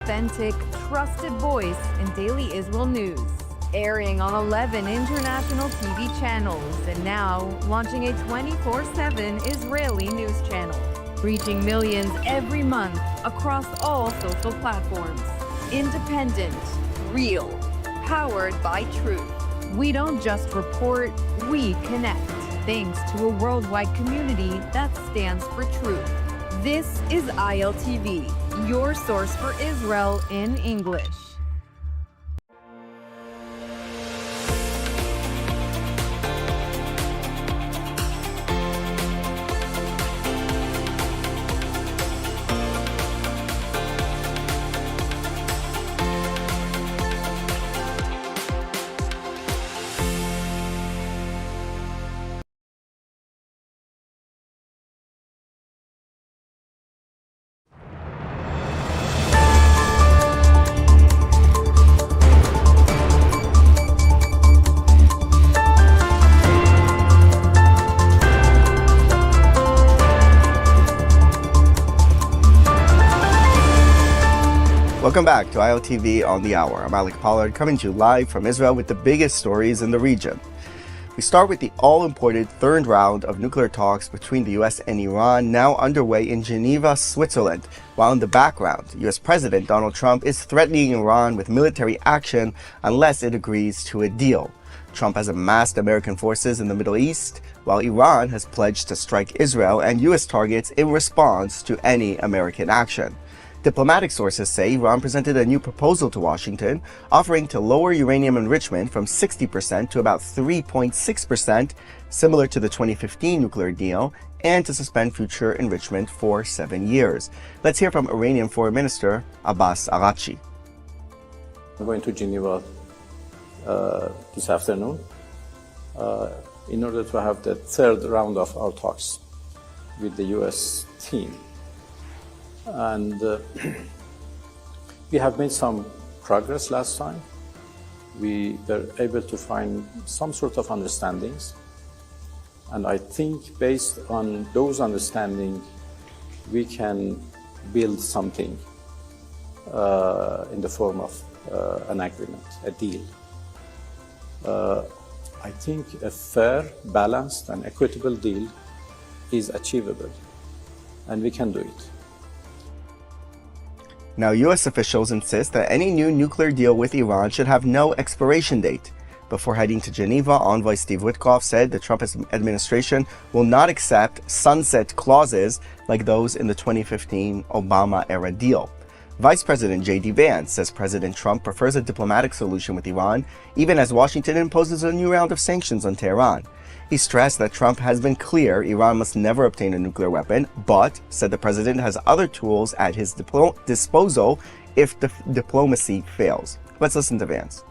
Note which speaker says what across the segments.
Speaker 1: Authentic, trusted voice in daily Israel news. Airing on 11 international TV channels and now launching a 24/7 Israeli news channel. Reaching millions every month across all social platforms. Independent, real, powered by truth. We don't just report, we connect. Thanks to a worldwide community that stands for truth. This is ILTV, your source for Israel in English.
Speaker 2: Welcome back to ILTV on the Hour. I'm Alec Pollard, coming to you live from Israel with the biggest stories in the region. We start with the all-important third round of nuclear talks between the US and Iran, now underway in Geneva, Switzerland. While in the background, US President Donald Trump is threatening Iran with military action unless it agrees to a deal. Trump has amassed American forces in the Middle East, while Iran has pledged to strike Israel and US targets in response to any American action. Diplomatic sources say Iran presented a new proposal to Washington, offering to lower uranium enrichment from 60% to about 3.6%, similar to the 2015 nuclear deal, and to suspend future enrichment for 7 years. Let's hear from Iranian Foreign Minister Abbas Araghchi.
Speaker 3: I'm going to Geneva this afternoon in order to have the third round of our talks with the US team. And we have made some progress last time. We were able to find some sort of understandings. And I think based on those understandings, we can build something in the form of an agreement, a deal. I think a fair, balanced, and equitable deal is achievable, and we can do it.
Speaker 2: Now, US officials insist that any new nuclear deal with Iran should have no expiration date. Before heading to Geneva, Envoy Steve Witkoff said the Trump administration will not accept sunset clauses like those in the 2015 Obama-era deal. Vice President J.D. Vance says President Trump prefers a diplomatic solution with Iran, even as Washington imposes a new round of sanctions on Tehran. He stressed that Trump has been clear Iran must never obtain a nuclear weapon, but said the president has other tools at his disposal if diplomacy fails. Let's listen to Vance.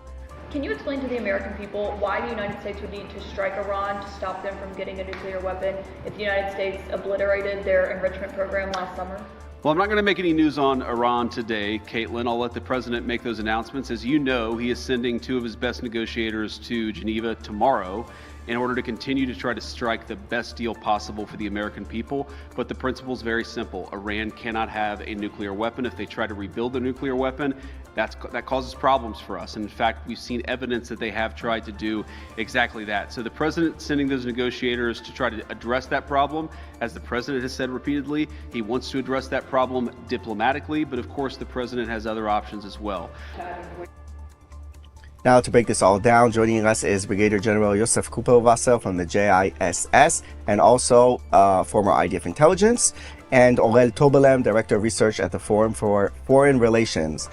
Speaker 4: Can you explain to the American people why the United States would need to strike Iran to stop them from getting a nuclear weapon if the United States obliterated their enrichment program last summer?
Speaker 5: Well, I'm not going to make any news on Iran today, Caitlin. I'll let the president make those announcements. As you know, he is sending two of his best negotiators to Geneva tomorrow in order to continue to try to strike the best deal possible for the American people. But the principle is very simple. Iran cannot have a nuclear weapon. If they try to rebuild a nuclear weapon, that causes problems for us. And in fact, we've seen evidence that they have tried to do exactly that. So the president sending those negotiators to try to address that problem. As the president has said repeatedly, he wants to address that problem diplomatically, but of course the president has other options as well.
Speaker 2: Now, to break this all down, joining us is Brigadier General Yosef Kupelwasser from the JISS and also former IDF intelligence, and Orel Tobelem, Director of Research at the Forum for Foreign Relations.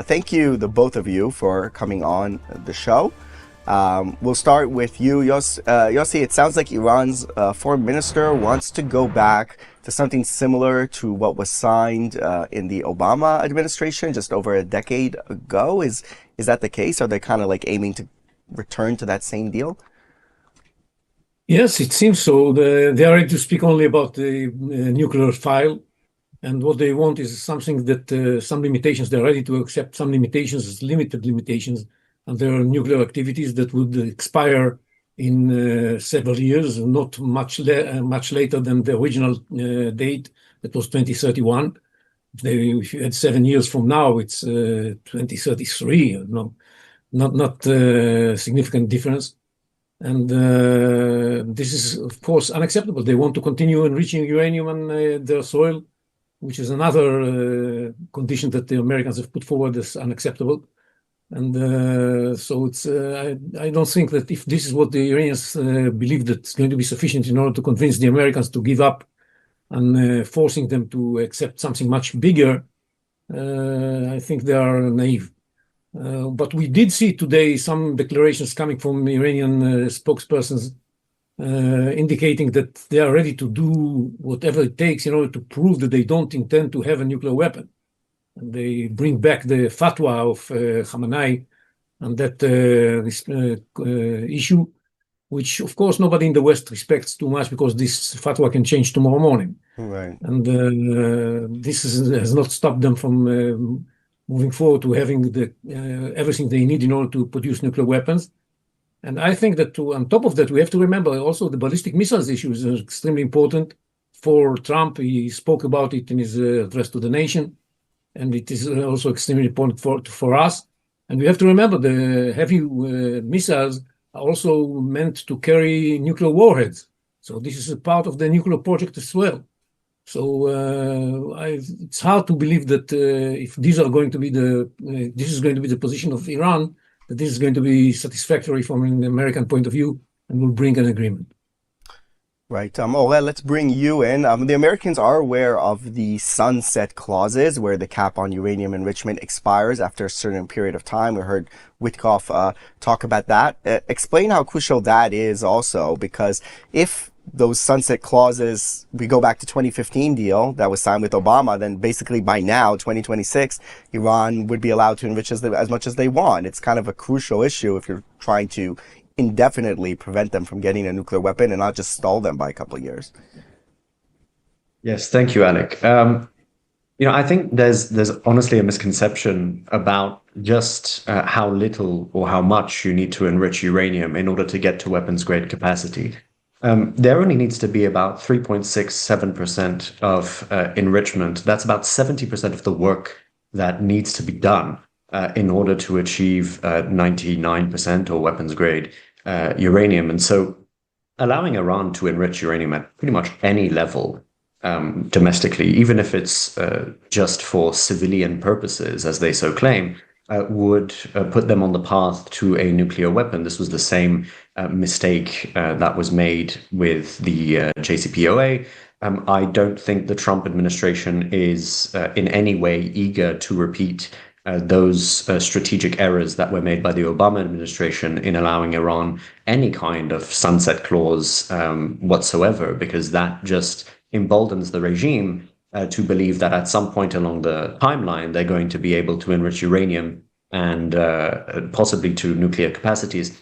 Speaker 2: Thank you, the both of you, for coming on the show. We'll start with you, Yossi. It sounds like Iran's foreign minister wants to go back to something similar to what was signed in the Obama administration just over a decade ago. Is that the case? Are they kind of like aiming to return to that same deal?
Speaker 6: Yes, it seems so. They are ready to speak only about the nuclear file. And what they want is something that some limitations, they're ready to accept some limitations, limited limitations, on their nuclear activities that would expire in several years, not much later than the original date, that was 2031. if you had 7 years from now, it's 2033. No, not significant difference. And this is, of course, unacceptable. They want to continue enriching uranium on their soil, which is another condition that the Americans have put forward as unacceptable. And so I don't think that if this is what the Iranians believe that's going to be sufficient in order to convince the Americans to give up and forcing them to accept something much bigger, I think they are naive. But we did see today some declarations coming from Iranian spokespersons indicating that they are ready to do whatever it takes in order to prove that they don't intend to have a nuclear weapon. And they bring back the fatwa of Khamenei on that issue, which, of course, nobody in the West respects too much because this fatwa can change tomorrow morning.
Speaker 2: Right.
Speaker 6: And this has not stopped them from moving forward to having everything they need in order to produce nuclear weapons. And I think that on top of that, we have to remember also the ballistic missiles issue is extremely important for Trump. He spoke about it in his address to the nation, and it is also extremely important for us. And we have to remember the heavy missiles are also meant to carry nuclear warheads. So this is a part of the nuclear project as well. So it's hard to believe that if these are going to be this is going to be the position of Iran, that this is going to be satisfactory from an American point of view and will bring an agreement.
Speaker 2: Right. Orel, let's bring you in. The Americans are aware of the sunset clauses where the cap on uranium enrichment expires after a certain period of time. We heard Witkoff talk about that. Explain how crucial that is also, because if those sunset clauses, we go back to 2015 deal that was signed with Obama, then basically by now, 2026, Iran would be allowed to enrich as much as they want. It's kind of a crucial issue if you're trying to indefinitely prevent them from getting a nuclear weapon and not just stall them by a couple of years.
Speaker 7: Yes, thank you, Alec. I think there's honestly a misconception about just how little or how much you need to enrich uranium in order to get to weapons grade capacity. There only needs to be about 3.67% of enrichment. That's about 70% of the work that needs to be done in order to achieve 99% or weapons grade uranium. And so allowing Iran to enrich uranium at pretty much any level domestically, even if it's just for civilian purposes, as they so claim, would put them on the path to a nuclear weapon. This was the same mistake that was made with the JCPOA. I don't think the Trump administration is in any way eager to repeat those strategic errors that were made by the Obama administration in allowing Iran any kind of sunset clause whatsoever, because that just emboldens the regime to believe that at some point along the timeline, they're going to be able to enrich uranium and possibly to nuclear capacities.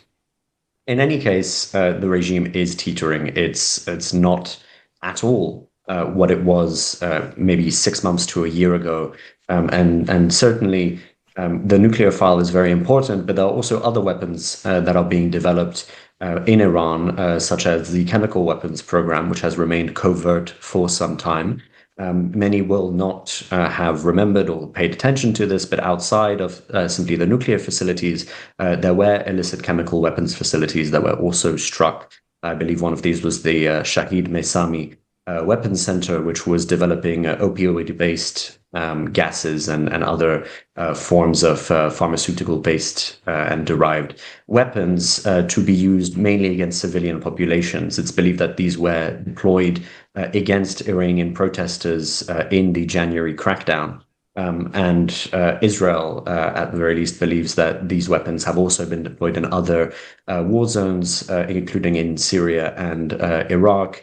Speaker 7: In any case, the regime is teetering. It's not at all what it was maybe 6 months to a year ago. And certainly the nuclear file is very important, but there are also other weapons that are being developed in Iran, such as the chemical weapons program, which has remained covert for some time. Many will not have remembered or paid attention to this, but outside of simply the nuclear facilities, there were illicit chemical weapons facilities that were also struck. I believe one of these was the Shahid Mesami Weapons Center, which was developing opioid-based gases and other forms of pharmaceutical-based and derived weapons to be used mainly against civilian populations. It's believed that these were deployed against Iranian protesters in the January crackdown. And Israel, at the very least, believes that these weapons have also been deployed in other war zones, including in Syria and Iraq,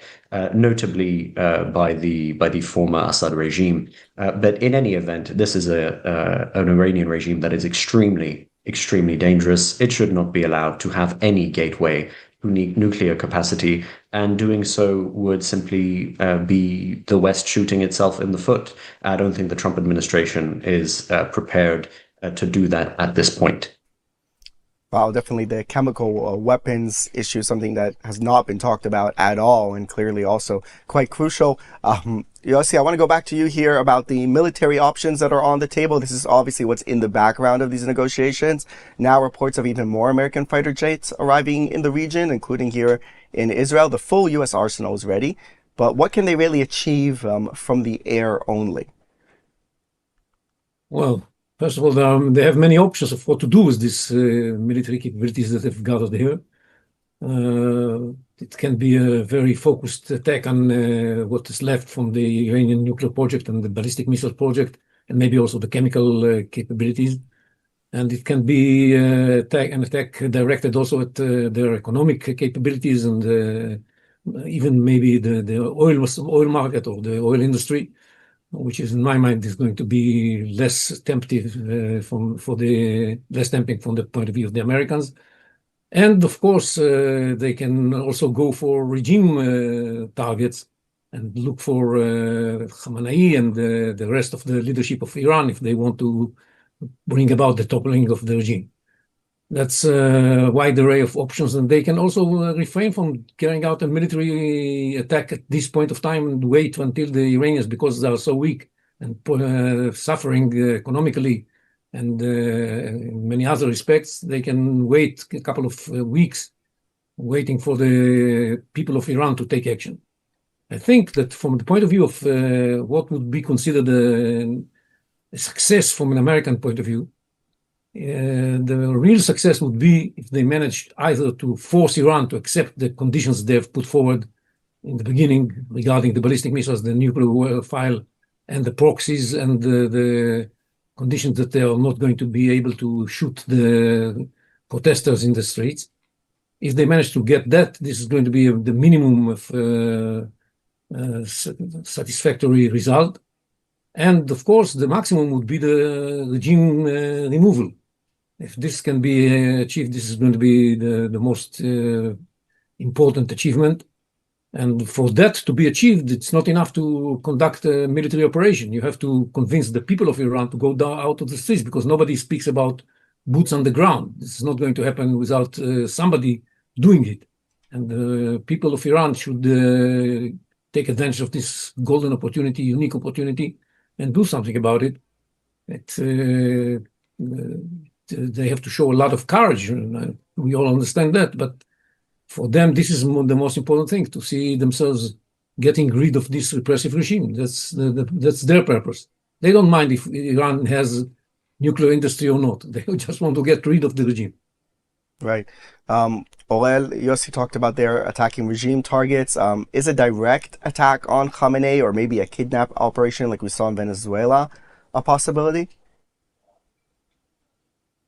Speaker 7: notably by the former Assad regime. But in any event, this is an Iranian regime that is extremely, extremely dangerous. It should not be allowed to have any gateway to nuclear capacity, and doing so would simply be the West shooting itself in the foot. I don't think the Trump administration is prepared to do that at this point.
Speaker 2: Wow, definitely the chemical weapons issue, something that has not been talked about at all, and clearly also quite crucial. Yossi, I want to go back to you here about the military options that are on the table. This is obviously what's in the background of these negotiations. Now, reports of even more American fighter jets arriving in the region, including here in Israel. The full U.S. arsenal is ready, but what can they really achieve from the air only?
Speaker 6: Well, first of all, they have many options of what to do with these military capabilities that they've gathered here. It can be a very focused attack on what is left from the Iranian nuclear project and the ballistic missile project, and maybe also the chemical capabilities. And it can be an attack directed also at their economic capabilities and even maybe the oil market or the oil industry, which is in my mind is going to be less tempting from the point of view of the Americans. And of course, they can also go for regime targets and look for Khamenei and the rest of the leadership of Iran if they want to bring about the toppling of the regime. That's a wide array of options, and they can also refrain from carrying out a military attack at this point of time and wait until the Iranians, because they are so weak and suffering economically and in many other respects, they can wait a couple of weeks waiting for the people of Iran to take action. I think that from the point of view of what would be considered a success from an American point of view, the real success would be if they managed either to force Iran to accept the conditions they've put forward in the beginning regarding the ballistic missiles, the nuclear file, and the proxies, and the conditions that they are not going to be able to shoot the protesters in the streets. If they manage to get that, this is going to be the minimum of satisfactory result. And of course, the maximum would be the regime removal. If this can be achieved, this is going to be the most important achievement. And for that to be achieved, it's not enough to conduct a military operation. You have to convince the people of Iran to go down out of the streets, because nobody speaks about boots on the ground. This is not going to happen without somebody doing it. And the people of Iran should take advantage of this golden opportunity, unique opportunity, and do something about it. They have to show a lot of courage. And we all understand that, but for them, this is the most important thing, to see themselves getting rid of this repressive regime. That's their purpose. They don't mind if Iran has nuclear industry or not. They just want to get rid of the regime.
Speaker 2: Right. Orel, Yossi talked about their attacking regime targets. Is a direct attack on Khamenei or maybe a kidnap operation like we saw in Venezuela a possibility?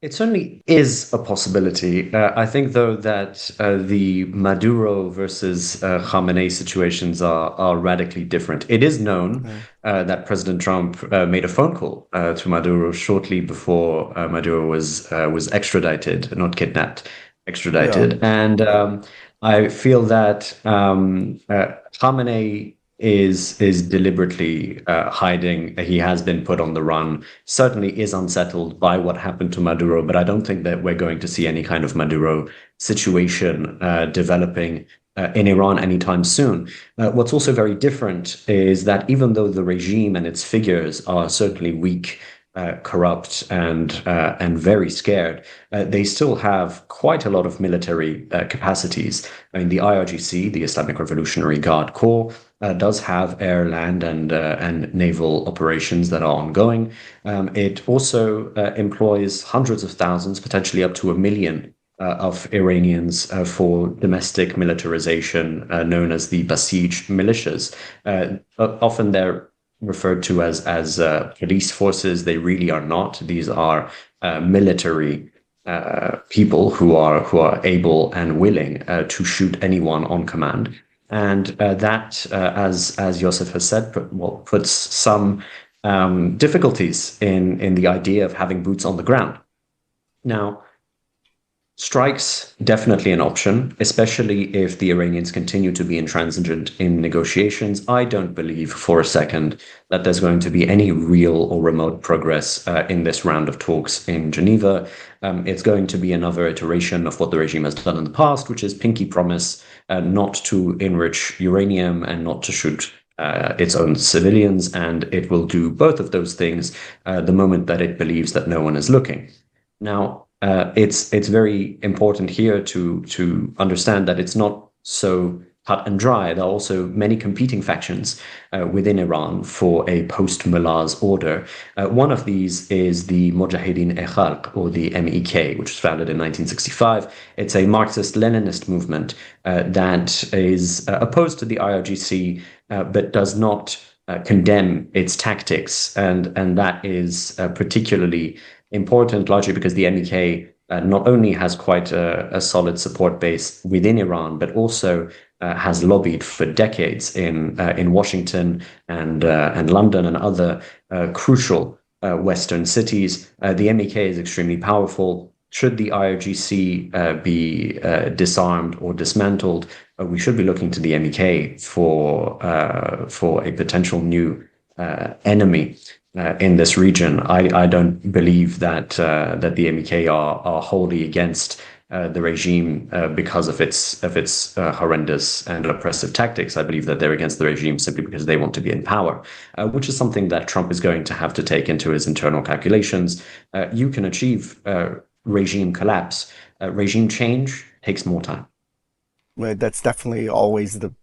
Speaker 7: It certainly is a possibility. I think, though, that the Maduro versus Khamenei situations are radically different. It is known that President Trump made a phone call to Maduro shortly before Maduro was extradited, not kidnapped, extradited.
Speaker 2: Yeah.
Speaker 7: And I feel that Khamenei is deliberately hiding. He has been put on the run, certainly is unsettled by what happened to Maduro, but I don't think that we're going to see any kind of Maduro situation developing in Iran anytime soon. What's also very different is that even though the regime and its figures are certainly weak, corrupt, and very scared, they still have quite a lot of military capacities. I mean, the IRGC, the Islamic Revolutionary Guard Corps, does have air, land, and naval operations that are ongoing. It also employs hundreds of thousands, potentially up to 1 million, of Iranians for domestic militarization, known as the Basij militias. Often they're referred to as police forces. They really are not. These are military people who are able and willing to shoot anyone on command. And that, as Yosef has said, puts some difficulties in the idea of having boots on the ground. Now, Strikes, definitely an option, especially if the Iranians continue to be intransigent in negotiations. I don't believe for a second that there's going to be any real or remote progress in this round of talks in Geneva. It's going to be another iteration of what the regime has done in the past, which is pinky promise not to enrich uranium and not to shoot its own civilians, and it will do both of those things the moment that it believes that no one is looking. Now, it's very important here to understand that it's not so cut and dry. There are also many competing factions within Iran for a post-Mullah's order. One of these is the Mojahedin-e-Khalq, or the MEK, which was founded in 1965. It's a Marxist-Leninist movement that is opposed to the IRGC, but does not condemn its tactics, and that is particularly important, largely because the MEK not only has quite a solid support base within Iran, but also has lobbied for decades in Washington and London and other crucial Western cities. The MEK is extremely powerful. Should the IRGC be disarmed or dismantled, we should be looking to the MEK for a potential new enemy in this region. I don't believe that the MEK are wholly against the regime because of its horrendous and oppressive tactics. I believe that they're against the regime simply because they want to be in power, which is something that Trump is going to have to take into his internal calculations. You can achieve regime collapse. Regime change takes more time.
Speaker 2: Well, that's definitely always the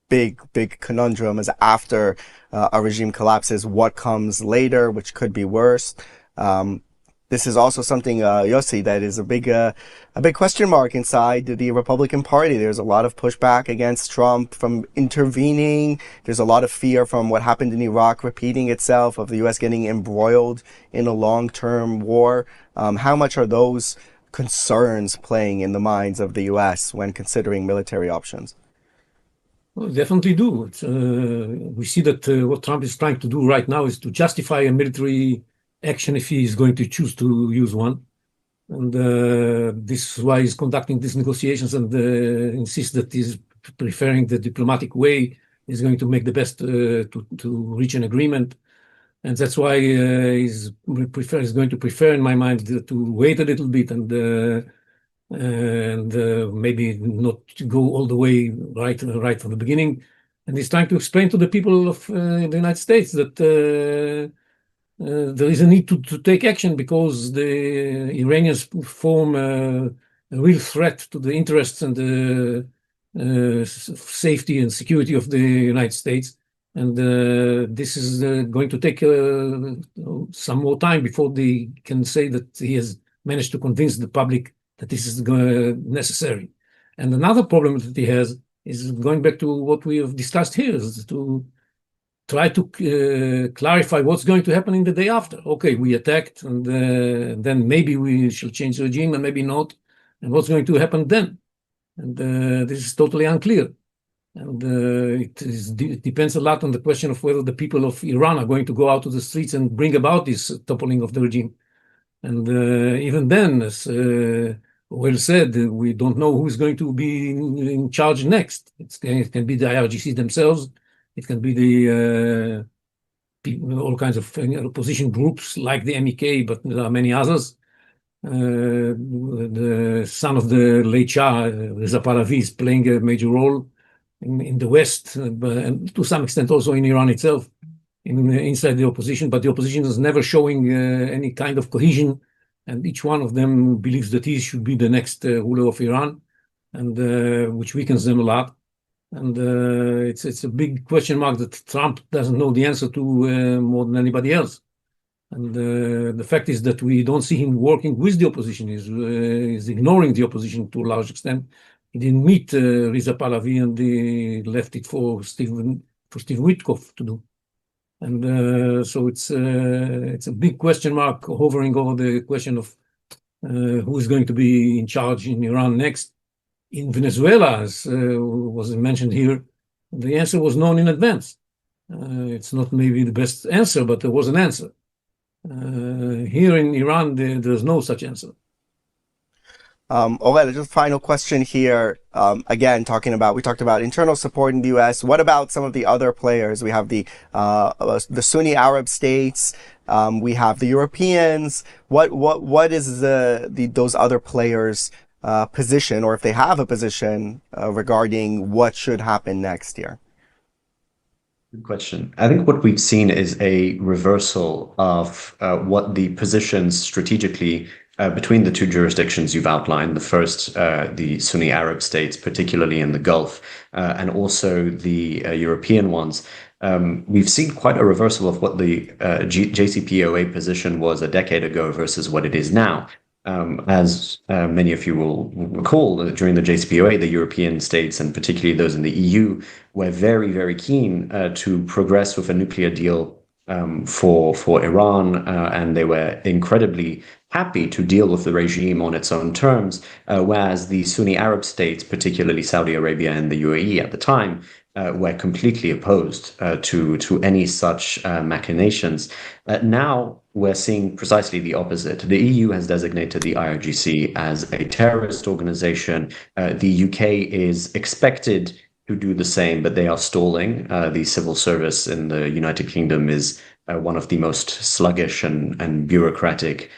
Speaker 2: big conundrum, is after a regime collapses, what comes later, which could be worse. This is also something, Yossi, that is a big question mark inside the Republican Party. There's a lot of pushback against Trump from intervening. There's a lot of fear from what happened in Iraq repeating itself, of the U.S. getting embroiled in a long-term war. How much are those concerns playing in the minds of the U.S. when considering military options?
Speaker 6: Well, definitely do. We see that what Trump is trying to do right now is to justify a military action if he is going to choose to use one. And this is why he's conducting these negotiations and insists that he's preferring the diplomatic way, is going to make the best to reach an agreement. And that's why he's going to prefer, in my mind, to wait a little bit and maybe not go all the way right from the beginning. And he's trying to explain to the people of the United States that there is a need to take action, because the Iranians form a real threat to the interests and the safety and security of the United States. And this is going to take some more time before they can say that he has managed to convince the public that this is necessary. And another problem that he has is going back to what we have discussed here, is to try to clarify what's going to happen in the day after. Okay, we attacked, and then maybe we shall change the regime, and maybe not. And what's going to happen then? And this is totally unclear. And it depends a lot on the question of whether the people of Iran are going to go out to the streets and bring about this toppling of the regime. And even then, as well said, we don't know who's going to be in charge next. It can be the IRGC themselves. It can be the all kinds of opposition groups like the MEK, but there are many others. The son of the late Shah, Reza Pahlavi, is playing a major role in the West, and to some extent also in Iran itself, inside the opposition. But the opposition is never showing any kind of cohesion, and each one of them believes that he should be the next ruler of Iran, and which weakens them a lot. And it's a big question mark that Trump doesn't know the answer to more than anybody else. And the fact is that we don't see him working with the opposition. He's ignoring the opposition to a large extent. He didn't meet Reza Pahlavi, and he left it for Steve Witkoff to do. And so it's a big question mark hovering over the question of who is going to be in charge in Iran next. In Venezuela, as was mentioned here, the answer was known in advance. It's not maybe the best answer, but there was an answer. Here in Iran, there's no such answer.
Speaker 2: Oleta, just final question here. Again, we talked about internal support in the U.S. What about some of the other players? We have the Sunni Arab states. We have the Europeans. What is those other players' position, or if they have a position regarding what should happen next year?
Speaker 7: Good question. I think what we've seen is a reversal of what the positions strategically between the two jurisdictions you've outlined, the first, the Sunni Arab states, particularly in the Gulf, and also the European ones. We've seen quite a reversal of what the JCPOA position was a decade ago versus what it is now. As many of you will recall, during the JCPOA, the European states, and particularly those in the EU, were very, very keen to progress with a nuclear deal for Iran, and they were incredibly happy to deal with the regime on its own terms, whereas the Sunni Arab states, particularly Saudi Arabia and the UAE at the time, were completely opposed to any such machinations. Now we're seeing precisely the opposite. The EU has designated the IRGC as a terrorist organization. The UK is expected to do the same, but they are stalling. The civil service in the United Kingdom is one of the most sluggish and bureaucratic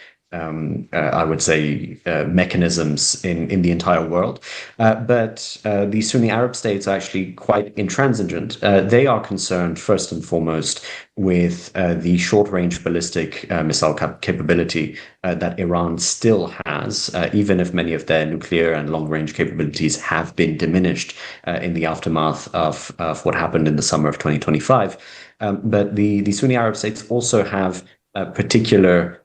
Speaker 7: I would say, mechanisms in the entire world. But the Sunni Arab states are actually quite intransigent. They are concerned, first and foremost, with the short-range ballistic missile capability that Iran still has, even if many of their nuclear and long-range capabilities have been diminished in the aftermath of what happened in the summer of 2025. But the Sunni Arab states also have a particular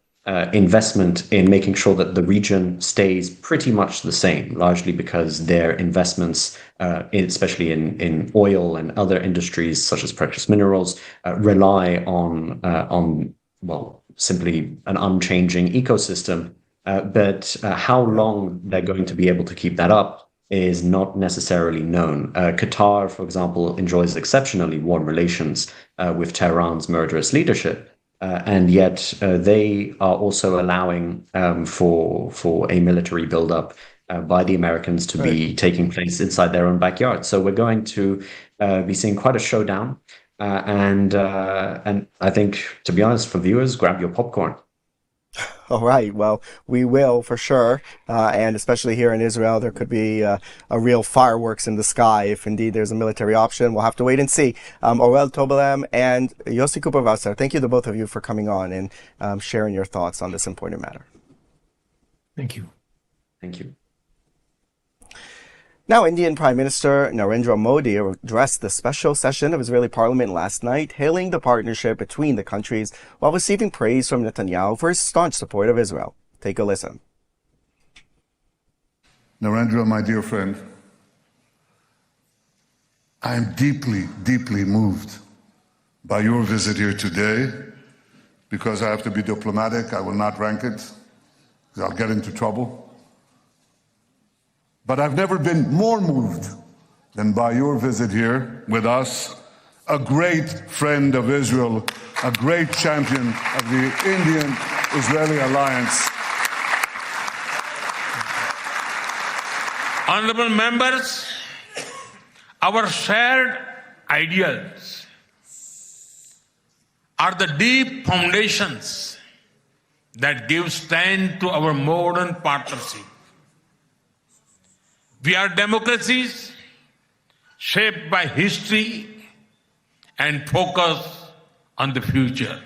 Speaker 7: investment in making sure that the region stays pretty much the same, largely because their investments, especially in oil and other industries such as precious minerals, rely on simply an unchanging ecosystem. But how long they're going to be able to keep that up is not necessarily known. Qatar, for example, enjoys exceptionally warm relations with Tehran's murderous leadership. And yet they are also allowing for a military buildup by the Americans to be taking place inside their own backyard. So we're going to be seeing quite a showdown. And I think, to be honest, for viewers, grab your popcorn.
Speaker 2: All right. Well, we will for sure. And especially here in Israel, there could be a real fireworks in the sky if indeed there's a military option. We'll have to wait and see. Orel Tobalem and Yossi Cooper-Wasser, thank you to both of you for coming on and sharing your thoughts on this important matter.
Speaker 6: Thank you.
Speaker 7: Thank you.
Speaker 2: Now, Indian Prime Minister Narendra Modi addressed the special session of Israeli parliament last night, hailing the partnership between the countries while receiving praise from Netanyahu for his staunch support of Israel. Take a listen.
Speaker 8: Narendra, my dear friend, I am deeply, deeply moved by your visit here today. Because I have to be diplomatic, I will not rank it, because I'll get into trouble. But I've never been more moved than by your visit here with us, a great friend of Israel, a great champion of the Indian-Israeli alliance.
Speaker 9: Honorable members, our shared ideals are the deep foundations that give strength to our modern partnership. We are democracies shaped by history and focus on the future.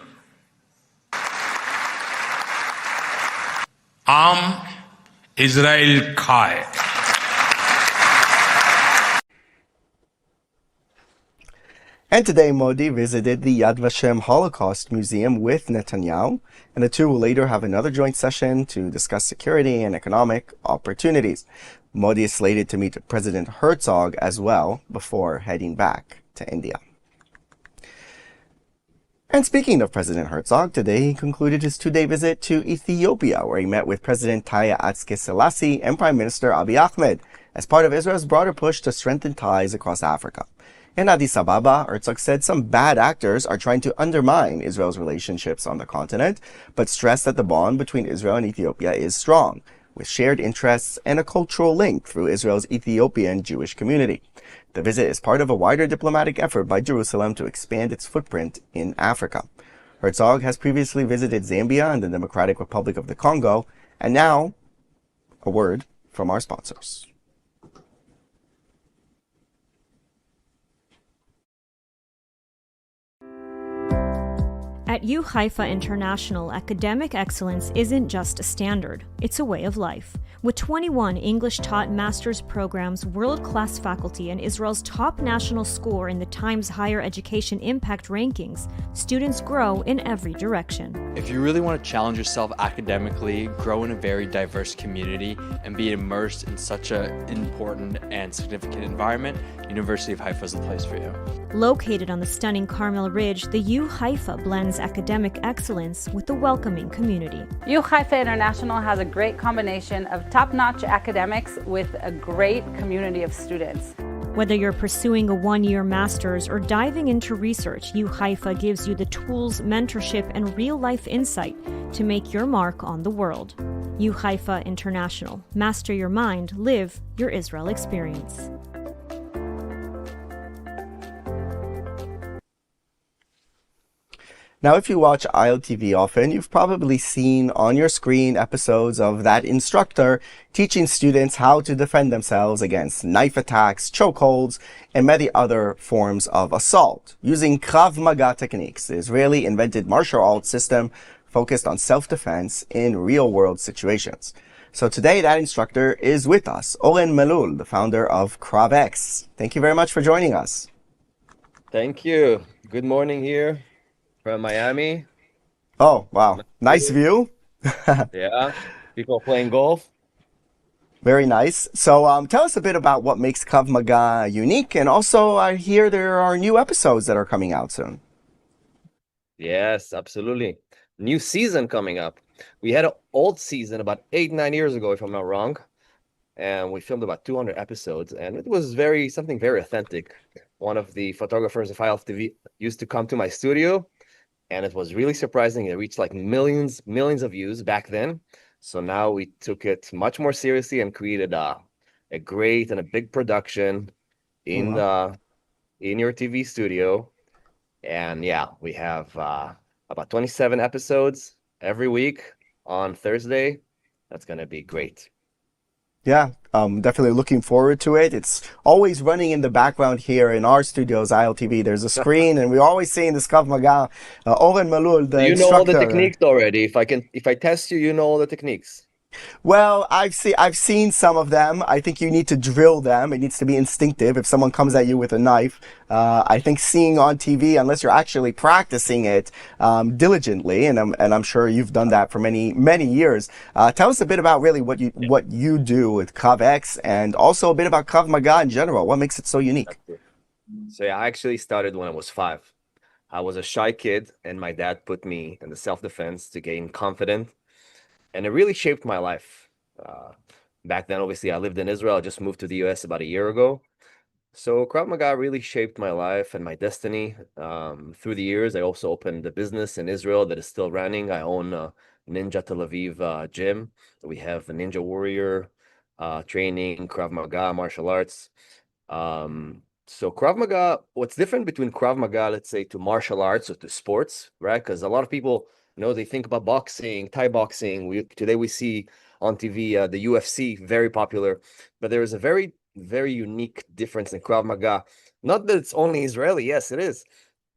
Speaker 9: Am Israel Khai.
Speaker 2: And today, Modi visited the Yad Vashem Holocaust Museum with Netanyahu, and the two will later have another joint session to discuss security and economic opportunities. Modi is slated to meet President Herzog as well before heading back to India. And speaking of President Herzog, today he concluded his two-day visit to Ethiopia, where he met with President Taye Atske-Selassie and Prime Minister Abiy Ahmed as part of Israel's broader push to strengthen ties across Africa. In Addis Ababa, Herzog said some bad actors are trying to undermine Israel's relationships on the continent, but stressed that the bond between Israel and Ethiopia is strong. with shared interests and a cultural link through Israel's Ethiopian Jewish community. The visit is part of a wider diplomatic effort by Jerusalem to expand its footprint in Africa. Herzog has previously visited Zambia and the Democratic Republic of the Congo, and now, a word from our sponsors.
Speaker 10: At U Haifa International, academic excellence isn't just a standard, it's a way of life. With 21 English-taught master's programs, world-class faculty, and Israel's top national score in the Times Higher Education Impact Rankings, students grow in every direction.
Speaker 11: If you really want to challenge yourself academically, grow in a very diverse community, and be immersed in such an important and significant environment, University of Haifa is the place for you.
Speaker 10: Located on the stunning Carmel Ridge, the U Haifa blends academic excellence with the welcoming community.
Speaker 12: U Haifa International has a great combination of top-notch academics with a great community of students.
Speaker 10: Whether you're pursuing a one-year master's or diving into research, U Haifa gives you the tools, mentorship, and real-life insight to make your mark on the world. U Haifa International. Master your mind, live your Israel experience.
Speaker 2: Now, if you watch ILTV often, you've probably seen on your screen episodes of that instructor teaching students how to defend themselves against knife attacks, chokeholds, and many other forms of assault using Krav Maga techniques, the Israeli-invented martial arts system focused on self-defense in real-world situations. So today, that instructor is with us, Oren Melul, the founder of KravX. Thank you very much for joining us.
Speaker 13: Thank you. Good morning here from Miami.
Speaker 2: Oh, wow. Nice view.
Speaker 13: Yeah. People playing golf.
Speaker 2: Very nice. So tell us a bit about what makes Krav Maga unique. And also, I hear there are new episodes that are coming out soon.
Speaker 13: Yes, absolutely. New season coming up. We had an old season about 8-9 years ago, if I'm not wrong. And we filmed about 200 episodes. And it was something very authentic. One of the photographers of ILTV used to come to my studio. And it was really surprising. It reached like millions of views back then. So now we took it much more seriously and created a great and a big production in your TV studio. And yeah, we have about 27 episodes every week on Thursday. That's going to be great.
Speaker 2: Yeah, definitely looking forward to it. It's always running in the background here in our studios, ILTV. There's a screen, and we're always seeing this Krav Maga. Oren Malul, the instructor.
Speaker 13: You know all the techniques already. If I test you, you know all the techniques.
Speaker 2: Well, I've seen some of them. I think you need to drill them. It needs to be instinctive. If someone comes at you with a knife, I think seeing on TV, unless you're actually practicing it diligently, and I'm sure you've done that for many years. Tell us a bit about really what you do with KravX, and also a bit about Krav Maga in general. What makes it so unique?
Speaker 13: So yeah, I actually started when I was 5. I was a shy kid, and my dad put me in the self-defense to gain confidence. And it really shaped my life. Back then, obviously, I lived in Israel. I just moved to the US about a year ago. So Krav Maga really shaped my life and my destiny. Through the years, I also opened a business in Israel that is still running. I own a Ninja Tel Aviv gym. We have a Ninja Warrior training, Krav Maga, martial arts. So Krav Maga, what's different between Krav Maga, let's say, to martial arts or to sports, right? Because a lot of people, they think about boxing, Thai boxing. Today we see on TV the UFC, very popular. But there is a very, very unique difference in Krav Maga. Not that it's only Israeli. Yes, it is.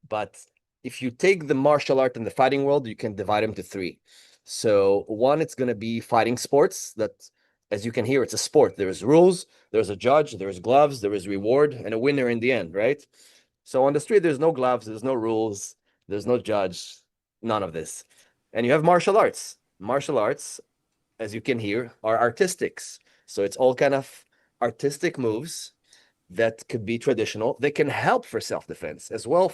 Speaker 13: But if you take the martial art and the fighting world, you can divide them to 3. So one, it's going to be fighting sports. That, as you can hear, it's a sport. There is rules, there's a judge, there's gloves, there is reward, and a winner in the end, right? So on the street, there's no gloves, there's no rules, there's no judge. None of this. And you have martial arts. Martial arts, as you can hear, are artistics. So it's all kind of artistic moves that could be traditional. They can help for self-defense as well.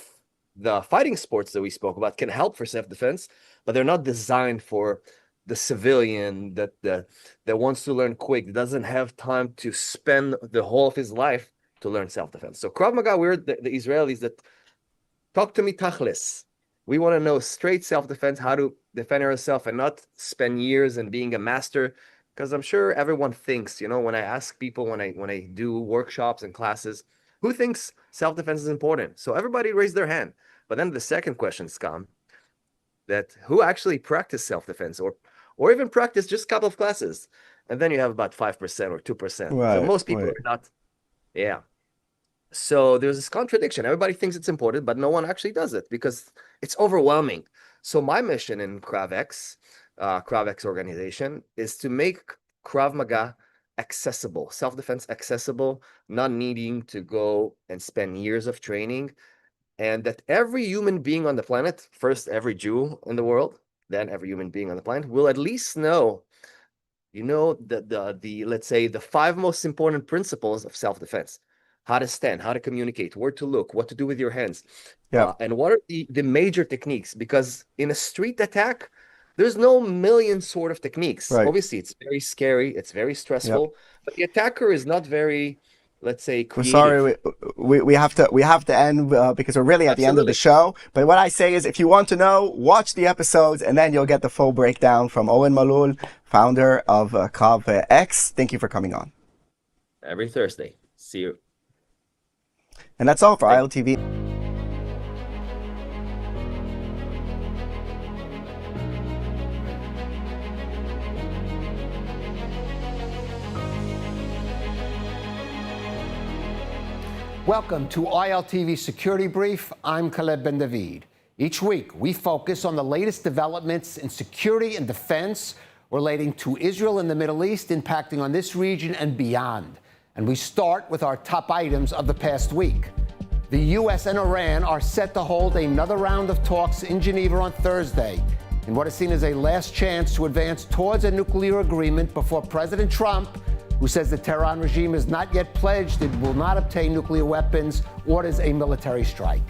Speaker 13: The fighting sports that we spoke about can help for self-defense, but they're not designed for the civilian that wants to learn quick, that doesn't have time to spend the whole of his life to learn self-defense. So Krav Maga, we're the Israelis that talk to me tachlis. We want to know straight self-defense, how to defend ourselves and not spend years and being a master Because I'm sure everyone thinks, when I ask people, when I do workshops and classes, who thinks self-defense is important? So everybody raised their hand. But then the second questions come, that who actually practice self-defense or even practice just a couple of classes. And then you have about 5% or 2%. So most people are not. Yeah. So there's this contradiction. Everybody thinks it's important, but no one actually does it because it's overwhelming. So my mission in KravX organization, is to make Krav Maga accessible, self-defense accessible, not needing to go and spend years of training, and that every human being on the planet, first every Jew in the world, then every human being on the planet, will at least know, the let's say the 5 most important principles of self-defense: how to stand, how to communicate, where to look, what to do with your hands, and what are the major techniques. Because in a street attack, there's no million sort of techniques.
Speaker 2: Right.
Speaker 13: Obviously, it's very scary, it's very stressful, but the attacker is not very, let's say, creative.
Speaker 2: We're sorry, we have to end because we're really at the end of the show. But what I say is, if you want to know, watch the episodes, and then you'll get the full breakdown from Owen Malul, founder of KravX. Thank you for coming on.
Speaker 13: Every Thursday. See you.
Speaker 2: And that's all for ILTV.
Speaker 14: Welcome to ILTV Security Brief. I'm Khaled Ben David. Each week, we focus on the latest developments in security and defense relating to Israel and the Middle East, impacting on this region and beyond. And we start with our top items of the past week. The U.S. and Iran are set to hold another round of talks in Geneva on Thursday, in what is seen as a last chance to advance towards a nuclear agreement before President Trump, who says the Tehran regime is not yet pledged it will not obtain nuclear weapons, orders a military strike.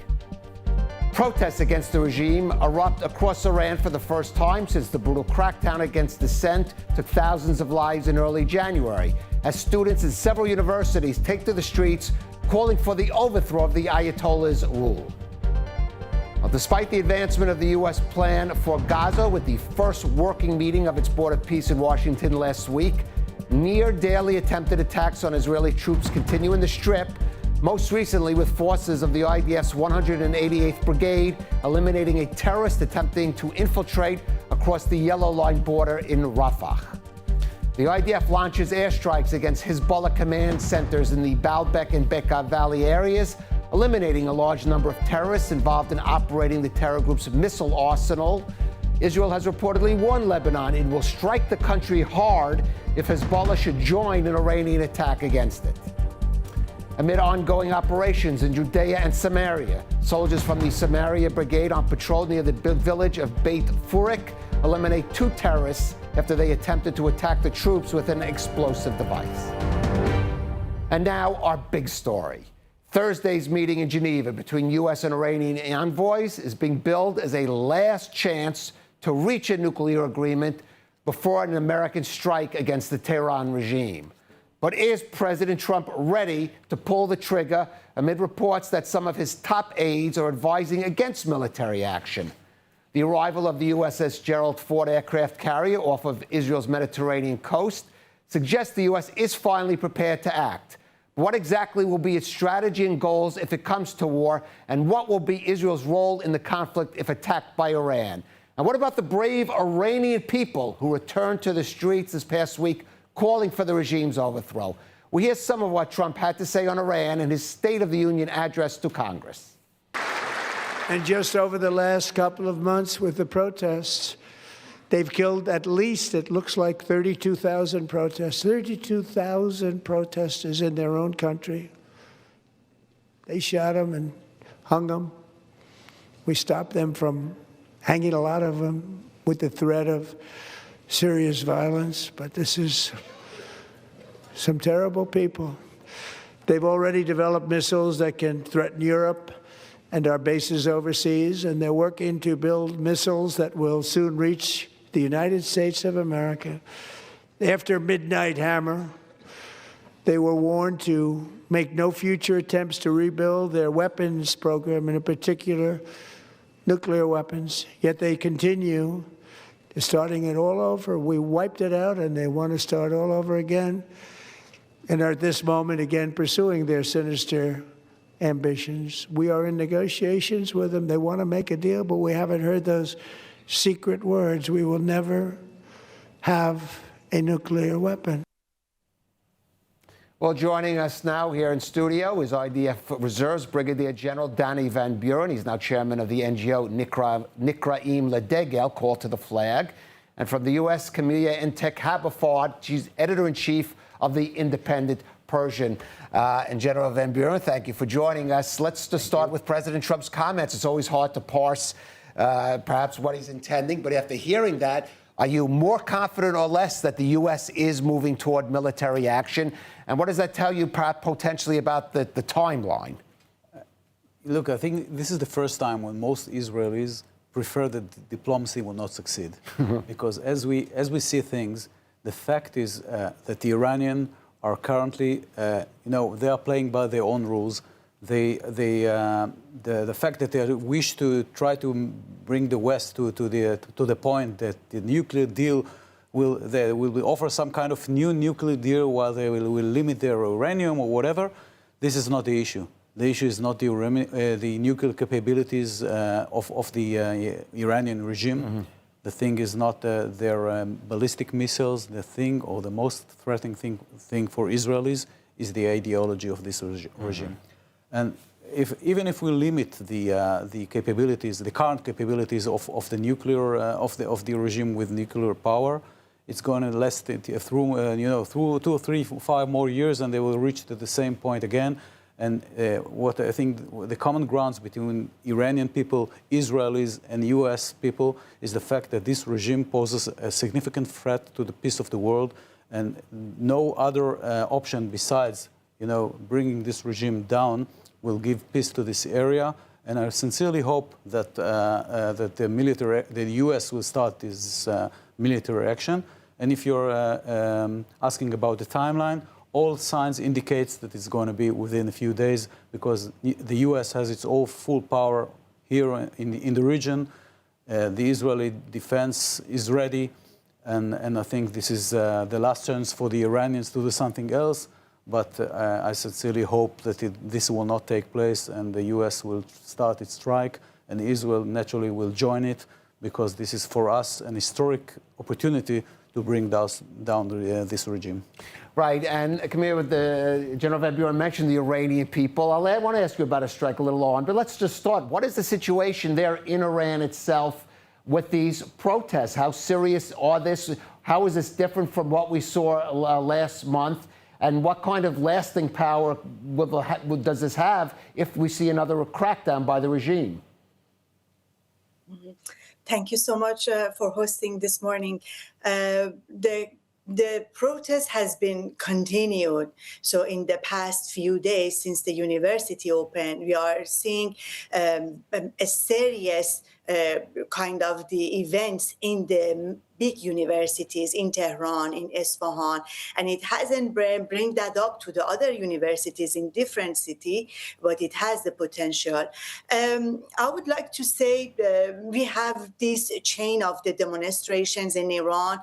Speaker 14: Protests against the regime erupt across Iran for the first time since the brutal crackdown against dissent took thousands of lives in early January, as students in several universities take to the streets calling for the overthrow of the Ayatollah's rule. Well, despite the advancement of the U.S. plan for Gaza with the first working meeting of its Board of Peace in Washington last week, near-daily attempted attacks on Israeli troops continue in the Strip, most recently with forces of the IDF's 188th Brigade eliminating a terrorist attempting to infiltrate across the Yellow Line border in Rafah. The IDF launches airstrikes against Hezbollah command centers in the Baalbek and Bekaa Valley areas, eliminating a large number of terrorists involved in operating the terror group's missile arsenal. Israel has reportedly warned Lebanon it will strike the country hard if Hezbollah should join an Iranian attack against it. Amid ongoing operations in Judea and Samaria, soldiers from the Samaria Brigade on patrol near the village of Beit Furik eliminate 2 terrorists after they attempted to attack the troops with an explosive device. And now our big story. Thursday's meeting in Geneva between U.S. and Iranian envoys is being billed as a last chance to reach a nuclear agreement before an American strike against the Tehran regime. But is President Trump ready to pull the trigger amid reports that some of his top aides are advising against military action? The arrival of the USS Gerald Ford aircraft carrier off of Israel's Mediterranean coast suggests the U.S. is finally prepared to act. What exactly will be its strategy and goals if it comes to war? And what will be Israel's role in the conflict if attacked by Iran? And what about the brave Iranian people who returned to the streets this past week calling for the regime's overthrow? We hear some of what Trump had to say on Iran in his State of the Union address to Congress.
Speaker 15: And just over the last couple of months with the protests, they've killed at least, it looks like, 32,000 protests. 32,000 protesters in their own country. They shot them and hung them. We stopped them from hanging a lot of them with the threat of serious violence. But this is some terrible people. They've already developed missiles that can threaten Europe and our bases overseas, and they're working to build missiles that will soon reach the United States of America. After Midnight Hammer, they were warned to make no future attempts to rebuild their weapons program, and in particular, nuclear weapons. Yet they continue. They're starting it all over. We wiped it out, and they want to start all over again, and are at this moment again pursuing their sinister ambitions. We are in negotiations with them. They want to make a deal, but we haven't heard those secret words. We will never have a nuclear weapon.
Speaker 14: Well, joining us now here in studio is IDF Reserves Brigadier General Danny Van Buren. He's now chairman of the NGO Nikraim Ledegel, Call to the Flag. And from the U.S., Camilla Intek Habafard, she's editor-in-chief of the Independent Persian. And General Van Buren, thank you for joining us. Let's just start with President Trump's comments. It's always hard to parse perhaps what he's intending, but after hearing that, are you more confident or less that the U.S. is moving toward military action? And what does that tell you potentially about the timeline?
Speaker 16: Look, I think this is the first time when most Israelis prefer that diplomacy will not succeed. Because as we see things, the fact is that the Iranians are currently, they are playing by their own rules. The fact that they wish to try to bring the West to the point that the nuclear deal will offer some kind of new nuclear deal while they will limit their uranium or whatever. This is not the issue. The issue is not the nuclear capabilities of the Iranian regime. Mm-hmm. The thing is not their ballistic missiles. The thing, or the most threatening thing for Israelis, is the ideology of this regime. Mm-hmm. And even if we limit the capabilities, the current capabilities of the nuclear of the regime with nuclear power, it's going to last through 2 or 3, 5 more years, and they will reach to the same point again. And what I think the common grounds between Iranian people, Israelis, and U.S. people is the fact that this regime poses a significant threat to the peace of the world, and no other option besides, bringing this regime down will give peace to this area. And I sincerely hope that the U.S. will start this military action. And if you're asking about the timeline, all signs indicates that it's going to be within a few days, because the U.S. has its own full power here in the region. The Israeli defense is ready, and I think this is the last chance for the Iranians to do something else. But I sincerely hope that this will not take place, and the U.S. will start its strike, and Israel naturally will join it, because this is for us an historic opportunity to bring down this regime.
Speaker 14: Right, and Camille, with the General Van Buren mentioned the Iranian people. I want to ask you about a strike a little on, but let's just start. What is the situation there in Iran itself with these protests? How serious are this? How is this different from what we saw last month? And what kind of lasting power does this have if we see another crackdown by the regime?
Speaker 17: Thank you so much for hosting this morning. The protest has been continued. So in the past few days since the university opened, we are seeing a serious kind of the events in the big universities in Tehran, in Isfahan, and it hasn't bring that up to the other universities in different cities, but it has the potential. I would like to say we have this chain of the demonstrations in Iran,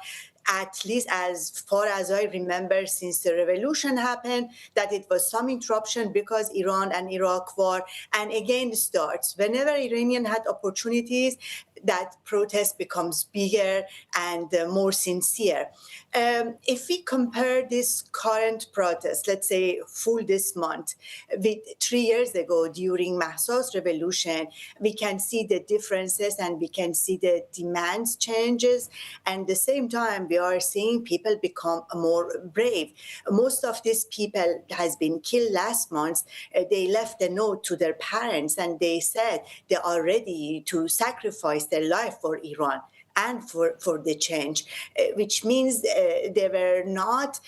Speaker 17: at least as far as I remember, since the revolution happened, that it was some interruption because Iran and Iraq war, and again starts. Whenever Iranian had opportunities, that protest becomes bigger and more sincere. If we compare this current protest, let's say full this month, with 3 years ago during Mahsa's revolution, we can see the differences and we can see the demands changes. And at the same time, we are seeing people become more brave. Most of these people has been killed last month. They left a note to their parents and they said they are ready to sacrifice their life for Iran and for the change, which means they were not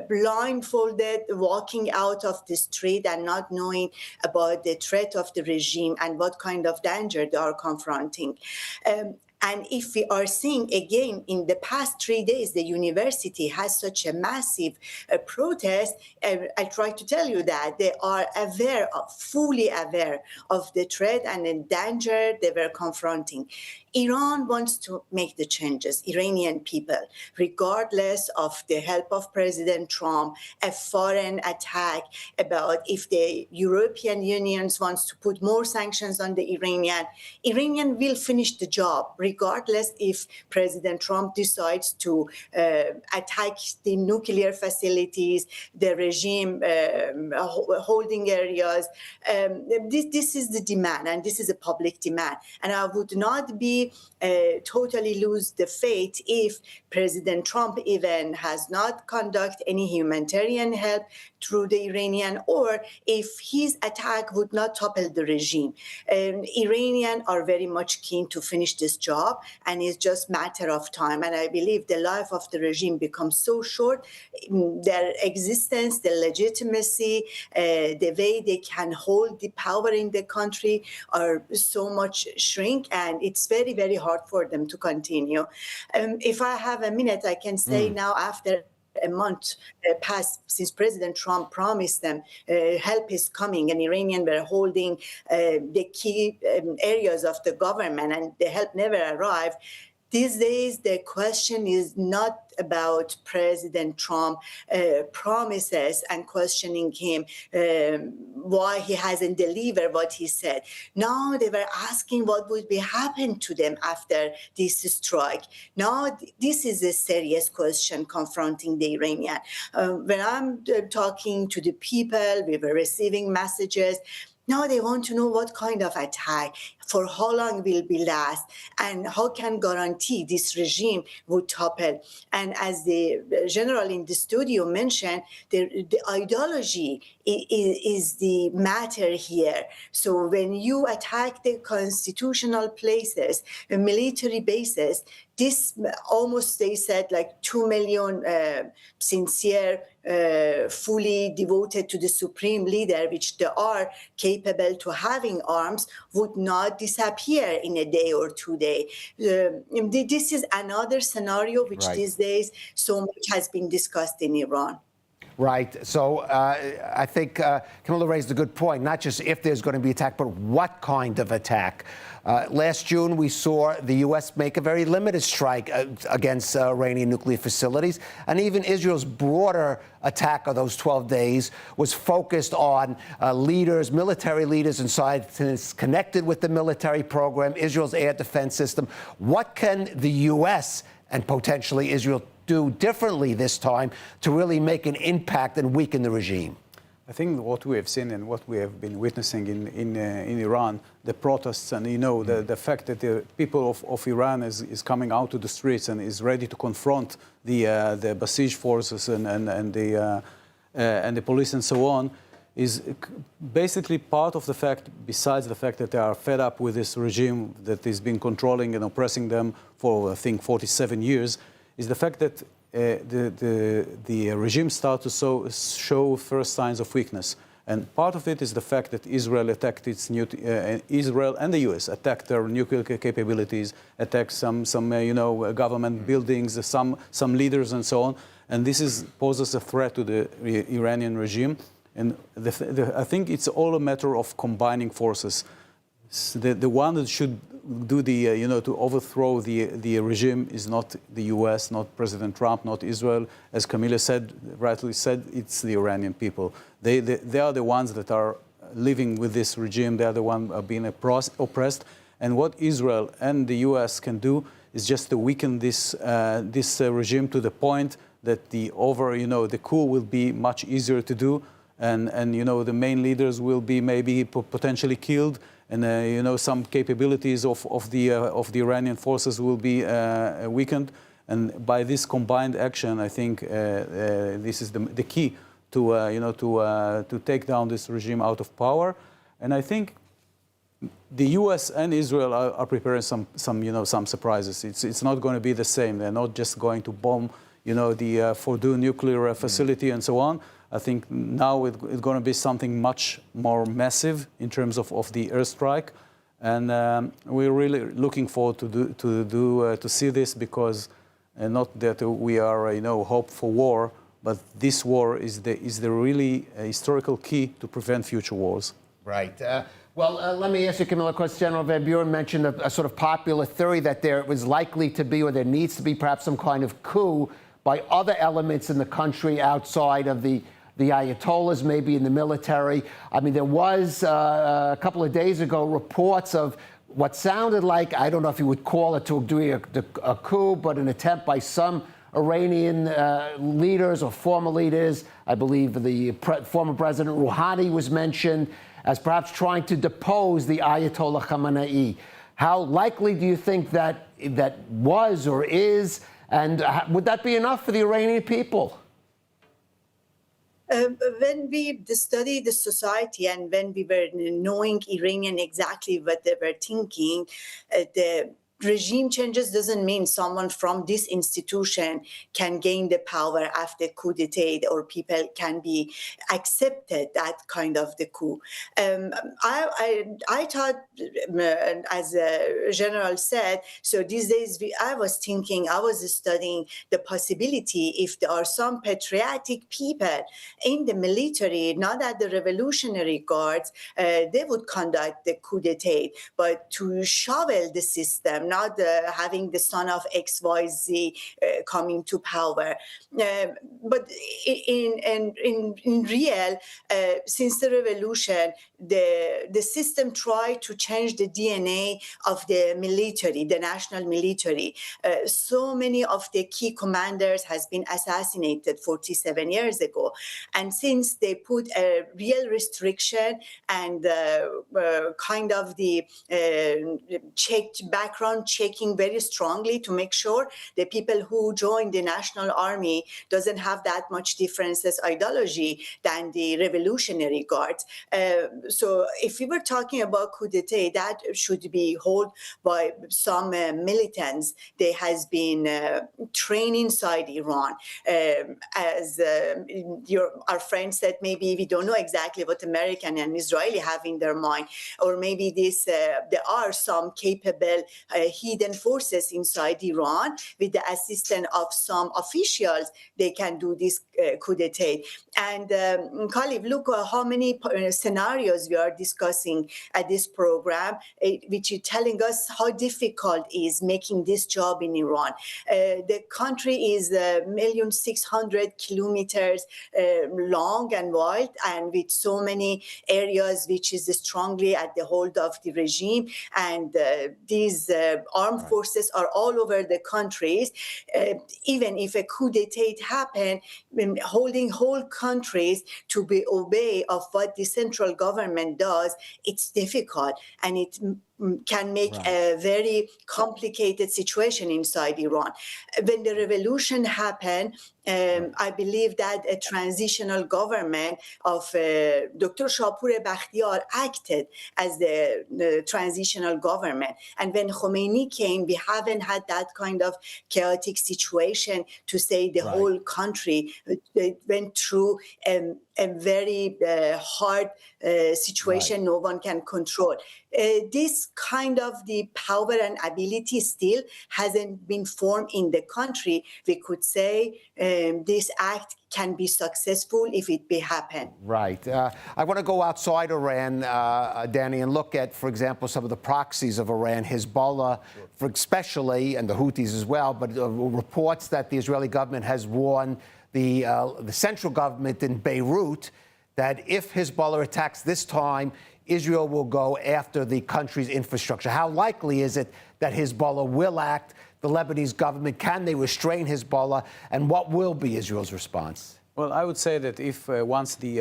Speaker 17: blindfolded walking out of the street and not knowing about the threat of the regime and what kind of danger they are confronting. And if we are seeing again in the past 3 days, the university has such a massive protest, I try to tell you that they are aware, fully aware of the threat and the danger they were confronting. Iran wants to make the changes, Iranian people, regardless of the help of President Trump, a foreign attack, about if the European Union wants to put more sanctions on the Iranian will finish the job, regardless if President Trump decides to attack the nuclear facilities, the regime holding areas. This is the demand, and this is a public demand. And I would not be totally lose the faith if President Trump even has not conduct any humanitarian help through the Iranian, or if his attack would not topple the regime. Iranians are very much keen to finish this job, and it's just matter of time. And I believe the life of the regime becomes so short, their existence, the legitimacy, the way they can hold the power in the country are so much shrink, and it's very, very hard for them to continue. If I have a minute, I can say now, after a month passed since President Trump promised them help is coming, and Iranians were holding the key areas of the government, and the help never arrived. These days, the question is not about President Trump promises and questioning him why he hasn't delivered what he said. Now they were asking what would be happen to them after this strike. Now this is a serious question confronting the Iranian. When I'm talking to the people, we were receiving messages. Now they want to know what kind of attack, for how long will be last, and how can guarantee this regime would topple. And as the general in the studio mentioned, the ideology is the matter here. So when you attack the constitutional places, the military bases, this almost, they said, like 2 million sincere, fully devoted to the supreme leader, which they are capable to having arms, would not disappear in a day or 2 days. This is another scenario which these days so much has been discussed in Iran.
Speaker 14: Right. So I think Camilla raised a good point, not just if there's going to be attack, but what kind of attack. Last June, we saw the U.S. make a very limited strike against Iranian nuclear facilities. And even Israel's broader attack of those 12 days was focused on leaders, military leaders inside, connected with the military program, Israel's air defense system. What can the U.S. and potentially Israel do differently this time to really make an impact and weaken the regime?
Speaker 16: I think what we have seen and what we have been witnessing in Iran, the protests, and the fact that the people of Iran is coming out to the streets and is ready to confront the Basij forces and the police and so on, is basically part of the fact, besides the fact that they are fed up with this regime that has been controlling and oppressing them for, I think, 47 years, is the fact that the regime starts to show first signs of weakness. And part of it is the fact that Israel attacked Israel and the U.S. attacked their nuclear capabilities, attacked some government buildings, some leaders and so on. And this poses a threat to the Iranian regime. And I think it's all a matter of combining forces. The one that should do to overthrow the regime is not the U.S., not President Trump, not Israel. As Camilla rightly said, it's the Iranian people. They are the ones that are living with this regime. They are the ones being oppressed. And what Israel and the U.S. can do is just to weaken this regime to the point that the coup will be much easier to do, and the main leaders will be maybe potentially killed. And some capabilities of the Iranian forces will be weakened, and by this combined action, I think this is the key to take down this regime out of power. And I think the U.S. and Israel are preparing some surprises. It's not going to be the same. They're not just going to bomb the Fordow nuclear facility and so on. I think now it's going to be something much more massive in terms of the airstrike. And we're really looking forward to see this, because not that we are, hope for war, but this war is the really historical key to prevent future wars.
Speaker 14: Right. Well, let me ask you, Camilla, because General Van Buren mentioned a sort of popular theory that there was likely to be, or there needs to be perhaps some kind of coup by other elements in the country outside of the Ayatollahs, maybe in the military. I mean, there was a couple of days ago reports of what sounded like, I don't know if you would call it to doing a coup, but an attempt by some Iranian leaders or former leaders. I believe the former President Rouhani was mentioned as perhaps trying to depose the Ayatollah Khamenei. How likely do you think that was or is, and would that be enough for the Iranian people?
Speaker 17: When we studied the society and when we were knowing Iranian exactly what they were thinking, the regime changes doesn't mean someone from this institution can gain the power after coup d'etat, or people can be accepted that kind of the coup. I thought, as the general said, so these days I was studying the possibility if there are some patriotic people in the military, not at the Revolutionary Guards, they would conduct the coup d'etat, but to shovel the system, not having the son of XYZ coming to power. But in real, since the revolution, the system tried to change the DNA of the military, the national military. So many of the key commanders has been assassinated 47 years ago. And since they put a real restriction and kind of the background checking very strongly to make sure the people who join the National Army doesn't have that much differences ideology than the Revolutionary Guards. So if we were talking about coup d'etat, that should be held by some militants. They has been trained inside Iran. As our friend said, maybe we don't know exactly what American and Israeli have in their mind, or maybe there are some capable hidden forces inside Iran with the assistance of some officials. They can do this coup d'etat. And Khalid, look how many scenarios we are discussing at this program, which is telling us how difficult it is making this job in Iran. The country is 1,600,000 kilometers long and wide, and with so many areas which is strongly at the hold of the regime. And these armed forces are all over the countries. Even if a coup d'etat happen, holding whole countries to be obey of what the central government does, it's difficult, and it can make a very complicated situation inside Iran. When the revolution happened, I believe that a transitional government of Dr. Shapur Bakhtiar acted as the transitional government. And when Khomeini came, we haven't had that kind of chaotic situation to say the whole country went through a very hard situation no one can control. This kind of the power and ability still hasn't been formed in the country. We could say this act can be successful if it be happen.
Speaker 14: Right. I want to go outside Iran, Danny, and look at, for example, some of the proxies of Iran, Hezbollah, especially, and the Houthis as well, but reports that the Israeli government has warned the central government in Beirut that if Hezbollah attacks this time, Israel will go after the country's infrastructure. How likely is it that Hezbollah will act? The Lebanese government, can they restrain Hezbollah? And what will be Israel's response?
Speaker 16: Well, I would say that if once the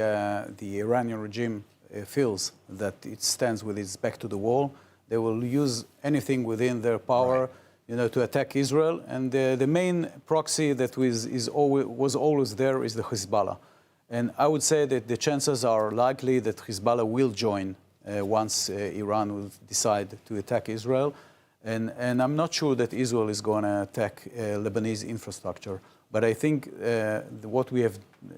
Speaker 16: Iranian regime feels that it stands with its back to the wall, they will use anything within their power, to attack Israel. And the main proxy that was always there is the Hezbollah. And I would say that the chances are likely that Hezbollah will join once Iran will decide to attack Israel. And I'm not sure that Israel is going to attack Lebanese infrastructure. But I think what we have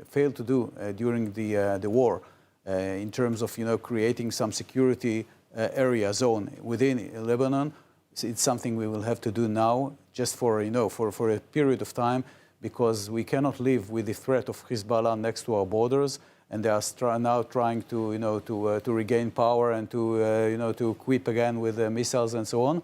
Speaker 16: failed to do during the war, in terms of creating some security area zone within Lebanon. It's something we will have to do now, just for a period of time, because we cannot live with the threat of Hezbollah next to our borders, and they are now trying to regain power and to equip again with missiles and so on.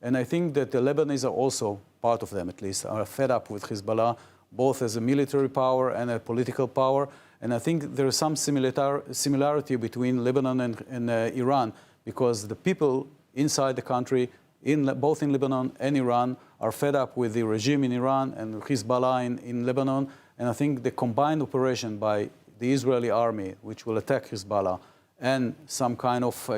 Speaker 16: And I think that the Lebanese are also, part of them at least, are fed up with Hezbollah, both as a military power and a political power. And I think there is some similarity between Lebanon and Iran, because the people inside the country, both in Lebanon and Iran, are fed up with the regime in Iran and Hezbollah in Lebanon. And I think the combined operation by the Israeli army, which will attack Hezbollah, and some kind of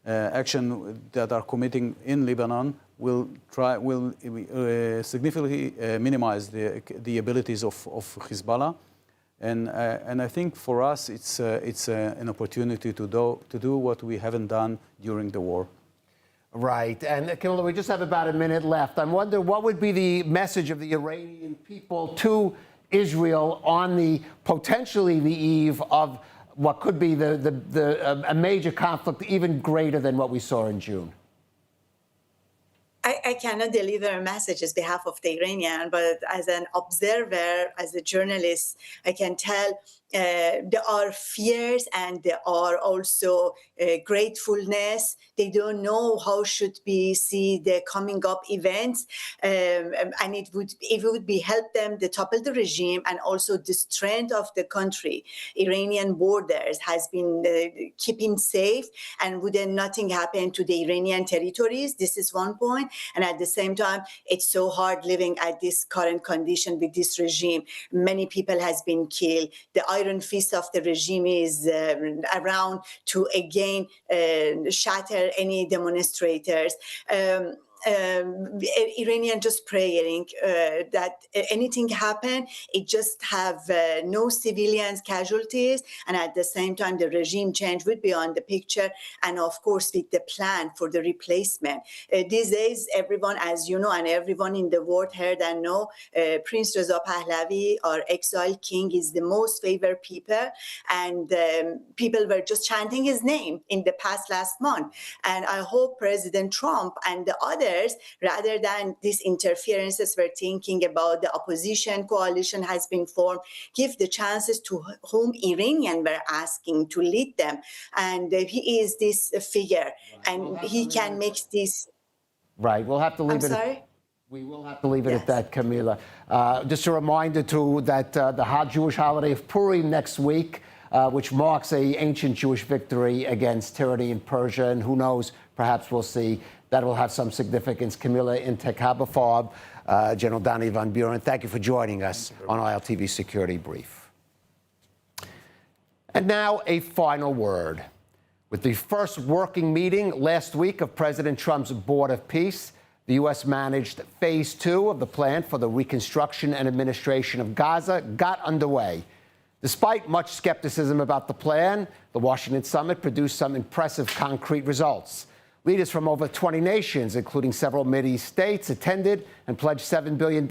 Speaker 16: action that are committing in Lebanon will significantly minimize the abilities of Hezbollah. And I think for us it's an opportunity to do what we haven't done during the war.
Speaker 14: Right. And Camilla, we just have about a minute left. I wonder what would be the message of the Iranian people to Israel on potentially the eve of what could be a major conflict even greater than what we saw in June?
Speaker 17: I cannot deliver a message as behalf of the Iranian, but as an observer, as a journalist, I can tell there are fears and there are also gratefulness. They don't know how should we see the coming up events, and it would be help them to topple the regime and also the strength of the country. Iranian borders has been keeping safe, and wouldn't nothing happen to the Iranian territories. This is one point, and at the same time, it's so hard living at this current condition with this regime. Many people has been killed. The iron fist of the regime is around to again shatter any demonstrators. Iranian just praying that anything happen, it just have no civilians casualties, and at the same time the regime change would be on the picture, and of course with the plan for the replacement. These days everyone, as you know, and everyone in the world heard and know, Prince Reza Pahlavi, our exiled king, is the most favored people, and people were just chanting his name in the last month. And I hope President Trump and the others, rather than these interferences, we're thinking about the opposition coalition has been formed, give the chances to whom Iranian were asking to lead them. And he is this figure, and he can make this.
Speaker 14: Right, we'll have to leave it.
Speaker 17: Sorry?
Speaker 14: We will have to leave it at that, Camila. Just a reminder, too, that the Jewish holiday of Purim next week, which marks an ancient Jewish victory against tyranny in Persia, and who knows, perhaps we'll see that will have some significance. Camilla Intek-Haberfarb, General Danny Van Buren, thank you for joining us on ILTV Security Brief. And now a final word. With the first working meeting last week of President Trump's Board of Peace, the U.S. managed Phase 2 of the plan for the reconstruction and administration of Gaza got underway. Despite much skepticism about the plan, the Washington summit produced some impressive concrete results. Leaders from over 20 nations, including several Mideast states, attended and pledged $7 billion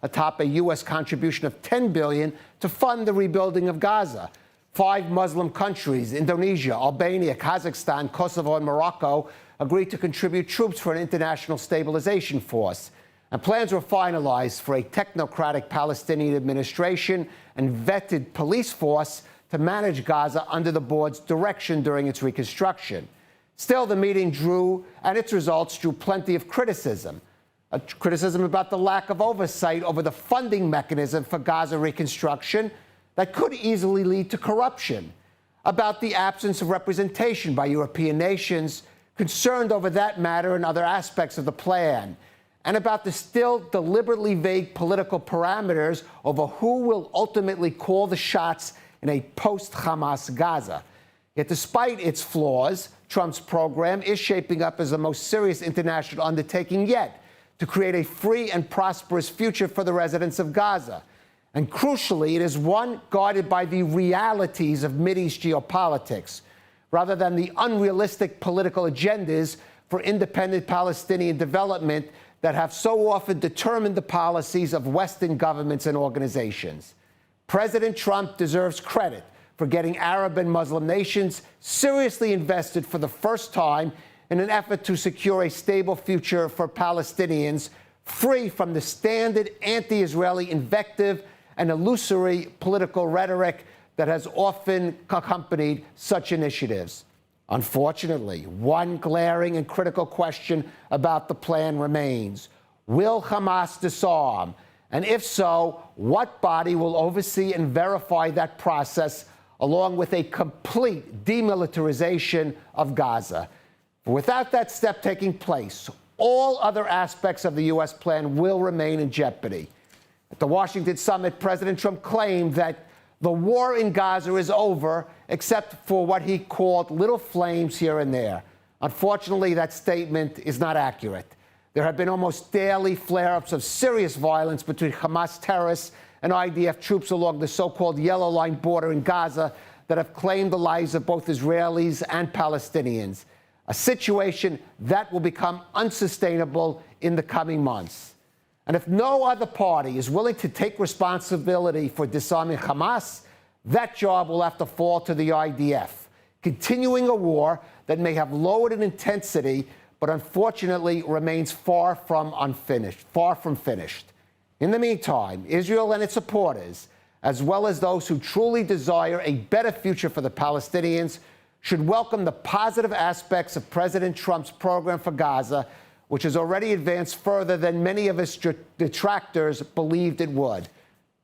Speaker 14: atop a U.S. contribution of $10 billion to fund the rebuilding of Gaza. 5 Muslim countries, Indonesia, Albania, Kazakhstan, Kosovo, and Morocco, agreed to contribute troops for an international stabilization force. And plans were finalized for a technocratic Palestinian administration and vetted police force to manage Gaza under the board's direction during its reconstruction. Still, the meeting and its results drew plenty of criticism. Criticism about the lack of oversight over the funding mechanism for Gaza reconstruction that could easily lead to corruption, about the absence of representation by European nations concerned over that matter and other aspects of the plan, and about the still deliberately vague political parameters over who will ultimately call the shots in a post-Hamas Gaza. Yet despite its flaws, Trump's program is shaping up as the most serious international undertaking yet to create a free and prosperous future for the residents of Gaza. And crucially, it is one guarded by the realities of Mideast geopolitics, rather than the unrealistic political agendas for independent Palestinian development that have so often determined the policies of Western governments and organizations. President Trump deserves credit for getting Arab and Muslim nations seriously invested for the first time in an effort to secure a stable future for Palestinians, free from the standard anti-Israeli invective and illusory political rhetoric that has often accompanied such initiatives. Unfortunately, one glaring and critical question about the plan remains: will Hamas disarm? And if so, what body will oversee and verify that process, along with a complete demilitarization of Gaza? Without that step taking place, all other aspects of the U.S. plan will remain in jeopardy. At the Washington summit, President Trump claimed that the war in Gaza is over, except for what he called little flames here and there. Unfortunately, that statement is not accurate. There have been almost daily flare-ups of serious violence between Hamas terrorists and IDF troops along the so-called Yellow Line border in Gaza that have claimed the lives of both Israelis and Palestinians, a situation that will become unsustainable in the coming months. And if no other party is willing to take responsibility for disarming Hamas, that job will have to fall to the IDF, continuing a war that may have lowered in intensity, but unfortunately remains far from finished. In the meantime, Israel and its supporters, as well as those who truly desire a better future for the Palestinians, should welcome the positive aspects of President Trump's program for Gaza, which has already advanced further than many of his detractors believed it would.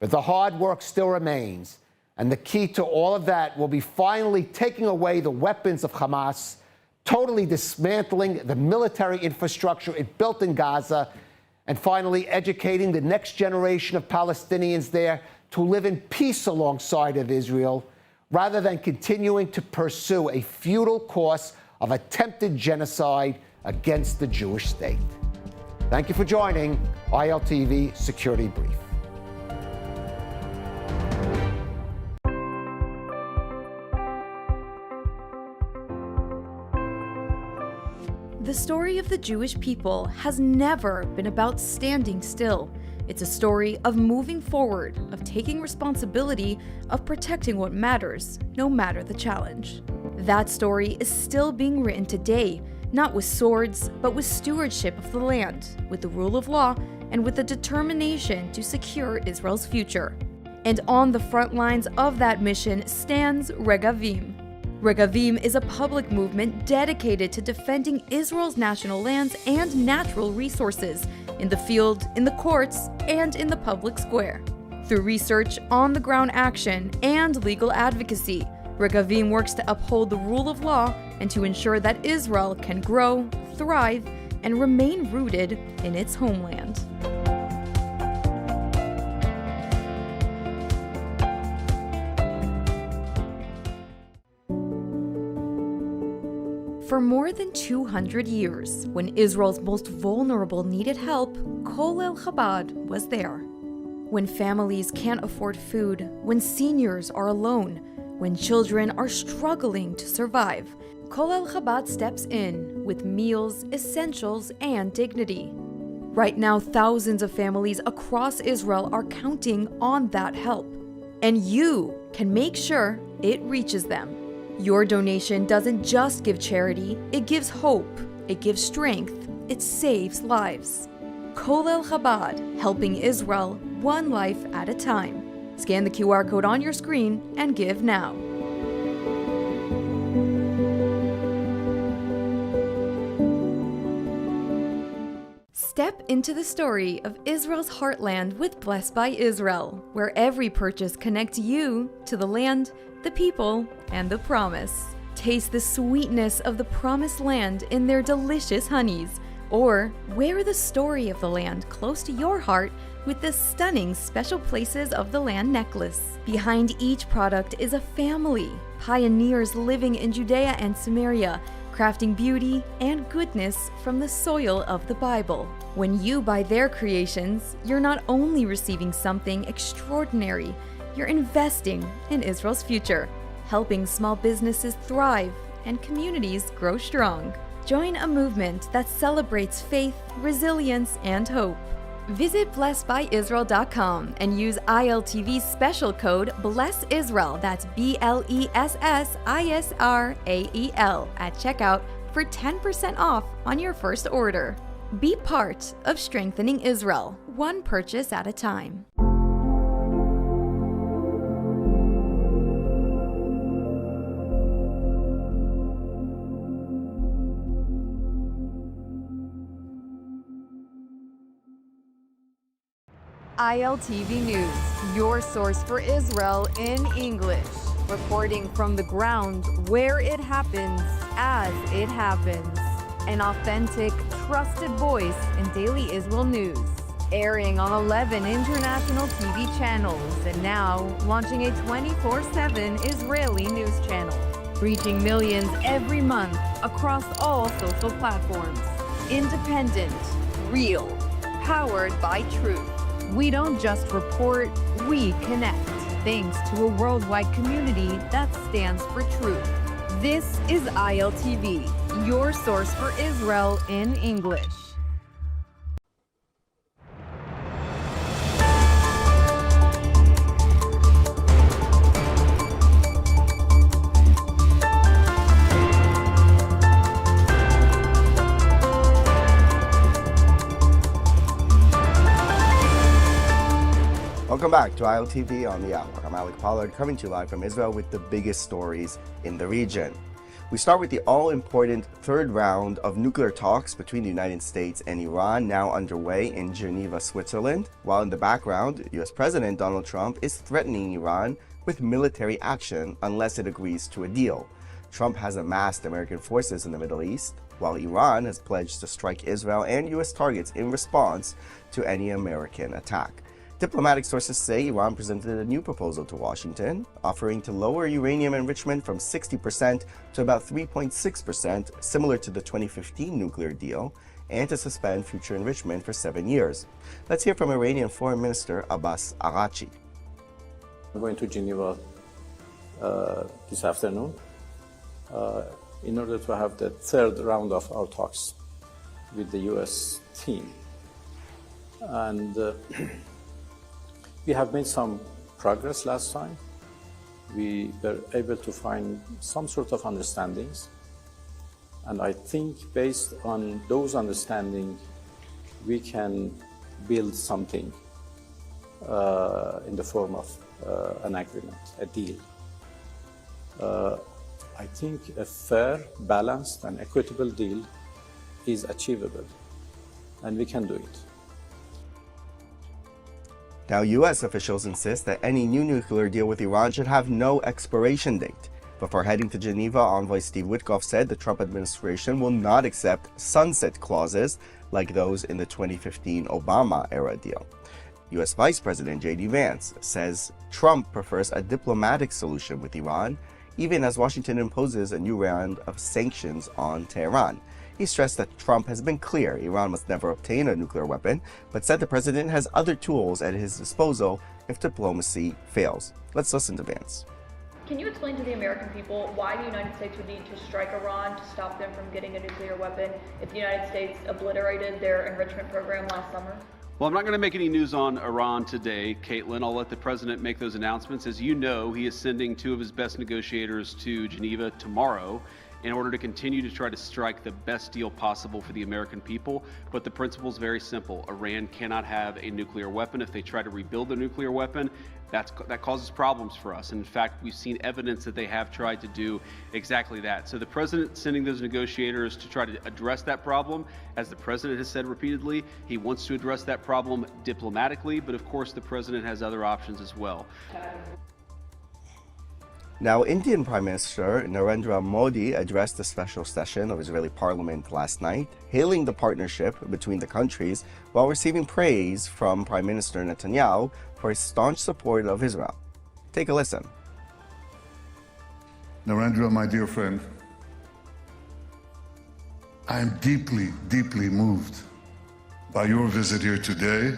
Speaker 14: But the hard work still remains, and the key to all of that will be finally taking away the weapons of Hamas, totally dismantling the military infrastructure it built in Gaza, and finally educating the next generation of Palestinians there to live in peace alongside of Israel, rather than continuing to pursue a futile course of attempted genocide against the Jewish state. Thank you for joining ILTV Security Brief.
Speaker 1: The story of the Jewish people has never been about standing still. It's a story of moving forward, of taking responsibility, of protecting what matters, no matter the challenge. That story is still being written today, not with swords, but with stewardship of the land, with the rule of law, and with the determination to secure Israel's future. And on the front lines of that mission stands Regavim. Regavim is a public movement dedicated to defending Israel's national lands and natural resources in the field, in the courts, and in the public square. Through research, on-the-ground action, and legal advocacy, Regavim works to uphold the rule of law and to ensure that Israel can grow, thrive, and remain rooted in its homeland. For more than 200 years, when Israel's most vulnerable needed help, Kolel Chabad was there. When families can't afford food, when seniors are alone, when children are struggling to survive, Kolel Chabad steps in with meals, essentials, and dignity. Right now, thousands of families across Israel are counting on that help, and you can make sure it reaches them. Your donation doesn't just give charity, it gives hope, it gives strength, it saves lives. Kolel Chabad, helping Israel one life at a time. Scan the QR code on your screen and give now. Step into the story of Israel's heartland with Blessed by Israel, where every purchase connects you to the land, the people, and the promise. Taste the sweetness of the promised land in their delicious honeys, or wear the story of the land close to your heart with the stunning Special Places of the Land necklace. Behind each product is a family, pioneers living in Judea and Samaria, crafting beauty and goodness from the soil of the Bible. When you buy their creations, you're not only receiving something extraordinary, you're investing in Israel's future, helping small businesses thrive and communities grow strong. Join a movement that celebrates faith, resilience, and hope. Visit blessedbyisrael.com and use ILTV's special code BLESSISRAEL, that's BLESSISRAEL, at checkout for 10% off on your first order. Be part of strengthening Israel, one purchase at a time. ILTV News, your source for Israel in English. Reporting from the ground where it happens, as it happens. An authentic, trusted voice in daily Israel news. Airing on 11 international TV channels and now launching a 24/7 Israeli news channel. Reaching millions every month across all social platforms. Independent, real, powered by truth. We don't just report, we connect, thanks to a worldwide community that stands for truth. This is ILTV, your source for Israel in English.
Speaker 2: Welcome back to ILTV on the Hour. I'm Alec Pollard, coming to you live from Israel with the biggest stories in the region. We start with the all-important third round of nuclear talks between the United States and Iran, now underway in Geneva, Switzerland. While in the background, US President Donald Trump is threatening Iran with military action unless it agrees to a deal. Trump has amassed American forces in the Middle East, while Iran has pledged to strike Israel and US targets in response to any American attack. Diplomatic sources say Iran presented a new proposal to Washington, offering to lower uranium enrichment from 60% to about 3.6%, similar to the 2015 nuclear deal, and to suspend future enrichment for 7 years. Let's hear from Iranian Foreign Minister Abbas Araghchi.
Speaker 3: I'm going to Geneva this afternoon in order to have the third round of our talks with the US team. And we have made some progress last time. We were able to find some sort of understandings. And I think based on those understandings, we can build something in the form of an agreement, a deal. I think a fair, balanced, and equitable deal is achievable, and we can do it.
Speaker 2: Now, US officials insist that any new nuclear deal with Iran should have no expiration date. Before heading to Geneva, Envoy Steve Witkoff said the Trump administration will not accept sunset clauses like those in the 2015 Obama-era deal. US Vice President J.D. Vance says Trump prefers a diplomatic solution with Iran, even as Washington imposes a new round of sanctions on Tehran. He stressed that Trump has been clear Iran must never obtain a nuclear weapon, but said the president has other tools at his disposal if diplomacy fails. Let's listen to Vance.
Speaker 4: Can you explain to the American people why the United States would need to strike Iran to stop them from getting a nuclear weapon if the United States obliterated their enrichment program last summer?
Speaker 5: Well, I'm not going to make any news on Iran today, Caitlin. I'll let the president make those announcements. As you know, he is sending two of his best negotiators to Geneva tomorrow in order to continue to try to strike the best deal possible for the American people. But the principle is very simple. Iran cannot have a nuclear weapon. If they try to rebuild a nuclear weapon, that causes problems for us. And in fact, we've seen evidence that they have tried to do exactly that. So the president sending those negotiators to try to address that problem, as the president has said repeatedly, he wants to address that problem diplomatically, but of course the president has other options as well.
Speaker 2: Now, Indian Prime Minister Narendra Modi addressed a special session of Israeli parliament last night, hailing the partnership between the countries while receiving praise from Prime Minister Netanyahu for his staunch support of Israel. Take a listen.
Speaker 8: Narendra, my dear friend, I am deeply, deeply moved by your visit here today.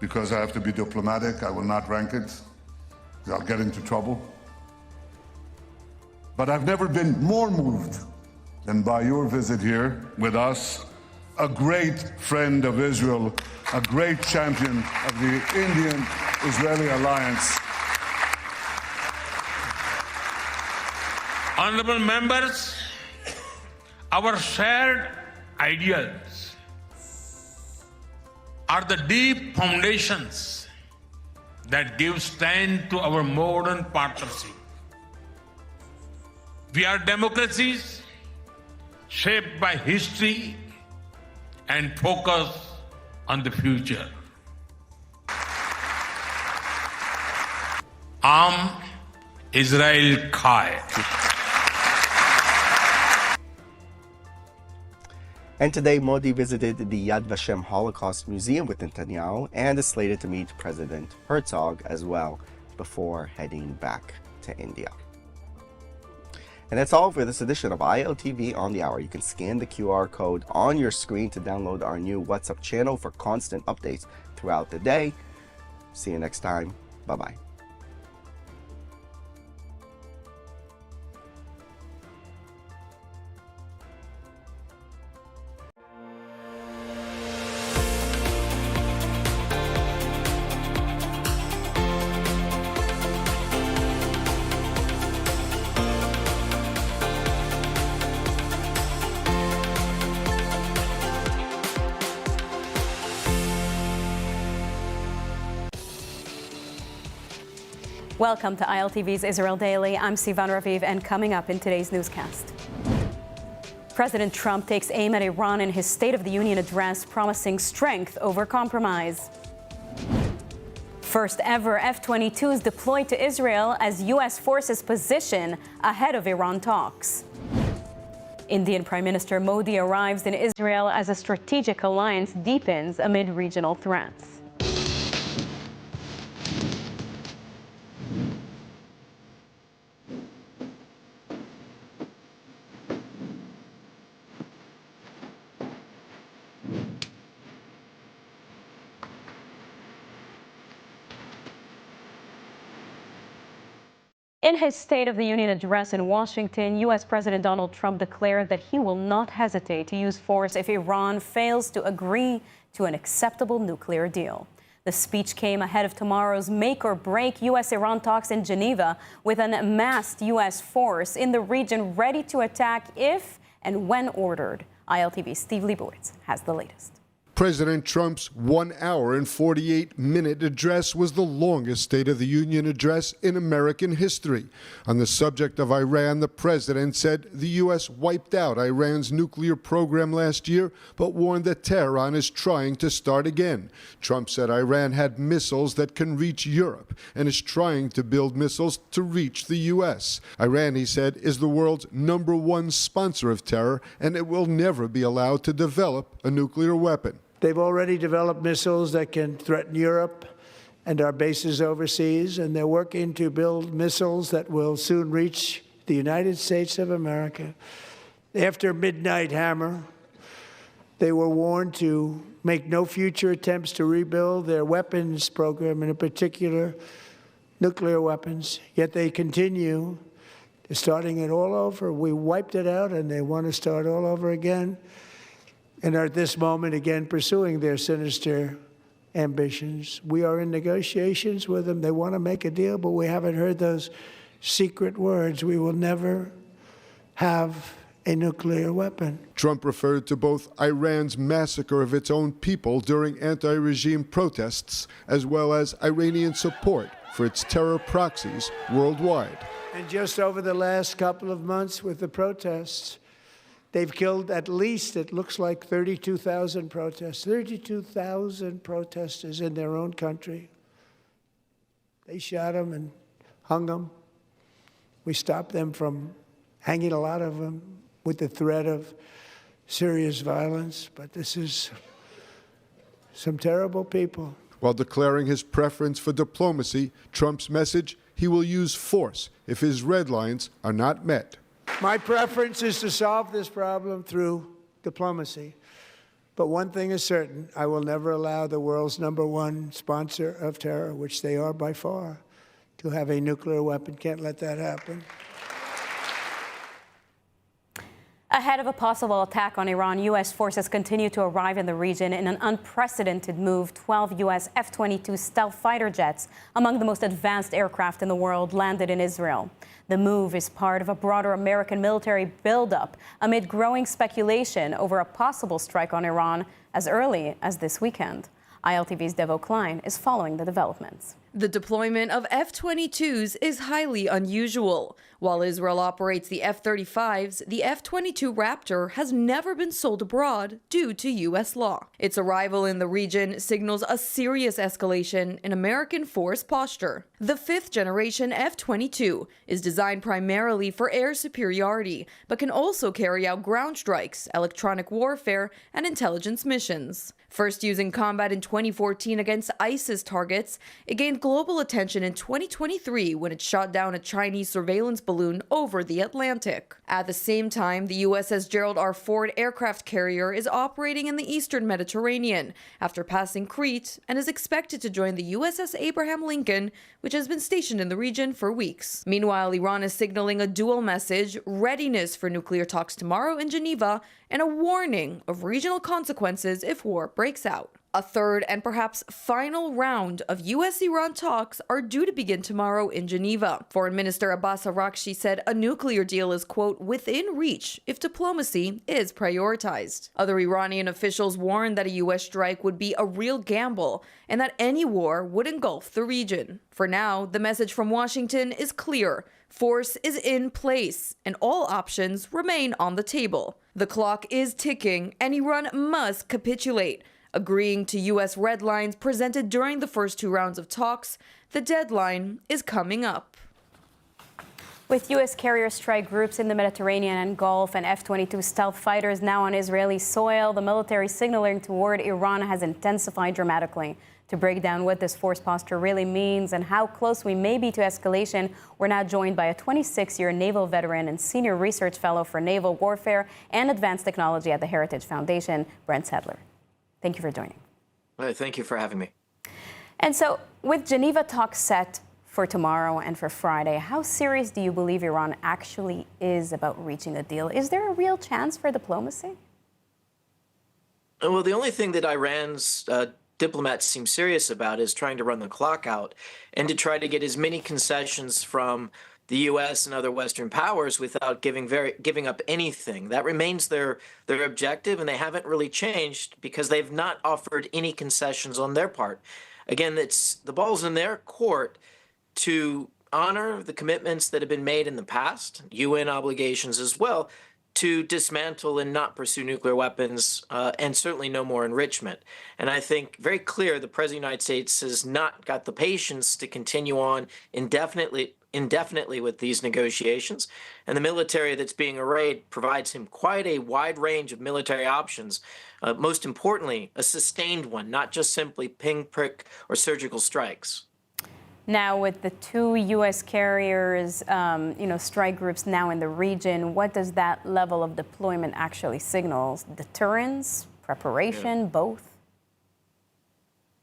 Speaker 8: Because I have to be diplomatic, I will not rank it. I'll get into trouble. But I've never been more moved than by your visit here with us, a great friend of Israel, a great champion of the Indian-Israeli alliance.
Speaker 9: Honorable members, our shared ideals are the deep foundations that give strength to our modern partnership. We are democracies shaped by history and focus on the future. Am Israel Chai.
Speaker 2: And today, Modi visited the Yad Vashem Holocaust Museum with Netanyahu and is slated to meet President Herzog as well before heading back to India. And that's all for this edition of ILTV on the Hour. You can scan the QR code on your screen to download our new WhatsApp channel for constant updates throughout the day. See you next time. Bye-bye.
Speaker 18: Welcome to ILTV's Israel Daily. I'm Sivan Raviv, and coming up in today's newscast. President Trump takes aim at Iran in his State of the Union address, promising strength over compromise. First ever F-22s deployed to Israel as U.S. forces position ahead of Iran talks. Indian Prime Minister Modi arrives in Israel as a strategic alliance deepens amid regional threats. In his State of the Union address in Washington, U.S. President Donald Trump declared that he will not hesitate to use force if Iran fails to agree to an acceptable nuclear deal. The speech came ahead of tomorrow's make-or-break U.S.-Iran talks in Geneva, with an amassed U.S. force in the region ready to attack if and when ordered. ILTV's Steve Leibowitz has the latest.
Speaker 19: President Trump's 1 hour and 48-minute address was the longest State of the Union address in American history. On the subject of Iran, the president said the U.S. wiped out Iran's nuclear program last year, but warned that Tehran is trying to start again. Trump said Iran had missiles that can reach Europe and is trying to build missiles to reach the U.S. Iran, he said, is the world's #1 sponsor of terror, and it will never be allowed to develop a nuclear weapon.
Speaker 15: They've already developed missiles that can threaten Europe and our bases overseas, and they're working to build missiles that will soon reach the United States of America. After Midnight Hammer, they were warned to make no future attempts to rebuild their weapons program, and in particular, nuclear weapons. Yet they continue. They're starting it all over. We wiped it out, and they want to start all over again, and are at this moment again pursuing their sinister ambitions. We are in negotiations with them. They want to make a deal, but we haven't heard those secret words. We will never have a nuclear weapon.
Speaker 19: Trump referred to both Iran's massacre of its own people during anti-regime protests, as well as Iranian support for its terror proxies worldwide.
Speaker 15: And just over the last couple of months with the protests, they've killed at least, it looks like, 32,000 protesters. 32,000 protesters in their own country. They shot them and hung them. We stopped them from hanging a lot of them with the threat of serious violence. But this is some terrible people.
Speaker 19: While declaring his preference for diplomacy, Trump's message, he will use force if his red lines are not met.
Speaker 15: My preference is to solve this problem through diplomacy. But one thing is certain, I will never allow the world's #1 sponsor of terror, which they are by far, to have a nuclear weapon. Can't let that happen.
Speaker 18: Ahead of a possible attack on Iran, U.S. forces continue to arrive in the region in an unprecedented move. 12 U.S. F-22 stealth fighter jets, among the most advanced aircraft in the world, landed in Israel. The move is part of a broader American military buildup amid growing speculation over a possible strike on Iran as early as this weekend. ILTV's Devo Klein is following the developments.
Speaker 20: The deployment of F-22s is highly unusual. While Israel operates the F-35s, the F-22 Raptor has never been sold abroad due to U.S. law. Its arrival in the region signals a serious escalation in American force posture. The fifth-generation F-22 is designed primarily for air superiority, but can also carry out ground strikes, electronic warfare, and intelligence missions. First used in combat in 2014 against ISIS targets, it gained global attention in 2023 when it shot down a Chinese surveillance balloon over the Atlantic. At the same time, the USS Gerald R. Ford aircraft carrier is operating in the eastern Mediterranean after passing Crete and is expected to join the USS Abraham Lincoln, which has been stationed in the region for weeks. Meanwhile, Iran is signaling a dual message: readiness for nuclear talks tomorrow in Geneva and a warning of regional consequences if war breaks out. A third and perhaps final round of U.S.-Iran talks are due to begin tomorrow in Geneva. Foreign Minister Abbas Araghchi said a nuclear deal is, quote, within reach if diplomacy is prioritized. Other Iranian officials warned that a U.S. strike would be a real gamble and that any war would engulf the region. For now, the message from Washington is clear. Force is in place, and all options remain on the table. The clock is ticking, and Iran must capitulate. Agreeing to U.S. red lines presented during the first two rounds of talks, the deadline is coming up.
Speaker 18: With U.S. carrier strike groups in the Mediterranean and Gulf and F-22 stealth fighters now on Israeli soil, the military signaling toward Iran has intensified dramatically. To break down what this force posture really means and how close we may be to escalation, we're now joined by a 26-year naval veteran and senior research fellow for naval warfare and advanced technology at the Heritage Foundation, Brent Sadler. Thank you for joining.
Speaker 21: Thank you for having me.
Speaker 18: And so, with Geneva talks set for tomorrow and for Friday, how serious do you believe Iran actually is about reaching a deal? Is there a real chance for diplomacy?
Speaker 21: Well, the only thing that Iran's diplomats seem serious about is trying to run the clock out and to try to get as many concessions from the U.S. and other Western powers without giving up anything. That remains their objective, and they haven't really changed because they've not offered any concessions on their part. Again, the ball's in their court to honor the commitments that have been made in the past, UN obligations as well, to dismantle and not pursue nuclear weapons, and certainly no more enrichment. And I think very clear the President of the United States has not got the patience to continue on indefinitely with these negotiations. And the military that's being arrayed provides him quite a wide range of military options. Most importantly, a sustained one, not just simply ping, prick, or surgical strikes.
Speaker 18: Now, with the two U.S. carriers, strike groups now in the region, what does that level of deployment actually signal? Deterrence, preparation, both?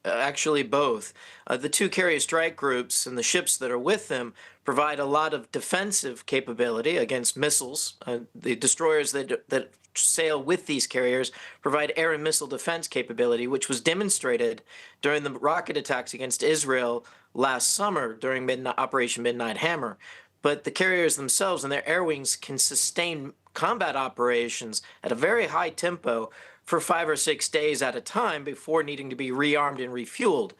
Speaker 21: Actually, both. The two carrier strike groups and the ships that are with them provide a lot of defensive capability against missiles. The destroyers that sail with these carriers provide air and missile defense capability, which was demonstrated during the rocket attacks against Israel last summer during Operation Midnight Hammer. But the carriers themselves and their air wings can sustain combat operations at a very high tempo for 5 or 6 days at a time before needing to be rearmed and refueled.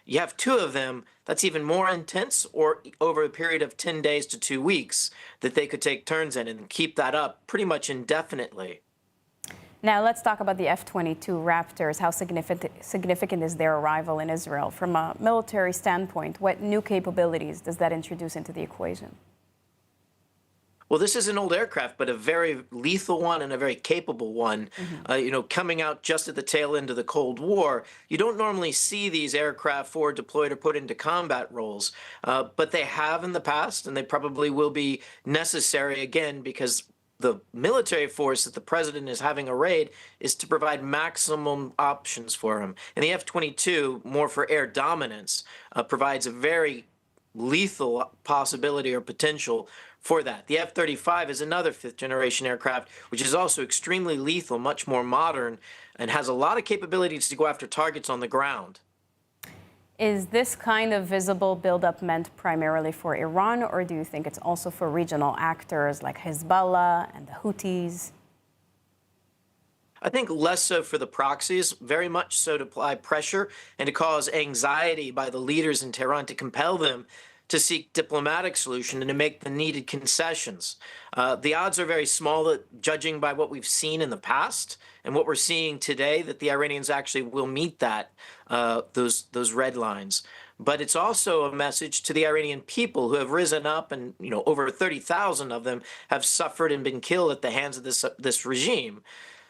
Speaker 21: You have two of them, that's even more intense, or over a period of 10 days to 2 weeks that they could take turns in and keep that up pretty much indefinitely.
Speaker 18: Now let's talk about the F-22 Raptors. How significant is their arrival in Israel? From a military standpoint, what new capabilities does that introduce into the equation?
Speaker 21: Well, this is an old aircraft, but a very lethal one and a very capable one. Coming out just at the tail end of the Cold War, you don't normally see these aircraft forward deployed or put into combat roles, but they have in the past, and they probably will be necessary again because the military force that the president is having arrayed is to provide maximum options for him. And the F-22, more for air dominance, provides a very lethal possibility or potential for that. The F-35 is another fifth-generation aircraft, which is also extremely lethal, much more modern, and has a lot of capabilities to go after targets on the ground.
Speaker 18: Is this kind of visible buildup meant primarily for Iran, or do you think it's also for regional actors like Hezbollah and the Houthis?
Speaker 21: I think less so for the proxies, very much so to apply pressure and to cause anxiety by the leaders in Tehran to compel them to seek diplomatic solution and to make the needed concessions. The odds are very small that, judging by what we've seen in the past and what we're seeing today, that the Iranians actually will meet that those red lines. But it's also a message to the Iranian people who have risen up, and over 30,000 of them have suffered and been killed at the hands of this regime.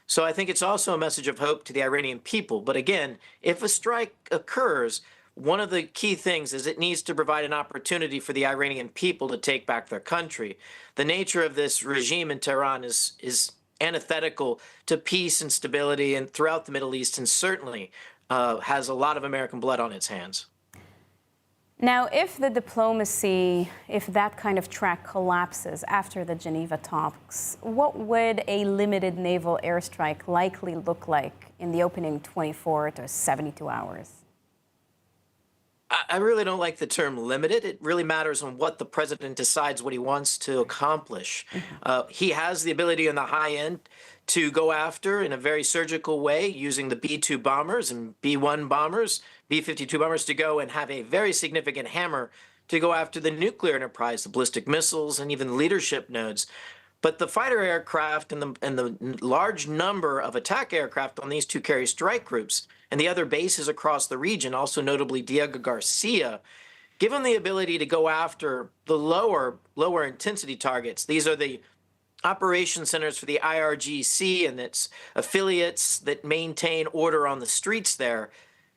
Speaker 21: So I think it's also a message of hope to the Iranian people. But again, if a strike occurs, one of the key things is it needs to provide an opportunity for the Iranian people to take back their country. The nature of this regime in Tehran is antithetical to peace and stability and throughout the Middle East, and certainly has a lot of American blood on its hands.
Speaker 18: Now, if the diplomacy, if that kind of track collapses after the Geneva talks, what would a limited naval airstrike likely look like in the opening 24 to 72 hours?
Speaker 21: I really don't like the term limited. It really matters on what the president decides what he wants to accomplish. He has the ability on the high end to go after in a very surgical way using the B-2 bombers and B-1 bombers, B-52 bombers to go and have a very significant hammer to go after the nuclear enterprise, the ballistic missiles, and even leadership nodes. But the fighter aircraft and the large number of attack aircraft on these two carrier strike groups and the other bases across the region, also notably Diego Garcia, give them the ability to go after the lower intensity targets. These are the operation centers for the IRGC and its affiliates that maintain order on the streets there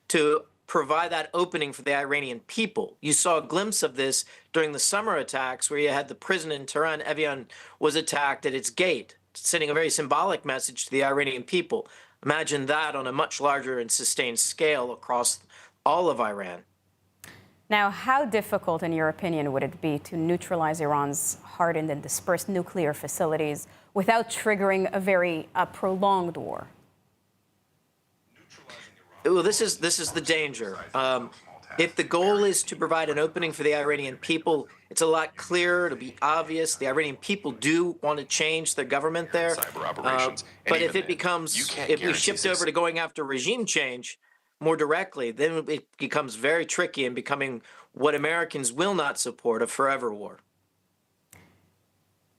Speaker 21: to provide that opening for the Iranian people. You saw a glimpse of this during the summer attacks where you had the prison in Tehran, Evian, was attacked at its gate, sending a very symbolic message to the Iranian people. Imagine that on a much larger and sustained scale across all of Iran.
Speaker 18: Now, how difficult, in your opinion, would it be to neutralize Iran's hardened and dispersed nuclear facilities without triggering a very prolonged war?
Speaker 21: Well, this is the danger. If the goal is to provide an opening for the Iranian people, it's a lot clearer, to be obvious. The Iranian people do want to change their government there. But if it becomes, if we shift over to going after regime change more directly, then it becomes very tricky and becoming what Americans will not support, a forever war.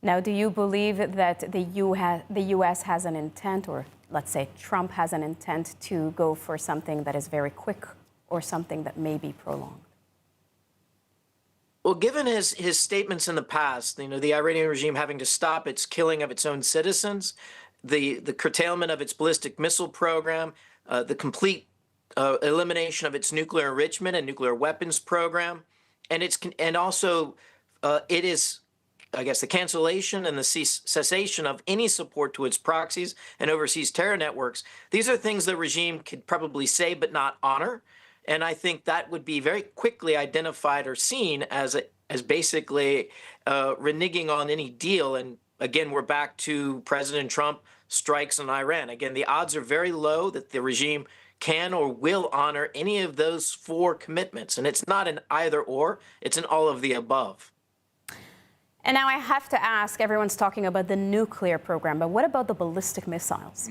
Speaker 18: Now, do you believe that the U.S. has an intent, or let's say Trump has an intent to go for something that is very quick or something that may be prolonged?
Speaker 21: Well, given his statements in the past, the Iranian regime having to stop its killing of its own citizens, the curtailment of its ballistic missile program, the complete elimination of its nuclear enrichment and nuclear weapons program, and also it is, I guess, the cancellation and the cessation of any support to its proxies and overseas terror networks. These are things the regime could probably say but not honor. And I think that would be very quickly identified or seen as basically reneging on any deal. And again, we're back to President Trump strikes on Iran. Again, the odds are very low that the regime can or will honor any of those four commitments. And it's not an either or, it's an all of the above.
Speaker 18: And now I have to ask, everyone's talking about the nuclear program, but what about the ballistic missiles?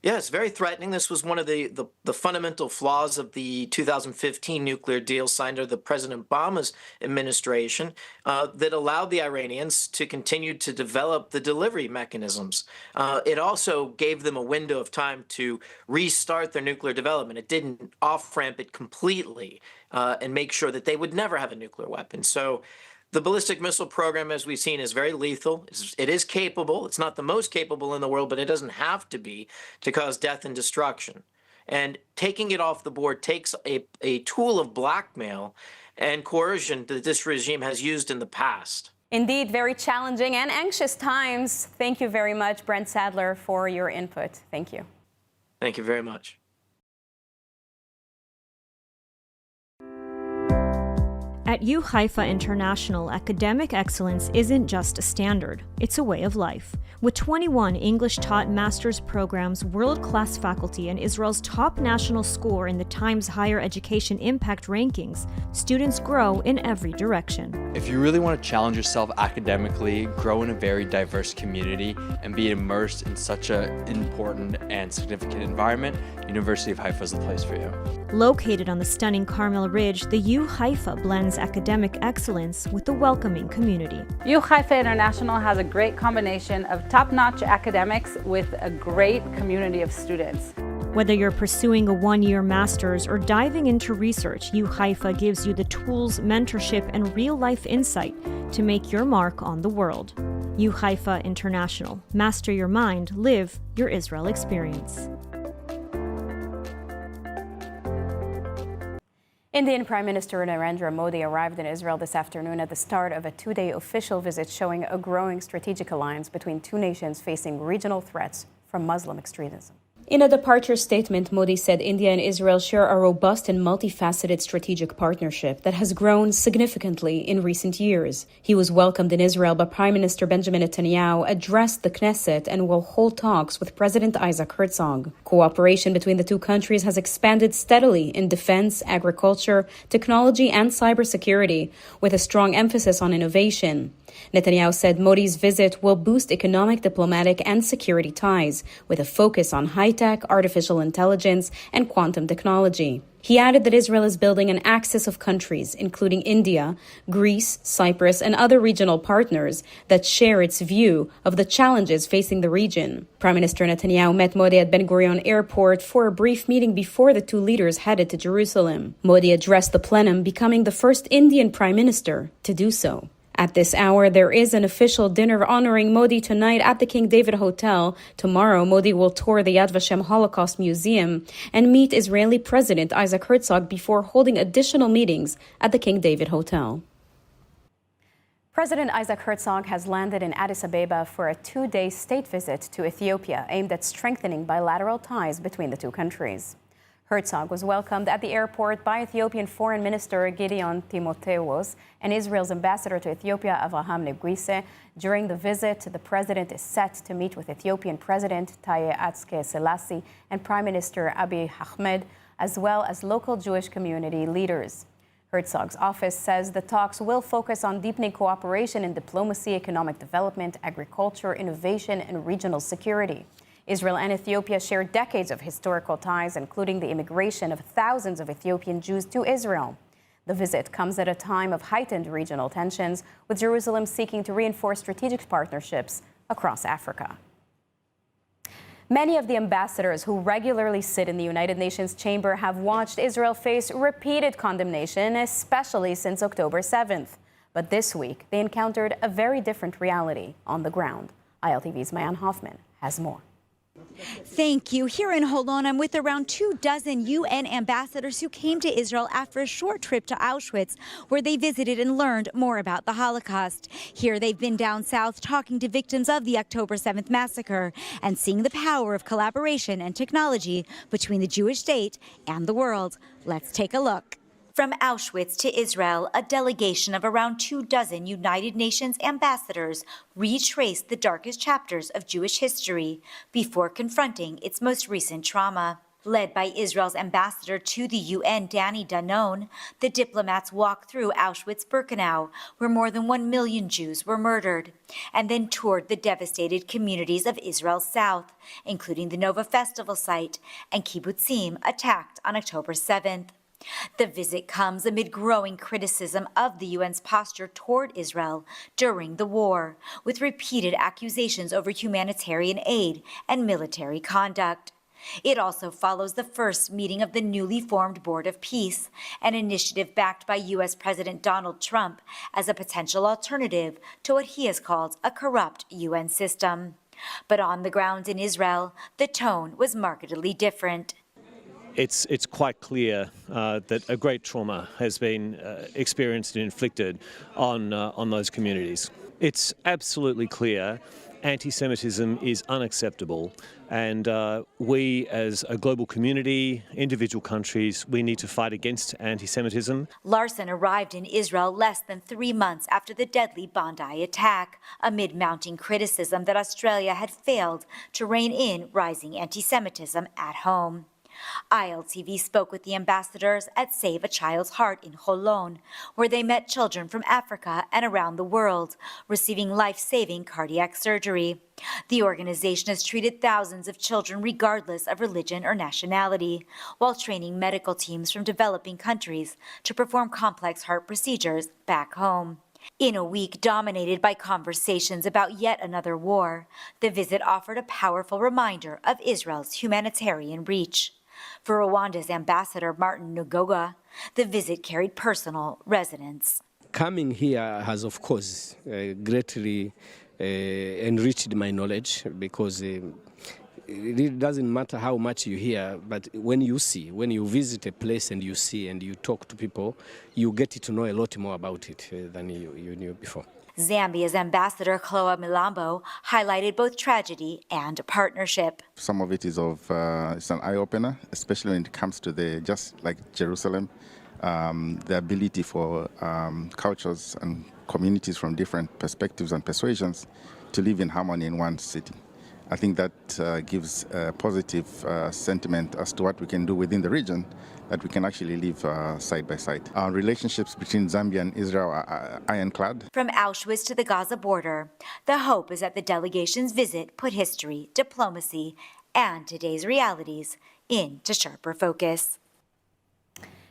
Speaker 21: Yeah, it's very threatening. This was one of the fundamental flaws of the 2015 nuclear deal signed under the President Obama's administration that allowed the Iranians to continue to develop the delivery mechanisms. It also gave them a window of time to restart their nuclear development. It didn't off-ramp it completely and make sure that they would never have a nuclear weapon. So the ballistic missile program, as we've seen, is very lethal. It is capable. It's not the most capable in the world, but it doesn't have to be to cause death and destruction. And taking it off the board takes a tool of blackmail and coercion that this regime has used in the past.
Speaker 18: Indeed, very challenging and anxious times. Thank you very much, Brent Sadler, for your input. Thank you.
Speaker 21: Thank you very much.
Speaker 10: At U Haifa International, academic excellence isn't just a standard, it's a way of life. With 21 English-taught master's programs, world-class faculty, and Israel's top national score in the Times Higher Education Impact Rankings, students grow in every direction.
Speaker 11: If you really want to challenge yourself academically, grow in a very diverse community, and be immersed in such an important and significant environment, University of Haifa is the place for you.
Speaker 10: Located on the stunning Carmel Ridge, the U Haifa blends academic excellence with a welcoming community.
Speaker 12: U Haifa International has a great combination of top-notch academics with a great community of students.
Speaker 10: Whether you're pursuing a one-year master's or diving into research, U Haifa gives you the tools, mentorship, and real-life insight to make your mark on the world. U Haifa International. Master your mind, live your Israel experience.
Speaker 18: Indian Prime Minister Narendra Modi arrived in Israel this afternoon at the start of a two-day official visit showing a growing strategic alliance between two nations facing regional threats from Muslim extremism. In a departure statement, Modi said India and Israel share a robust and multifaceted strategic partnership that has grown significantly in recent years. He was welcomed in Israel by Prime Minister Benjamin Netanyahu, addressed the Knesset, and will hold talks with President Isaac Herzog. Cooperation between the two countries has expanded steadily in defense, agriculture, technology, and cybersecurity, with a strong emphasis on innovation. Netanyahu said Modi's visit will boost economic, diplomatic, and security ties, with a focus on high-tech, artificial intelligence, and quantum technology. He added that Israel is building an axis of countries, including India, Greece, Cyprus, and other regional partners that share its view of the challenges facing the region. Prime Minister Netanyahu met Modi at Ben Gurion Airport for a brief meeting before the two leaders headed to Jerusalem. Modi addressed the plenum, becoming the first Indian prime minister to do so. At this hour, there is an official dinner honoring Modi tonight at the King David Hotel. Tomorrow, Modi will tour the Yad Vashem Holocaust Museum and meet Israeli President Isaac Herzog before holding additional meetings at the King David Hotel. President Isaac Herzog has landed in Addis Ababa for a two-day state visit to Ethiopia aimed at strengthening bilateral ties between the two countries. Herzog was welcomed at the airport by Ethiopian Foreign Minister Gideon Timotheos and Israel's ambassador to Ethiopia, Avraham Neguise. During the visit, the president is set to meet with Ethiopian President Taye Atske Selassie and Prime Minister Abiy Ahmed, as well as local Jewish community leaders. Herzog's office says the talks will focus on deepening cooperation in diplomacy, economic development, agriculture, innovation, and regional security. Israel and Ethiopia share decades of historical ties, including the immigration of thousands of Ethiopian Jews to Israel. The visit comes at a time of heightened regional tensions, with Jerusalem seeking to reinforce strategic partnerships across Africa. Many of the ambassadors who regularly sit in the United Nations chamber have watched Israel face repeated condemnation, especially since October 7th. But this week, they encountered a very different reality on the ground. ILTV's Mayan Hoffman has more.
Speaker 6: Thank you. Here in Holon, I'm with around 24 UN ambassadors who came to Israel after a short trip to Auschwitz, where they visited and learned more about the Holocaust. Here they've been down south talking to victims of the October 7th massacre and seeing the power of collaboration and technology between the Jewish state and the world. Let's take a look. From Auschwitz to Israel, a delegation of around 24 United Nations ambassadors retraced the darkest chapters of Jewish history before confronting its most recent trauma. Led by Israel's ambassador to the UN, Danny Danon, the diplomats walked through Auschwitz-Birkenau, where more than 1 million Jews were murdered, and then toured the devastated communities of Israel's south, including the Nova Festival site and kibbutzim attacked on October 7th. The visit comes amid growing criticism of the UN's posture toward Israel during the war, with repeated accusations over humanitarian aid and military conduct. It also follows the first meeting of the newly formed Board of Peace, an initiative backed by U.S. President Donald Trump as a potential alternative to what he has called a corrupt UN system. But on the ground in Israel, the tone was markedly different.
Speaker 22: It's quite clear that a great trauma has been experienced and inflicted on those communities. It's absolutely clear anti-Semitism is unacceptable, and we as a global community, individual countries, we need to fight against anti-Semitism.
Speaker 6: Larson arrived in Israel less than 3 months after the deadly Bondi attack, amid mounting criticism that Australia had failed to rein in rising anti-Semitism at home. ILTV spoke with the ambassadors at Save a Child's Heart in Holon, where they met children from Africa and around the world receiving life-saving cardiac surgery. The organization has treated thousands of children regardless of religion or nationality, while training medical teams from developing countries to perform complex heart procedures back home. In a week dominated by conversations about yet another war, the visit offered a powerful reminder of Israel's humanitarian reach. For Rwanda's ambassador Martin Ngoga, the visit carried personal resonance.
Speaker 7: Coming here has, of course, greatly enriched my knowledge, because it really doesn't matter how much you hear, but when you visit a place and you see and you talk to people, you get to know a lot more about it than you knew before.
Speaker 6: Zambia's ambassador Chloe Milambo highlighted both tragedy and partnership.
Speaker 13: Some of it is it's an eye-opener, especially when it comes to just like Jerusalem, the ability for cultures and communities from different perspectives and persuasions to live in harmony in one city. I think that gives a positive sentiment as to what we can do within the region, that we can actually live side by side. Our relationships between Zambia and Israel are ironclad.
Speaker 6: From Auschwitz to the Gaza border, the hope is that the delegation's visit put history, diplomacy, and today's realities into sharper focus.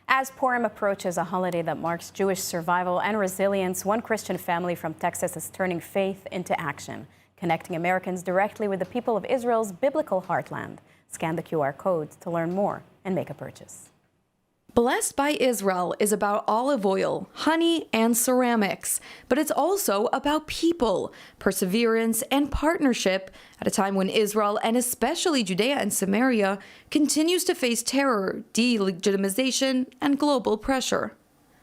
Speaker 18: As Purim approaches, a holiday that marks Jewish survival and resilience, one Christian family from Texas is turning faith into action, connecting Americans directly with the people of Israel's biblical heartland. Scan the QR code to learn more and make a purchase.
Speaker 20: Blessed by Israel is about olive oil, honey, and ceramics, but it's also about people, perseverance, and partnership at a time when Israel, and especially Judea and Samaria, continues to face terror, delegitimization, and global pressure.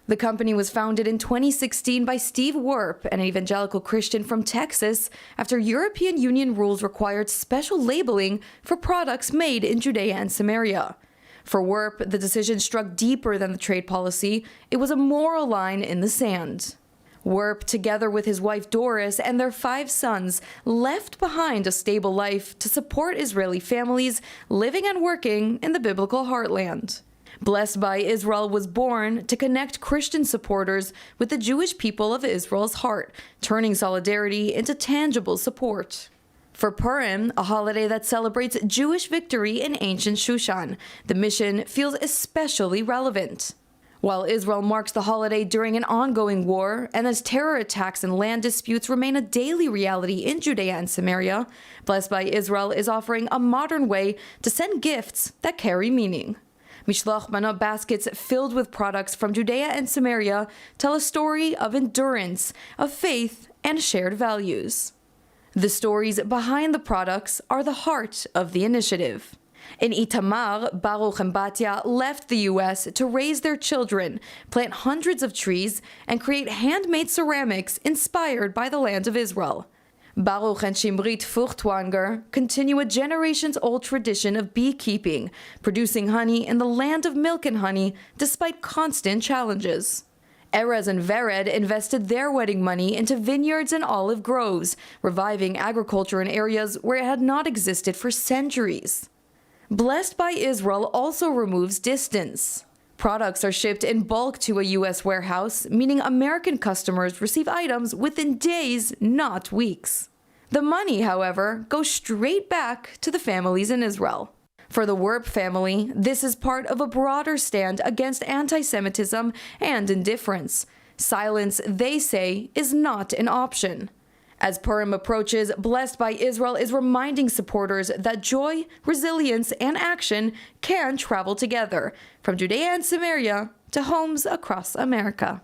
Speaker 20: The company was founded in 2016 by Steve Werp, an evangelical Christian from Texas, after European Union rules required special labeling for products made in Judea and Samaria. For Werp, the decision struck deeper than the trade policy. It was a moral line in the sand. Werp, together with his wife Doris and their 5 sons, left behind a stable life to support Israeli families living and working in the biblical heartland. Blessed by Israel was born to connect Christian supporters with the Jewish people of Israel's heart, turning solidarity into tangible support. For Purim, a holiday that celebrates Jewish victory in ancient Shushan, the mission feels especially relevant. While Israel marks the holiday during an ongoing war, and as terror attacks and land disputes remain a daily reality in Judea and Samaria, Blessed by Israel is offering a modern way to send gifts that carry meaning. Mishloach Mana baskets filled with products from Judea and Samaria tell a story of endurance, of faith, and shared values. The stories behind the products are the heart of the initiative. In Itamar, Baruch and Batya left the U.S. to raise their children, plant hundreds of trees, and create handmade ceramics inspired by the land of Israel. Baruch and Shimrit Furtwanger continue a generations-old tradition of beekeeping, producing honey in the land of milk and honey despite constant challenges. Erez and Vered invested their wedding money into vineyards and olive groves, reviving agriculture in areas where it had not existed for centuries. Blessed by Israel also removes distance. Products are shipped in bulk to a U.S. warehouse, meaning American customers receive items within days, not weeks. The money, however, goes straight back to the families in Israel. For the Werp family, this is part of a broader stand against anti-Semitism and indifference. Silence, they say, is not an option. As Purim approaches, Blessed by Israel is reminding supporters that joy, resilience, and action can travel together, from Judea and Samaria to homes across America.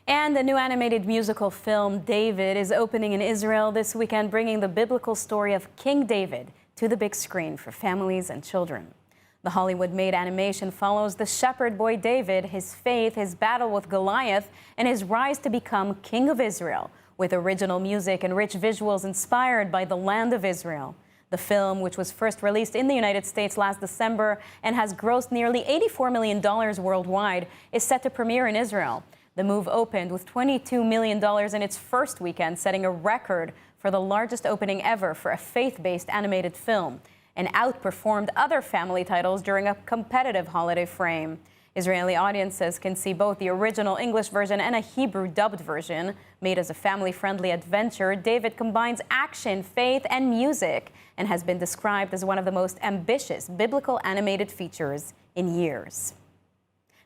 Speaker 18: And the new animated musical film, David, is opening in Israel this weekend, bringing the biblical story of King David to the big screen for families and children. The Hollywood-made animation follows the shepherd boy David, his faith, his battle with Goliath, and his rise to become King of Israel. with original music and rich visuals inspired by the land of Israel. The film, which was first released in the United States last December and has grossed nearly $84 million worldwide, is set to premiere in Israel. The move opened with $22 million in its first weekend, setting a record for the largest opening ever for a faith-based animated film, and outperformed other family titles during a competitive holiday frame. Israeli audiences can see both the original English version and a Hebrew dubbed version. Made as a family-friendly adventure, David combines action, faith, and music, and has been described as one of the most ambitious biblical animated features in years.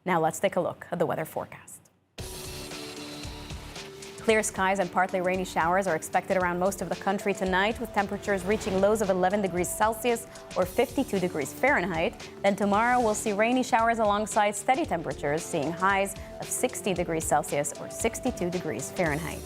Speaker 18: Now let's take a look at the weather forecast. Clear skies and partly rainy showers are expected around most of the country tonight, with temperatures reaching lows of 11 degrees Celsius or 52 degrees Fahrenheit. Then tomorrow we'll see rainy showers alongside steady temperatures, seeing highs of 60 degrees Celsius or 62 degrees Fahrenheit.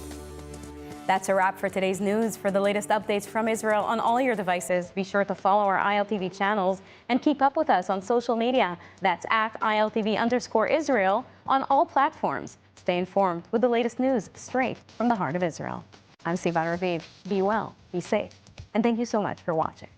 Speaker 18: That's a wrap for today's news. For the latest updates from Israel on all your devices, be sure to follow our ILTV channels and keep up with us on social media. That's at ILTV_Israel on all platforms. Stay informed with the latest news straight from the heart of Israel. I'm Sivan Raviv. Be well, be safe, and thank you so much for watching.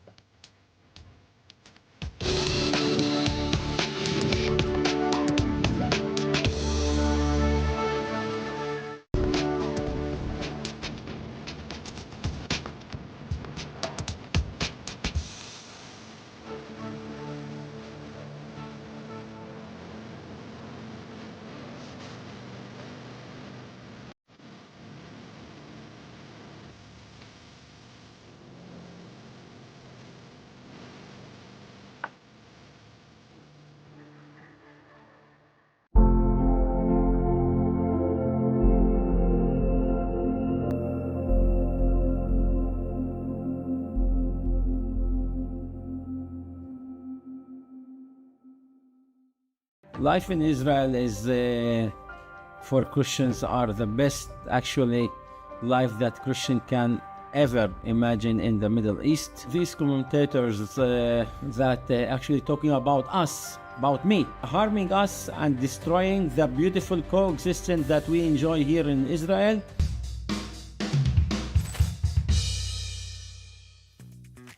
Speaker 16: Life in Israel is, for Christians, are the best, actually, life that Christian can ever imagine in the Middle East. These commentators that actually talking about us, about me, harming us and destroying the beautiful coexistence that we enjoy here in Israel.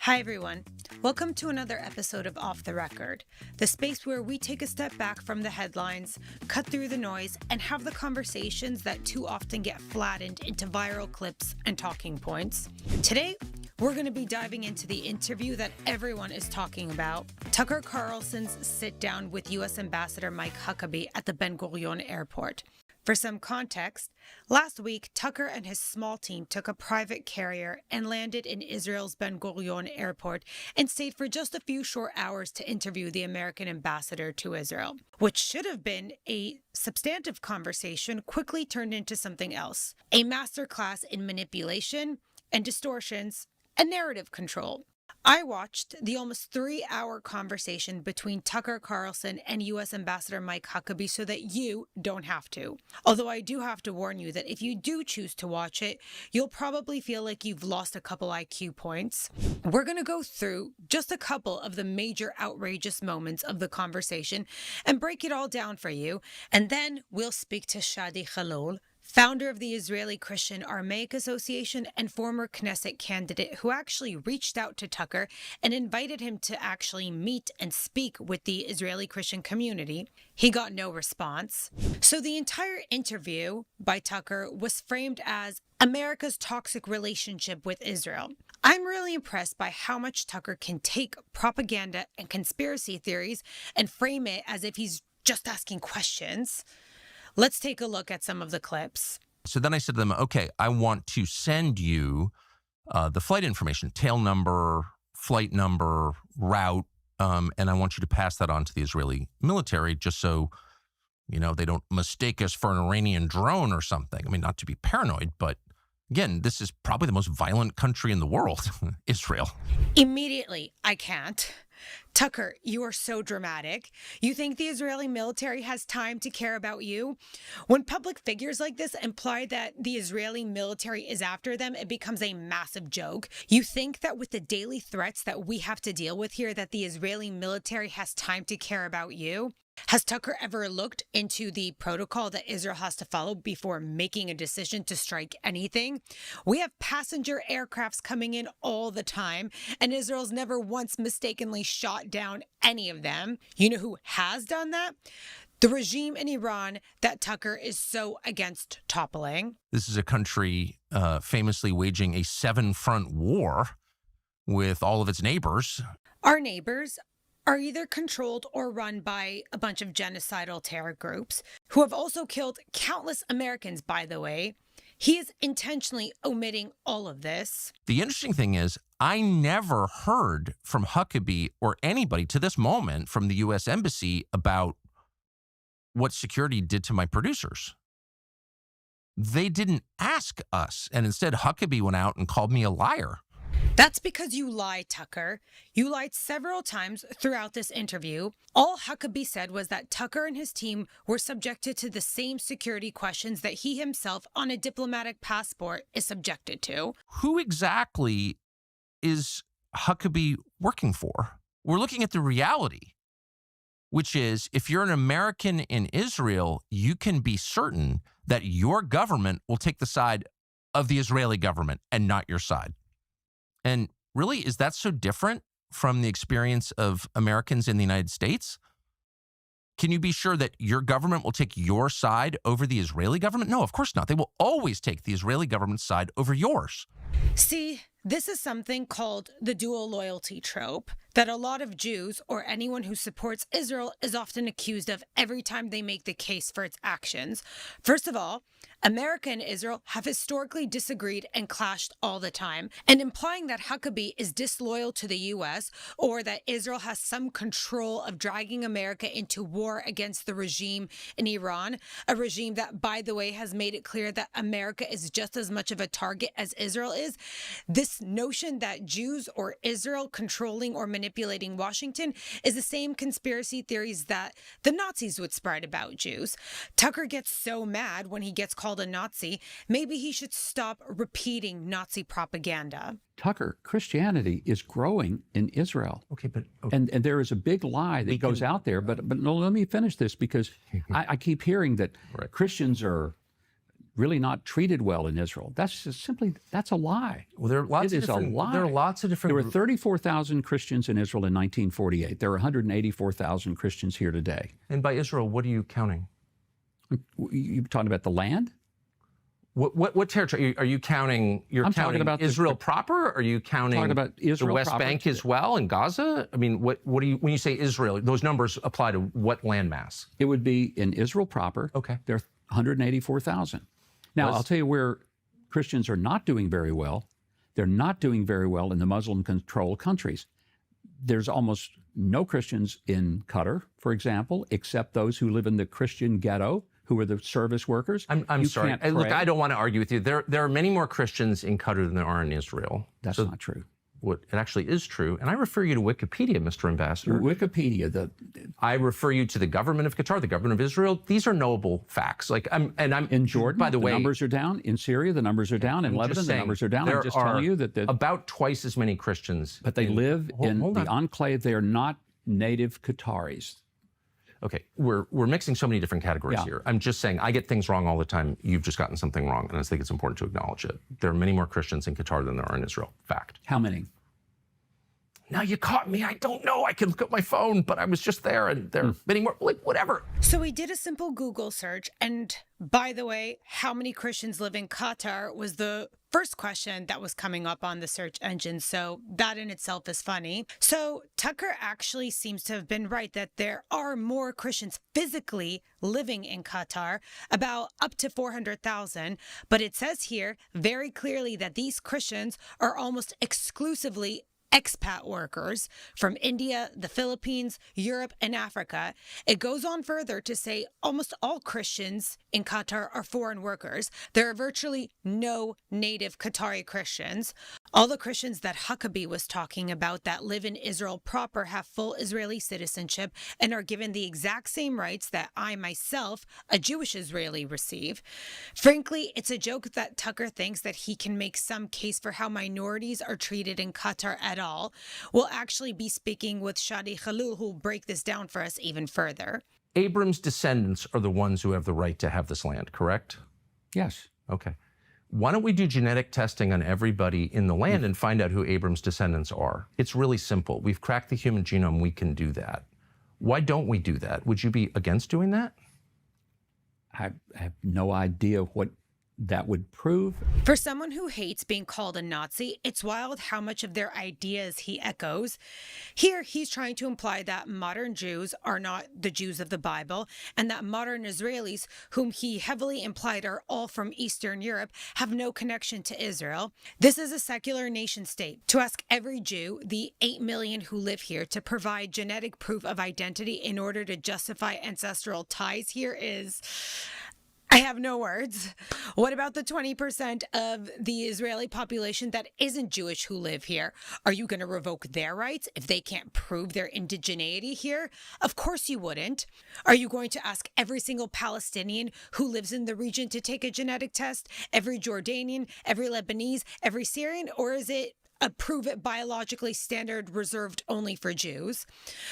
Speaker 17: Hi everyone, welcome to another episode of Off the Record, the space where we take a step back from the headlines, cut through the noise, and have the conversations that too often get flattened into viral clips and talking points. Today, we're going to be diving into the interview that everyone is talking about, Tucker Carlson's sit-down with U.S. Ambassador Mike Huckabee at the Ben Gurion Airport. For some context, last week, Tucker and his small team took a private carrier and landed in Israel's Ben Gurion Airport and stayed for just a few short hours to interview the American ambassador to Israel. What should have been a substantive conversation quickly turned into something else, a masterclass in manipulation and distortions and narrative control. I watched the almost 3-hour conversation between Tucker Carlson and U.S. Ambassador Mike Huckabee so that you don't have to. Although I do have to warn you that if you do choose to watch it, you'll probably feel like you've lost a couple IQ points. We're going to go through just a couple of the major outrageous moments of the conversation and break it all down for you. And then we'll speak to Shadi Khalol, founder of the Israeli Christian Aramaic Association and former Knesset candidate who actually reached out to Tucker and invited him to actually meet and speak with the Israeli Christian community. He got no response. So the entire interview by Tucker was framed as America's toxic relationship with Israel. I'm really impressed by how much Tucker can take propaganda and conspiracy theories and frame it as if he's just asking questions. Let's take a look at some of the clips.
Speaker 23: So then I said to them, okay, I want to send you the flight information, tail number, flight number, route, and I want you to pass that on to the Israeli military just so, you know, they don't mistake us for an Iranian drone or something. I mean, not to be paranoid, but again, this is probably the most violent country in the world, Israel.
Speaker 17: Immediately, I can't. Tucker, you are so dramatic. You think the Israeli military has time to care about you? When public figures like this imply that the Israeli military is after them, it becomes a massive joke. You think that with the daily threats that we have to deal with here, that the Israeli military has time to care about you? Has Tucker ever looked into the protocol that Israel has to follow before making a decision to strike anything? We have passenger aircrafts coming in all the time, and Israel's never once mistakenly shot down any of them. You know who has done that? The regime in Iran that Tucker is so against toppling.
Speaker 23: This is a country famously waging a 7-front war with all of its neighbors.
Speaker 17: Our neighbors are either controlled or run by a bunch of genocidal terror groups who have also killed countless Americans, by the way. He is intentionally omitting all of this.
Speaker 23: The interesting thing is, I never heard from Huckabee or anybody to this moment from the U.S. Embassy about what security did to my producers. They didn't ask us, and instead Huckabee went out and called me a liar.
Speaker 17: That's because you lie, Tucker. You lied several times throughout this interview. All Huckabee said was that Tucker and his team were subjected to the same security questions that he himself on a diplomatic passport is subjected to.
Speaker 23: Who exactly is Huckabee working for? We're looking at the reality, which is if you're an American in Israel, you can be certain that your government will take the side of the Israeli government and not your side. And really, is that so different from the experience of Americans in the United States? Can you be sure that your government will take your side over the Israeli government? No, of course not. They will always take the Israeli government's side over yours.
Speaker 17: See, this is something called the dual loyalty trope that a lot of Jews or anyone who supports Israel is often accused of every time they make the case for its actions. First of all, America and Israel have historically disagreed and clashed all the time, and implying that Huckabee is disloyal to the U.S. or that Israel has some control of dragging America into war against the regime in Iran, a regime that, by the way, has made it clear that America is just as much of a target as Israel is. This notion that Jews or Israel controlling or manipulating Washington is the same conspiracy theories that the Nazis would spread about Jews. Tucker gets so mad when he gets called a Nazi. Maybe he should stop repeating Nazi propaganda.
Speaker 1: Tucker, Christianity is growing in Israel.
Speaker 23: Okay, but
Speaker 1: and there is a big lie that goes out there. But no, let me finish this because I keep hearing that Christians are really not treated well in Israel. That's just that's a lie.
Speaker 23: Well, there are lots
Speaker 1: it
Speaker 23: of
Speaker 1: is
Speaker 23: different,
Speaker 1: a lie.
Speaker 23: There are lots of different.
Speaker 1: There were 34,000 Christians in Israel in 1948. There are 184,000 Christians here today.
Speaker 23: And by Israel, what are you counting?
Speaker 1: You're talking about the land?
Speaker 23: What territory are you counting? You're counting about Israel proper? Or are you counting
Speaker 1: about Israel
Speaker 23: the West
Speaker 1: proper
Speaker 23: Bank as well and Gaza? I mean, what do you when you say Israel? Those numbers apply to what landmass?
Speaker 1: It would be in Israel proper.
Speaker 23: Okay,
Speaker 1: there are 184,000. Now, I'll tell you where Christians are not doing very well. They're not doing very well in the Muslim-controlled countries. There's almost no Christians in Qatar, for example, except those who live in the Christian ghetto, who are the service workers.
Speaker 23: I'm sorry. Look, I don't want to argue with you. There are many more Christians in Qatar than there are in Israel.
Speaker 1: That's not true.
Speaker 23: It actually is true. And I refer you to Wikipedia, Mr. Ambassador.
Speaker 1: Wikipedia.
Speaker 23: I refer you to the government of Qatar, the government of Israel. These are knowable facts. I'm
Speaker 1: in Jordan,
Speaker 23: by the way,
Speaker 1: the numbers are down. In Syria, the numbers are down. In Lebanon, the numbers are down. I'm just telling you that
Speaker 23: about twice as many Christians.
Speaker 1: But they live in the enclave. They are not native Qataris.
Speaker 23: Okay, we're mixing so many different categories here. I'm just saying I get things wrong all the time. You've just gotten something wrong, and I think it's important to acknowledge it. There are many more Christians in Qatar than there are in Israel. Fact.
Speaker 1: How many?
Speaker 23: Now you caught me. I don't know. I can look at my phone, but I was just there, and there are many more. Like whatever.
Speaker 17: So we did a simple Google search, and by the way, how many Christians live in Qatar was the first question that was coming up on the search engine. So that in itself is funny. So Tucker actually seems to have been right that there are more Christians physically living in Qatar, about up to 400,000. But it says here very clearly that these Christians are almost exclusively expat workers from India, the Philippines, Europe, and Africa. It goes on further to say almost all Christians in Qatar are foreign workers. There are virtually no native Qatari Christians. All the Christians that Huckabee was talking about that live in Israel proper have full Israeli citizenship and are given the exact same rights that I myself, a Jewish Israeli, receive. Frankly, it's a joke that Tucker thinks that he can make some case for how minorities are treated in Qatar at all. We'll actually be speaking with Shadi Khalil, who will break this down for us even further.
Speaker 23: Abram's descendants are the ones who have the right to have this land, correct?
Speaker 1: Yes.
Speaker 23: Okay. Why don't we do genetic testing on everybody in the land and find out who Abram's descendants are? It's really simple. We've cracked the human genome. We can do that. Why don't we do that? Would you be against doing that?
Speaker 1: I have no idea what that would prove.
Speaker 17: For someone who hates being called a Nazi, it's wild how much of their ideas he echoes. Here, he's trying to imply that modern Jews are not the Jews of the Bible, and that modern Israelis, whom he heavily implied are all from Eastern Europe, have no connection to Israel. This is a secular nation state. To ask every Jew, the 8 million who live here, to provide genetic proof of identity in order to justify ancestral ties here is... I have no words. What about the 20% of the Israeli population that isn't Jewish who live here? Are you going to revoke their rights if they can't prove their indigeneity here? Of course you wouldn't. Are you going to ask every single Palestinian who lives in the region to take a genetic test? Every Jordanian, every Lebanese, every Syrian? Or is it a prove it biologically standard reserved only for Jews?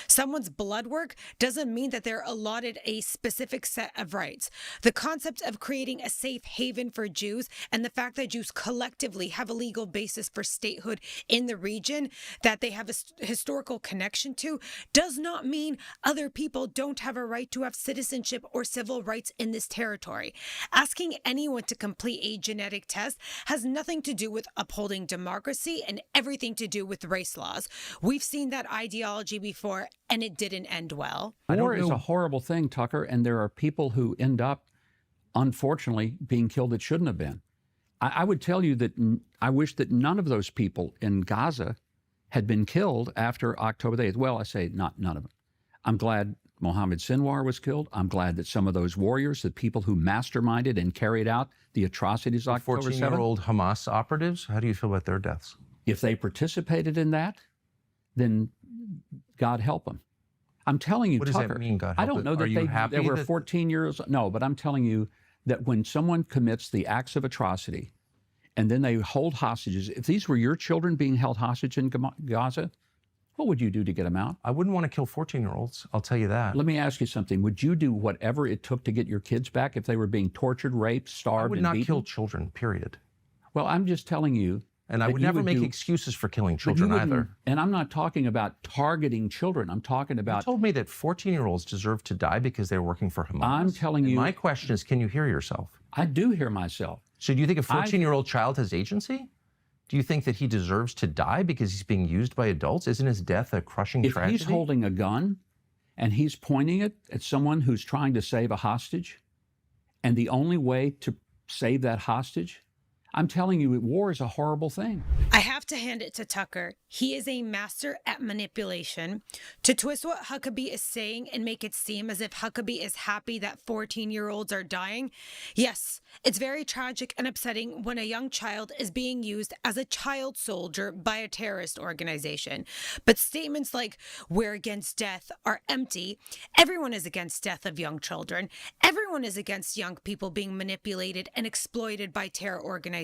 Speaker 17: Someone's blood work doesn't mean that they're allotted a specific set of rights. The concept of creating a safe haven for Jews and the fact that Jews collectively have a legal basis for statehood in the region that they have a historical connection to does not mean other people don't have a right to have citizenship or civil rights in this territory. Asking anyone to complete a genetic test has nothing to do with upholding democracy and everything to do with race laws. We've seen that ideology before, and it didn't end well.
Speaker 1: War is a horrible thing, Tucker, and there are people who end up, unfortunately, being killed that shouldn't have been. I would tell you that I wish that none of those people in Gaza had been killed after October the 8th. Well, I say not none of them. I'm glad Mohammed Sinwar was killed. I'm glad that some of those warriors, the people who masterminded and carried out the atrocities of October 7th.
Speaker 23: 14-year-old Hamas operatives, how do you feel about their deaths?
Speaker 1: If they participated in that, then God help them. I'm telling you,
Speaker 23: what does
Speaker 1: Tucker,
Speaker 23: that mean, God help
Speaker 1: I don't
Speaker 23: it?
Speaker 1: know that they were 14 years. No, but I'm telling you that when someone commits the acts of atrocity and then they hold hostages, if these were your children being held hostage in Gaza, what would you do to get them out?
Speaker 23: I wouldn't want to kill 14-year-olds. I'll tell you that.
Speaker 1: Let me ask you something. Would you do whatever it took to get your kids back if they were being tortured, raped, starved,
Speaker 23: I would
Speaker 1: and
Speaker 23: not
Speaker 1: beaten?
Speaker 23: kill children, period.
Speaker 1: Well, I'm just telling you.
Speaker 23: And I would never make excuses for killing children either.
Speaker 1: And I'm not talking about targeting children. I'm talking about...
Speaker 23: You told me that 14-year-olds deserve to die because they're working for Hamas.
Speaker 1: I'm telling you...
Speaker 23: My question is, can you hear yourself?
Speaker 1: I do hear myself.
Speaker 23: So do you think a 14-year-old child has agency? Do you think that he deserves to die because he's being used by adults? Isn't his death a crushing tragedy?
Speaker 1: If he's holding a gun and he's pointing it at someone who's trying to save a hostage, and the only way to save that hostage... I'm telling you, war is a horrible thing.
Speaker 17: I have to hand it to Tucker. He is a master at manipulation. To twist what Huckabee is saying and make it seem as if Huckabee is happy that 14-year-olds are dying. Yes, it's very tragic and upsetting when a young child is being used as a child soldier by a terrorist organization. But statements like, we're against death, are empty. Everyone is against death of young children. Everyone is against young people being manipulated and exploited by terror organizations.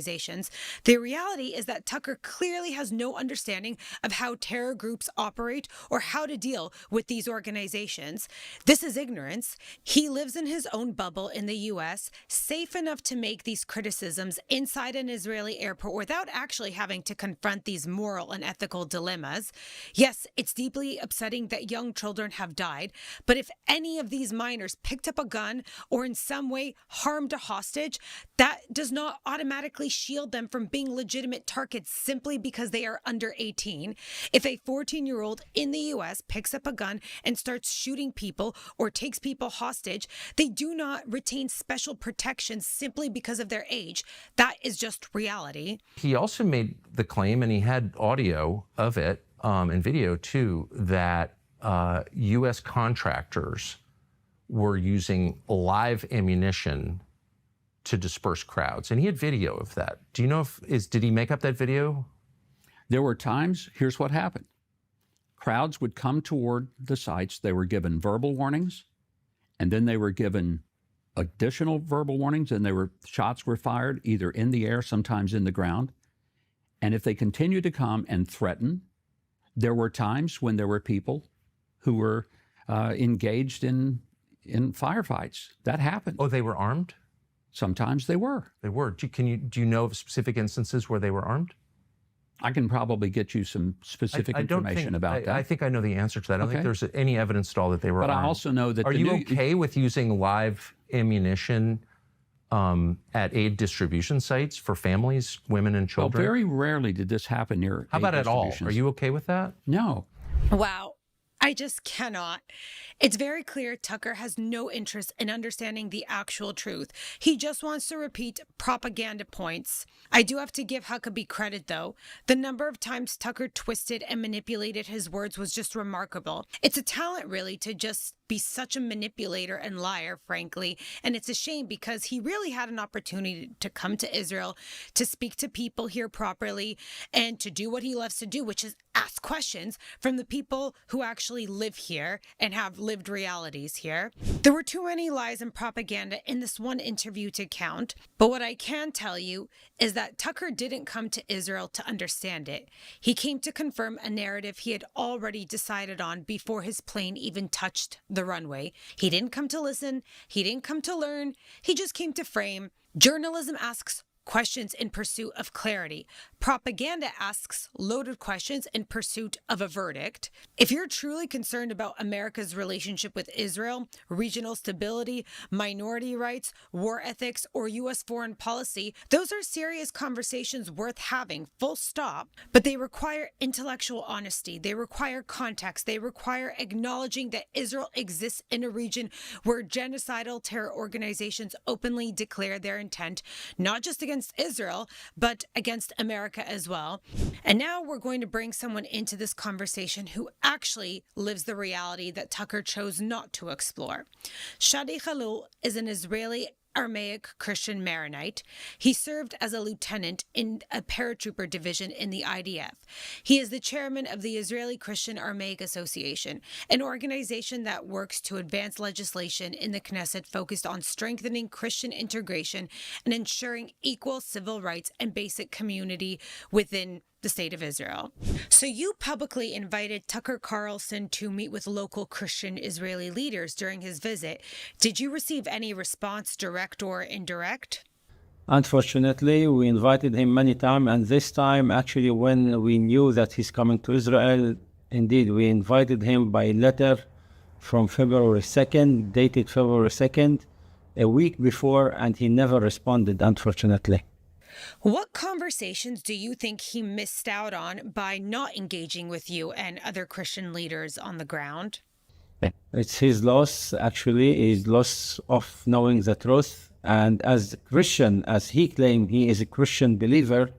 Speaker 17: The reality is that Tucker clearly has no understanding of how terror groups operate or how to deal with these organizations. This is ignorance. He lives in his own bubble in the U.S., safe enough to make these criticisms inside an Israeli airport without actually having to confront these moral and ethical dilemmas. Yes, it's deeply upsetting that young children have died, but if any of these minors picked up a gun or in some way harmed a hostage, that does not automatically shield them from being legitimate targets simply because they are under 18. If a 14-year-old in the U.S. picks up a gun and starts shooting people or takes people hostage, they do not retain special protections simply because of their age. That is just reality.
Speaker 23: He also made the claim, and he had audio of it and video too, that U.S. contractors were using live ammunition to disperse crowds, and he had video of that. Do you know did he make up that video?
Speaker 1: There were times, here's what happened. Crowds would come toward the sites, they were given verbal warnings, and then they were given additional verbal warnings, and shots were fired either in the air, sometimes in the ground. And if they continued to come and threaten, there were times when there were people who were engaged in in firefights. That happened.
Speaker 23: Oh, they were armed?
Speaker 1: Sometimes they were.
Speaker 23: They were. Do you know of specific instances where they were armed?
Speaker 1: I can probably get you some specific information about that.
Speaker 23: I think I know the answer to that. I don't think there's any evidence at all that they were
Speaker 1: but
Speaker 23: armed.
Speaker 1: I also know that
Speaker 23: Are you okay with using live ammunition at aid distribution sites for families, women, and
Speaker 1: Well,
Speaker 23: children?
Speaker 1: very rarely did this happen near
Speaker 23: How about
Speaker 1: aid
Speaker 23: at all?
Speaker 1: distributions.
Speaker 23: Are you okay with that?
Speaker 1: No.
Speaker 17: Wow. I just cannot. It's very clear Tucker has no interest in understanding the actual truth. He just wants to repeat propaganda points. I do have to give Huckabee credit, though. The number of times Tucker twisted and manipulated his words was just remarkable. It's a talent, really, to just be such a manipulator and liar, frankly. And it's a shame because he really had an opportunity to come to Israel, to speak to people here properly, and to do what he loves to do, which is ask questions from the people who actually live here and have lived realities here. There were too many lies and propaganda in this one interview to count, but what I can tell you is that Tucker didn't come to Israel to understand it. He came to confirm a narrative he had already decided on before his plane even touched the runway. He didn't come to listen. He didn't come to learn. He just came to frame. Journalism asks questions in pursuit of clarity. Propaganda asks loaded questions in pursuit of a verdict. If you're truly concerned about America's relationship with Israel, regional stability, minority rights, war ethics, or U.S. foreign policy, those are serious conversations worth having, full stop. But they require intellectual honesty. They require context. They require acknowledging that Israel exists in a region where genocidal terror organizations openly declare their intent, not just against Israel, but against America as well. And now we're going to bring someone into this conversation who actually lives the reality that Tucker chose not to explore. Shadi Khalul is an Israeli Aramaic Christian Maronite. He served as a lieutenant in a paratrooper division in the IDF. He is the chairman of the Israeli Christian Aramaic Association, an organization that works to advance legislation in the Knesset focused on strengthening Christian integration and ensuring equal civil rights and basic community within the state of Israel. So you publicly invited Tucker Carlson to meet with local Christian Israeli leaders during his visit. Did you receive any response, direct or indirect?
Speaker 16: Unfortunately, we invited him many times, and this time, actually, when we knew that he's coming to Israel, indeed, we invited him by letter from February 2nd, dated February 2nd, a week before, and he never responded, unfortunately.
Speaker 17: What conversations do you think he missed out on by not engaging with you and other Christian leaders on the ground?
Speaker 16: It's his loss, actually, his loss of knowing the truth. And as a Christian, as he claimed he is a Christian believer,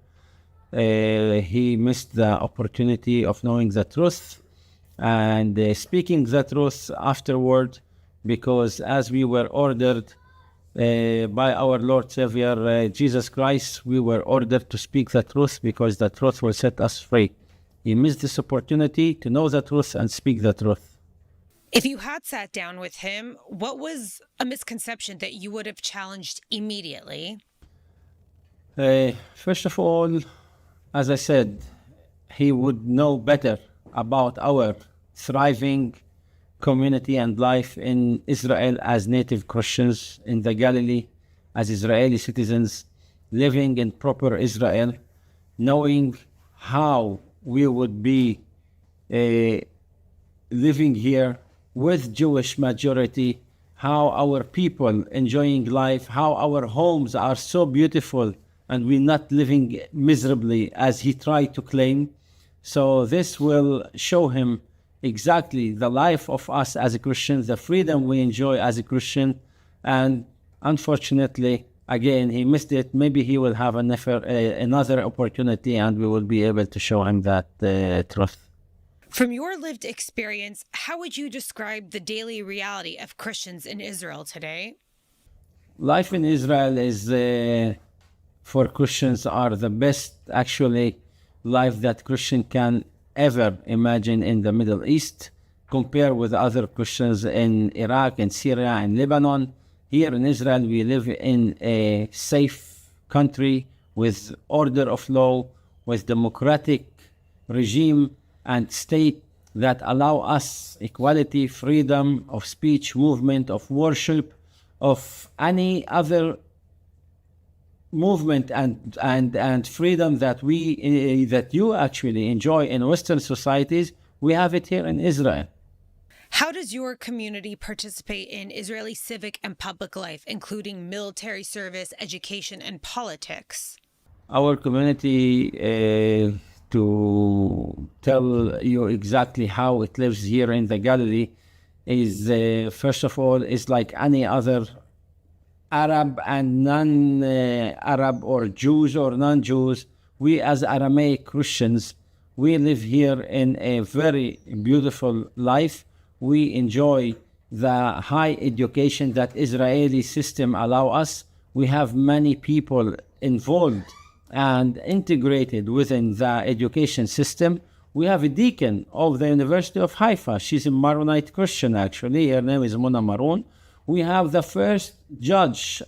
Speaker 16: he missed the opportunity of knowing the truth and speaking the truth afterward, because as we were ordered by our Lord Savior Jesus Christ, we were ordered to speak the truth because the truth will set us free. He missed this opportunity to know the truth and speak the truth.
Speaker 17: If you had sat down with him, what was a misconception that you would have challenged immediately?
Speaker 16: First of all, as I said, he would know better about our thriving community and life in Israel as native Christians in the Galilee, as Israeli citizens living in proper Israel, knowing how we would be living here with Jewish majority, how our people enjoying life, how our homes are so beautiful and we're not living miserably as he tried to claim. So this will show him exactly the life of us as a Christian, the freedom we enjoy as a Christian. And unfortunately, again, he missed it. Maybe he will have another opportunity and we will be able to show him that truth.
Speaker 17: From your lived experience, how would you describe the daily reality of Christians in Israel today?
Speaker 16: Life in Israel is, for Christians, are the best, actually, life that Christian can ever imagine in the Middle East, compared with other Christians in Iraq and Syria and Lebanon. Here in Israel, we live in a safe country with order of law, with democratic regime and state that allow us equality, freedom of speech, movement, of worship, of any other movement and freedom that that you actually enjoy in Western societies. We have it here in Israel.
Speaker 17: How does your community participate in Israeli civic and public life, including military service, education, and politics?
Speaker 16: Our community, to tell you exactly how it lives here in the Galilee, is first of all, is like any other Arab and non-Arab or Jews or non-Jews. We as Aramaic Christians, we live here in a very beautiful life. We enjoy the high education that Israeli system allow us. We have many people involved and integrated within the education system. We have a deacon of the University of Haifa. She's a Maronite Christian, actually. Her name is Mona Maroon. We have the first judge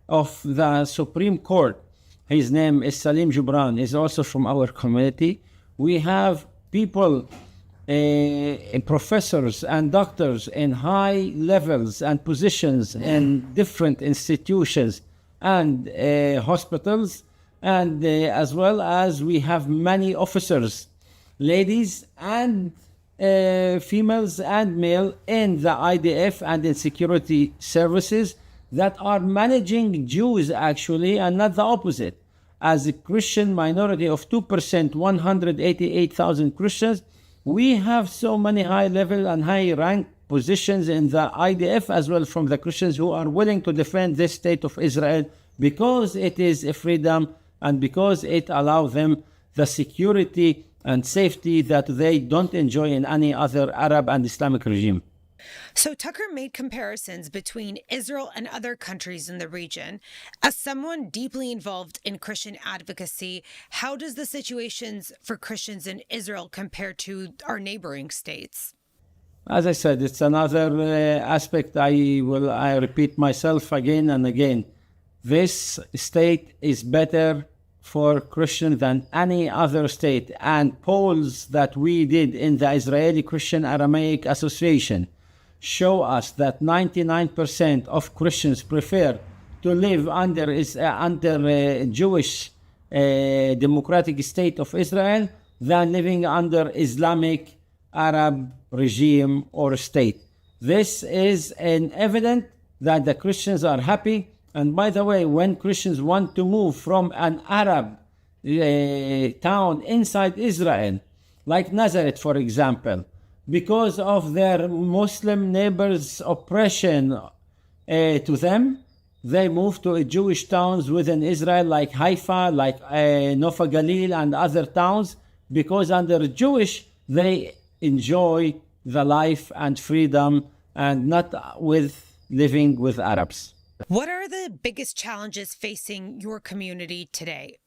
Speaker 16: of the Supreme Court. His name is Salim Jubran. He's also from our community. We have people, professors and doctors in high levels and positions in different institutions and hospitals. And as well as we have many officers, ladies and females and male in the IDF and in security services that are managing Jews actually, and not the opposite. As a Christian minority of 2%, 188,000 Christians, we have so many high level and high rank positions in the IDF as well from the Christians who are willing to defend this state of Israel because it is a freedom and because it allows them the security and safety that they don't enjoy in any other Arab and Islamic regime.
Speaker 17: So Tucker made comparisons between Israel and other countries in the region. As someone deeply involved in Christian advocacy, how does the situations for Christians in Israel compare to our neighboring states?
Speaker 16: As I said, it's another aspect. I repeat myself again and again. This state is better for Christians than any other state. And polls that we did in the Israeli Christian Aramaic Association show us that 99% of Christians prefer to live under Jewish democratic state of Israel than living under Islamic Arab regime or state. This is an evidence that the Christians are happy. And by the way, when Christians want to move from an Arab town inside Israel, like Nazareth, for example, because of their Muslim neighbors' oppression to them, they move to Jewish towns within Israel, like Haifa, like Nofa Galil, and other towns, because under Jewish, they enjoy the life and freedom and not with living with Arabs.
Speaker 17: What are the biggest challenges facing your community today?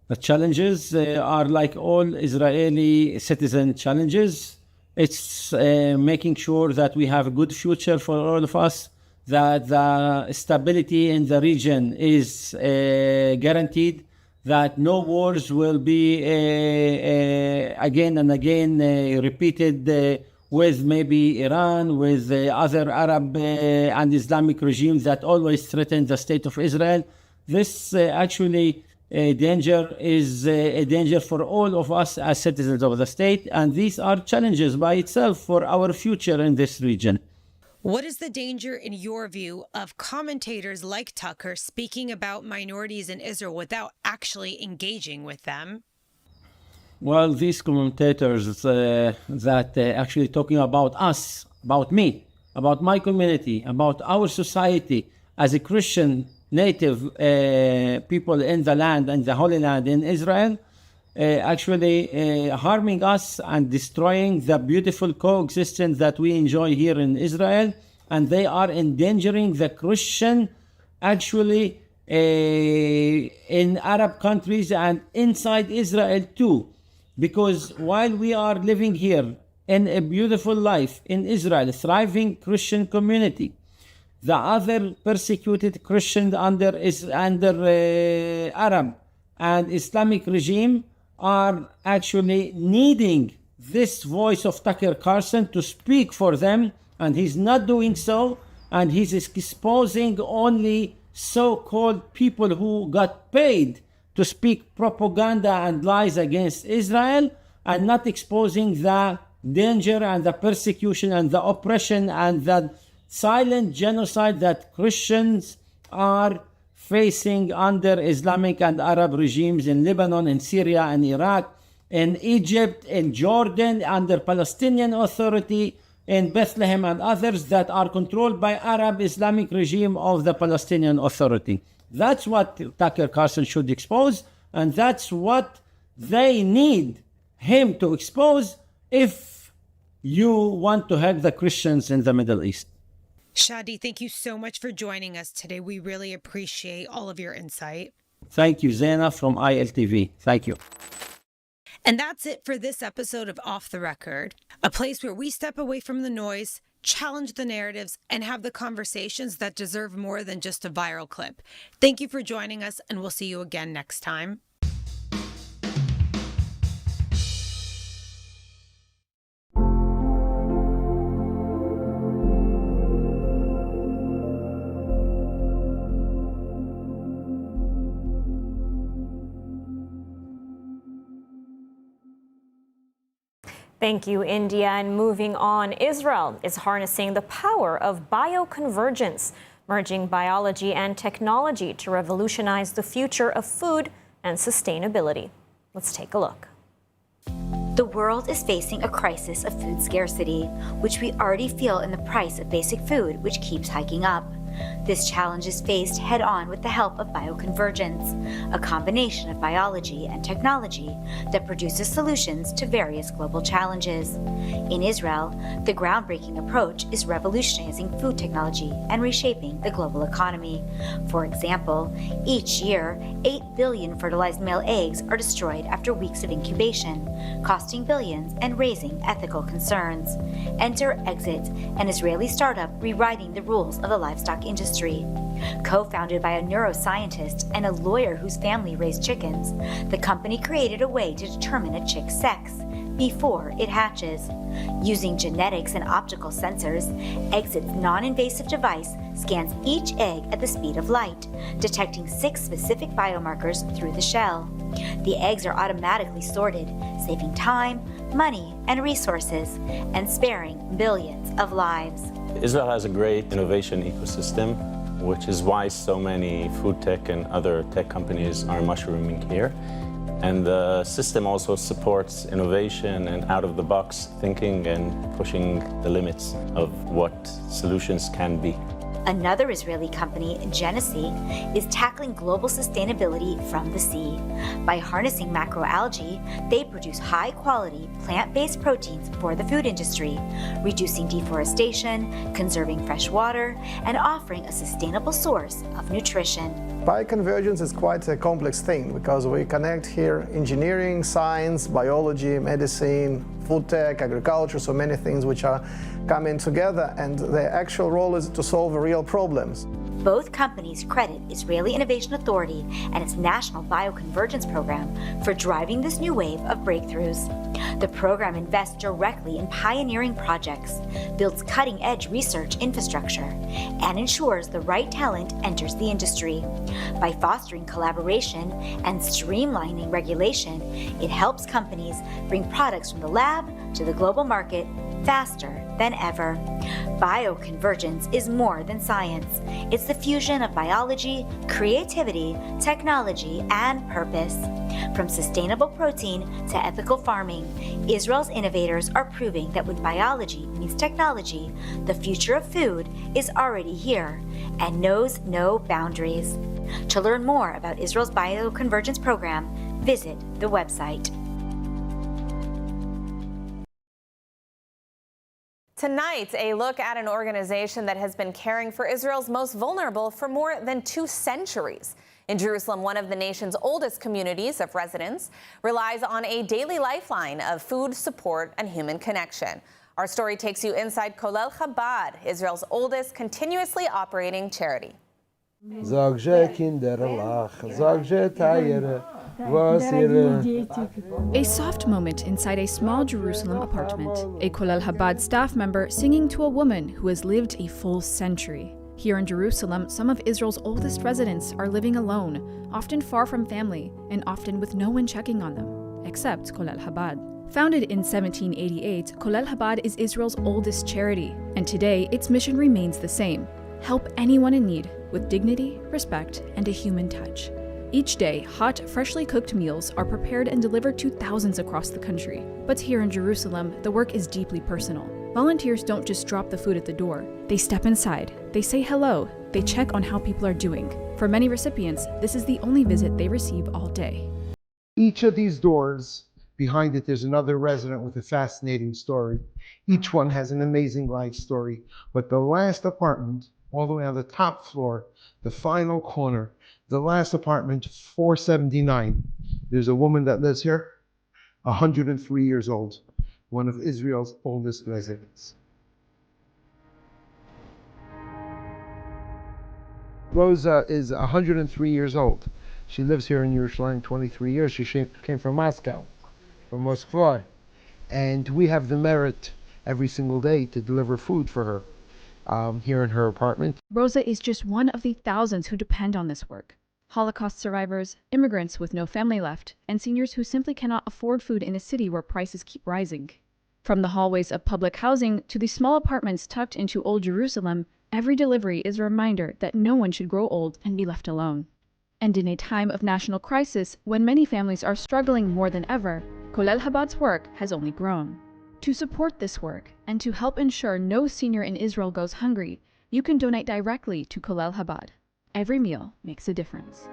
Speaker 16: The challenges are like all Israeli citizen challenges. It's making sure that we have a good future for all of us, that the stability in the region is guaranteed, that no wars will be again and again repeated with maybe Iran, with other Arab and Islamic regimes that always threaten the state of Israel. This danger is a danger for all of us as citizens of the state, and these are challenges by itself for our future in this region.
Speaker 17: What is the danger, in your view, of commentators like Tucker speaking about minorities in Israel without actually engaging with them?
Speaker 16: Well, these commentators that actually talking about us, about me, about my community, about our society as a Christian native people in the land and the Holy Land in Israel, actually harming us and destroying the beautiful coexistence that we enjoy here in Israel. And they are endangering the Christian actually in Arab countries and inside Israel too. Because while we are living here in a beautiful life in Israel, thriving Christian community, the other persecuted Christians under Arab and Islamic regime are actually needing this voice of Tucker Carlson to speak for them, and he's not doing so, and he's exposing only so-called people who got paid to speak propaganda and lies against Israel, and not exposing the danger and the persecution and the oppression and the silent genocide that Christians are facing under Islamic and Arab regimes in Lebanon, in Syria, and Iraq, in Egypt, in Jordan, under Palestinian Authority, in Bethlehem and others that are controlled by Arab Islamic regime of the Palestinian Authority. That's what Tucker Carlson should expose, and that's what they need him to expose if you want to help the Christians in the Middle East.
Speaker 17: Shadi, thank you so much for joining us today. We really appreciate all of your insight.
Speaker 16: Thank you, Zaina from ILTV. Thank you.
Speaker 17: And that's it for this episode of Off the Record, a place where we step away from the noise, challenge the narratives, and have the conversations that deserve more than just a viral clip. Thank you for joining us, and we'll see you again next time.
Speaker 10: Thank you, India. And moving on, Israel is harnessing the power of bioconvergence, merging biology and technology to revolutionize the future of food and sustainability. Let's take a look.
Speaker 6: The world is facing a crisis of food scarcity, which we already feel in the price of basic food, which keeps hiking up. This challenge is faced head-on with the help of bioconvergence, a combination of biology and technology that produces solutions to various global challenges. In Israel, the groundbreaking approach is revolutionizing food technology and reshaping the global economy. For example, each year, 8 billion fertilized male eggs are destroyed after weeks of incubation, costing billions and raising ethical concerns. Enter Exit, an Israeli startup rewriting the rules of the livestock industry. Co-founded by a neuroscientist and a lawyer whose family raised chickens, the company created a way to determine a chick's sex before it hatches. Using genetics and optical sensors, Exit's non-invasive device scans each egg at the speed of light, detecting 6 specific biomarkers through the shell. The eggs are automatically sorted, saving time, money, and resources, and sparing billions of lives.
Speaker 3: Israel has a great innovation ecosystem, which is why so many food tech and other tech companies are mushrooming here. And the system also supports innovation and out-of-the-box thinking and pushing the limits of what solutions can be.
Speaker 6: Another Israeli company, Geneva, is tackling global sustainability from the sea. By harnessing macroalgae, they produce high-quality plant-based proteins for the food industry, reducing deforestation, conserving fresh water, and offering a sustainable source of nutrition.
Speaker 4: Bioconvergence is quite a complex thing because we connect here engineering, science, biology, medicine, food tech, agriculture, so many things which are coming together, and the actual role is to solve real problems.
Speaker 6: Both companies credit Israeli Innovation Authority and its National Bioconvergence Program for driving this new wave of breakthroughs. The program invests directly in pioneering projects, builds cutting-edge research infrastructure, and ensures the right talent enters the industry. By fostering collaboration and streamlining regulation, it helps companies bring products from the lab to the global market faster than ever. Bioconvergence is more than science. It's the fusion of biology, creativity, technology, and purpose. From sustainable protein to ethical farming, Israel's innovators are proving that when biology meets technology, the future of food is already here and knows no boundaries. To learn more about Israel's Bioconvergence program, visit the website.
Speaker 14: Tonight, a look at an organization that has been caring for Israel's most vulnerable for more than 2 centuries. In Jerusalem, one of the nation's oldest communities of residents relies on a daily lifeline of food, support, and human connection. Our story takes you inside Kolel Chabad, Israel's oldest continuously operating charity.
Speaker 5: A soft moment inside a small Jerusalem apartment. A Kolel Chabad staff member singing to a woman who has lived a full century. Here in Jerusalem, some of Israel's oldest residents are living alone, often far from family, and often with no one checking on them, except Kolel Chabad. Founded in 1788, Kolel Chabad is Israel's oldest charity, and today its mission remains the same: help anyone in need with dignity, respect, and a human touch. Each day, hot, freshly cooked meals are prepared and delivered to thousands across the country. But here in Jerusalem, the work is deeply personal. Volunteers don't just drop the food at the door. They step inside, they say hello, they check on how people are doing. For many recipients, this is the only visit they receive all day.
Speaker 8: Each of these doors, behind it, there's another resident with a fascinating story. Each one has an amazing life story. But the last apartment, all the way on the top floor, the final corner, the last apartment, 479, there's a woman that lives here, 103 years old, one of Israel's oldest residents. Rosa is 103 years old. She lives here in Yerushalayim 23 years. She came from Moscow, from Moscow. And we have the merit every single day to deliver food for her here in her apartment.
Speaker 5: Rosa is just one of the thousands who depend on this work. Holocaust survivors, immigrants with no family left, and seniors who simply cannot afford food in a city where prices keep rising. From the hallways of public housing to the small apartments tucked into Old Jerusalem, every delivery is a reminder that no one should grow old and be left alone. And in a time of national crisis, when many families are struggling more than ever, Kolel Chabad's work has only grown. To support this work, and to help ensure no senior in Israel goes hungry, you can donate directly to Kolel Chabad. Every meal makes a difference.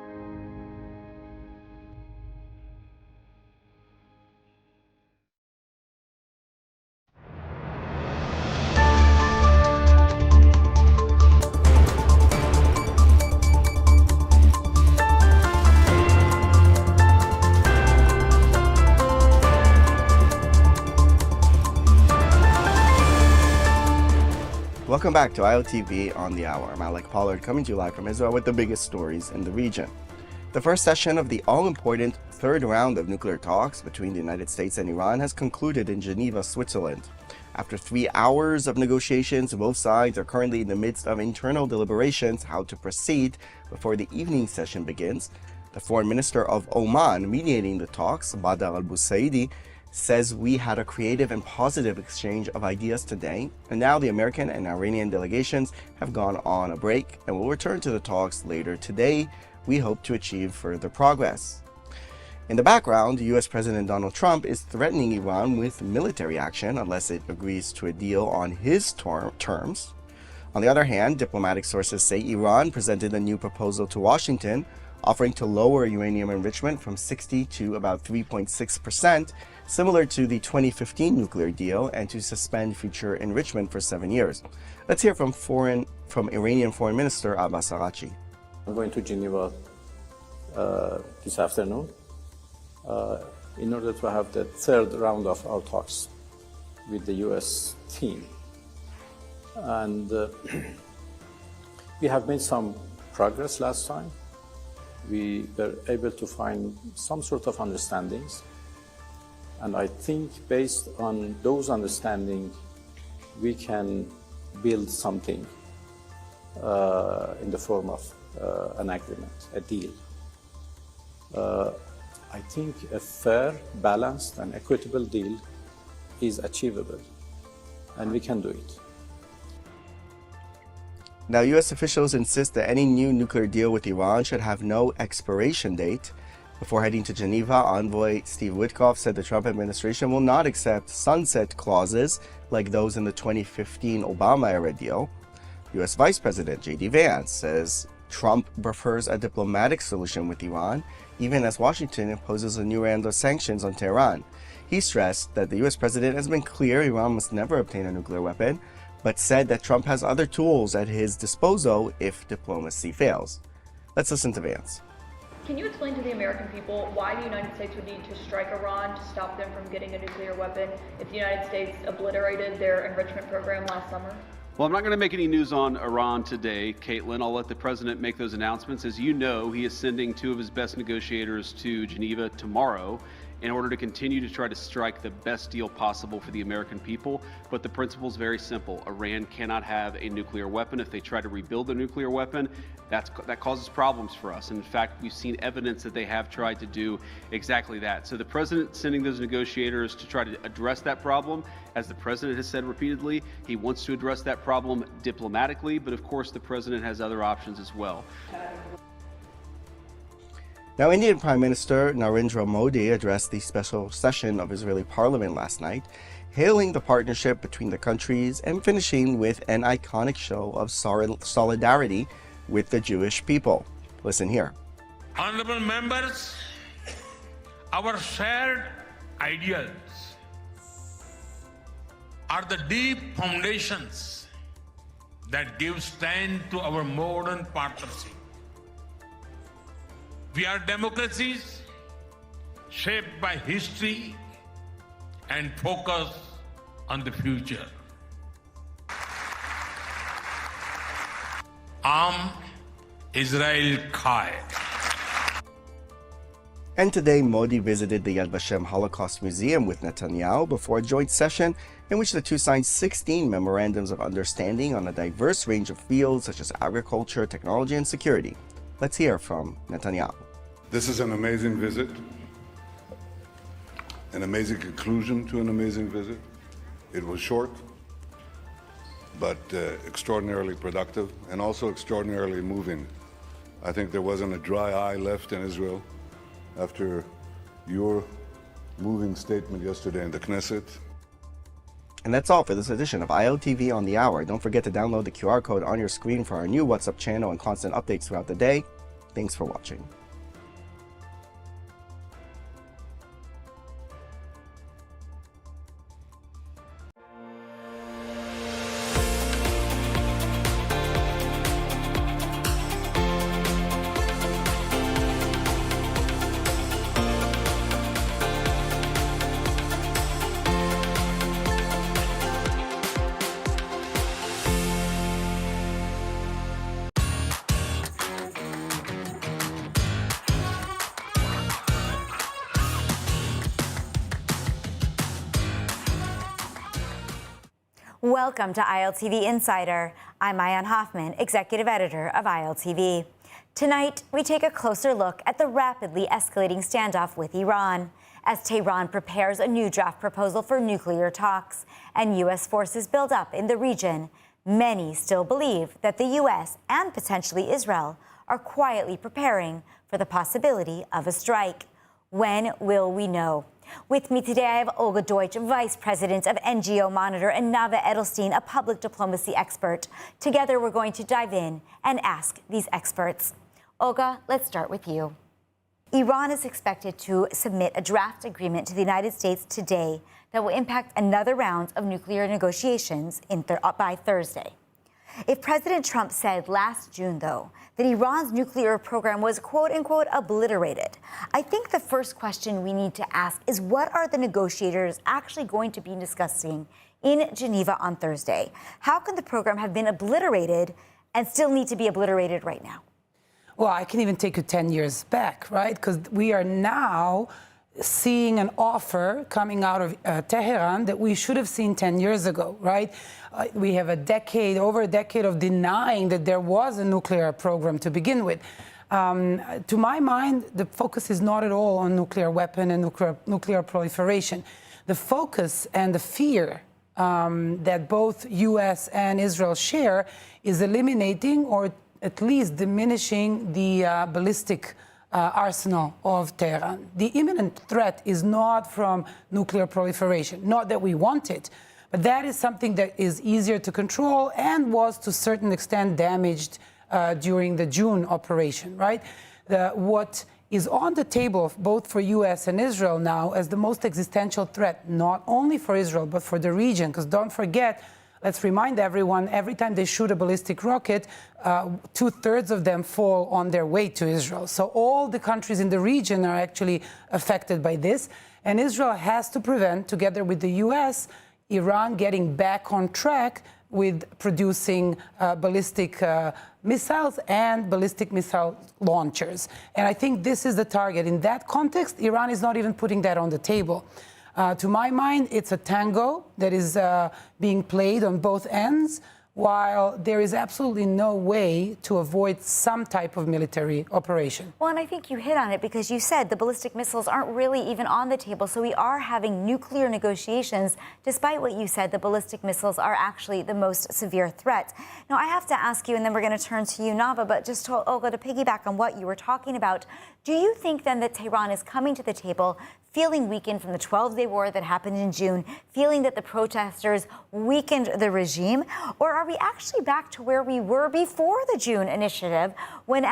Speaker 2: Welcome back to ILTV on the Hour. I'm Alec Pollard, coming to you live from Israel with the biggest stories in the region. The first session of the all-important third round of nuclear talks between the United States and Iran has concluded in Geneva, Switzerland. After 3 hours of negotiations, both sides are currently in the midst of internal deliberations how to proceed before the evening session begins. The foreign minister of Oman mediating the talks, Badr al-Busaidi, says we had a creative and positive exchange of ideas today, and now the American and Iranian delegations have gone on a break and will return to the talks later today. We hope to achieve further progress. In the background, U.S. President Donald Trump is threatening Iran with military action unless it agrees to a deal on his terms. On the other hand, diplomatic sources say Iran presented a new proposal to Washington, offering to lower uranium enrichment from 60 to about 3.6%, similar to the 2015 nuclear deal, and to suspend future enrichment for 7 years. Let's hear from Iranian Foreign Minister Abbas Araghchi.
Speaker 9: I'm going to Geneva this afternoon in order to have the third round of our talks with the U.S. team. And we have made some progress last time. We were able to find some sort of understandings. And I think based on those understandings, we can build something in the form of an agreement, a deal. I think a fair, balanced, and equitable deal is achievable, and we can do it.
Speaker 2: Now, U.S. officials insist that any new nuclear deal with Iran should have no expiration date. Before heading to Geneva, Envoy Steve Witkoff said the Trump administration will not accept sunset clauses like those in the 2015 Obama-era deal. U.S. Vice President J.D. Vance says Trump prefers a diplomatic solution with Iran, even as Washington imposes a new round of sanctions on Tehran. He stressed that the U.S. president has been clear Iran must never obtain a nuclear weapon, but said that Trump has other tools at his disposal if diplomacy fails. Let's listen to Vance.
Speaker 24: Can you explain to the American people why the United States would need to strike Iran to stop them from getting a nuclear weapon if the United States obliterated their enrichment program last summer?
Speaker 11: Well, I'm not going to make any news on Iran today, Caitlin. I'll let the president make those announcements. As you know, he is sending 2 of his best negotiators to Geneva tomorrow in order to continue to try to strike the best deal possible for the American people. But the principle is very simple. Iran cannot have a nuclear weapon. If they try to rebuild a nuclear weapon, that causes problems for us. And in fact, we've seen evidence that they have tried to do exactly that. So the president sending those negotiators to try to address that problem. As the president has said repeatedly, he wants to address that problem diplomatically, but of course the president has other options as well.
Speaker 2: Now, Indian Prime Minister Narendra Modi addressed the special session of Israeli parliament last night, hailing the partnership between the countries and finishing with an iconic show of solidarity with the Jewish people. Listen here.
Speaker 15: Honorable members, our shared ideals are the deep foundations that give strength to our modern partnership. We are democracies shaped by history and focused on the future. Am Israel Chai.
Speaker 2: And today, Modi visited the Yad Vashem Holocaust Museum with Netanyahu before a joint session in which the two signed 16 memorandums of understanding on a diverse range of fields such as agriculture, technology, and security. Let's hear from Netanyahu.
Speaker 19: This is an amazing visit, an amazing conclusion to an amazing visit. It was short, but extraordinarily productive and also extraordinarily moving. I think there wasn't a dry eye left in Israel after your moving statement yesterday in the Knesset.
Speaker 2: And that's all for this edition of ILTV on the Hour. Don't forget to download the QR code on your screen for our new WhatsApp channel and constant updates throughout the day. Thanks for watching.
Speaker 6: Welcome to ILTV Insider. I'm Ayan Hoffman, Executive Editor of ILTV. Tonight, we take a closer look at the rapidly escalating standoff with Iran, as Tehran prepares a new draft proposal for nuclear talks and U.S. forces build up in the region. Many still believe that the U.S. and potentially Israel are quietly preparing for the possibility of a strike. When will we know? With me today, I have Olga Deutsch, Vice President of NGO Monitor, and Nava Edelstein, a public diplomacy expert. Together, we're going to dive in and ask these experts. Olga, let's start with you. Iran is expected to submit a draft agreement to the United States today that will impact another round of nuclear negotiations by Thursday. If President Trump said last June, though, that Iran's nuclear program was quote-unquote obliterated, I think the first question we need to ask is what are the negotiators actually going to be discussing in Geneva on Thursday? How can the program have been obliterated and still need to be obliterated right now?
Speaker 21: Well, I can even take you 10 years back, right? Because we are now seeing an offer coming out of Tehran that we should have seen 10 years ago, right? We have over a decade of denying that there was a nuclear program to begin with. To my mind, the focus is not at all on nuclear weapon and nuclear proliferation. The focus and the fear that both U.S. and Israel share is eliminating or at least diminishing the ballistic arsenal of Tehran. The imminent threat is not from nuclear proliferation, not that we want it, but that is something that is easier to control and was to a certain extent damaged during the June operation, right? What is on the table both for U.S. and Israel now as the most existential threat, not only for Israel, but for the region, because don't forget, let's remind everyone, every time they shoot a ballistic rocket, 2/3 of them fall on their way to Israel. So all the countries in the region are actually affected by this. And Israel has to prevent, together with the U.S., Iran getting back on track with producing ballistic missiles and ballistic missile launchers. And I think this is the target. In that context, Iran is not even putting that on the table. To my mind, it's a tango that is being played on both ends, while there is absolutely no way to avoid some type of military operation.
Speaker 6: Well, and I think you hit on it because you said the ballistic missiles aren't really even on the table. So we are having nuclear negotiations. Despite what you said, the ballistic missiles are actually the most severe threat. Now, I have to ask you, and then we're going to turn to you, Nava, but just to, Olga, to piggyback on what you were talking about, do you think then that Tehran is coming to the table feeling weakened from the 12-day war that happened in June, feeling that the protesters weakened the regime? Or are we actually back to where we were before the June initiative when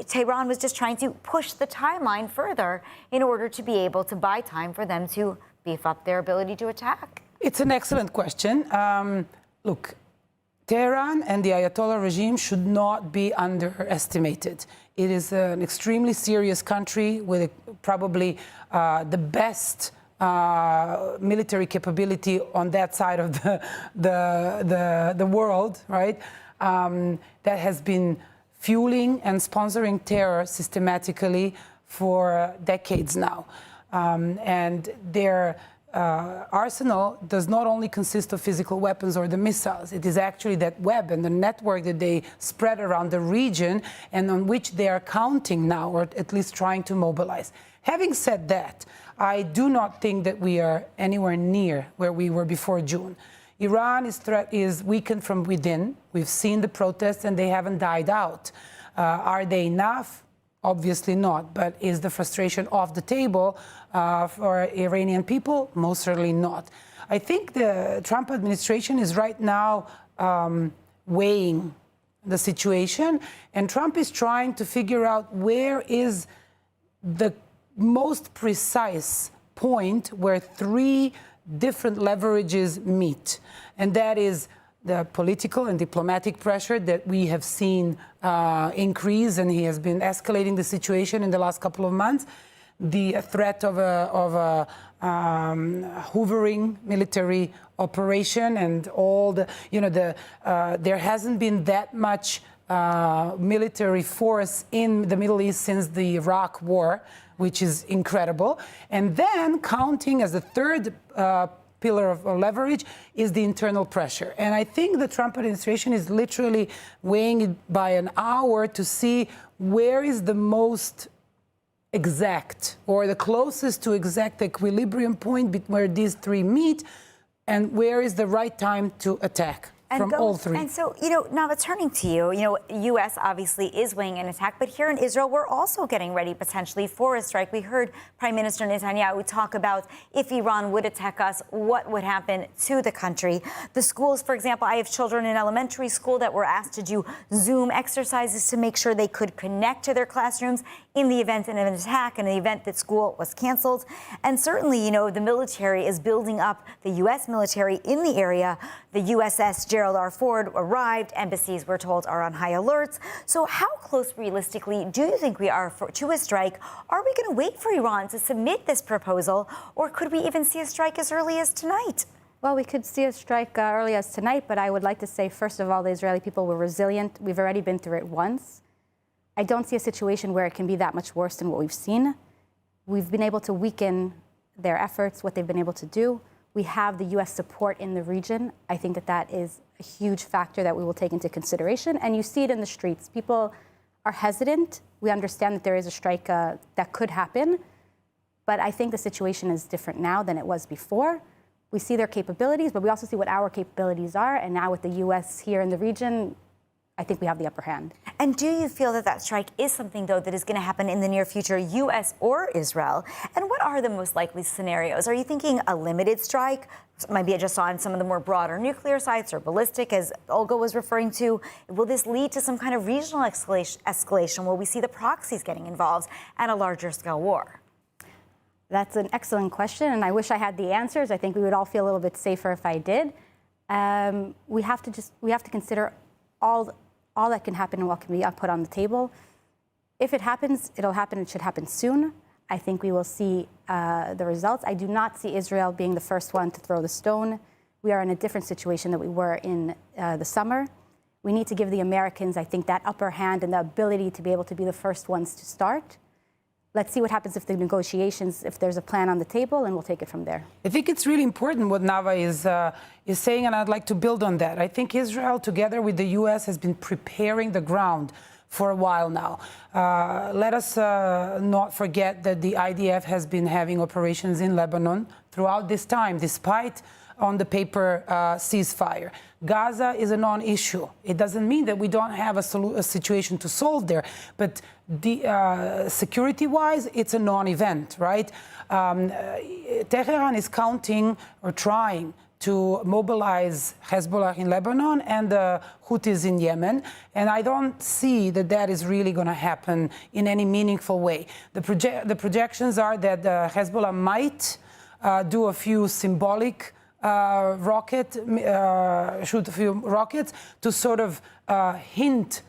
Speaker 6: Tehran was just trying to push the timeline further in order to be able to buy time for them to beef up their ability to attack?
Speaker 21: It's an excellent question. Look, Tehran and the Ayatollah regime should not be underestimated. It is an extremely serious country with probably the best military capability on that side of the world, right? That has been fueling and sponsoring terror systematically for decades now. And their arsenal does not only consist of physical weapons or the missiles. It is actually that web and the network that they spread around the region and on which they are counting now, or at least trying to mobilize. Having said that, I do not think that we are anywhere near where we were before June. Iran's threat is weakened from within. We've seen the protests and they haven't died out. Are they enough? Obviously not. But is the frustration off the table for Iranian people? Most certainly not. I think the Trump administration is right now weighing the situation, and Trump is trying to figure out where is the most precise point where three different leverages meet. And that is the political and diplomatic pressure that we have seen increase, and he has been escalating the situation in the last couple of months. The threat of a hoovering military operation and all the, there hasn't been that much military force in the Middle East since the Iraq War, which is incredible. And then counting as the third pillar of leverage is the internal pressure. And I think the Trump administration is literally weighing it by an hour to see where is the most exact or the closest to exact equilibrium point where these three meet, and where is the right time to attack. From all three.
Speaker 6: And so, Nava, turning to you, U.S. obviously is weighing an attack, but here in Israel, we're also getting ready potentially for a strike. We heard Prime Minister Netanyahu talk about if Iran would attack us, what would happen to the country. The schools, for example, I have children in elementary school that were asked to do Zoom exercises to make sure they could connect to their classrooms in the event of an attack, in the event that school was canceled. And certainly, the military is building up, the U.S. military in the area. The USS Gerald R. Ford arrived. Embassies, we're told, are on high alerts. So how close, realistically, do you think we are to a strike? Are we going to wait for Iran to submit this proposal, or could we even see a strike as early as tonight?
Speaker 7: Well, we could see a strike early as tonight, but I would like to say, first of all, the Israeli people were resilient. We've already been through it once. I don't see a situation where it can be that much worse than what we've seen. We've been able to weaken their efforts, what they've been able to do. We have the U.S. support in the region. I think that is a huge factor that we will take into consideration. And you see it in the streets. People are hesitant. We understand that there is a strike that could happen. But I think the situation is different now than it was before. We see their capabilities, but we also see what our capabilities are. And now with the U.S. here in the region, I think we have the upper hand.
Speaker 6: And do you feel that strike is something, though, that is going to happen in the near future, U.S. or Israel? And what are the most likely scenarios? Are you thinking a limited strike, maybe just on some of the more broader nuclear sites, or ballistic, as Olga was referring to? Will this lead to some kind of regional escalation? Will we see the proxies getting involved and a larger scale war?
Speaker 7: That's an excellent question, and I wish I had the answers. I think we would all feel a little bit safer if I did. We have to consider all that can happen and what can be put on the table. If it happens, it'll happen. It should happen soon. I think we will see the results. I do not see Israel being the first one to throw the stone. We are in a different situation than we were in the summer. We need to give the Americans, I think, that upper hand and the ability to be able to be the first ones to start. Let's see what happens if the negotiations, if there's a plan on the table, and we'll take it from there.
Speaker 21: I think it's really important what Nava is saying, and I'd like to build on that. I think Israel, together with the U.S., has been preparing the ground for a while now. Let us not forget that the IDF has been having operations in Lebanon throughout this time, despite on the paper ceasefire. Gaza is a non-issue. It doesn't mean that we don't have a situation to solve there, but security-wise, it's a non-event, right? Tehran is counting or trying to mobilize Hezbollah in Lebanon and the Houthis in Yemen, and I don't see that that is really going to happen in any meaningful way. The projections are that Hezbollah might do a few symbolic shoot a few rockets to sort of hint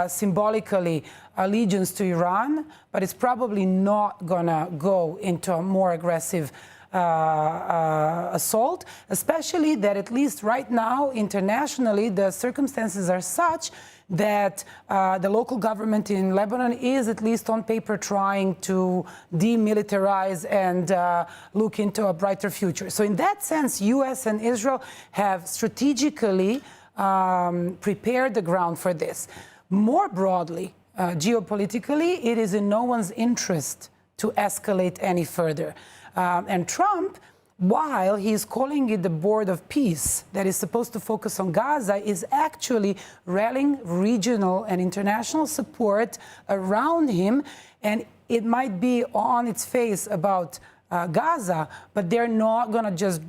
Speaker 21: symbolically allegiance to Iran, but it's probably not going to go into a more aggressive assault, especially that at least right now, internationally, the circumstances are such that the local government in Lebanon is, at least on paper, trying to demilitarize and look into a brighter future. So in that sense, U.S. and Israel have strategically prepared the ground for this. More broadly, geopolitically, it is in no one's interest to escalate any further. And Trump, while he's calling it the Board of Peace that is supposed to focus on Gaza, is actually rallying regional and international support around him. And it might be on its face about Gaza, but they're not going to just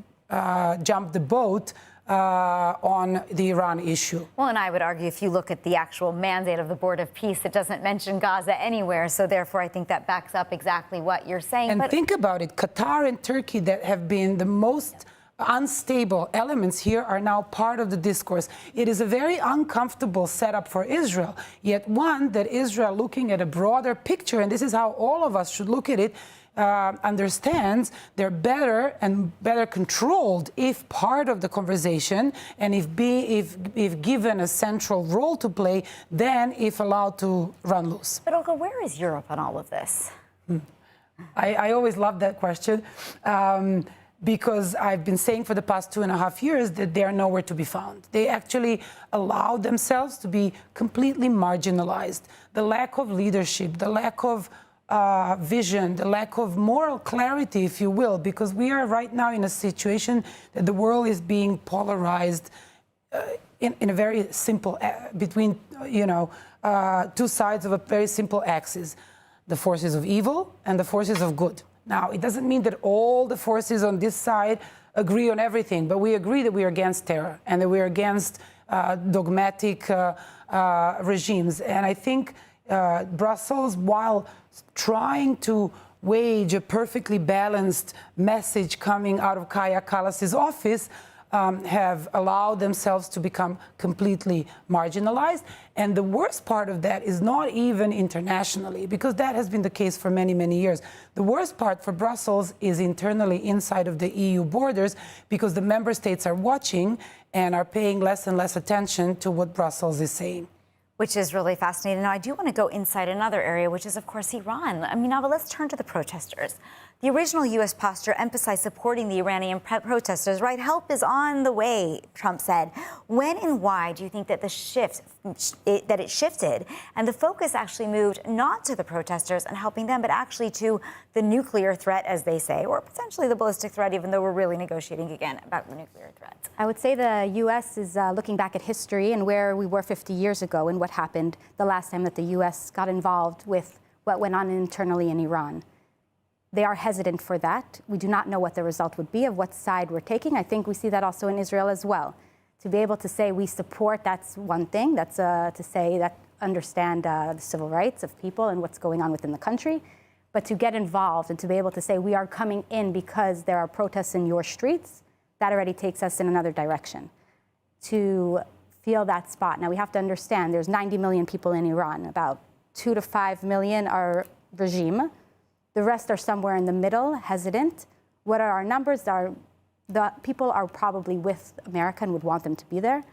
Speaker 21: jump the boat on the Iran issue.
Speaker 6: Well, and I would argue if you look at the actual mandate of the Board of Peace, it doesn't mention Gaza anywhere. So therefore, I think that backs up exactly what you're saying.
Speaker 21: And think about it. Qatar and Turkey, that have been the most unstable elements here, are now part of the discourse. It is a very uncomfortable setup for Israel, yet one that Israel, looking at a broader picture, and this is how all of us should look at it, understands they're better and better controlled if part of the conversation and if given a central role to play than if allowed to run loose.
Speaker 6: But Olga, where is Europe on all of this?
Speaker 21: I always love that question because I've been saying for the past 2.5 years that they are nowhere to be found. They actually allow themselves to be completely marginalized. The lack of leadership, the lack of vision, the lack of moral clarity, if you will, because we are right now in a situation that the world is being polarized in a very simple, between, two sides of a very simple axis, the forces of evil and the forces of good. Now, it doesn't mean that all the forces on this side agree on everything, but we agree that we are against terror and that we are against dogmatic regimes. And I think Brussels, while trying to wage a perfectly balanced message coming out of Kaja Kallas's office, have allowed themselves to become completely marginalized. And the worst part of that is not even internationally, because that has been the case for many, many years. The worst part for Brussels is internally inside of the EU borders, because the member states are watching and are paying less and less attention to what Brussels is saying.
Speaker 6: Which is really fascinating. Now, I do want to go inside another area, which is, of course, Iran. I mean, now let's turn to the protesters. The original U.S. posture emphasized supporting the Iranian protesters, right? Help is on the way, Trump said. When and why do you think that it shifted and the focus actually moved not to the protesters and helping them, but actually to the nuclear threat, as they say, or potentially the ballistic threat, even though we're really negotiating again about the nuclear threat?
Speaker 7: I would say the U.S. is looking back at history and where we were 50 years ago and what happened the last time that the U.S. got involved with what went on internally in Iran. They are hesitant for that. We do not know what the result would be of what side we're taking. I think we see that also in Israel as well. To be able to say we support, that's one thing. That's to say that understand the civil rights of people and what's going on within the country. But to get involved and to be able to say we are coming in because there are protests in your streets, that already takes us in another direction. To feel that spot. Now we have to understand there's 90 million people in Iran. About 2 to 5 million are regime. The rest are somewhere in the middle, hesitant. What are our numbers? Our The people are probably with America and would want them to be there,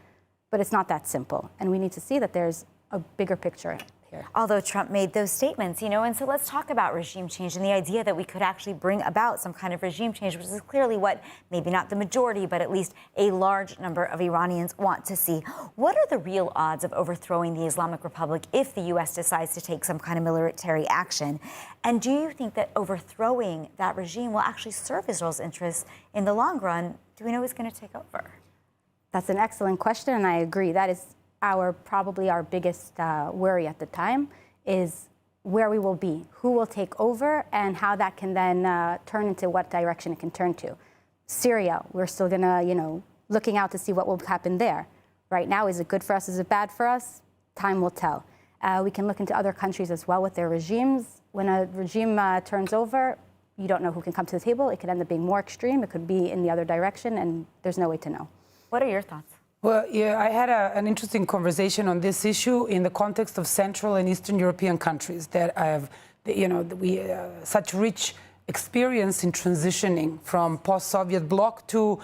Speaker 7: but it's not that simple. And we need to see that there's a bigger picture here.
Speaker 6: Although Trump made those statements, and so let's talk about regime change and the idea that we could actually bring about some kind of regime change, which is clearly what maybe not the majority, but at least a large number of Iranians want to see. What are the real odds of overthrowing the Islamic Republic if the U.S. decides to take some kind of military action? And do you think that overthrowing that regime will actually serve Israel's interests in the long run? Do we know who's going to take over?
Speaker 7: That's an excellent question, and I agree. That is probably our biggest worry at the time, is where we will be, who will take over, and how that can then turn into what direction it can turn to. Syria, we're still gonna, looking out to see what will happen there. Right now, is it good for us? Is it bad for us? Time will tell. We can look into other countries as well with their regimes. When a regime turns over, you don't know who can come to the table. It could end up being more extreme. It could be in the other direction, and there's no way to know.
Speaker 6: What are your thoughts?
Speaker 21: Well, yeah, I had an interesting conversation on this issue in the context of Central and Eastern European countries that have, such rich experience in transitioning from post-Soviet bloc to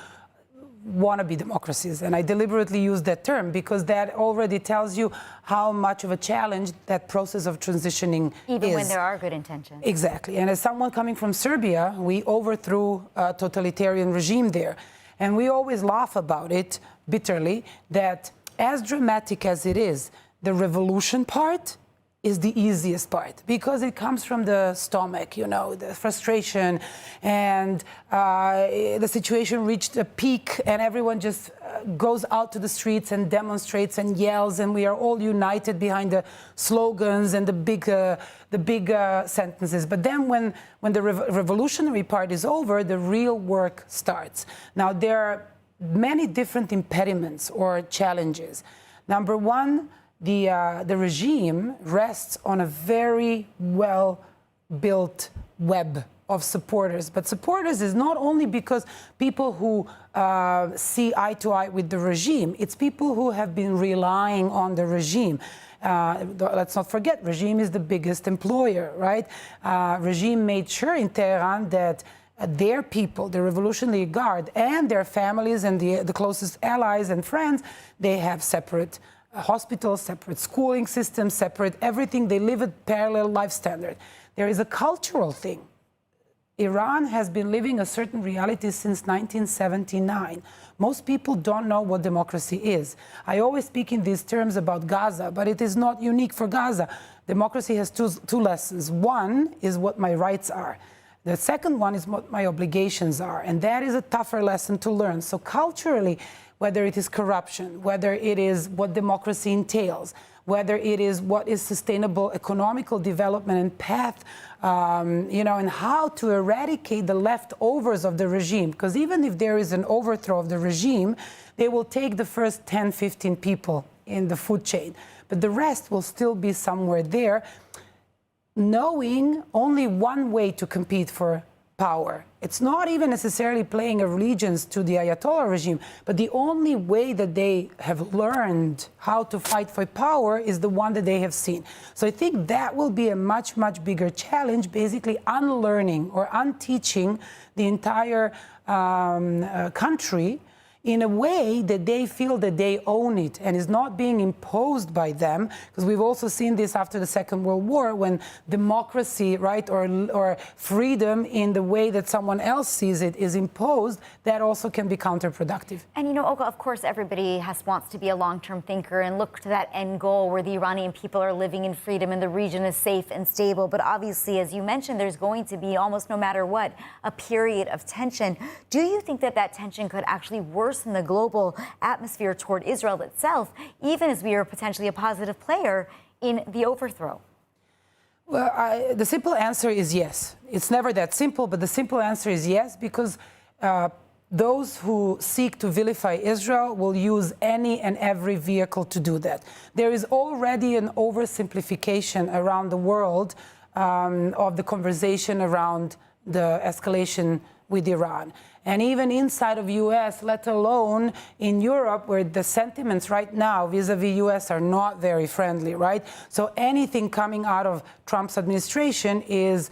Speaker 21: wannabe democracies. And I deliberately use that term because that already tells you how much of a challenge that process of transitioning is.
Speaker 6: Even when there are good intentions.
Speaker 21: Exactly. And as someone coming from Serbia, we overthrew a totalitarian regime there. And we always laugh about it bitterly, that as dramatic as it is, the revolution part is the easiest part because it comes from the stomach, the frustration, and the situation reached a peak and everyone just goes out to the streets and demonstrates and yells, and we are all united behind the slogans and the big sentences. But then when the revolutionary part is over, the real work starts. Now, there are many different impediments or challenges. Number one, the regime rests on a very well-built web of supporters. But supporters is not only because people who see eye to eye with the regime, it's people who have been relying on the regime. Let's not forget, regime is the biggest employer, right? Regime made sure in Tehran that their people, the Revolutionary Guard, and their families and the closest allies and friends, they have separate hospitals, separate schooling systems, separate everything. They live a parallel life standard. There is a cultural thing. Iran has been living a certain reality since 1979. Most people don't know what democracy is. I always speak in these terms about Gaza, but it is not unique for Gaza. Democracy has two lessons. One is what my rights are. The second one is what my obligations are, and that is a tougher lesson to learn. So culturally, whether it is corruption, whether it is what democracy entails, whether it is what is sustainable economical development and path, and how to eradicate the leftovers of the regime. Because even if there is an overthrow of the regime, they will take the first 10, 15 people in the food chain. But the rest will still be somewhere there, knowing only one way to compete for power. It's not even necessarily playing allegiance to the Ayatollah regime, but the only way that they have learned how to fight for power is the one that they have seen. So I think that will be a much, much bigger challenge, basically unlearning or unteaching the entire country in a way that they feel that they own it and is not being imposed by them, because we've also seen this after the Second World War, when democracy, right, or freedom in the way that someone else sees it is imposed, that also can be counterproductive.
Speaker 6: And Olga, of course, everybody wants to be a long-term thinker and look to that end goal where the Iranian people are living in freedom and the region is safe and stable. But obviously, as you mentioned, there's going to be, almost no matter what, a period of tension. Do you think that tension could actually worsen the global atmosphere toward Israel itself, even as we are potentially a positive player in the overthrow?
Speaker 21: Well, the simple answer is yes. It's never that simple, but the simple answer is yes, because those who seek to vilify Israel will use any and every vehicle to do that. There is already an oversimplification around the world of the conversation around the escalation with Iran. And even inside of U.S., let alone in Europe, where the sentiments right now vis-a-vis U.S. are not very friendly, right? So anything coming out of Trump's administration is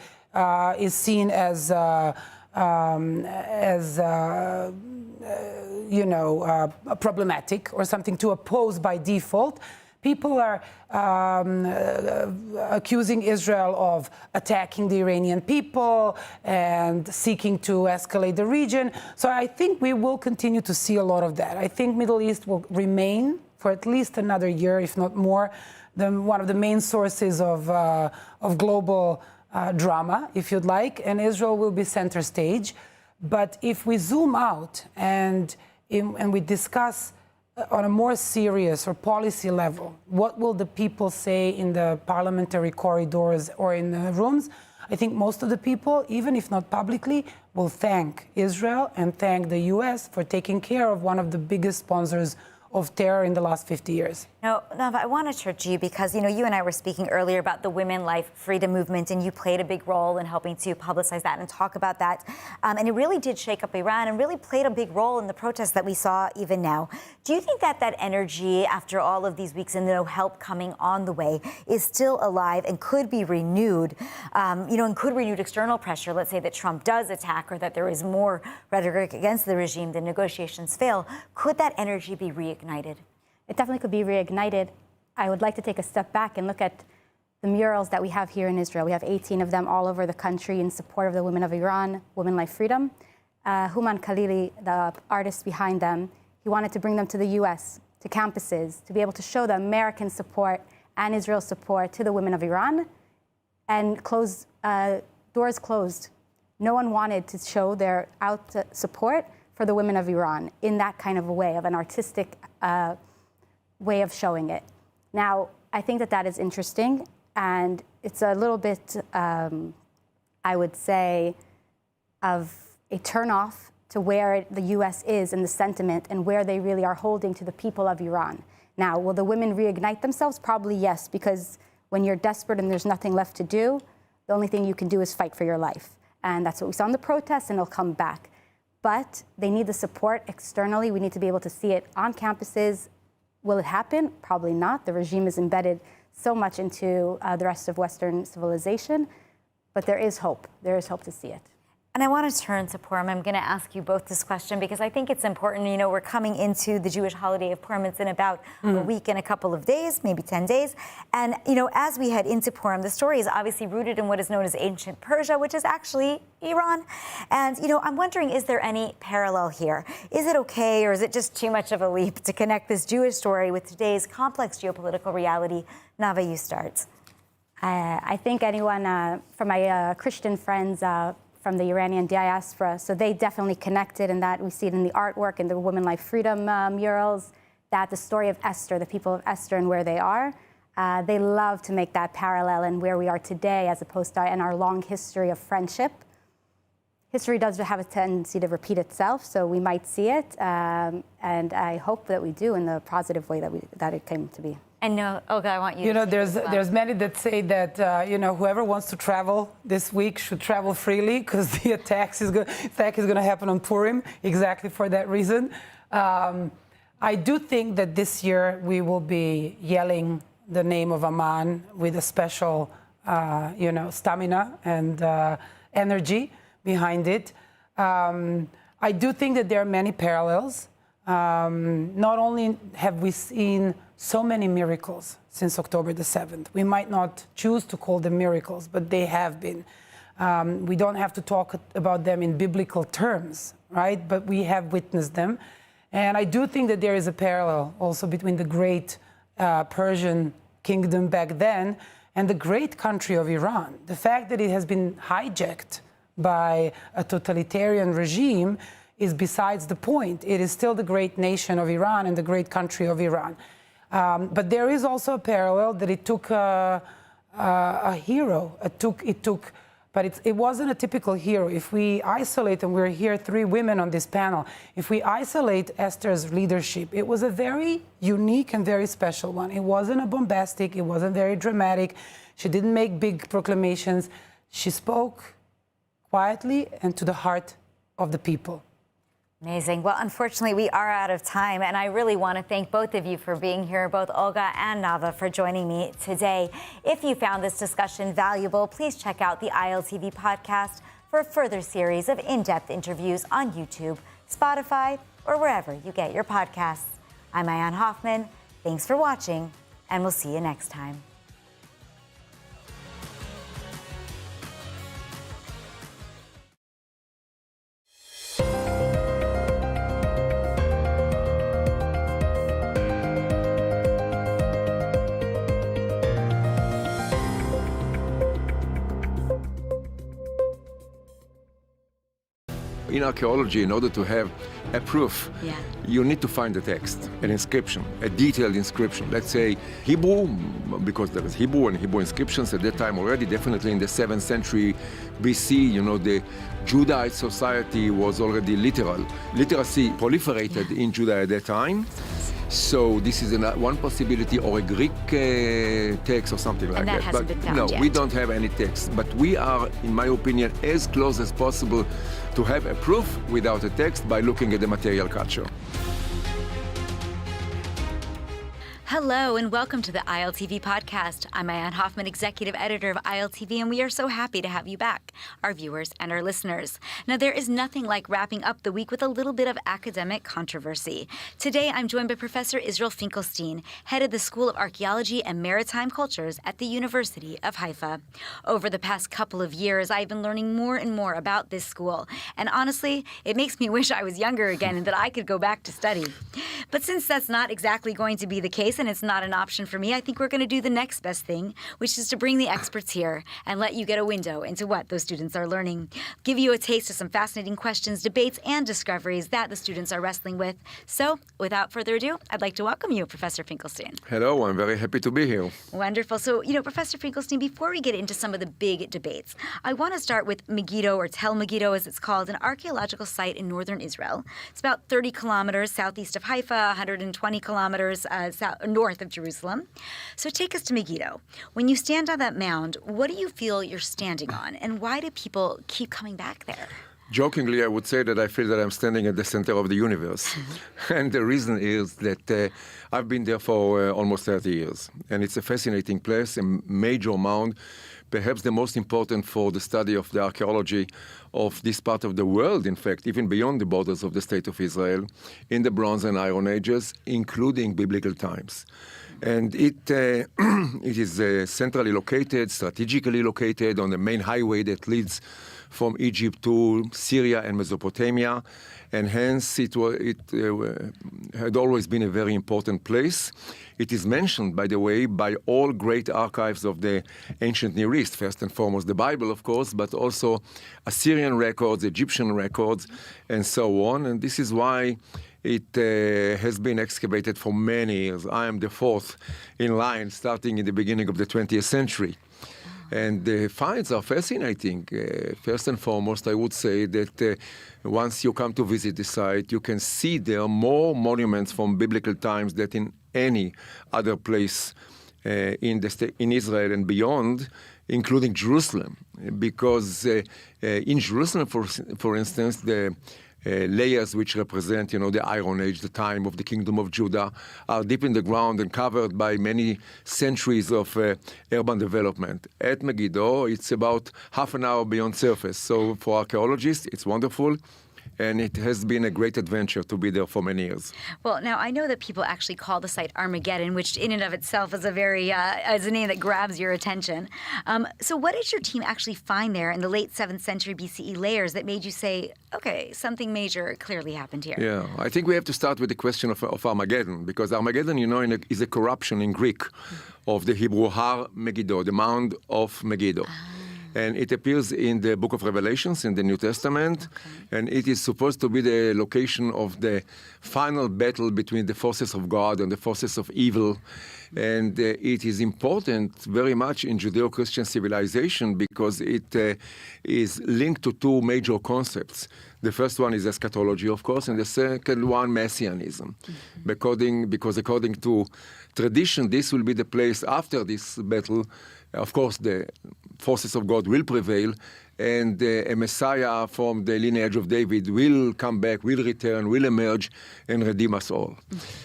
Speaker 21: seen as problematic or something to oppose by default. People are accusing Israel of attacking the Iranian people and seeking to escalate the region. So I think we will continue to see a lot of that. I think Middle East will remain for at least another year, if not more, one of the main sources of global drama, if you'd like, and Israel will be center stage. But if we zoom out and we discuss on a more serious or policy level, what will the people say in the parliamentary corridors or in the rooms? I think most of the people, even if not publicly, will thank Israel and thank the US for taking care of one of the biggest sponsors of terror in the last 50 years.
Speaker 6: Now, Nava, I want to turn to you because, you and I were speaking earlier about the women life freedom movement, and you played a big role in helping to publicize that and talk about that. And it really did shake up Iran and really played a big role in the protests that we saw even now. Do you think that energy, after all of these weeks and no help coming on the way, is still alive and could be renewed, and could renewed external pressure? Let's say that Trump does attack or that there is more rhetoric against the regime, the negotiations fail. Could that energy be reignited?
Speaker 7: It definitely could be reignited. I would like to take a step back and look at the murals that we have here in Israel. We have 18 of them all over the country in support of the women of Iran, Women Life Freedom. Human Khalili, the artist behind them, he wanted to bring them to the US, to campuses, to be able to show the American support and Israel's support to the women of Iran, and doors closed. No one wanted to show their support for the women of Iran in that kind of a way, of an artistic way of showing it. Now, I think that is interesting, and it's a little bit, I would say, of a turnoff to where the U.S. is in the sentiment and where they really are holding to the people of Iran. Now, will the women reignite themselves? Probably yes, because when you're desperate and there's nothing left to do, the only thing you can do is fight for your life. And that's what we saw in the protests, and it'll come back. But they need the support externally. We need to be able to see it on campuses. Will it happen? Probably not. The regime is embedded so much into the rest of Western civilization. But there is hope. There is hope to see it.
Speaker 6: And I want to turn to Purim. I'm going to ask you both this question because I think it's important. We're coming into the Jewish holiday of Purim. It's in about a week and a couple of days, maybe 10 days. And, as we head into Purim, the story is obviously rooted in what is known as ancient Persia, which is actually Iran. And, I'm wondering, is there any parallel here? Is it okay, or is it just too much of a leap to connect this Jewish story with today's complex geopolitical reality? Nava, you start.
Speaker 7: I think anyone from my Christian friends from the Iranian diaspora, so they definitely connected in that. We see it in the artwork and the Women Life Freedom murals, that the story of Esther, the people of Esther and where they are, they love to make that parallel and where we are today as opposed to in our long history of friendship. History does have a tendency to repeat itself, so we might see it, and I hope that we do in the positive way that it came to be.
Speaker 6: And no, Olga, I want you to
Speaker 21: there's many that say that, whoever wants to travel this week should travel freely because the attack is going to happen on Purim, exactly for that reason. I do think that this year we will be yelling the name of Amman with a special, stamina and energy behind it. I do think that there are many parallels. Not only have we seen so many miracles since October the 7th. We might not choose to call them miracles, but they have been. We don't have to talk about them in biblical terms, right? But we have witnessed them. And I do think that there is a parallel also between the great Persian kingdom back then and the great country of Iran. The fact that it has been hijacked by a totalitarian regime is besides the point. It is still the great nation of Iran and the great country of Iran. But there is also a parallel that it took a hero. But it wasn't a typical hero. If we isolate, and we're here 3 women on this panel, if we isolate Esther's leadership, it was a very unique and very special one. It wasn't a bombastic, it wasn't very dramatic. She didn't make big proclamations. She spoke quietly and to the heart of the people.
Speaker 6: Amazing. Well, unfortunately, we are out of time, and I really want to thank both of you for being here, both Olga and Nava, for joining me today. If you found this discussion valuable, please check out the ILTV podcast. for a further series of in-depth interviews on YouTube, Spotify, or wherever you get your podcasts. I'm Ayan Hoffman. Thanks for watching, and we'll see you next time.
Speaker 12: In archaeology, in order to have a proof, you need to find a text, an inscription, a detailed inscription. Let's say Hebrew, because there is Hebrew and Hebrew inscriptions at that time already, definitely in the 7th century BC, the Judahite society was already literal. Literacy proliferated in Judah at that time. So this is one possibility, or a Greek text or something like that.
Speaker 6: And that hasn't been found
Speaker 12: no,
Speaker 6: yet.
Speaker 12: we don't have any text. But we are, in my opinion, as close as possible to have a proof without a text by looking at the material culture.
Speaker 6: Hello and welcome to the ILTV podcast. I'm Ayan Hoffman, executive editor of ILTV, and we are so happy to have you back, our viewers and our listeners. Now, there is nothing like wrapping up the week with a little bit of academic controversy. Today, I'm joined by Professor Israel Finkelstein, head of the School of Archaeology and Maritime Cultures at the University of Haifa. Over the past couple of years, I've been learning more and more about this school, and honestly, it makes me wish I was younger again and that I could go back to study. But since that's not exactly going to be the case, and it's not an option for me, I think we're going to do the next best thing, which is to bring the experts here and let you get a window into what those students are learning, give you a taste of some fascinating questions, debates, and discoveries that the students are wrestling with. So, without further ado, I'd like to welcome you, Professor Finkelstein.
Speaker 12: Hello, I'm very happy to be here.
Speaker 6: Wonderful. So, Professor Finkelstein, before we get into some of the big debates, I want to start with Megiddo, or Tel Megiddo as it's called, an archaeological site in northern Israel. It's about 30 kilometers southeast of Haifa, 120 kilometers north of Jerusalem. So take us to Megiddo. When you stand on that mound, what do you feel you're standing on, and why do people keep coming back there?
Speaker 12: Jokingly, I would say that I feel that I'm standing at the center of the universe. And the reason is that I've been there for almost 30 years. And it's a fascinating place, a major mound, perhaps the most important for the study of the archaeology of this part of the world, in fact, even beyond the borders of the State of Israel, in the Bronze and Iron Ages, including biblical times. And it is centrally located, strategically located on the main highway that leads from Egypt to Syria and Mesopotamia, and hence it had always been a very important place. It is mentioned, by the way, by all great archives of the ancient Near East, first and foremost the Bible, of course, but also Assyrian records, Egyptian records, and so on. And this is why it has been excavated for many years. I am the fourth in line, starting in the beginning of the 20th century. And the finds are fascinating. First and foremost, I would say that once you come to visit the site, you can see there are more monuments from biblical times than in any other place in Israel and beyond, including Jerusalem. Because in Jerusalem, for instance, the layers which represent, the Iron Age, the time of the Kingdom of Judah, are deep in the ground and covered by many centuries of urban development. At Megiddo, it's about half an hour beyond surface. So for archaeologists, it's wonderful. And it has been a great adventure to be there for many years.
Speaker 6: Well, now I know that people actually call the site Armageddon, which in and of itself is a name that grabs your attention. So what did your team actually find there in the late 7th century BCE layers that made you say, okay, something major clearly happened here?
Speaker 12: Yeah, I think we have to start with the question of Armageddon, because Armageddon, is a corruption in Greek of the Hebrew Har Megiddo, the Mound of Megiddo. And it appears in the book of Revelations in the New Testament. Okay. And it is supposed to be the location of the final battle between the forces of God and the forces of evil. And it is important very much in Judeo-Christian civilization because it is linked to two major concepts. The first one is eschatology, of course, and the second one, messianism. Because according to tradition, this will be the place after this battle. Of course, the forces of God will prevail, and a Messiah from the lineage of David will come back, will return, will emerge, and redeem us all.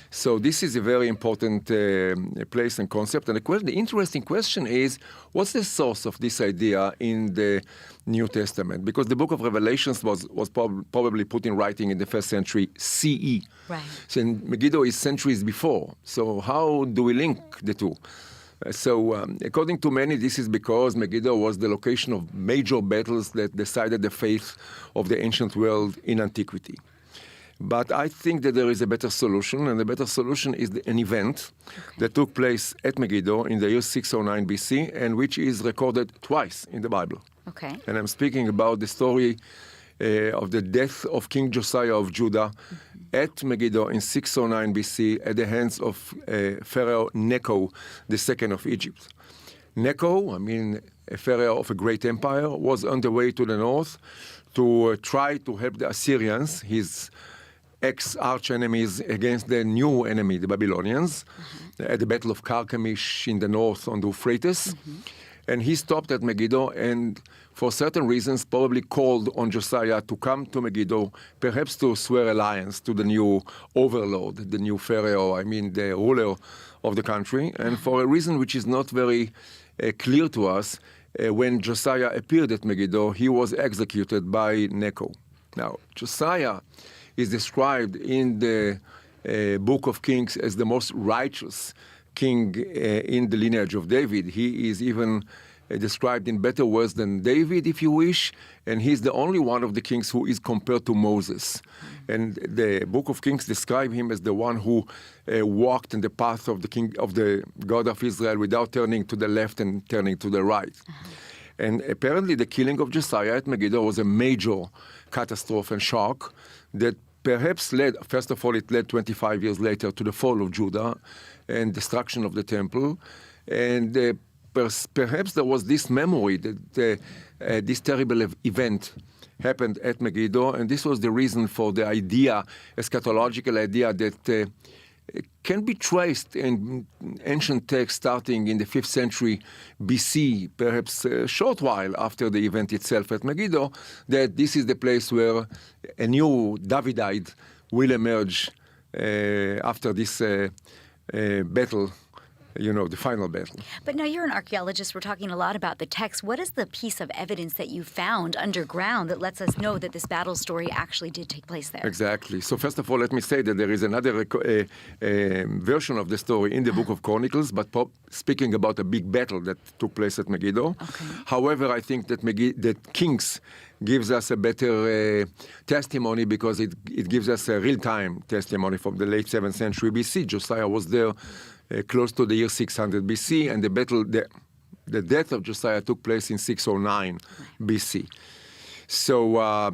Speaker 12: So this is a very important place and concept. And the interesting question is, what's the source of this idea in the New Testament? Because the book of Revelations was probably put in writing in the 1st century CE.
Speaker 6: Right.
Speaker 12: So Megiddo is centuries before. So how do we link the two? According to many, this is because Megiddo was the location of major battles that decided the fate of the ancient world in antiquity. But I think that there is a better solution, and the better solution is an event that took place at Megiddo in the year 609 BC, and which is recorded twice in the Bible.
Speaker 6: Okay.
Speaker 12: And I'm speaking about the story of the death of King Josiah of Judah at Megiddo in 609 BC at the hands of Pharaoh Necho II of Egypt. Necho, a pharaoh of a great empire, was on the way to the north to try to help the Assyrians, his ex-arch enemies, against the new enemy, the Babylonians, at the Battle of Carchemish in the north on the Euphrates. And he stopped at Megiddo and, for certain reasons, probably called on Josiah to come to Megiddo, perhaps to swear alliance to the new overlord, the new pharaoh, the ruler of the country. And for a reason which is not very clear to us, when Josiah appeared at Megiddo, he was executed by Necho. Now, Josiah is described in the Book of Kings as the most righteous king in the lineage of David. He is even described in better words than David, if you wish, and he's the only one of the kings who is compared to Moses. And the Book of Kings describe him as the one who walked in the path of the king of the God of Israel without turning to the left and turning to the right. And apparently the killing of Josiah at Megiddo was a major catastrophe and shock that perhaps led, first of all, it led 25 years later to the fall of Judah and destruction of the temple. And perhaps there was this memory that this terrible event happened at Megiddo, and this was the reason for the idea, eschatological idea, that can be traced in ancient texts starting in the 5th century BC, perhaps a short while after the event itself at Megiddo, that this is the place where a new Davidite will emerge after this battle, the final battle.
Speaker 6: But now you're an archaeologist. We're talking a lot about the text. What is the piece of evidence that you found underground that lets us know that this battle story actually did take place there?
Speaker 12: Exactly. So first of all, let me say that there is another version of the story in the Book of Chronicles, but speaking about a big battle that took place at Megiddo. Okay. However, I think that Kings gives us a better testimony because it gives us a real-time testimony from the late 7th century BC. Josiah was there close to the year 600 BC, and the death of Josiah took place in 609 BC. So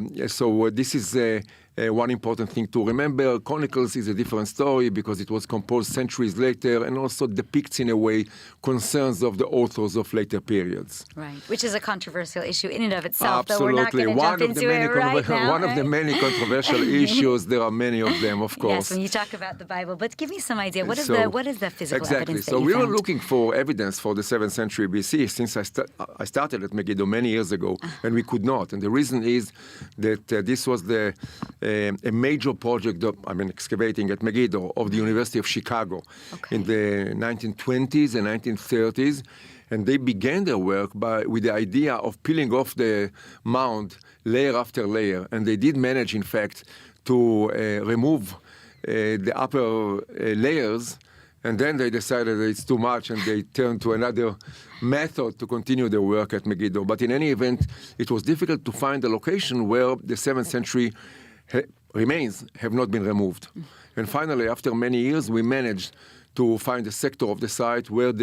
Speaker 12: this is one important thing to remember. Chronicles is a different story because it was composed centuries later and also depicts in a way concerns of the authors of later periods.
Speaker 6: Right, which is a controversial issue in and of itself,
Speaker 12: Absolutely.
Speaker 6: Though we're not going to jump into it right now.
Speaker 12: One of the many controversial issues, there are many of them, of course.
Speaker 6: Yes, when you talk about the Bible, but give me some idea. What is the physical evidence that
Speaker 12: So
Speaker 6: you
Speaker 12: we
Speaker 6: found?
Speaker 12: were looking for evidence for the 7th century BC since I started at Megiddo many years ago, and we could not. And the reason is that this was a major project of, excavating at Megiddo of the University of Chicago in the 1920s and 1930s. And they began their work with the idea of peeling off the mound layer after layer. And they did manage, in fact, to remove the upper layers. And then they decided that it's too much, and they turned to another method to continue their work at Megiddo. But in any event, it was difficult to find a location where the 7th century remains have not been removed. And finally, after many years, we managed to find a sector of the site where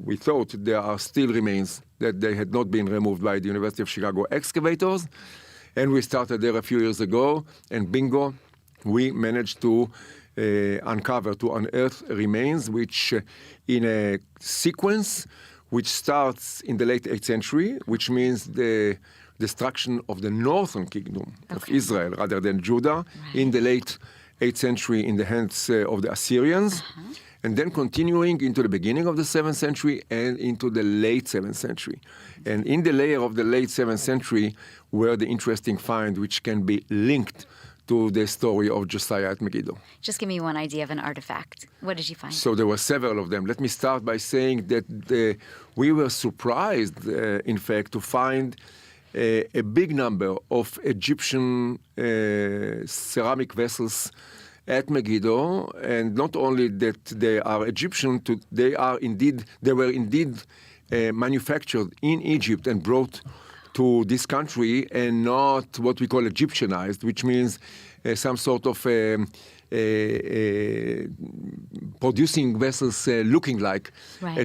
Speaker 12: we thought there are still remains that they had not been removed by the University of Chicago excavators. And we started there a few years ago, and bingo, we managed to unearth remains, which in a sequence which starts in the late 8th century, which means the destruction of the northern kingdom of Israel rather than Judah in the late 8th century in the hands of the Assyrians. and then continuing into the beginning of the 7th century and into the late 7th century. And in the layer of the late 7th century were the interesting find which can be linked to the story of Josiah at Megiddo.
Speaker 6: Just give me one idea of an artifact. What did you find?
Speaker 12: So there were several of them. Let me start by saying that we were surprised, in fact, to find a big number of Egyptian ceramic vessels at Megiddo, and not only that they are Egyptian, they were indeed manufactured in Egypt and brought to this country, and not what we call Egyptianized, which means some sort of producing vessels looking like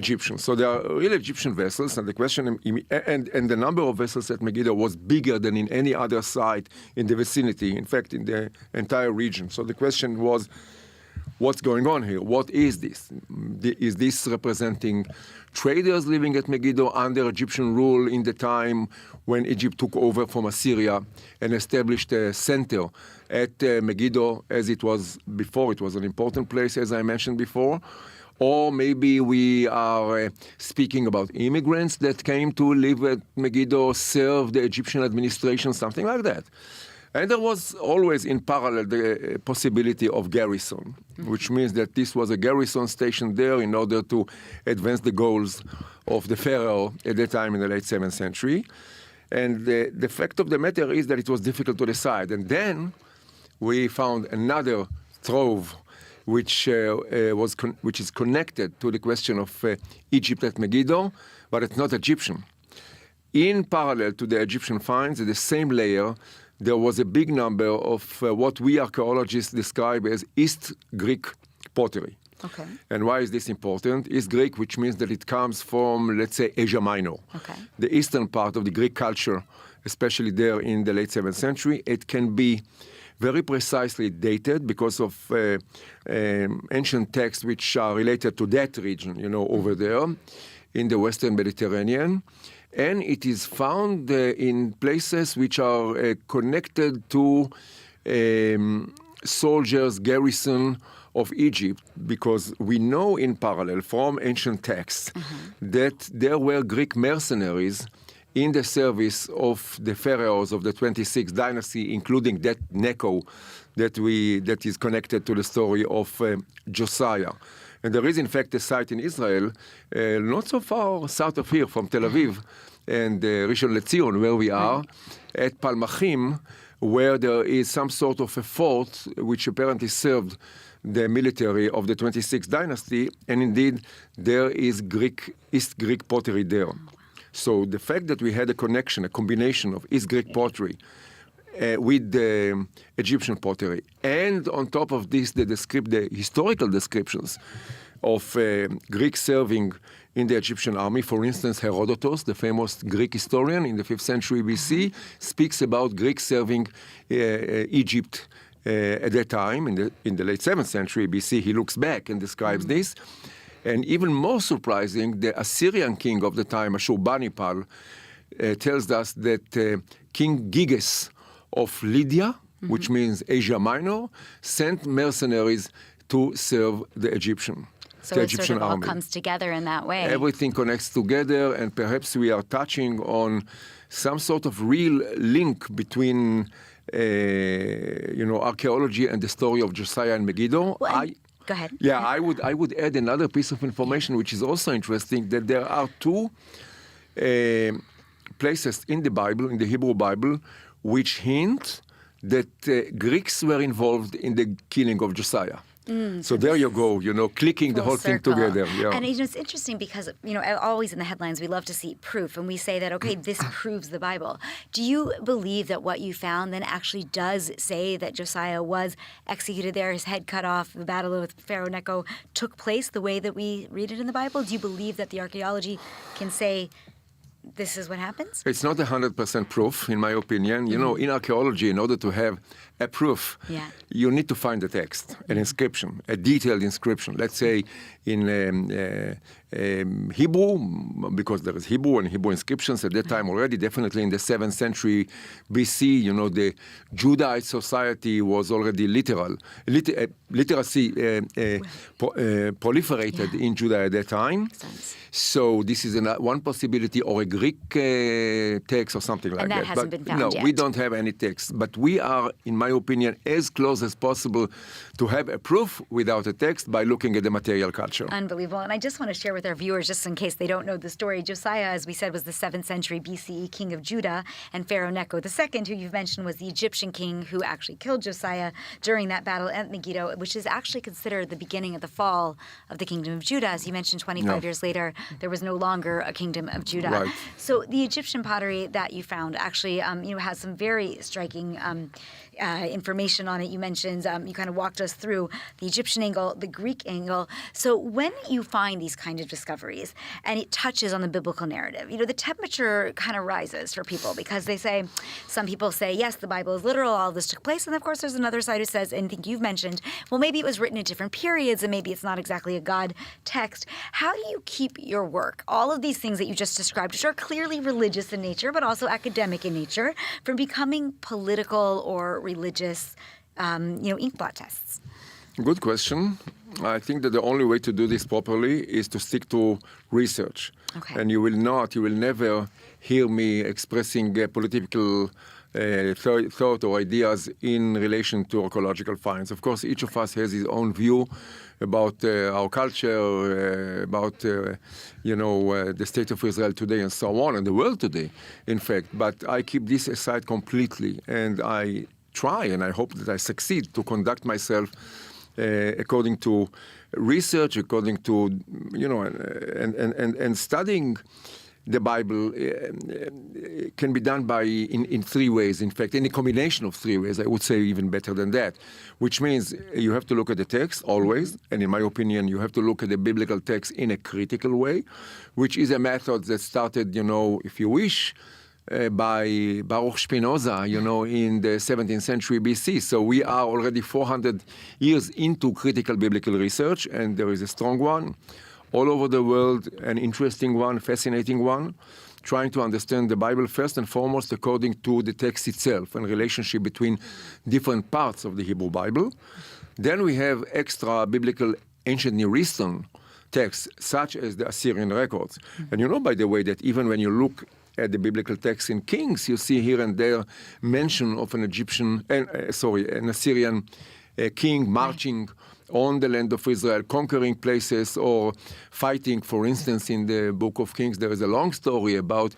Speaker 12: Egyptian. So they are real Egyptian vessels, and the question, and the number of vessels at Megiddo was bigger than in any other site in the vicinity, in fact, in the entire region. So the question was, what's going on here? What is this? Is this representing traders living at Megiddo under Egyptian rule in the time when Egypt took over from Assyria and established a center at Megiddo, as it was before? It was an important place, as I mentioned before. Or maybe we are speaking about immigrants that came to live at Megiddo, serve the Egyptian administration, something like that. And there was always in parallel the possibility of garrison, which means that this was a garrison station there in order to advance the goals of the pharaoh at that time in the late 7th century. And the fact of the matter is that it was difficult to decide. And then we found another trove which is connected to the question of Egypt at Megiddo, but it's not Egyptian. In parallel to the Egyptian finds, in the same layer, there was a big number of what we archaeologists describe as East Greek pottery.
Speaker 6: Okay.
Speaker 12: And why is this important? East Greek, which means that it comes from, let's say, Asia Minor.
Speaker 6: Okay.
Speaker 12: The eastern part of the Greek culture, especially there in the late 7th century. It can be very precisely dated because of ancient texts which are related to that region, over there in the Western Mediterranean. And it is found in places which are connected to soldiers' garrison of Egypt, because we know in parallel from ancient texts that there were Greek mercenaries in the service of the pharaohs of the 26th dynasty, including that Necho that is connected to the story of Josiah. And there is, in fact, a site in Israel, not so far south of here, from Tel Aviv and Rishon LeZion, where we are, at Palmachim, where there is some sort of a fort which apparently served the military of the 26th dynasty, and indeed there is East Greek pottery there. So the fact that we had a connection, a combination of East Greek pottery with the Egyptian pottery, and on top of this, the historical descriptions of Greeks serving in the Egyptian army. For instance, Herodotus, the famous Greek historian in the 5th century BC, speaks about Greeks serving Egypt at that time. In the late 7th century BC, he looks back and describes this. And even more surprising, the Assyrian king of the time, Ashurbanipal, tells us that King Giges of Lydia, which means Asia Minor, sent mercenaries to serve the Egyptian
Speaker 6: So it
Speaker 12: Egyptian
Speaker 6: sort of all
Speaker 12: army.
Speaker 6: comes together in that way.
Speaker 12: Everything connects together, and perhaps we are touching on some sort of real link between, archaeology and the story of Josiah and Megiddo.
Speaker 6: Go ahead.
Speaker 12: Yeah, I would add another piece of information which is also interesting, that there are two places in the Bible, in the Hebrew Bible, which hint that Greeks were involved in the killing of Josiah. So there you go, clicking the whole thing together. Yeah.
Speaker 6: And it's interesting because, always in the headlines, we love to see proof. And we say that, okay, this proves the Bible. Do you believe that what you found then actually does say that Josiah was executed there, his head cut off, the battle with Pharaoh Necho took place the way that we read it in the Bible? Do you believe that the archaeology can say this is what happens?
Speaker 12: It's not 100% proof, in my opinion. In archaeology, in order to have a proof, you need to find a text, an inscription, a detailed inscription. Let's say in Hebrew, because there is Hebrew and Hebrew inscriptions at that time already, definitely in the 7th century BC, you know, the Judahite society was already literacy proliferated in Judah at that time. So this is one possibility, or a Greek text or something like that.
Speaker 6: And that hasn't been found
Speaker 12: no,
Speaker 6: yet.
Speaker 12: we don't have any text. But we are, in my opinion, as close as possible to have a proof without a text by looking at the material culture.
Speaker 6: Unbelievable. And I just want to share with our viewers, just in case they don't know the story, Josiah, as we said, was the 7th century BCE king of Judah, and Pharaoh Necho II, who you've mentioned, was the Egyptian king who actually killed Josiah during that battle at Megiddo, which is actually considered the beginning of the fall of the kingdom of Judah. As you mentioned, 25 years later, there was no longer a kingdom of Judah.
Speaker 12: Right.
Speaker 6: So the Egyptian pottery that you found actually has some very striking information on it. You mentioned, you kind of walked us through the Egyptian angle, the Greek angle. So when you find these kind of discoveries and it touches on the biblical narrative, you know, the temperature kind of rises for people because they say, some people say, yes, the Bible is literal, all this took place. And of course, there's another side who says, and I think you've mentioned, well, maybe it was written in different periods and maybe it's not exactly a God text. How do you keep your work, all of these things that you just described, which are clearly religious in nature, but also academic in nature, from becoming political or religious, inkblot tests?
Speaker 12: Good question. I think that the only way to do this properly is to stick to research.
Speaker 6: Okay.
Speaker 12: And you will never hear me expressing political thought or ideas in relation to archaeological finds. Of course, each of us has his own view about our culture, about the state of Israel today and so on, and the world today, in fact. But I keep this aside completely, and I try, and I hope that I succeed to conduct myself according to research, according to, and studying the Bible can be done in 3 ways. In fact, in a combination of 3 ways, I would say even better than that, which means you have to look at the text always, and in my opinion, you have to look at the biblical text in a critical way, which is a method that started, if you wish, by Baruch Spinoza, in the 17th century BC. So we are already 400 years into critical biblical research, and there is a strong one all over the world, an interesting one, fascinating one, trying to understand the Bible first and foremost according to the text itself and relationship between different parts of the Hebrew Bible. Then we have extra biblical ancient Near Eastern texts, such as the Assyrian records. And by the way, that even when you look at the biblical text in Kings, you see here and there mention of an Assyrian king marching on the land of Israel, conquering places or fighting. For instance, in the book of Kings, there is a long story about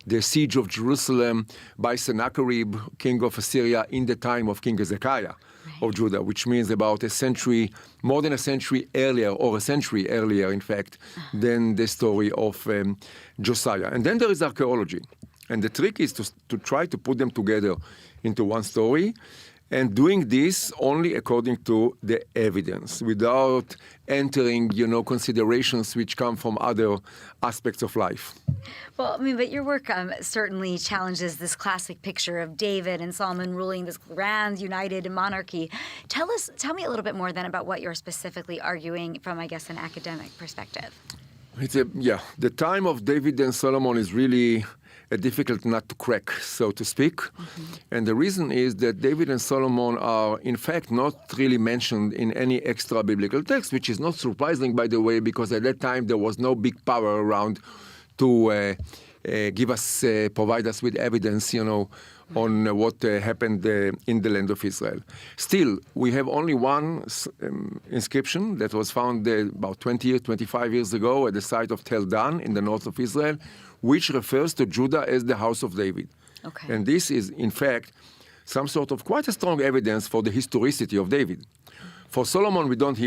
Speaker 12: the siege of Jerusalem by Sennacherib, king of Assyria, in the time of King Hezekiah of Judah, which means about more than a century earlier, or a century earlier, in fact, than the story of Josiah. And then there is archaeology. And the trick is to try to put them together into one story, and doing this only according to the evidence, without entering, considerations which come from other aspects of life.
Speaker 6: Well, but your work certainly challenges this classic picture of David and Solomon ruling this grand, united monarchy. Tell me a little bit more then about what you're specifically arguing from, I guess, an academic perspective.
Speaker 12: The time of David and Solomon is really a difficult nut to crack, so to speak. And the reason is that David and Solomon are, in fact, not really mentioned in any extra biblical text, which is not surprising, by the way, because at that time there was no big power around to provide us with evidence, on what happened in the land of Israel. Still, we have only one inscription that was found about 25 years ago at the site of Tel Dan in the north of Israel, which refers to Judah as the house of David.
Speaker 6: Okay.
Speaker 12: And this is, in fact, some sort of quite a strong evidence for the historicity of David. For Solomon, we don't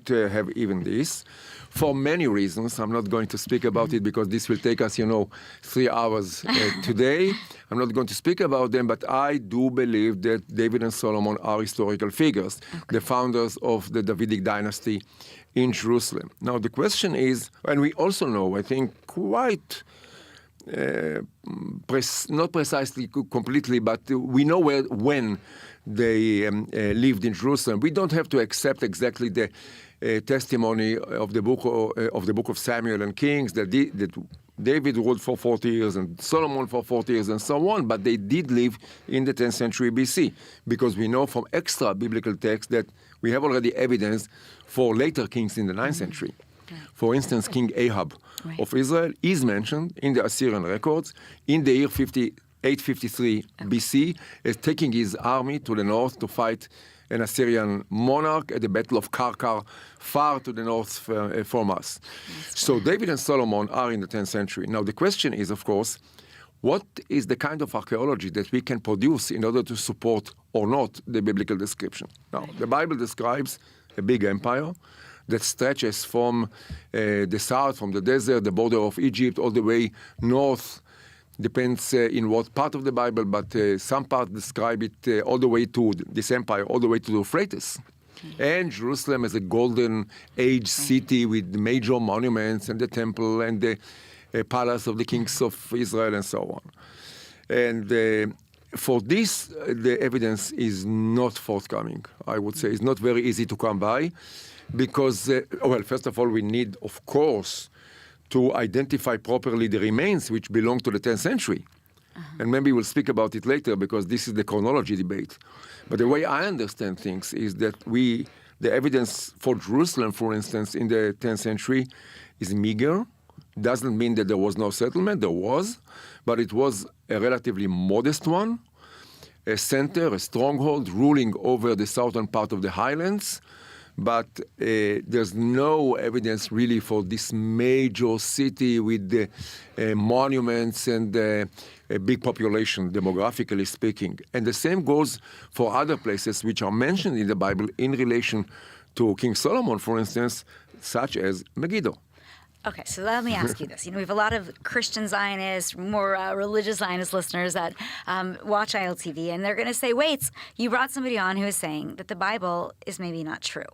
Speaker 12: have even this, for many reasons. I'm not going to speak about it because this will take us, 3 hours today. I'm not going to speak about them, but I do believe that David and Solomon are historical figures, the founders of the Davidic dynasty in Jerusalem. Now, the question is, and we also know, I think, quite not precisely completely, but we know when they lived in Jerusalem. We don't have to accept exactly the testimony of the book of Samuel and Kings that David ruled for 40 years and Solomon for 40 years and so on, but they did live in the 10th century BC, because we know from extra biblical texts that we have already evidence for later kings in the 9th century. For instance, King Ahab of Israel is mentioned in the Assyrian records in the year 853 BC as taking his army to the north to fight an Assyrian monarch at the Battle of Karkar, far to the north from us. So David and Solomon are in the 10th century. Now the question is, of course, what is the kind of archaeology that we can produce in order to support or not the biblical description? Now, the Bible describes a big empire that stretches from the south, from the desert, the border of Egypt, all the way north. Depends in what part of the Bible, but some parts describe it all the way to this empire, all the way to the Euphrates. And Jerusalem is a golden age city with major monuments and the temple and the palace of the kings of Israel and so on. And for this, the evidence is not forthcoming, I would say. It's not very easy to come by because, well, first of all, we need, of course, to identify properly the remains which belong to the 10th century. And maybe we'll speak about it later because this is the chronology debate. But the way I understand things is that the evidence for Jerusalem, for instance, in the 10th century is meager. Doesn't mean that there was no settlement, there was, but it was a relatively modest one, a center, a stronghold ruling over the southern part of the highlands. But there's no evidence really for this major city with the monuments and a big population, demographically speaking. And the same goes for other places which are mentioned in the Bible in relation to King Solomon, for instance, such as Megiddo.
Speaker 6: Okay, so let me ask you this. We have a lot of Christian Zionists, more religious Zionist listeners that watch ILTV, and they're going to say, wait, you brought somebody on who is saying that the Bible is maybe not true.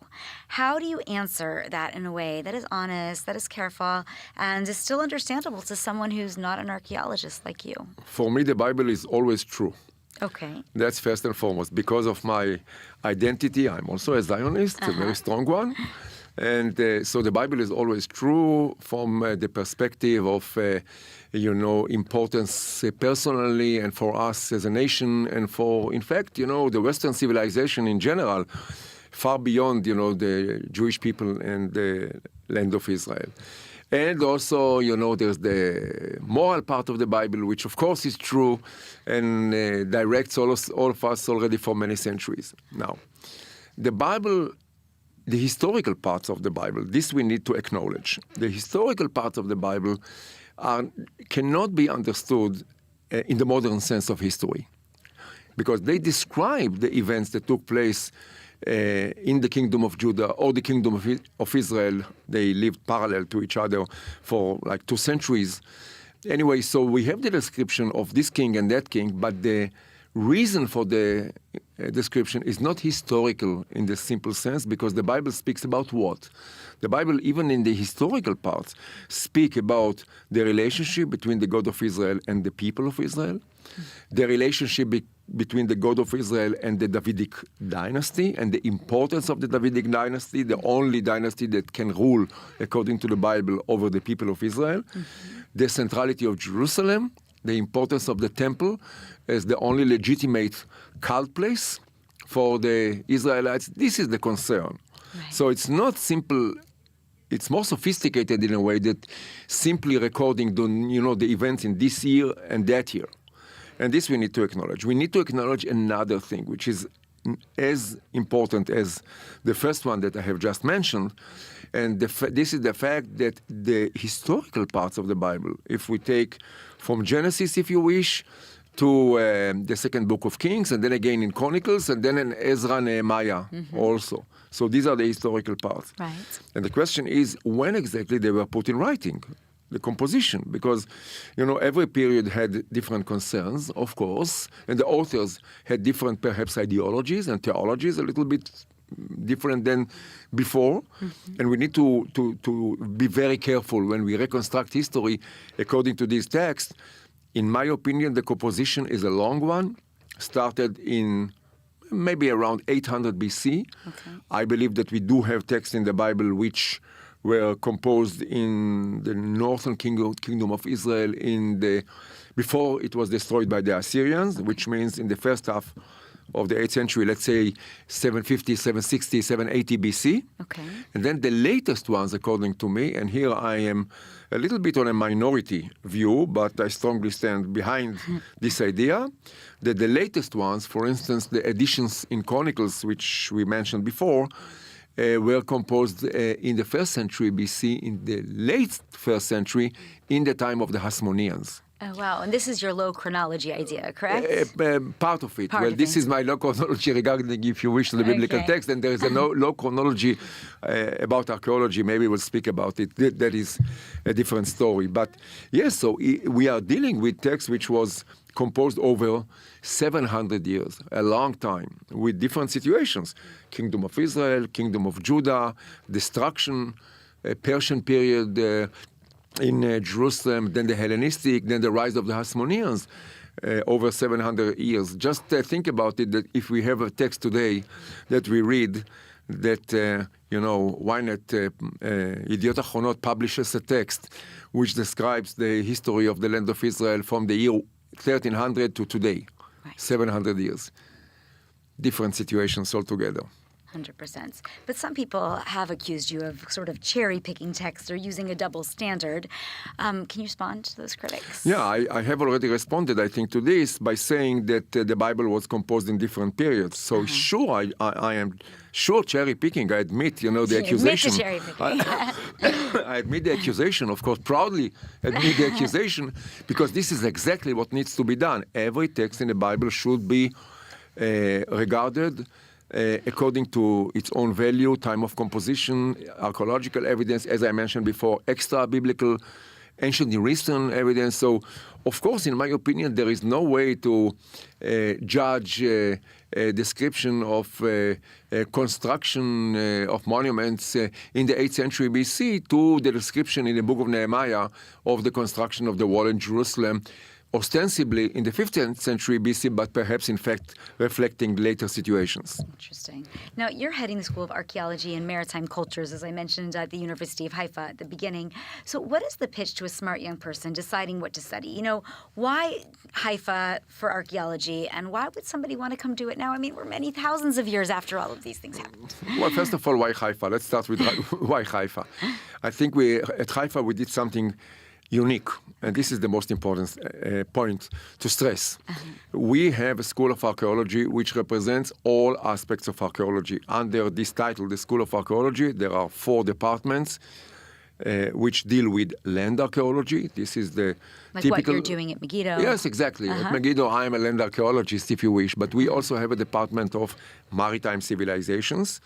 Speaker 6: How do you answer that in a way that is honest, that is careful, and is still understandable to someone who's not an archaeologist like you?
Speaker 12: For me, the Bible is always true.
Speaker 6: Okay.
Speaker 12: That's first and foremost. Because of my identity, I'm also a Zionist, a very strong one. And so the Bible is always true from the perspective of, importance personally and for us as a nation and for, in fact, the Western civilization in general, far beyond, the Jewish people and the land of Israel. And also, there's the moral part of the Bible, which of course is true and directs all of us already for many centuries. Now, the Bible, the historical parts of the Bible, this we need to acknowledge. The historical parts of the Bible cannot be understood in the modern sense of history, because they describe the events that took place in the kingdom of Judah or the kingdom of Israel. They lived parallel to each other for like 2 centuries. Anyway, so we have the description of this king and that king, but the reason for the description is not historical in the simple sense, because the Bible speaks about what? The Bible, even in the historical parts, speak about the relationship between the God of Israel and the people of Israel, the relationship between the God of Israel and the Davidic dynasty, and the importance of the Davidic dynasty, the only dynasty that can rule, according to the Bible, over the people of Israel, the centrality of Jerusalem, the importance of the temple as the only legitimate cult place for the Israelites. This is the concern. Right. So it's not simple. It's more sophisticated in a way that simply recording the events in this year and that year. And this we need to acknowledge. We need to acknowledge another thing, which is as important as the first one that I have just mentioned. And this is the fact that the historical parts of the Bible, if we take from Genesis, if you wish, to the second book of Kings, and then again in Chronicles, and then in Ezra, Nehemiah also. So these are the historical parts.
Speaker 6: Right.
Speaker 12: And the question is, when exactly they were put in writing, the composition? Because, every period had different concerns, of course, and the authors had different, perhaps, ideologies and theologies a little bit different than before. And we need to be very careful when we reconstruct history according to these texts. In my opinion, the composition is a long one, started in maybe around 800 BC. Okay. I believe that we do have texts in the Bible which were composed in the northern kingdom of Israel before it was destroyed by the Assyrians, which means in the first half of the 8th century, let's say 750, 760, 780 BC. Okay. And then the latest ones, according to me, and here I am a little bit on a minority view, but I strongly stand behind this idea, that the latest ones, for instance, the editions in Chronicles, which we mentioned before, were composed in the 1st century BC, in the late 1st century, in the time of the Hasmoneans.
Speaker 6: Oh, wow. And this is your low chronology idea, correct?
Speaker 12: Part of it. This is my low chronology regarding, if you wish, to the biblical text. And there is a low chronology about archaeology. Maybe we'll speak about it. That is a different story. But yes, so we are dealing with text which was composed over 700 years, a long time, with different situations. Kingdom of Israel, Kingdom of Judah, destruction, Persian period, in Jerusalem, then the Hellenistic, then the rise of the Hasmoneans, over 700 years. Just think about it, that if we have a text today that we read, that, why not Yediot Achronot publishes a text which describes the history of the land of Israel from the year 1300 to today, 700 years. Different situations altogether.
Speaker 6: 100%. But some people have accused you of sort of cherry-picking texts or using a double standard. Can you respond to those critics?
Speaker 12: Yeah, I have already responded, I think, to this by saying that the Bible was composed in different periods. So sure, I am sure cherry-picking. I admit, the accusation. I admit the accusation, of course, proudly admit the accusation, because this is exactly what needs to be done. Every text in the Bible should be regarded according to its own value, time of composition, archaeological evidence, as I mentioned before, extra-biblical, ancient Near Eastern evidence. So, of course, in my opinion, there is no way to judge a description of construction of monuments in the 8th century BC to the description in the book of Nehemiah of the construction of the wall in Jerusalem, ostensibly in the 15th century BC, but perhaps, in fact, reflecting later situations.
Speaker 6: Interesting. Now, you're heading the School of Archaeology and Maritime Cultures, as I mentioned, at the University of Haifa at the beginning. So what is the pitch to a smart young person deciding what to study? Why Haifa for archaeology, and why would somebody want to come do it now? I mean, we're many thousands of years after all of these things happened.
Speaker 12: Well, first of all, why Haifa? Let's start with why Haifa. I think at Haifa we did something unique, and this is the most important point to stress. We have a School of Archaeology which represents all aspects of archaeology. Under this title, the School of Archaeology, there are 4 departments which deal with land archaeology. This is the typical...
Speaker 6: what you're doing at Megiddo.
Speaker 12: Yes, exactly. At Megiddo, I am a land archaeologist, if you wish, but we also have a department of maritime civilizations.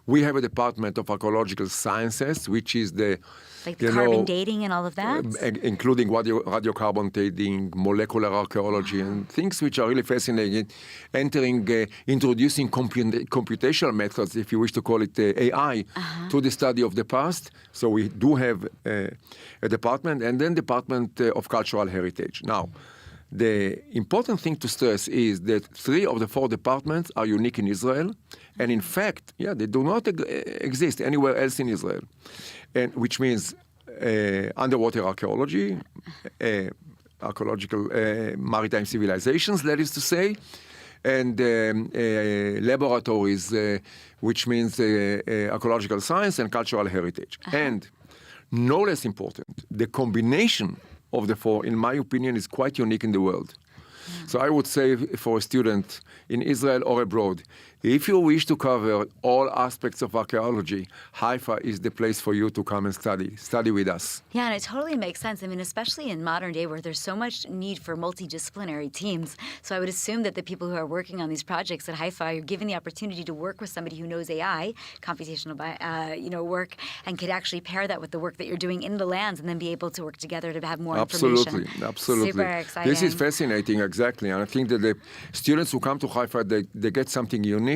Speaker 12: We have a department of archaeological sciences, which is the
Speaker 6: like the carbon dating and all of that?
Speaker 12: Including radiocarbon dating, molecular archaeology, and things which are really fascinating, introducing computational methods, if you wish to call it AI, to the study of the past. So we do have a department, and then Department of Cultural Heritage. Now, the important thing to stress is that 3 of the 4 departments are unique in Israel, and in fact, they do not exist anywhere else in Israel, and which means underwater archaeology, archaeological maritime civilizations, that is to say, and laboratories, which means archaeological science and cultural heritage. And no less important, the combination of the 4, in my opinion, is quite unique in the world. So I would say for a student in Israel or abroad, if you wish to cover all aspects of archaeology, Haifa is the place for you to come and study with us.
Speaker 6: Yeah, and it totally makes sense. I mean, especially in modern day where there's so much need for multidisciplinary teams. So I would assume that the people who are working on these projects at Haifa are given the opportunity to work with somebody who knows AI, computational work, and could actually pair that with the work that you're doing in the lands and then be able to work together to have more information.
Speaker 12: Absolutely.
Speaker 6: Super exciting.
Speaker 12: This is fascinating, exactly. And I think that the students who come to Haifa, they get something unique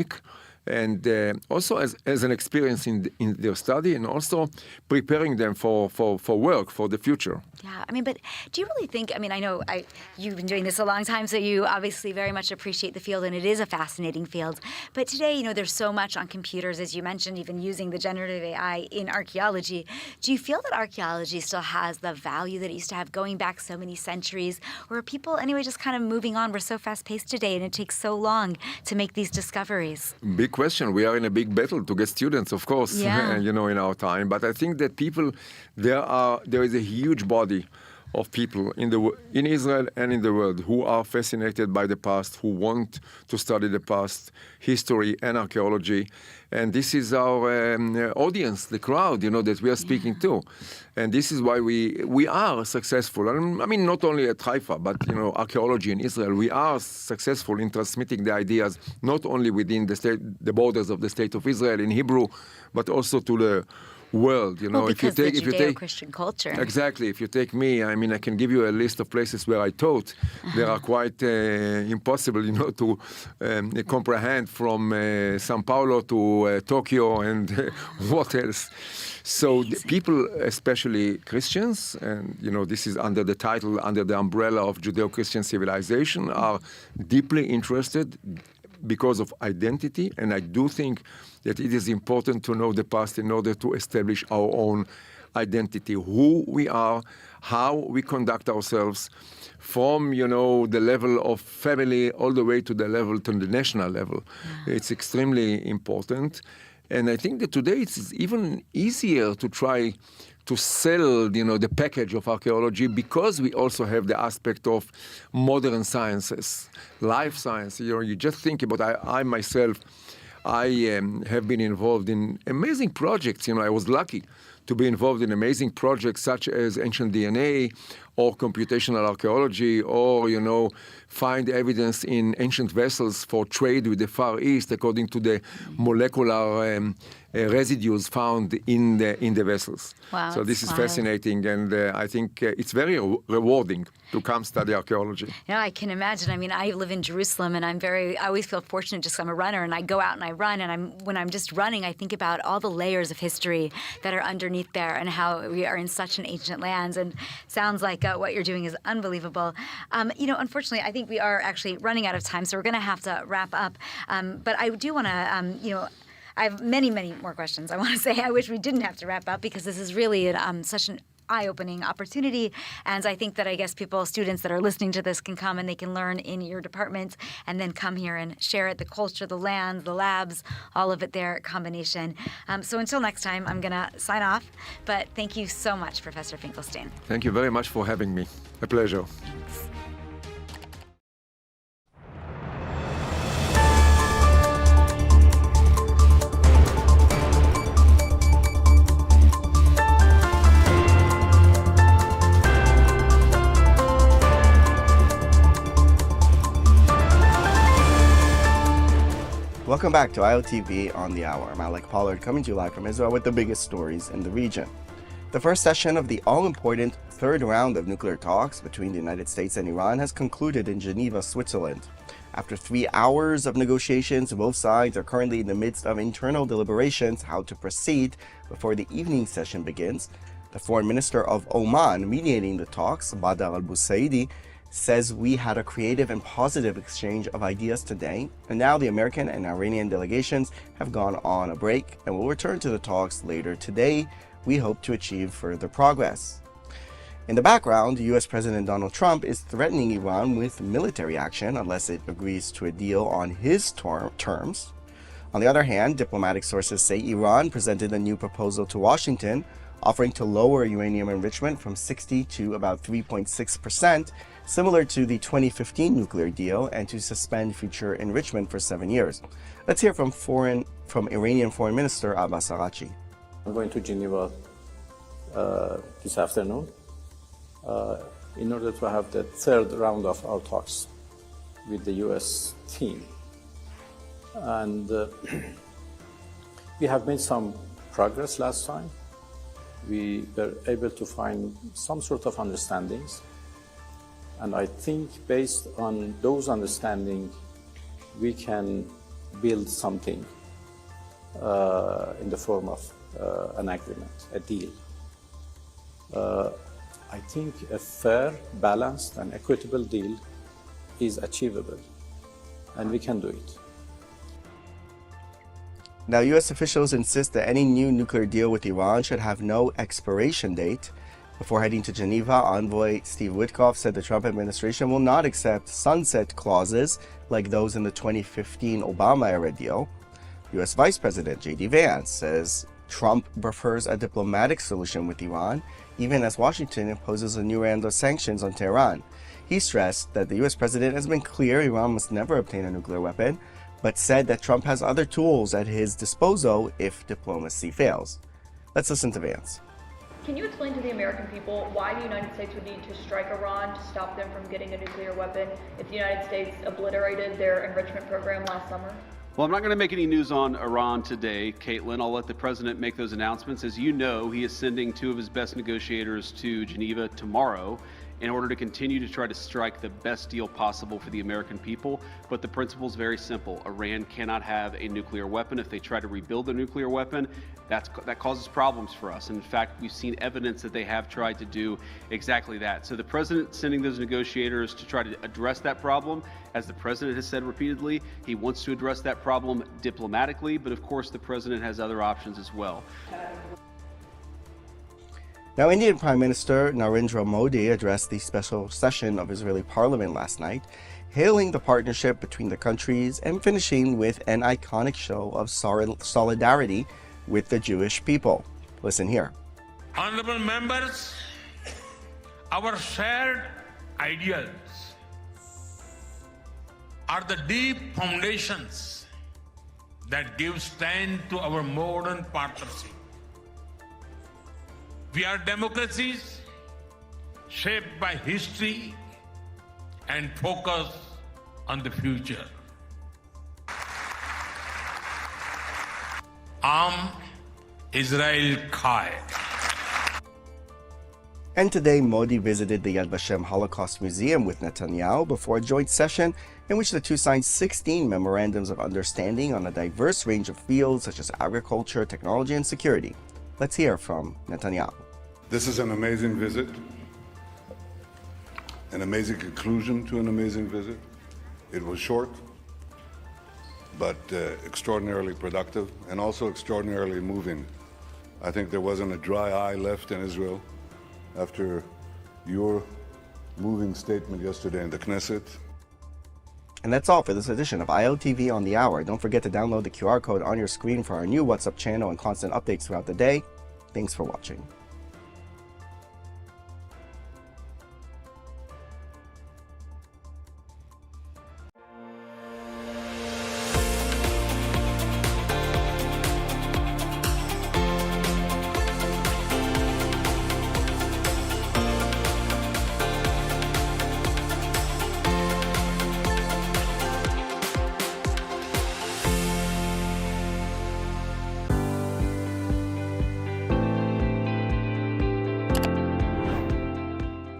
Speaker 12: and also as an experience in their study, and also preparing them for work, for the future.
Speaker 6: Yeah, I mean, but do you really think, I mean, I know you've been doing this a long time, so you obviously very much appreciate the field, and it is a fascinating field. But today, you know, there's so much on computers, as you mentioned, even using the generative AI in archaeology. Do you feel that archaeology still has the value that it used to have going back so many centuries? Or are people, anyway, just kind of moving on? We're so fast-paced today, and it takes so long to make these discoveries.
Speaker 12: Big question. We are in a big battle to get students, of course,
Speaker 6: yeah.
Speaker 12: You know, in our time. But I think that people, there is a huge body of people in Israel and in the world who are fascinated by the past, who want to study the past, history and archaeology. And this is our audience, the crowd, you know, that we are speaking to. And this is why we are successful. I mean, not only at Haifa, but, you know, archaeology in Israel, we are successful in transmitting the ideas, not only within the borders of the State of Israel in Hebrew, but also to the world, you know.
Speaker 6: Well, because if you take the Judeo-Christian culture.
Speaker 12: Exactly. If you take me, I mean, I can give you a list of places where I taught. They are quite impossible, you know, to comprehend, from São Paulo to Tokyo and what else. So people, especially Christians, and, you know, this is under the title, under the umbrella of Judeo-Christian civilization, are deeply interested because of identity. And I do think that it is important to know the past in order to establish our own identity, who we are, how we conduct ourselves, from, you know, the level of family all the way to the national level. Yeah. It's extremely important. And I think that today it's even easier to try to sell, you know, the package of archaeology, because we also have the aspect of modern sciences, life science. You know, you just think about, I myself, I have been involved in amazing projects. You know, I was lucky to be involved in amazing projects such as ancient DNA or computational archaeology, or, you know, find evidence in ancient vessels for trade with the Far East according to the molecular residues found in the vessels.
Speaker 6: Wow,
Speaker 12: so this is
Speaker 6: wild.
Speaker 12: Fascinating, and I think it's very rewarding to come study archaeology.
Speaker 6: Yeah, I can imagine. I mean, I live in Jerusalem, and I always feel fortunate, just I'm a runner, and I go out and I run, and when I'm just running, I think about all the layers of history that are underneath there, and how we are in such an ancient lands, and sounds like what you're doing is unbelievable. You know, unfortunately, I think we are actually running out of time, so we're going to have to wrap up. But I do want to, you know, I have many, many more questions I want to say. I wish we didn't have to wrap up, because this is really such an eye-opening opportunity. And I think that, I guess, students that are listening to this can come and they can learn in your department, and then come here and share it, the culture, the land, the labs, all of it there, combination. So until next time, I'm going to sign off. But thank you so much, Professor Finkelstein.
Speaker 12: Thank you very much for having me. A pleasure.
Speaker 6: Thanks.
Speaker 2: Welcome back to ILTV on the Hour. I'm Alec Pollard, coming to you live from Israel with the biggest stories in the region. The first session of the all-important third round of nuclear talks between the United States and Iran has concluded in Geneva, Switzerland. After 3 hours of negotiations, both sides are currently in the midst of internal deliberations how to proceed before the evening session begins. The foreign minister of Oman mediating the talks, Badr al-Busaidi, says we had a creative and positive exchange of ideas today, and now the American and Iranian delegations have gone on a break and will return to the talks later today. We hope to achieve further progress. In the background, U.S. President Donald Trump is threatening Iran with military action unless it agrees to a deal on his terms. On the other hand, diplomatic sources say Iran presented a new proposal to Washington, offering to lower uranium enrichment from 60 to about 3.6%, similar to the 2015 nuclear deal, and to suspend future enrichment for 7 years. Let's hear from Iranian Foreign Minister Abbas Araghchi.
Speaker 9: I'm going to Geneva this afternoon in order to have the third round of our talks with the U.S. team. And we have made some progress last time. We were able to find some sort of understandings. And I think based on those understandings, we can build something in the form of an agreement, a deal. I think a fair, balanced, and equitable deal is achievable, and we can do it.
Speaker 2: Now, U.S. officials insist that any new nuclear deal with Iran should have no expiration date. Before heading to Geneva, Envoy Steve Witkoff said the Trump administration will not accept sunset clauses like those in the 2015 Obama-era deal. U.S. Vice President J.D. Vance says Trump prefers a diplomatic solution with Iran, even as Washington imposes a new round of sanctions on Tehran. He stressed that the U.S. president has been clear Iran must never obtain a nuclear weapon, but said that Trump has other tools at his disposal if diplomacy fails. Let's listen to Vance.
Speaker 24: Can you explain to the American people why the United States would need to strike Iran to stop them from getting a nuclear weapon if the United States obliterated their enrichment program last summer?
Speaker 11: Well, I'm not going to make any news on Iran today, Caitlin. I'll let the president make those announcements. As you know, he is sending two of his best negotiators to Geneva tomorrow in order to continue to try to strike the best deal possible for the American people. But the principle is very simple. Iran cannot have a nuclear weapon. If they try to rebuild a nuclear weapon, that causes problems for us. And in fact, we've seen evidence that they have tried to do exactly that. So the president sending those negotiators to try to address that problem. As the president has said repeatedly, he wants to address that problem diplomatically, but of course the president has other options as well.
Speaker 2: Now, Indian Prime Minister Narendra Modi addressed the special session of Israeli parliament last night, hailing the partnership between the countries and finishing with an iconic show of solidarity with the Jewish people. Listen here.
Speaker 15: Honorable members, our shared ideals are the deep foundations that give strength to our modern partnership. We are democracies shaped by history and focus on the future. Am Israel Chai.
Speaker 2: And today, Modi visited the Yad Vashem Holocaust Museum with Netanyahu before a joint session in which the two signed 16 memorandums of understanding on a diverse range of fields such as agriculture, technology, and security. Let's hear from Netanyahu.
Speaker 19: This is an amazing visit, an amazing conclusion to an amazing visit. It was short, but extraordinarily productive and also extraordinarily moving. I think there wasn't a dry eye left in Israel after your moving statement yesterday in the Knesset.
Speaker 2: And that's all for this edition of ILTV on the Hour. Don't forget to download the QR code on your screen for our new WhatsApp channel and constant updates throughout the day. Thanks for watching.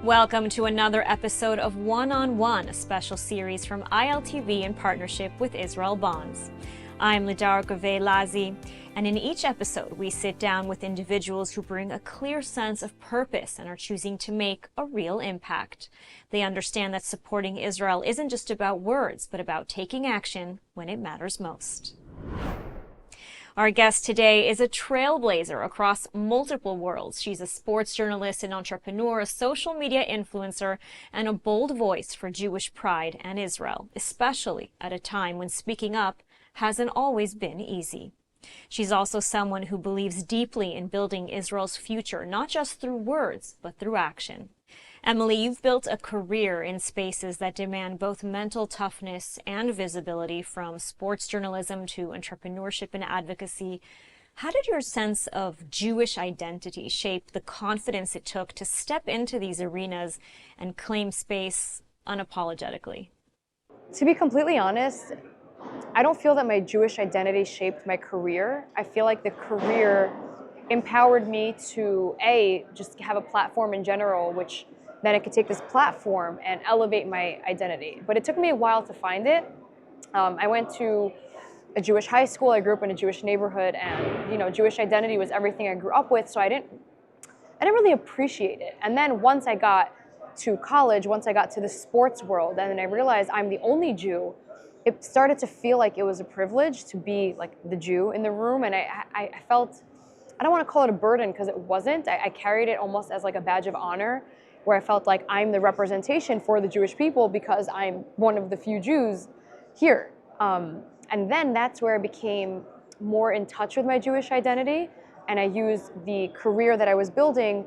Speaker 10: Welcome to another episode of One-on-One, a special series from ILTV in partnership with Israel Bonds. I'm Lidar Gaveh-Lazi, and in each episode we sit down with individuals who bring a clear sense of purpose and are choosing to make a real impact. They understand that supporting Israel isn't just about words, but about taking action when it matters most. Our guest today is a trailblazer across multiple worlds. She's a sports journalist and entrepreneur, a social media influencer, and a bold voice for Jewish pride and Israel, especially at a time when speaking up hasn't always been easy. She's also someone who believes deeply in building Israel's future, not just through words, but through action. Emily, you've built a career in spaces that demand both mental toughness and visibility, from sports journalism to entrepreneurship and advocacy. How did your sense of Jewish identity shape the confidence it took to step into these arenas and claim space unapologetically?
Speaker 24: To be completely honest, I don't feel that my Jewish identity shaped my career. I feel like the career empowered me to, just have a platform in general, which then I could take this platform and elevate my identity. But it took me a while to find it. I went to a Jewish high school. I grew up in a Jewish neighborhood, and Jewish identity was everything I grew up with. So I didn't really appreciate it. And then once I got to college, once I got to the sports world, and then I realized I'm the only Jew, it started to feel like it was a privilege to be like the Jew in the room. And I felt, I don't want to call it a burden because it wasn't. I carried it almost as like a badge of honor, where I felt like I'm the representation for the Jewish people because I'm one of the few Jews here. And then that's where I became more in touch with my Jewish identity, and I used the career that I was building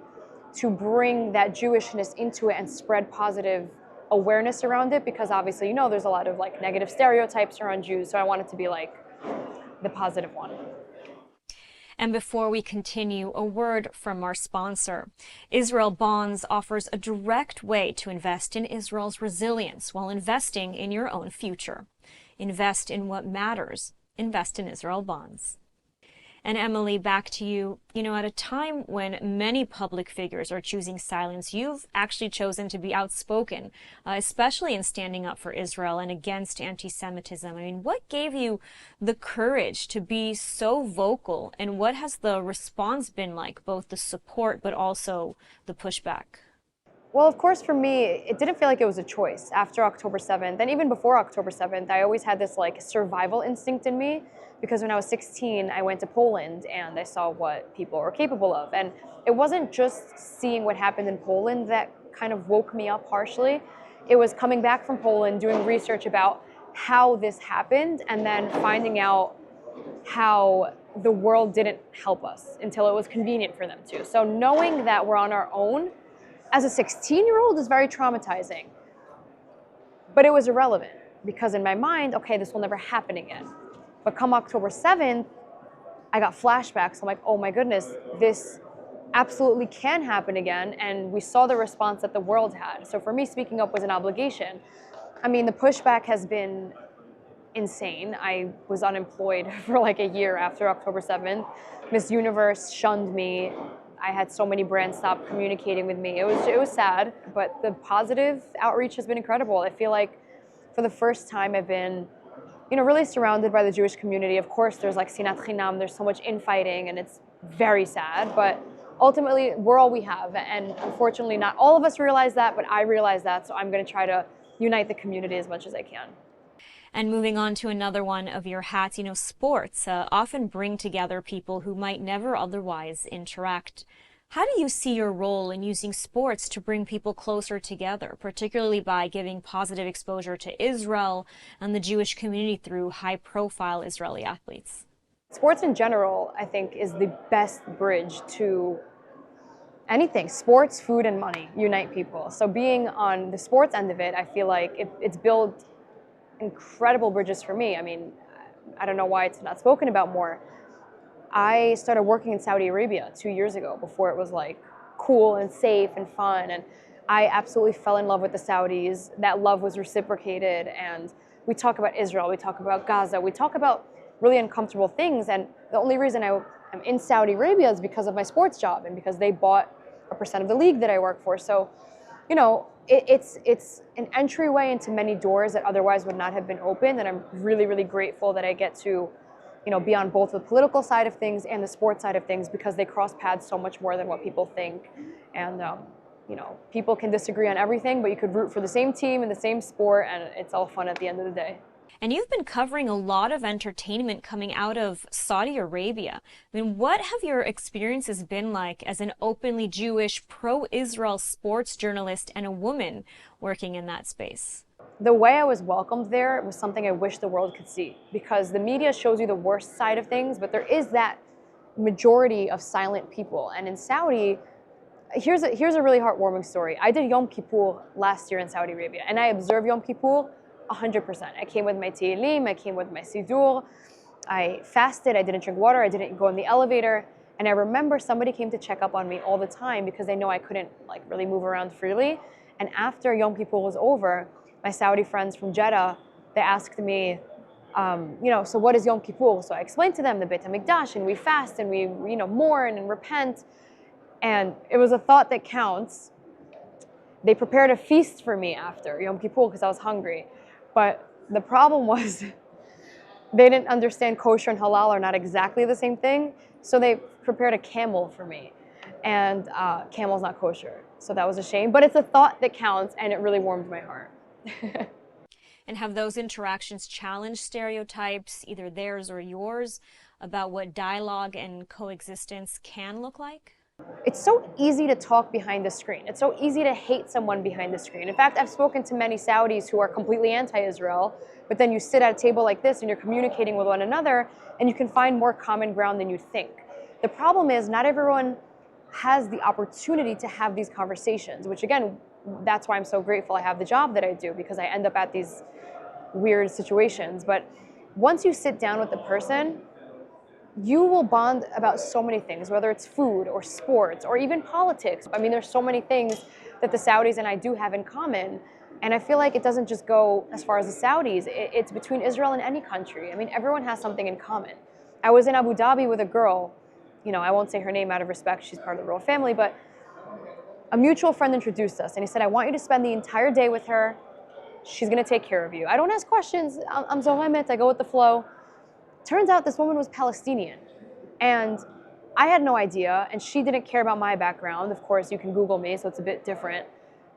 Speaker 24: to bring that Jewishness into it and spread positive awareness around it, because obviously, there's a lot of like negative stereotypes around Jews, so I wanted to be like the positive one.
Speaker 10: And before we continue, a word from our sponsor. Israel Bonds offers a direct way to invest in Israel's resilience while investing in your own future. Invest in what matters. Invest in Israel Bonds. And Emily, back to you. At a time when many public figures are choosing silence, you've actually chosen to be outspoken, especially in standing up for Israel and against anti-Semitism. I mean, what gave you the courage to be so vocal, and what has the response been like, both the support but also the pushback?
Speaker 24: Well, of course, for me, it didn't feel like it was a choice. After October 7th, and even before October 7th, I always had this like survival instinct in me, because when I was 16, I went to Poland and I saw what people were capable of. And it wasn't just seeing what happened in Poland that kind of woke me up partially. It was coming back from Poland, doing research about how this happened, and then finding out how the world didn't help us until it was convenient for them to. So knowing that we're on our own as a 16-year-old is very traumatizing. But it was irrelevant, because in my mind, okay, this will never happen again. But come October 7th, I got flashbacks. I'm like, oh my goodness, this absolutely can happen again. And we saw the response that the world had. So for me, speaking up was an obligation. I mean, the pushback has been insane. I was unemployed for like a year after October 7th. Miss Universe shunned me. I had so many brands stop communicating with me. It was sad, but the positive outreach has been incredible. I feel like for the first time I've been really surrounded by the Jewish community. Of course, there's like sinat chinam, there's so much infighting, and it's very sad, but ultimately, we're all we have. And unfortunately, not all of us realize that, but I realize that, so I'm gonna try to unite the community as much as I can.
Speaker 10: And moving on to another one of your hats, sports often bring together people who might never otherwise interact. How do you see your role in using sports to bring people closer together, particularly by giving positive exposure to Israel and the Jewish community through high-profile Israeli athletes?
Speaker 24: Sports in general, I think, is the best bridge to anything. Sports, food, and money unite people. So being on the sports end of it, I feel like it's built incredible bridges for me. I mean, I don't know why it's not spoken about more. I started working in Saudi Arabia 2 years ago, before it was like cool and safe and fun, and I absolutely fell in love with the Saudis. That love was reciprocated, and we talk about Israel, we talk about Gaza, we talk about really uncomfortable things, and the only reason I'm in Saudi Arabia is because of my sports job and because they bought a percent of the league that I work for. So, it's an entryway into many doors that otherwise would not have been opened, and I'm really, really grateful that I get to be on both the political side of things and the sports side of things, because they cross paths so much more than what people think. And, people can disagree on everything, but you could root for the same team in the same sport, and it's all fun at the end of the day.
Speaker 10: And you've been covering a lot of entertainment coming out of Saudi Arabia. I mean, what have your experiences been like as an openly Jewish, pro-Israel sports journalist and a woman working in that space?
Speaker 24: The way I was welcomed there was something I wish the world could see, because the media shows you the worst side of things, but there is that majority of silent people. And in Saudi, here's a really heartwarming story. I did Yom Kippur last year in Saudi Arabia, and I observed Yom Kippur 100%. I came with my Tehillim, I came with my Siddur, I fasted, I didn't drink water, I didn't go in the elevator, and I remember somebody came to check up on me all the time because they know I couldn't really move around freely. And after Yom Kippur was over, my Saudi friends from Jeddah, they asked me, so what is Yom Kippur? So I explained to them the Beit HaMikdash, and we fast, and we mourn and repent. And it was a thought that counts. They prepared a feast for me after Yom Kippur because I was hungry. But the problem was They didn't understand kosher and halal are not exactly the same thing, so they prepared a camel for me. And camel's not kosher, so that was a shame. But it's a thought that counts, and it really warmed my heart.
Speaker 10: And have those interactions challenged stereotypes, either theirs or yours, about what dialogue and coexistence can look like?
Speaker 24: It's so easy to talk behind the screen. It's so easy to hate someone behind the screen. In fact, I've spoken to many Saudis who are completely anti-Israel, but then you sit at a table like this and you're communicating with one another, and you can find more common ground than you think. The problem is not everyone has the opportunity to have these conversations, which again, that's why I'm so grateful I have the job that I do, because I end up at these weird situations. But once you sit down with the person, you will bond about so many things, whether it's food or sports or even politics. I mean, there's so many things that the Saudis and I do have in common. And I feel like it doesn't just go as far as the Saudis, it's between Israel and any country. I mean, everyone has something in common. I was in Abu Dhabi with a girl, you know, I won't say her name out of respect, she's part of the royal family, but a mutual friend introduced us and he said, I want you to spend the entire day with her. She's gonna take care of you. I don't ask questions, I'm Zohemet, I go with the flow. Turns out this woman was Palestinian, and I had no idea, and she didn't care about my background. Of course, you can Google me, so it's a bit different.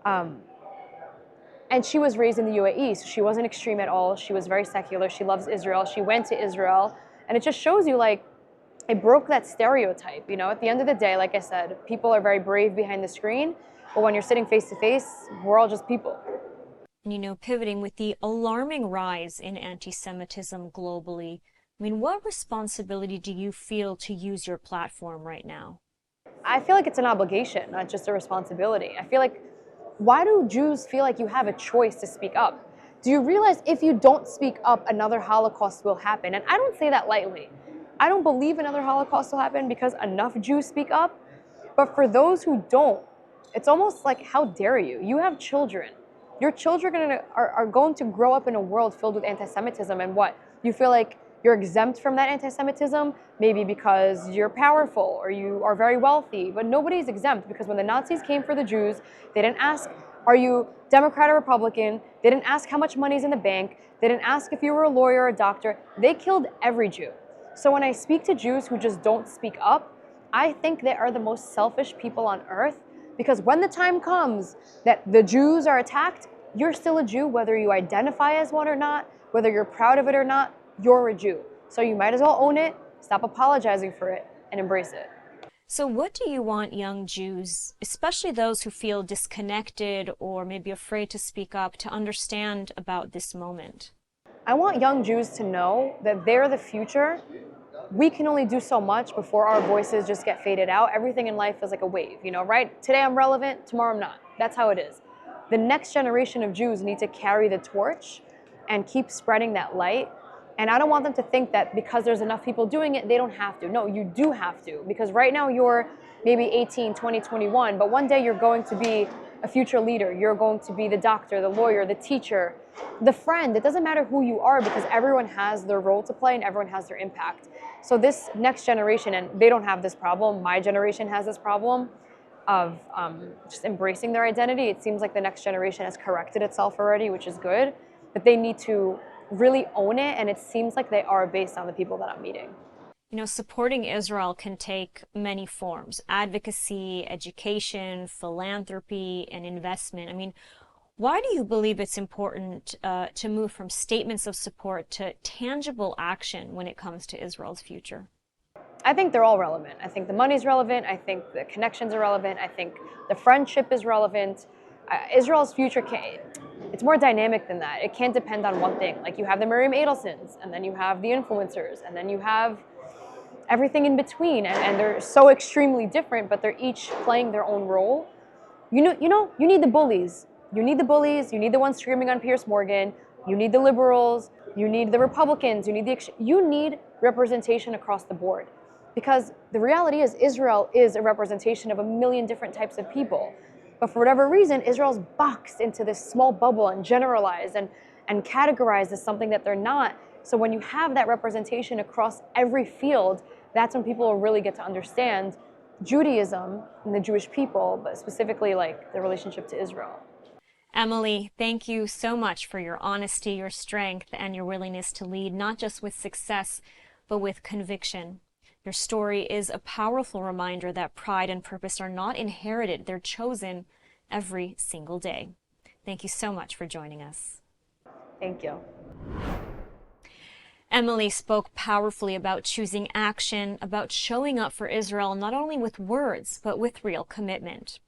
Speaker 24: And she was raised in the UAE, so she wasn't extreme at all. She was very secular. She loves Israel. She went to Israel, and it just shows you, like, it broke that stereotype. You know, at the end of the day, like I said, people are very brave behind the screen, but when you're sitting face to face, we're all just people.
Speaker 10: You know, pivoting with the alarming rise in anti-Semitism globally, I mean, what responsibility do you feel to use your platform right now?
Speaker 24: I feel like it's an obligation, not just a responsibility. I feel like, why do Jews feel like you have a choice to speak up? Do you realize if you don't speak up, another Holocaust will happen? And I don't say that lightly. I don't believe another Holocaust will happen because enough Jews speak up. But for those who don't, it's almost like, how dare you? You have children. Your children are going to grow up in a world filled with anti-Semitism, and what? You feel like you're exempt from that anti-Semitism, maybe because you're powerful or you are very wealthy, but nobody's exempt, because when the Nazis came for the Jews, they didn't ask, are you Democrat or Republican? They didn't ask how much money's in the bank. They didn't ask if you were a lawyer or a doctor. They killed every Jew. So when I speak to Jews who just don't speak up, I think they are the most selfish people on earth, because when the time comes that the Jews are attacked, you're still a Jew, whether you identify as one or not, whether you're proud of it or not, you're a Jew. So you might as well own it, stop apologizing for it, and embrace it.
Speaker 10: So what do you want young Jews, especially those who feel disconnected or maybe afraid to speak up, to understand about this moment?
Speaker 24: I want young Jews to know that they're the future. We can only do so much before our voices just get faded out. Everything in life is like a wave, you know, right? Today I'm relevant, tomorrow I'm not. That's how it is. The next generation of Jews need to carry the torch and keep spreading that light. And I don't want them to think that because there's enough people doing it, they don't have to. No, you do have to. Because right now you're maybe 18, 20, 21, but one day you're going to be a future leader. You're going to be the doctor, the lawyer, the teacher, the friend. It doesn't matter who you are, because everyone has their role to play and everyone has their impact. So this next generation, and they don't have this problem, my generation has this problem of just embracing their identity. It seems like the next generation has corrected itself already, which is good, but they need to really own it, and it seems like they are based on the people that I'm meeting.
Speaker 10: You know, supporting Israel can take many forms: advocacy, education, philanthropy, and investment. I mean, why do you believe it's important to move from statements of support to tangible action when it comes to Israel's future?
Speaker 24: I think they're all relevant. I think the money's relevant. I think the connections are relevant. I think the friendship is relevant. Israel's future, it's more dynamic than that. It can't depend on one thing. Like, you have the Miriam Adelsons, and then you have the influencers, and then you have everything in between, and they're so extremely different, but they're each playing their own role. You need the bullies. You need the bullies. You need the ones screaming on Piers Morgan. You need the liberals. You need the Republicans. You need representation across the board, because the reality is Israel is a representation of a million different types of people. But for whatever reason, Israel's boxed into this small bubble and generalized and categorized as something that they're not. So when you have that representation across every field, that's when people will really get to understand Judaism and the Jewish people, but specifically like the relationship to Israel.
Speaker 10: Emily, thank you so much for your honesty, your strength, and your willingness to lead, not just with success, but with conviction. Your story is a powerful reminder that pride and purpose are not inherited, they're chosen every single day. Thank you so much for joining us.
Speaker 24: Thank you.
Speaker 10: Emily spoke powerfully about choosing action, about showing up for Israel, not only with words, but with real commitment.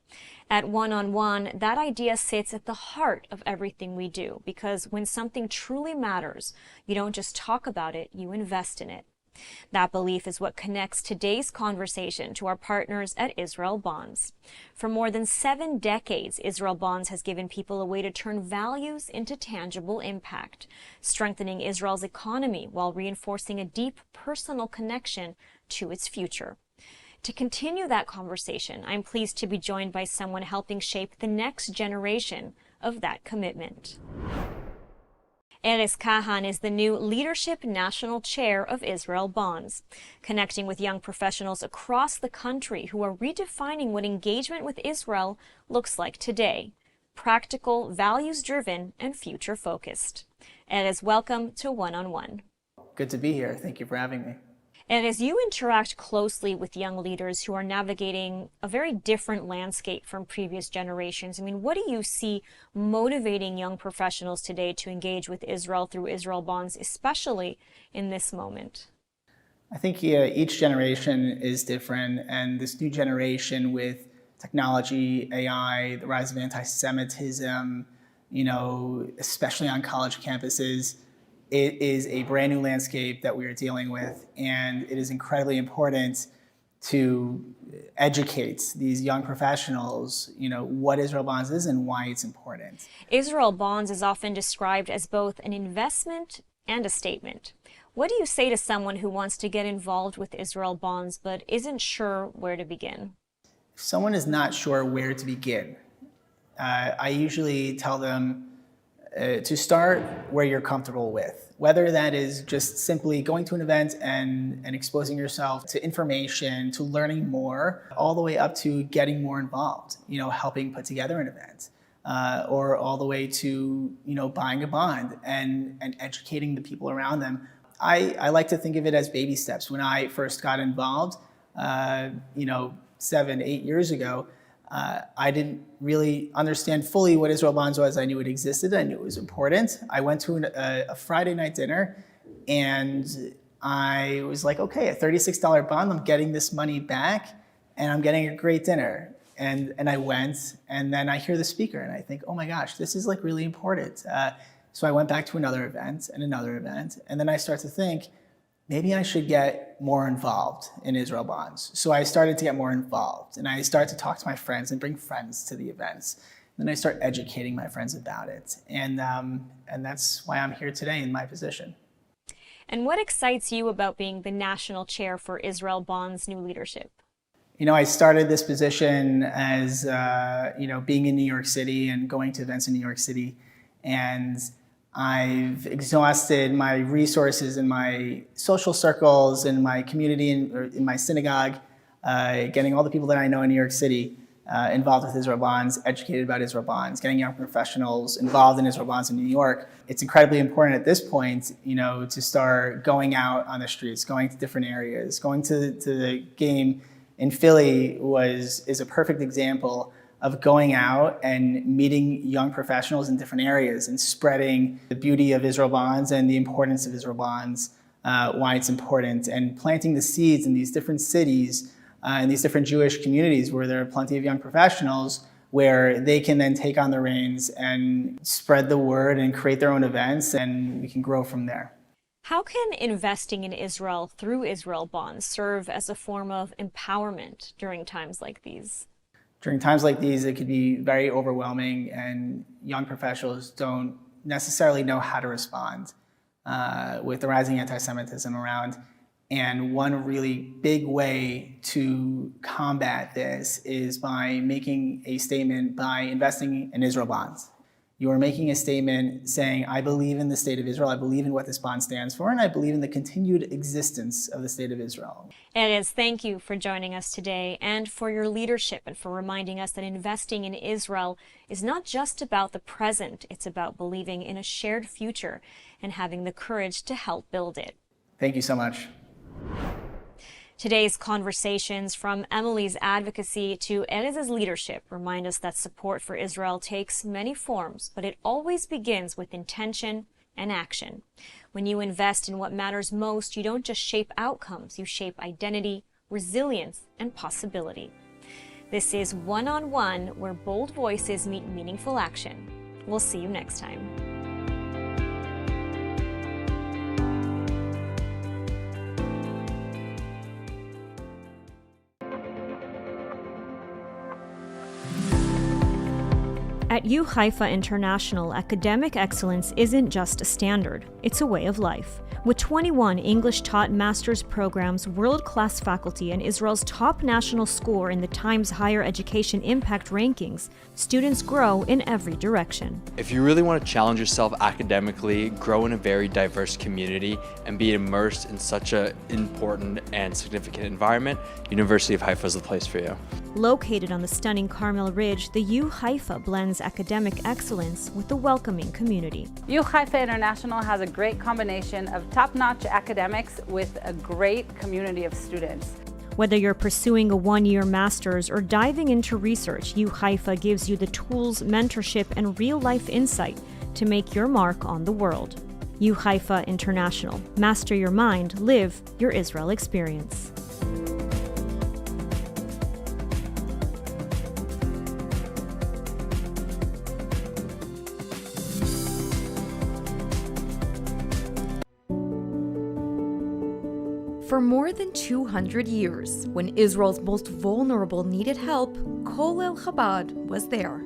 Speaker 10: At One-on-One, that idea sits at the heart of everything we do, because when something truly matters, you don't just talk about it, you invest in it. That belief is what connects today's conversation to our partners at Israel Bonds. For more than 7 decades, Israel Bonds has given people a way to turn values into tangible impact, strengthening Israel's economy while reinforcing a deep personal connection to its future. To continue that conversation, I'm pleased to be joined by someone helping shape the next generation of that commitment. Erez Kahan is the new Leadership National Chair of Israel Bonds, connecting with young professionals across the country who are redefining what engagement with Israel looks like today: practical, values-driven, and future-focused. Erez, welcome to One-on-One.
Speaker 13: Good to be here. Thank you for having me.
Speaker 10: And as you interact closely with young leaders who are navigating a very different landscape from previous generations, I mean, what do you see motivating young professionals today to engage with Israel through Israel Bonds, especially in this moment?
Speaker 13: I think each generation is different, and this new generation with technology, AI, the rise of anti-Semitism, especially on college campuses, it is a brand new landscape that we are dealing with, and it is incredibly important to educate these young professionals, what Israel Bonds is and why it's important.
Speaker 10: Israel Bonds is often described as both an investment and a statement. What do you say to someone who wants to get involved with Israel Bonds but isn't sure where to begin?
Speaker 13: If someone is not sure where to begin, I usually tell them to start where you're comfortable with, whether that is just simply going to an event and exposing yourself to information, to learning more, all the way up to getting more involved, helping put together an event, or all the way to, buying a bond and educating the people around them. I like to think of it as baby steps. When I first got involved, 7, 8 years ago, I didn't really understand fully what Israel Bonds was. I knew it existed. I knew it was important. I went to a Friday night dinner, and I was like, okay, a $36 bond, I'm getting this money back, and I'm getting a great dinner. And I went, and then I hear the speaker, and I think, oh my gosh, this is like really important. So I went back to another event, and then I start to think, maybe I should get more involved in Israel Bonds. So I started to get more involved, and I started to talk to my friends and bring friends to the events. And then I start educating my friends about it. And that's why I'm here today in my position.
Speaker 10: And what excites you about being the national chair for Israel Bonds' new leadership?
Speaker 13: I started this position as, being in New York City and going to events in New York City. And I've exhausted my resources in my social circles, in my community, in my synagogue, getting all the people that I know in New York City involved with Israel Bonds, educated about Israel Bonds, getting young professionals involved in Israel Bonds in New York. It's incredibly important at this point, to start going out on the streets, going to different areas. Going to the game in Philly is a perfect example of going out and meeting young professionals in different areas and spreading the beauty of Israel Bonds and the importance of Israel Bonds, why it's important, and planting the seeds in these different cities and these different Jewish communities where there are plenty of young professionals, where they can then take on the reins and spread the word and create their own events, and we can grow from there.
Speaker 10: How can investing in Israel through Israel Bonds serve as a form of empowerment during times like these?
Speaker 13: During times like these, it could be very overwhelming, and young professionals don't necessarily know how to respond with the rising anti-Semitism around. And one really big way to combat this is by making a statement by investing in Israel Bonds. You're making a statement saying, I believe in the state of Israel, I believe in what this bond stands for, and I believe in the continued existence of the state of Israel.
Speaker 10: Elias, thank you for joining us today and for your leadership and for reminding us that investing in Israel is not just about the present, it's about believing in a shared future and having the courage to help build it.
Speaker 13: Thank you so much.
Speaker 10: Today's conversations, from Emily's advocacy to Elias's leadership, remind us that support for Israel takes many forms, but it always begins with intention and action. When you invest in what matters most, you don't just shape outcomes, you shape identity, resilience, and possibility. This is One-on-One, where bold voices meet meaningful action. We'll see you next time. At U Haifa International, academic excellence isn't just a standard, it's a way of life. With 21 English-taught master's programs, world-class faculty, and Israel's top national score in the Times Higher Education Impact Rankings, students grow in every direction.
Speaker 18: If you really want to challenge yourself academically, grow in a very diverse community, and be immersed in such an important and significant environment, University of Haifa is the place for you.
Speaker 10: Located on the stunning Carmel Ridge, the U Haifa blends academic excellence with a welcoming community.
Speaker 20: U Haifa International has a great combination of top-notch academics with a great community of students.
Speaker 10: Whether you're pursuing a one-year master's or diving into research, U Haifa gives you the tools, mentorship, and real-life insight to make your mark on the world. U Haifa International. Master your mind, live your Israel experience.
Speaker 22: For more than 200 years, when Israel's most vulnerable needed help, Kolel Chabad was there.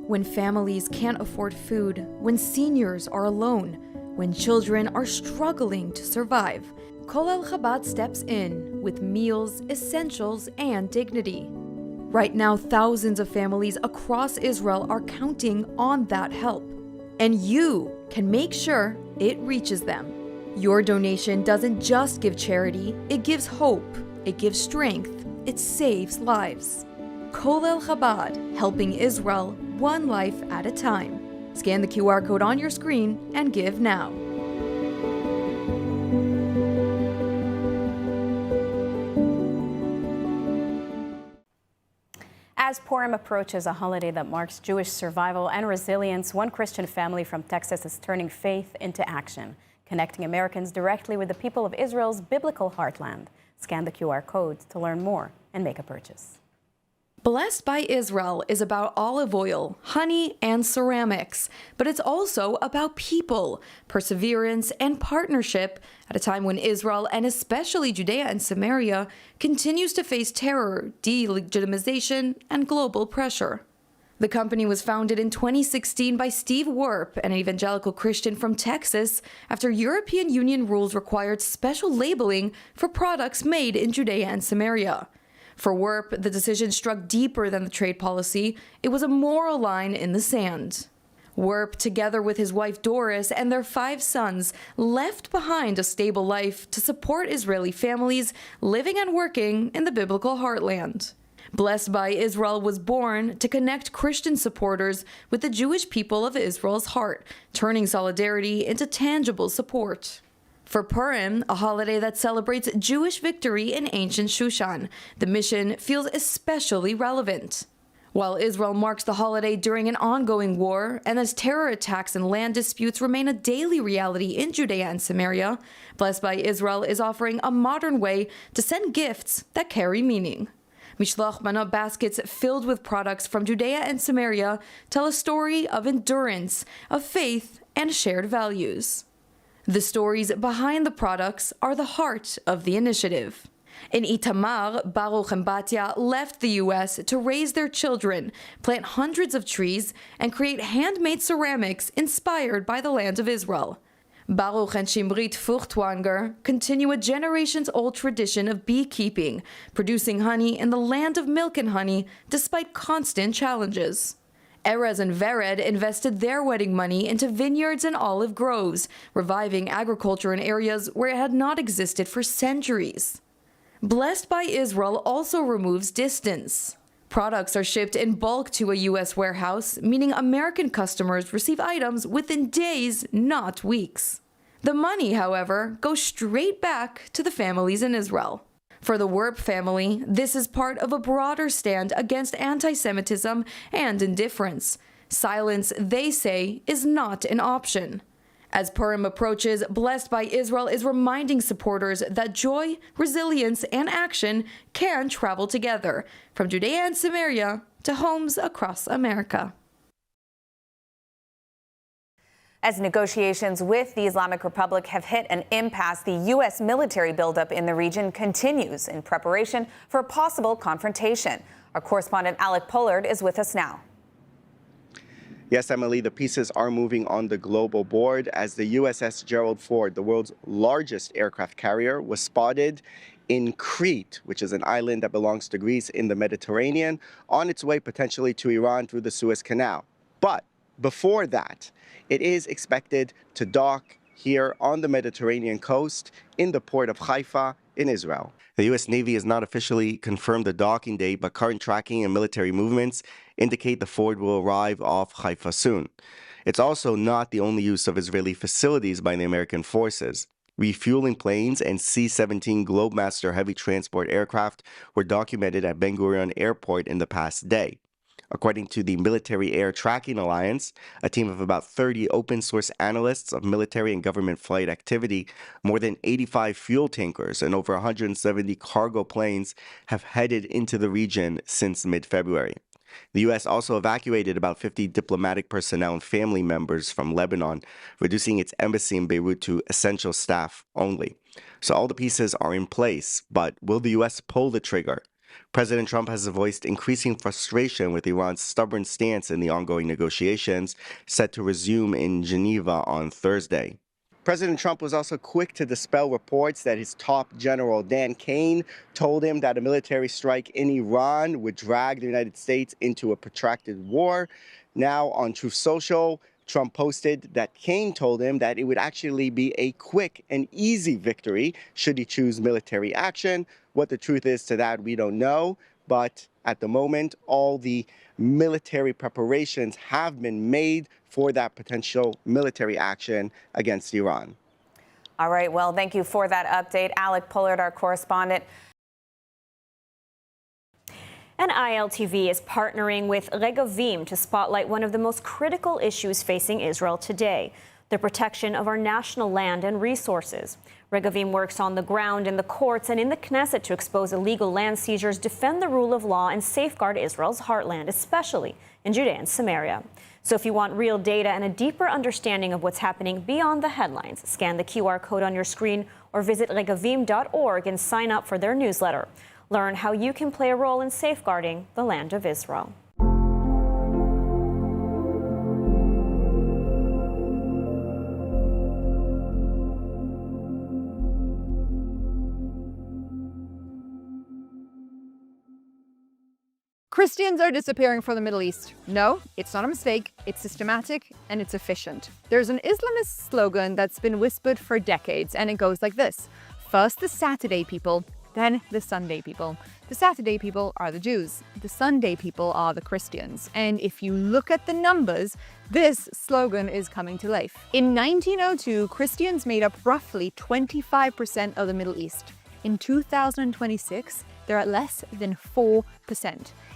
Speaker 22: When families can't afford food, when seniors are alone, when children are struggling to survive, Kolel Chabad steps in with meals, essentials, and dignity. Right now, thousands of families across Israel are counting on that help, and you can make sure it reaches them. Your donation doesn't just give charity, it gives hope, it gives strength, it saves lives. Kolel Chabad, helping Israel one life at a time. Scan the QR code on your screen and give now.
Speaker 23: As Purim approaches, a holiday that marks Jewish survival and resilience, one Christian family from Texas is turning faith into action, connecting Americans directly with the people of Israel's biblical heartland. Scan the QR code to learn more and make a purchase.
Speaker 22: Blessed by Israel is about olive oil, honey, and ceramics, but it's also about people, perseverance, and partnership at a time when Israel, and especially Judea and Samaria, continues to face terror, delegitimization, and global pressure. The company was founded in 2016 by Steve Werp, an evangelical Christian from Texas, after European Union rules required special labeling for products made in Judea and Samaria. For Werp, the decision struck deeper than the trade policy. It was a moral line in the sand. Werp, together with his wife Doris and their 5 sons, left behind a stable life to support Israeli families living and working in the biblical heartland. Blessed by Israel was born to connect Christian supporters with the Jewish people of Israel's heart, turning solidarity into tangible support. For Purim, a holiday that celebrates Jewish victory in ancient Shushan, the mission feels especially relevant. While Israel marks the holiday during an ongoing war, and as terror attacks and land disputes remain a daily reality in Judea and Samaria, Blessed by Israel is offering a modern way to send gifts that carry meaning. Mishloach Manot baskets filled with products from Judea and Samaria tell a story of endurance, of faith, and shared values. The stories behind the products are the heart of the initiative. In Itamar, Baruch and Batya left the U.S. to raise their children, plant hundreds of trees, and create handmade ceramics inspired by the land of Israel. Baruch and Shimrit Furtwanger continue a generations-old tradition of beekeeping, producing honey in the land of milk and honey despite constant challenges. Erez and Vered invested their wedding money into vineyards and olive groves, reviving agriculture in areas where it had not existed for centuries. Blessed by Israel also removes distance. Products are shipped in bulk to a U.S. warehouse, meaning American customers receive items within days, not weeks. The money, however, goes straight back to the families in Israel. For the Werb family, this is part of a broader stand against anti-Semitism and indifference. Silence, they say, is not an option. As Purim approaches, Blessed by Israel is reminding supporters that joy, resilience, and action can travel together, from Judea and Samaria to homes across America.
Speaker 14: As negotiations with the Islamic Republic have hit an impasse, the U.S. military buildup in the region continues in preparation for a possible confrontation. Our correspondent Alec Pollard is with us now.
Speaker 2: Yes, Emily, the pieces are moving on the global board as the USS Gerald Ford, the world's largest aircraft carrier, was spotted in Crete, which is an island that belongs to Greece in the Mediterranean, on its way potentially to Iran through the Suez Canal. But before that, it is expected to dock here on the Mediterranean coast in the port of Haifa in Israel. The U.S. Navy has not officially confirmed the docking date, but current tracking and military movements indicate the Ford will arrive off Haifa soon. It's also not the only use of Israeli facilities by the American forces. Refueling planes and C-17 Globemaster heavy transport aircraft were documented at Ben Gurion Airport in the past day. According to the Military Air Tracking Alliance, a team of about 30 open-source analysts of military and government flight activity, more than 85 fuel tankers, and over 170 cargo planes have headed into the region since mid-February. The U.S. also evacuated about 50 diplomatic personnel and family members from Lebanon, reducing its embassy in Beirut to essential staff only. So all the pieces are in place, but will the U.S. pull the trigger? President Trump has voiced increasing frustration with Iran's stubborn stance in the ongoing negotiations set to resume in Geneva on Thursday. President Trump was also quick to dispel reports that his top general, Dan Kane, told him that a military strike in Iran would drag the United States into a protracted war. Now, on Truth Social, Trump posted that Kane told him that it would actually be a quick and easy victory should he choose military action. What the truth is to that, we don't know. But at the moment, all the military preparations have been made for that potential military action against Iran.
Speaker 14: All right. Well, thank you for that update. Alec Pollard, our correspondent.
Speaker 10: And ILTV is partnering with Regavim to spotlight one of the most critical issues facing Israel today, the protection of our national land and resources. Regavim works on the ground, in the courts, and in the Knesset to expose illegal land seizures, defend the rule of law, and safeguard Israel's heartland, especially in Judea and Samaria. So if you want real data and a deeper understanding of what's happening beyond the headlines, scan the QR code on your screen or visit regavim.org and sign up for their newsletter. Learn how you can play a role in safeguarding the land of Israel.
Speaker 1: Christians are disappearing from the Middle East. No, it's not a mistake. It's systematic and it's efficient. There's an Islamist slogan that's been whispered for decades, and it goes like this. First the Saturday people, then the Sunday people. The Saturday people are the Jews. The Sunday people are the Christians. And if you look at the numbers, this slogan is coming to life. In 1902, Christians made up roughly 25% of the Middle East. In 2026, they're at less than 4%.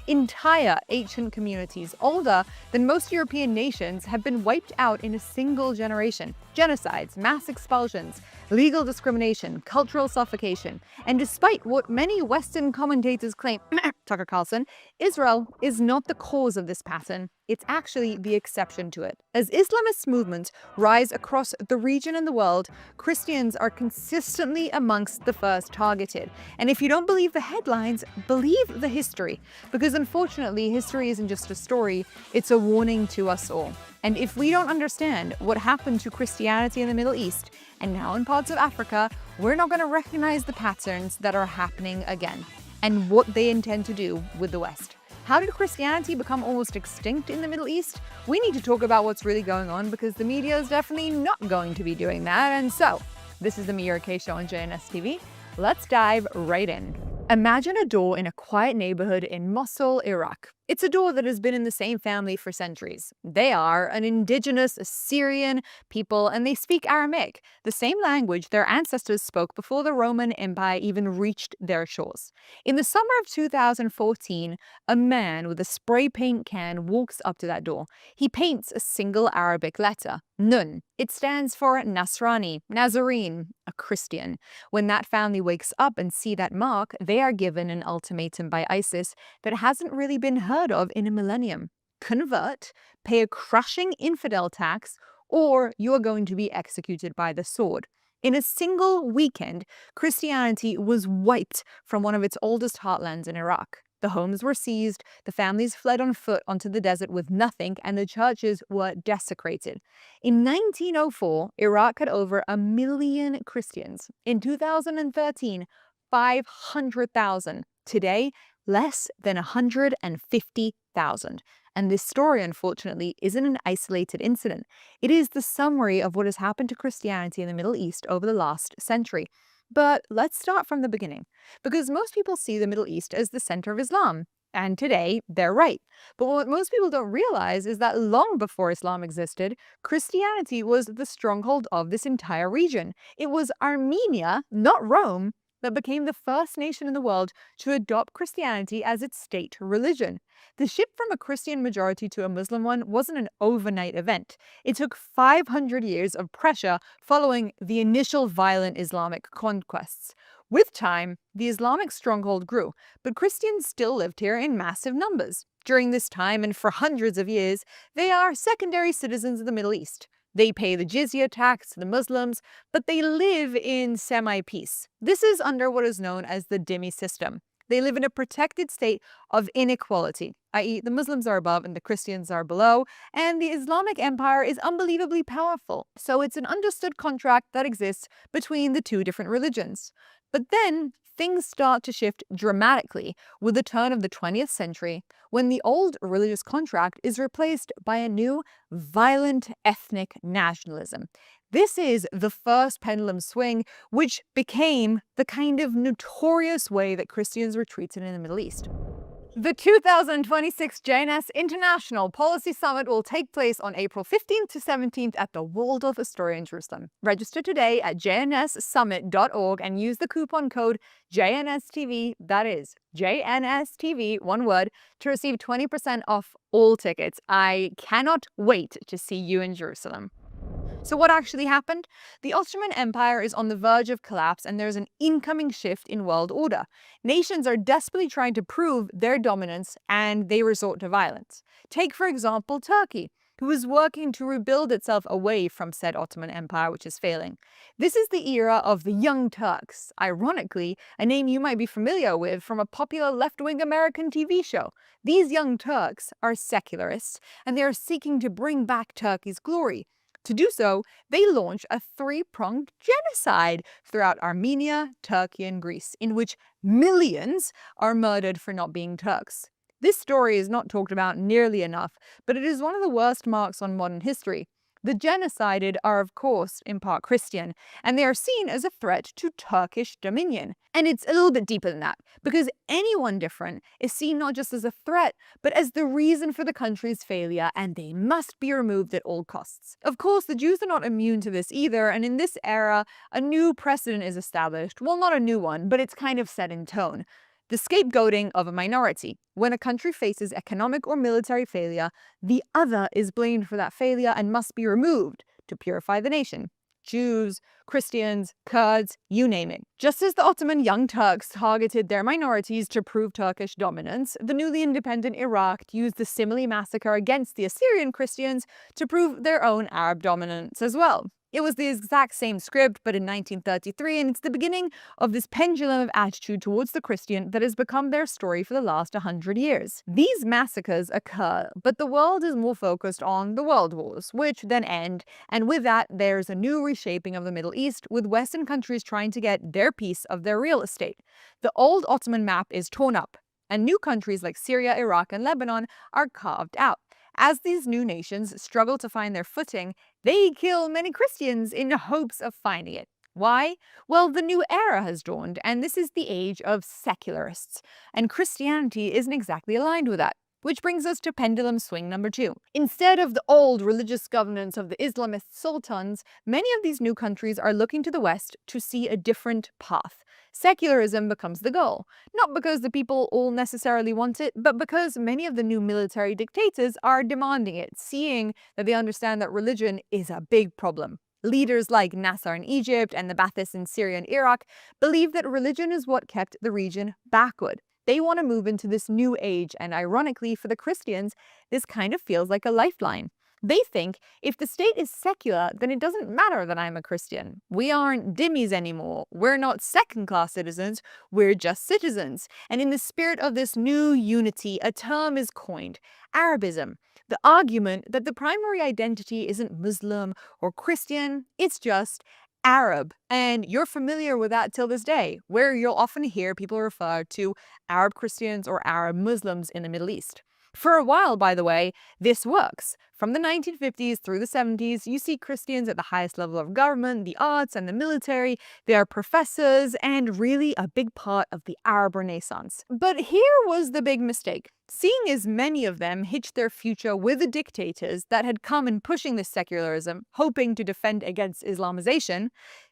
Speaker 1: Entire ancient communities, older than most European nations, have been wiped out in a single generation. Genocides, mass expulsions, legal discrimination, cultural suffocation. And despite what many Western commentators claim, Tucker Carlson, Israel is not the cause of this pattern. It's actually the exception to it. As Islamist movements rise across the region and the world, Christians are consistently amongst the first targeted. And if you don't believe the headlines, believe the history. Because unfortunately, history isn't just a story, it's a warning to us all. And if we don't understand what happened to Christianity in the Middle East, and now in parts of Africa, we're not going to recognize the patterns that are happening again, and what they intend to do with the West. How did Christianity become almost extinct in the Middle East? We need to talk about what's really going on because the media is definitely not going to be doing that. And so, this is the Mira K Show on JNS TV. Let's dive right in. Imagine a door in a quiet neighborhood in Mosul, Iraq. It's a door that has been in the same family for centuries. They are an indigenous Assyrian people and they speak Aramaic, the same language their ancestors spoke before the Roman Empire even reached their shores. In the summer of 2014, a man with a spray paint can walks up to that door. He paints a single Arabic letter, Nun. It stands for Nasrani, Nazarene, a Christian. When that family wakes up and see that mark, they are given an ultimatum by ISIS that hasn't really been heard of in a millennium. Convert, pay a crushing infidel tax, or you are going to be executed by the sword. In a single weekend, Christianity was wiped from one of its oldest heartlands in Iraq. The homes were seized, the families fled on foot onto the desert with nothing, and the churches were desecrated. In 1904, Iraq had over 1 million Christians. In 2013, 500,000. Today, less than 150,000. And this story, unfortunately, isn't an isolated incident. It is the summary of what has happened to Christianity in the Middle East over the last century. But let's start from the beginning, because most people see the Middle East as the center of Islam. And today, they're right. But what most people don't realize is that long before Islam existed, Christianity was the stronghold of this entire region. It was Armenia, not Rome, that became the first nation in the world to adopt Christianity as its state religion. The shift from a Christian majority to a Muslim one wasn't an overnight event. It took 500 years of pressure following the initial violent Islamic conquests. With time, the Islamic stronghold grew, but Christians still lived here in massive numbers. During this time, and for hundreds of years, they are secondary citizens of the Middle East. They pay the jizya tax to the Muslims, but they live in semi-peace. This is under what is known as the dhimmi system. They live in a protected state of inequality, i.e. the Muslims are above and the Christians are below, and the Islamic Empire is unbelievably powerful. So it's an understood contract that exists between the two different religions. But then, things start to shift dramatically with the turn of the 20th century, when the old religious contract is replaced by a new, violent ethnic nationalism. This is the first pendulum swing, which became the kind of notorious way that Christians were treated in the Middle East. The 2026 JNS International Policy Summit will take place on April 15th to 17th at the Waldorf Astoria in Jerusalem. Register today at jnssummit.org and use the coupon code JNSTV, that is JNSTV, one word, to receive 20% off all tickets. I cannot wait to see you in Jerusalem. So what actually happened? The Ottoman Empire is on the verge of collapse and there's an incoming shift in world order. Nations are desperately trying to prove their dominance and they resort to violence. Take, for example, Turkey, who is working to rebuild itself away from said Ottoman Empire, which is failing. This is the era of the Young Turks, ironically, a name you might be familiar with from a popular left-wing American TV show. These Young Turks are secularists and they are seeking to bring back Turkey's glory. To do so, they launch a three-pronged genocide throughout Armenia, Turkey, and Greece, in which millions are murdered for not being Turks. This story is not talked about nearly enough, but it is one of the worst marks on modern history. The genocided are, of course, in part Christian, and they are seen as a threat to Turkish dominion. And it's a little bit deeper than that, because anyone different is seen not just as a threat, but as the reason for the country's failure, and they must be removed at all costs. Of course, the Jews are not immune to this either, and in this era, a new precedent is established. Well, not a new one, but it's kind of set in tone. The scapegoating of a minority. When a country faces economic or military failure, the other is blamed for that failure and must be removed to purify the nation. Jews, Christians, Kurds, you name it. Just as the Ottoman Young Turks targeted their minorities to prove Turkish dominance, the newly independent Iraq used the Simile massacre against the Assyrian Christians to prove their own Arab dominance as well. It was the exact same script, but in 1933, and it's the beginning of this pendulum of attitude towards the Christian that has become their story for the last 100 years. These massacres occur, but the world is more focused on the world wars, which then end, and with that, there's a new reshaping of the Middle East, with Western countries trying to get their piece of their real estate. The old Ottoman map is torn up, and new countries like Syria, Iraq, and Lebanon are carved out. As these new nations struggle to find their footing, they kill many Christians in hopes of finding it. Why? Well, the new era has dawned, and this is the age of secularists, and Christianity isn't exactly aligned with that. Which brings us to pendulum swing number 2. Instead of the old religious governance of the Islamist sultans, many of these new countries are looking to the West to see a different path. Secularism becomes the goal, not because the people all necessarily want it, but because many of the new military dictators are demanding it, seeing that they understand that religion is a big problem. Leaders like Nasser in Egypt and the Baathists in Syria and Iraq believe that religion is what kept the region backward. They want to move into this new age, and ironically for the Christians, this kind of feels like a lifeline. They think if the state is secular, then it doesn't matter that I'm a Christian. We aren't dhimmis anymore. We're not second-class citizens. We're just citizens. And in the spirit of this new unity, a term is coined, Arabism. The argument that the primary identity isn't Muslim or Christian, it's just Arab. And you're familiar with that till this day, where you'll often hear people refer to Arab Christians or Arab Muslims in the Middle East. For a while, by the way, this works. From the 1950s through the 70s, you see Christians at the highest level of government, the arts, and the military. They are professors and really a big part of the Arab Renaissance. But here was the big mistake. Seeing as many of them hitched their future with the dictators that had come in pushing this secularism, hoping to defend against Islamization,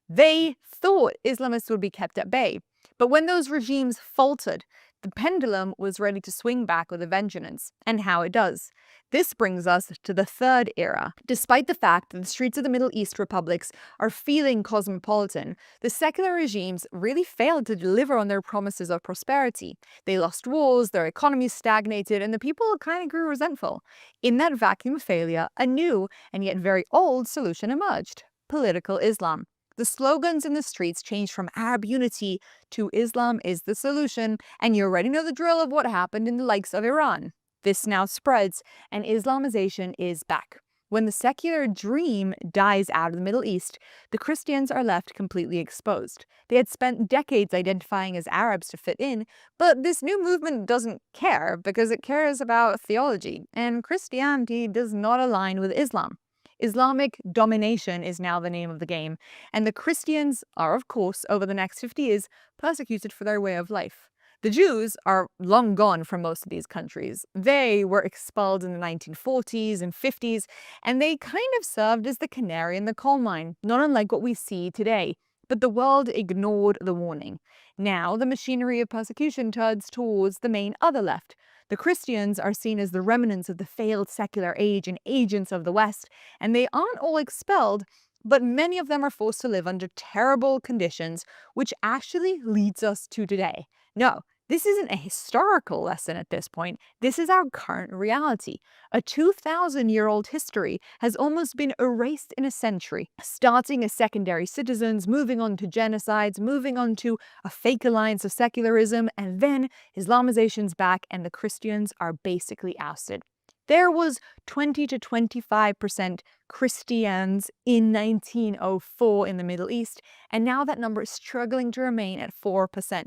Speaker 1: they thought Islamists would be kept at bay. But when those regimes faltered, the pendulum was ready to swing back with a vengeance, and how it does. This brings us to the third era. Despite the fact that the streets of the Middle East republics are feeling cosmopolitan, the secular regimes really failed to deliver on their promises of prosperity. They lost wars, their economies stagnated, and the people kind of grew resentful. In that vacuum of failure, a new and yet very old solution emerged: political Islam. The slogans in the streets changed from Arab unity to Islam is the solution, and you already know the drill of what happened in the likes of Iran. This now spreads, and Islamization is back. When the secular dream dies out of the Middle East, the Christians are left completely exposed. They had spent decades identifying as Arabs to fit in, but this new movement doesn't care because it cares about theology, and Christianity does not align with Islam. Islamic domination is now the name of the game, and the Christians are, of course, over the next 50 years, persecuted for their way of life. The Jews are long gone from most of these countries. They were expelled in the 1940s and 50s, and they kind of served as the canary in the coal mine, not unlike what we see today. But the world ignored the warning. Now the machinery of persecution turns towards the main other left. The Christians are seen as the remnants of the failed secular age and agents of the West, and they aren't all expelled, but many of them are forced to live under terrible conditions, which actually leads us to today. No, this isn't a historical lesson at this point. This is our current reality. A 2,000-year-old history has almost been erased in a century, starting as secondary citizens, moving on to genocides, moving on to a fake alliance of secularism, and then Islamization's back and the Christians are basically ousted. There was 20 to 25% Christians in 1904 in the Middle East, and now that number is struggling to remain at 4%.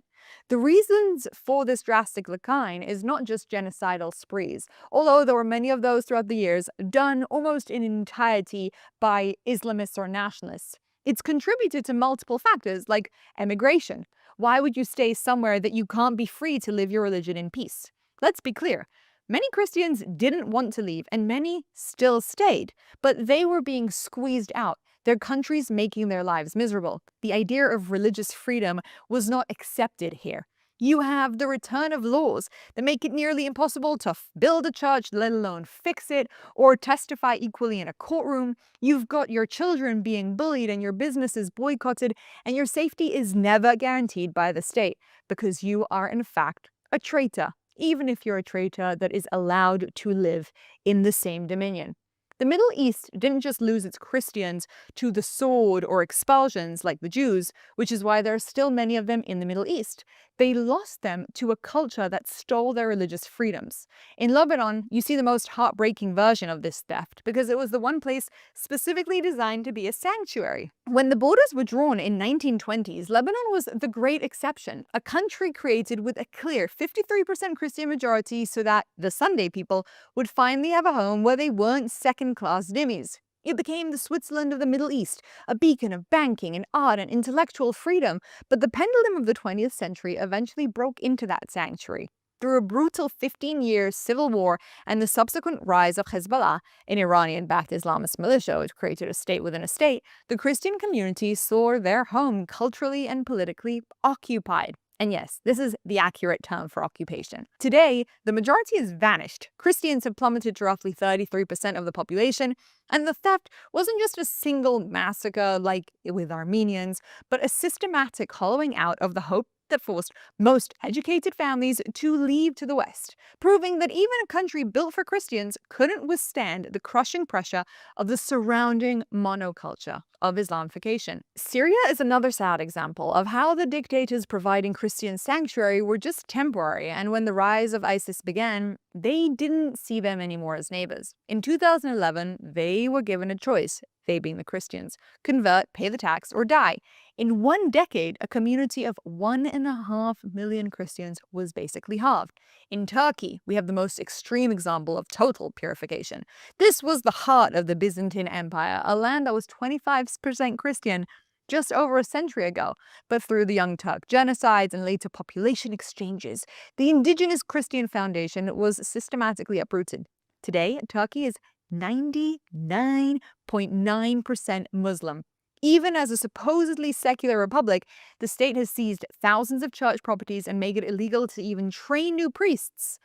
Speaker 1: The reasons for this drastic decline is not just genocidal sprees, although there were many of those throughout the years done almost in entirety by Islamists or nationalists. It's contributed to multiple factors like emigration. Why would you stay somewhere that you can't be free to live your religion in peace? Let's be clear. Many Christians didn't want to leave, and many still stayed, but they were being squeezed out, their countries making their lives miserable. The idea of religious freedom was not accepted here. You have the return of laws that make it nearly impossible to build a church, let alone fix it, or testify equally in a courtroom. You've got your children being bullied and your businesses boycotted, and your safety is never guaranteed by the state because you are, in fact, a traitor, even if you're a traitor that is allowed to live in the same dominion. The Middle East didn't just lose its Christians to the sword or expulsions like the Jews, which is why there are still many of them in the Middle East. They lost them to a culture that stole their religious freedoms. In Lebanon, you see the most heartbreaking version of this theft because it was the one place specifically designed to be a sanctuary. When the borders were drawn in 1920s, Lebanon was the great exception, a country created with a clear 53% Christian majority so that the Sunday people would finally have a home where they weren't second-class dhimmis. It became the Switzerland of the Middle East, a beacon of banking and art and intellectual freedom, but the pendulum of the 20th century eventually broke into that sanctuary. Through a brutal 15-year civil war and the subsequent rise of Hezbollah, an Iranian-backed Islamist militia which created a state within a state, the Christian community saw their home culturally and politically occupied. And yes, this is the accurate term for occupation. Today, the majority has vanished. Christians have plummeted to roughly 33% of the population, and the theft wasn't just a single massacre like with Armenians, but a systematic hollowing out of the hope that forced most educated families to leave to the West, proving that even a country built for Christians couldn't withstand the crushing pressure of the surrounding monoculture of Islamification. Syria is another sad example of how the dictators providing Christian sanctuary were just temporary, and when the rise of ISIS began, they didn't see them anymore as neighbors. In 2011, they were given a choice, they being the Christians: convert, pay the tax, or die. In 1 decade, a community of 1.5 million Christians was basically halved. In Turkey, we have the most extreme example of total purification. This was the heart of the Byzantine Empire, a land that was 25% Christian just over a century ago. But through the Young Turk genocides and later population exchanges, the indigenous Christian foundation was systematically uprooted. Today, Turkey is 99.9% Muslim. Even as a supposedly secular republic, the state has seized thousands of church properties and made it illegal to even train new priests.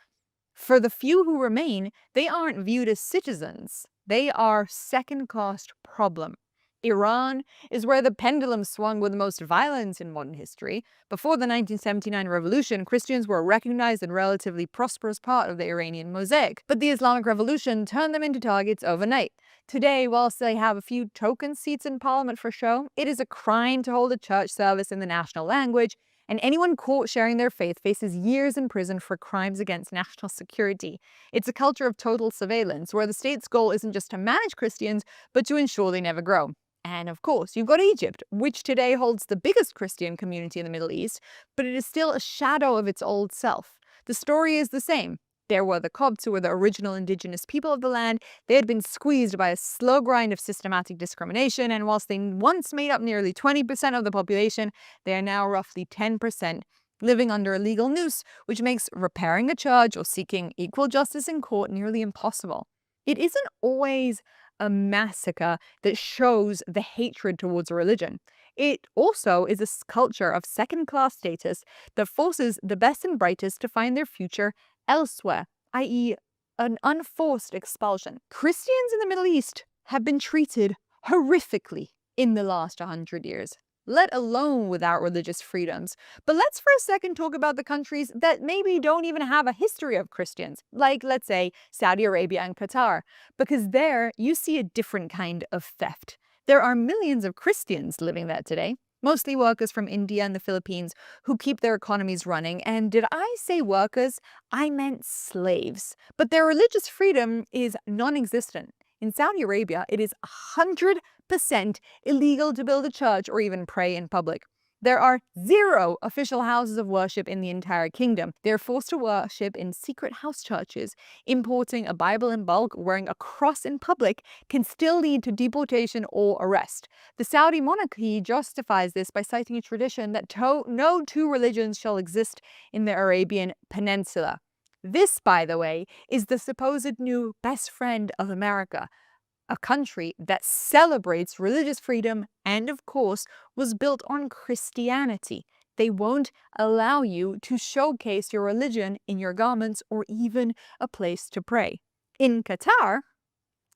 Speaker 1: For the few who remain, they aren't viewed as citizens. They are second-class problem. Iran is where the pendulum swung with the most violence in modern history. Before the 1979 revolution, Christians were a recognized and relatively prosperous part of the Iranian mosaic, but the Islamic Revolution turned them into targets overnight. Today, whilst they have a few token seats in parliament for show, it is a crime to hold a church service in the national language, and anyone caught sharing their faith faces years in prison for crimes against national security. It's a culture of total surveillance, where the state's goal isn't just to manage Christians, but to ensure they never grow. And of course, you've got Egypt, which today holds the biggest Christian community in the Middle East, but it is still a shadow of its old self. The story is the same. There were the Copts, who were the original indigenous people of the land. They had been squeezed by a slow grind of systematic discrimination, and whilst they once made up nearly 20% of the population, they are now roughly 10%, living under a legal noose, which makes repairing a church or seeking equal justice in court nearly impossible. It isn't always a massacre that shows the hatred towards a religion. It also is a culture of second-class status that forces the best and brightest to find their future elsewhere, i.e. an unforced expulsion. Christians in the Middle East have been treated horrifically in the last 100 years, let alone without religious freedoms. But let's for a second talk about the countries that maybe don't even have a history of Christians, like, let's say, Saudi Arabia and Qatar, because there you see a different kind of theft. There are millions of Christians living there today, mostly workers from India and the Philippines who keep their economies running. And did I say workers? I meant slaves. But their religious freedom is non-existent. In Saudi Arabia, it is 100% illegal to build a church or even pray in public. There are 0 official houses of worship in the entire kingdom. They're forced to worship in secret house churches. Importing a Bible in bulk, wearing a cross in public, can still lead to deportation or arrest. The Saudi monarchy justifies this by citing a tradition that no 2 religions shall exist in the Arabian Peninsula. This, by the way, is the supposed new best friend of America, a country that celebrates religious freedom and, of course, was built on Christianity. They won't allow you to showcase your religion in your garments or even a place to pray. In Qatar,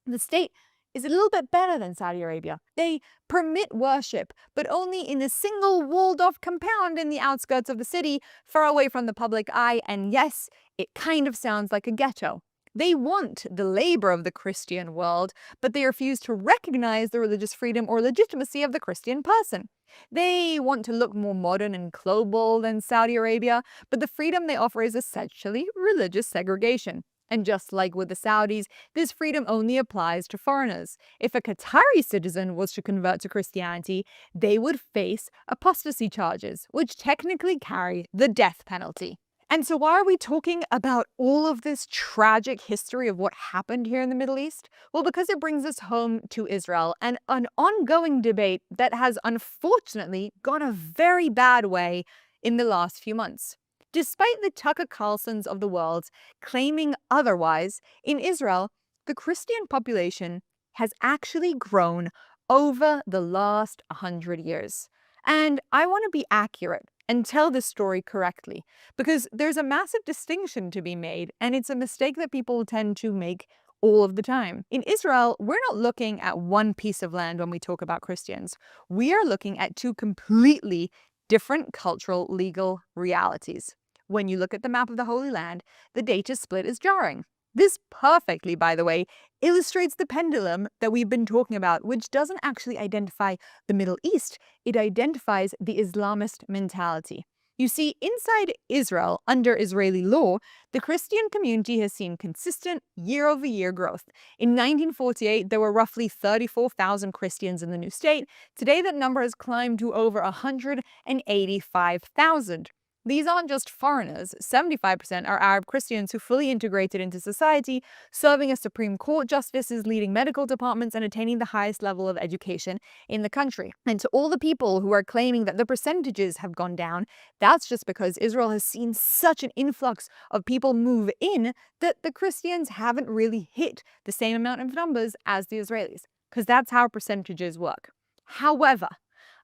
Speaker 1: the state is a little bit better than Saudi Arabia. They permit worship, but only in a single walled-off compound in the outskirts of the city, far away from the public eye, and yes, it kind of sounds like a ghetto. They want the labor of the Christian world, but they refuse to recognize the religious freedom or legitimacy of the Christian person. They want to look more modern and global than Saudi Arabia, but the freedom they offer is essentially religious segregation. And just like with the Saudis, this freedom only applies to foreigners. If a Qatari citizen was to convert to Christianity, they would face apostasy charges, which technically carry the death penalty. And so why are we talking about all of this tragic history of what happened here in the Middle East? Well, because it brings us home to Israel and an ongoing debate that has unfortunately gone a very bad way in the last few months. Despite the Tucker Carlsons of the world claiming otherwise, in Israel, the Christian population has actually grown over the last 100 years. And I want to be accurate and tell this story correctly, because there's a massive distinction to be made, and it's a mistake that people tend to make all of the time. In Israel, we're not looking at one piece of land when we talk about Christians. We are looking at two completely different cultural legal realities. When you look at the map of the Holy Land, the data split is jarring. This perfectly, by the way, illustrates the pendulum that we've been talking about, which doesn't actually identify the Middle East. It identifies the Islamist mentality. You see, inside Israel, under Israeli law, the Christian community has seen consistent year-over-year growth. In 1948, there were roughly 34,000 Christians in the new state. Today, that number has climbed to over 185,000. These aren't just foreigners. 75% are Arab Christians who fully integrated into society, serving as Supreme Court justices, leading medical departments, and attaining the highest level of education in the country. And to all the people who are claiming that the percentages have gone down, that's just because Israel has seen such an influx of people move in that the Christians haven't really hit the same amount of numbers as the Israelis, because that's how percentages work. However,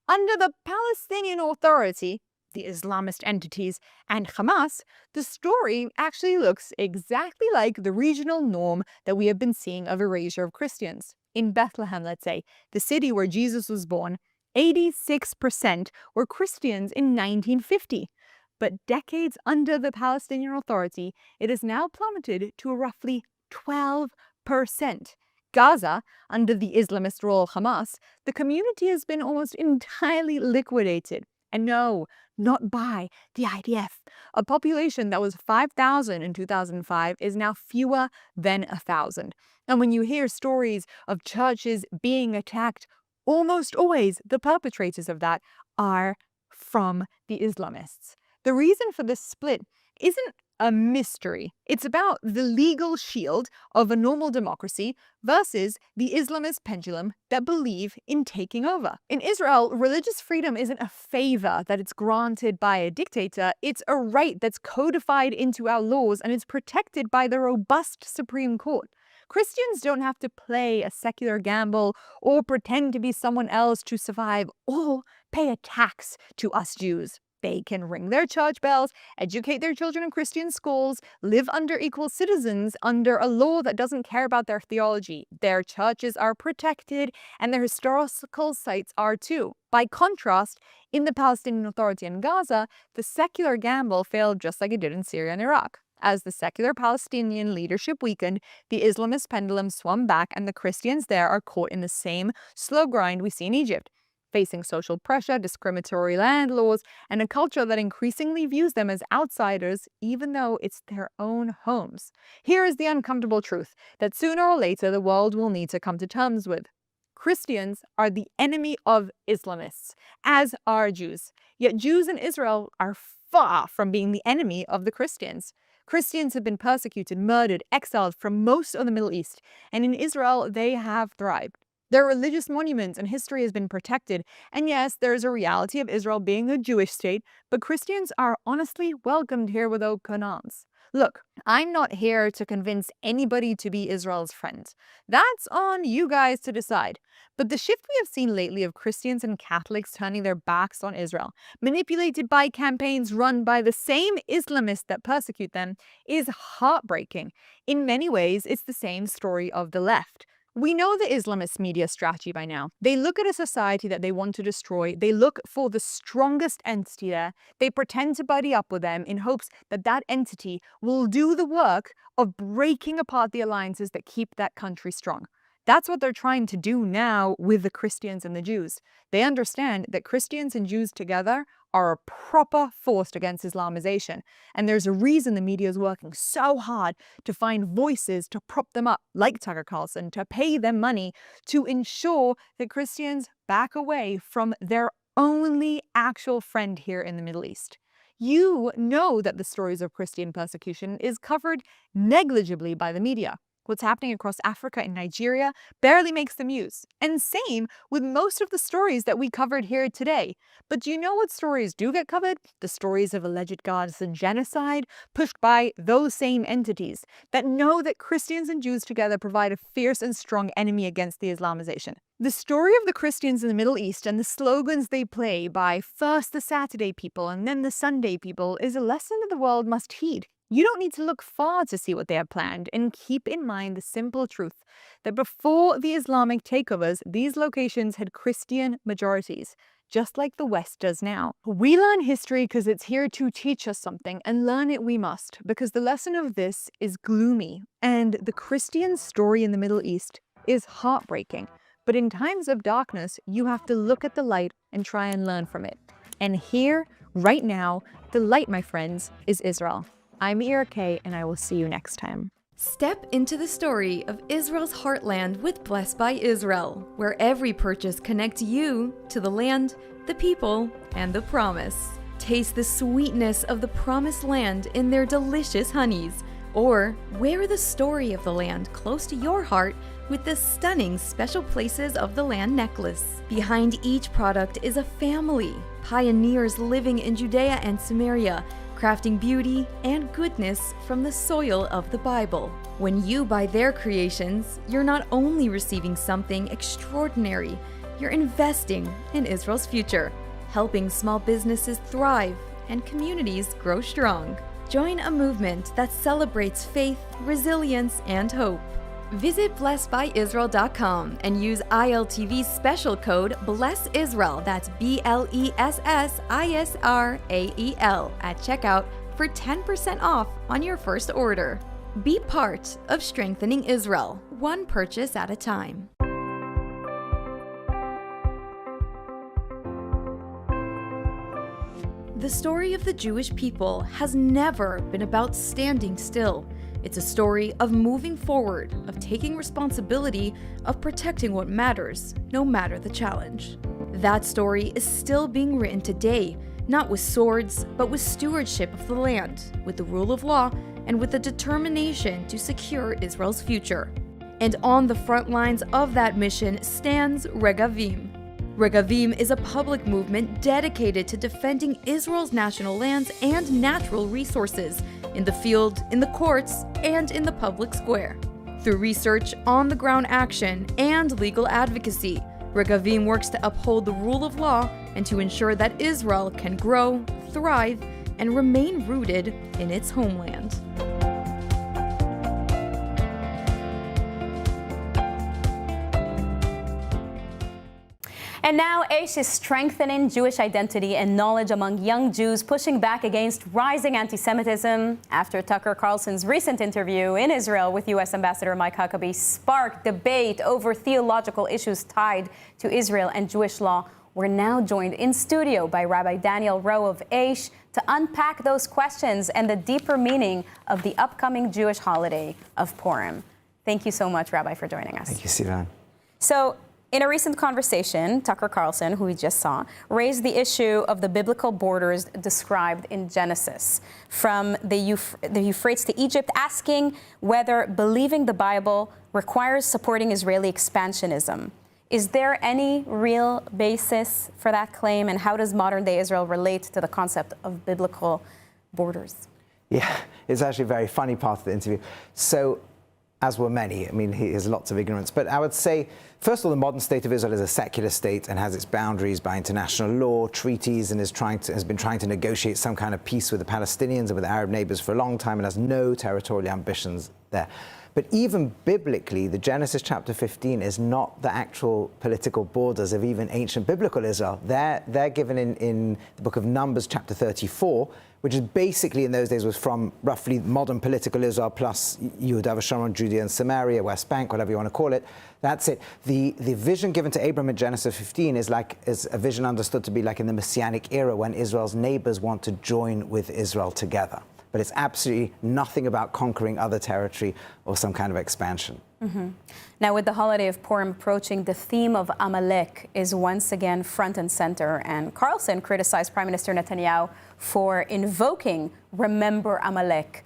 Speaker 1: under the Palestinian Authority, the Islamist entities, and Hamas, the story actually looks exactly like the regional norm that we have been seeing of erasure of Christians. In Bethlehem, let's say, the city where Jesus was born, 86% were Christians in 1950. But decades under the Palestinian Authority, it has now plummeted to roughly 12%. Gaza, under the Islamist rule of Hamas, the community has been almost entirely liquidated. And no, not by the IDF. A population that was 5,000 in 2005 is now fewer than 1,000. And when you hear stories of churches being attacked, almost always the perpetrators of that are from the Islamists. The reason for this split isn't a mystery. It's about the legal shield of a normal democracy versus the Islamist pendulum that believe in taking over. In Israel, religious freedom isn't a favor that it's granted by a dictator. It's a right that's codified into our laws, and it's protected by the robust Supreme Court. Christians don't have to play a secular gamble or pretend to be someone else to survive or pay a tax to us Jews. They can ring their church bells, educate their children in Christian schools, live under equal citizens under a law that doesn't care about their theology. Their churches are protected, and their historical sites are too. By contrast, in the Palestinian Authority in Gaza, the secular gamble failed just like it did in Syria and Iraq. As the secular Palestinian leadership weakened, the Islamist pendulum swung back, and the Christians there are caught in the same slow grind we see in Egypt, facing social pressure, discriminatory land laws, and a culture that increasingly views them as outsiders, even though it's their own homes. Here is the uncomfortable truth that sooner or later the world will need to come to terms with. Christians are the enemy of Islamists, as are Jews. Yet Jews in Israel are far from being the enemy of the Christians. Christians have been persecuted, murdered, exiled from most of the Middle East, and in Israel they have thrived. Their religious monuments and history has been protected, and yes, there is a reality of Israel being a Jewish state, but Christians are honestly welcomed here with open arms. Look, I'm not here to convince anybody to be Israel's friend. That's on you guys to decide. But the shift we have seen lately of Christians and Catholics turning their backs on Israel, manipulated by campaigns run by the same Islamists that persecute them, is heartbreaking. In many ways, it's the same story of the left. We know the Islamist media strategy by now. They look at a society that they want to destroy. They look for the strongest entity there. They pretend to buddy up with them in hopes that that entity will do the work of breaking apart the alliances that keep that country strong. That's what they're trying to do now with the Christians and the Jews. They understand that Christians and Jews together are a proper force against Islamization. And there's a reason the media is working so hard to find voices to prop them up, like Tucker Carlson, to pay them money to ensure that Christians back away from their only actual friend here in the Middle East. You know that the stories of Christian persecution is covered negligibly by the media. What's happening across Africa and Nigeria barely makes the news. And same with most of the stories that we covered here today. But do you know what stories do get covered? The stories of alleged Gaza genocide pushed by those same entities that know that Christians and Jews together provide a fierce and strong enemy against the Islamization. The story of the Christians in the Middle East and the slogans they play by first the Saturday people and then the Sunday people is a lesson that the world must heed. You don't need to look far to see what they have planned, and keep in mind the simple truth that before the Islamic takeovers, these locations had Christian majorities, just like the West does now. We learn history because it's here to teach us something, and learn it we must, because the lesson of this is gloomy, and the Christian story in the Middle East is heartbreaking. But in times of darkness, you have to look at the light and try and learn from it. And here, right now, the light, my friends, is Israel. I'm Ira Kay, and I will see you next time.
Speaker 22: Step into the story of Israel's heartland with Blessed by Israel, where every purchase connects you to the land, the people, and the promise. Taste the sweetness of the promised land in their delicious honeys, or wear the story of the land close to your heart with the stunning Special Places of the Land necklace. Behind each product is a family, pioneers living in Judea and Samaria, crafting beauty and goodness from the soil of the Bible. When you buy their creations, you're not only receiving something extraordinary, you're investing in Israel's future, helping small businesses thrive and communities grow strong. Join a movement that celebrates faith, resilience, and hope. Visit blessedbyisrael.com and use ILTV's special code BLESSISRAEL, that's BLESSISRAEL, at checkout for 10% off on your first order. Be part of strengthening Israel, one purchase at a time. The story of the Jewish people has never been about standing still. It's a story of moving forward, of taking responsibility, of protecting what matters, no matter the challenge. That story is still being written today, not with swords, but with stewardship of the land, with the rule of law, and with the determination to secure Israel's future. And on the front lines of that mission stands Regavim. Regavim is a public movement dedicated to defending Israel's national lands and natural resources, in the field, in the courts, and in the public square. Through research, on-the-ground action, and legal advocacy, Regavim works to uphold the rule of law and to ensure that Israel can grow, thrive, and remain rooted in its homeland.
Speaker 23: And now Aish is strengthening Jewish identity and knowledge among young Jews, pushing back against rising anti-Semitism after Tucker Carlson's recent interview in Israel with U.S. Ambassador Mike Huckabee sparked debate over theological issues tied to Israel and Jewish law. We're now joined in studio by Rabbi Daniel Rowe of Aish to unpack those questions and the deeper meaning of the upcoming Jewish holiday of Purim. Thank you so much, Rabbi, for joining us.
Speaker 3: Thank you, Sivan.
Speaker 23: So, in a recent conversation, Tucker Carlson, who we just saw, raised the issue of the biblical borders described in Genesis, from the Euphrates to Egypt, asking whether believing the Bible requires supporting Israeli expansionism. Is there any real basis for that claim, and how does modern-day Israel relate to the concept of biblical borders?
Speaker 3: Yeah, it's actually a very funny part of the interview. So, as were many, I mean, he has lots of ignorance. But I would say, first of all, the modern state of Israel is a secular state and has its boundaries by international law, treaties, and has been trying to negotiate some kind of peace with the Palestinians and with Arab neighbors for a long time, and has no territorial ambitions there. But even biblically, the Genesis chapter 15 is not the actual political borders of even ancient biblical Israel. They're given in the book of Numbers chapter 34, which is basically in those days was from roughly modern political Israel plus Yehuda, Shomron, Judea and Samaria, West Bank, whatever you want to call it. That's it. The vision given to Abram in Genesis 15 is a vision understood to be like in the Messianic era when Israel's neighbors want to join with Israel together. But it's absolutely nothing about conquering other territory or some kind of expansion.
Speaker 23: Mm-hmm. Now, with the holiday of Purim approaching, the theme of Amalek is once again front and center. And Carlson criticized Prime Minister Netanyahu for invoking Remember Amalek,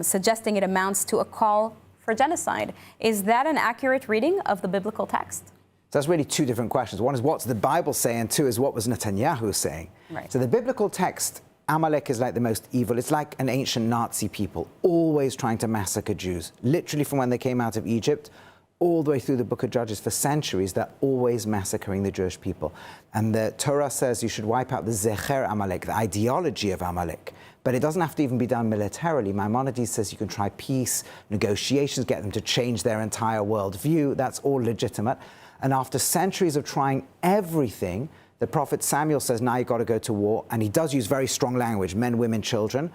Speaker 23: suggesting it amounts to a call for genocide. Is that an accurate reading of the biblical text?
Speaker 3: So that's really two different questions. One is what's the Bible saying, and two is what was Netanyahu saying.
Speaker 23: Right.
Speaker 3: So the biblical text, Amalek is like the most evil. It's like an ancient Nazi people, always trying to massacre Jews. Literally from when they came out of Egypt, all the way through the book of Judges for centuries, they're always massacring the Jewish people. And the Torah says you should wipe out the Zecher Amalek, the ideology of Amalek. But it doesn't have to even be done militarily. Maimonides says you can try peace, negotiations, get them to change their entire worldview. That's all legitimate. And after centuries of trying everything, the prophet Samuel says, now you've got to go to war. And he does use very strong language, men, women, children.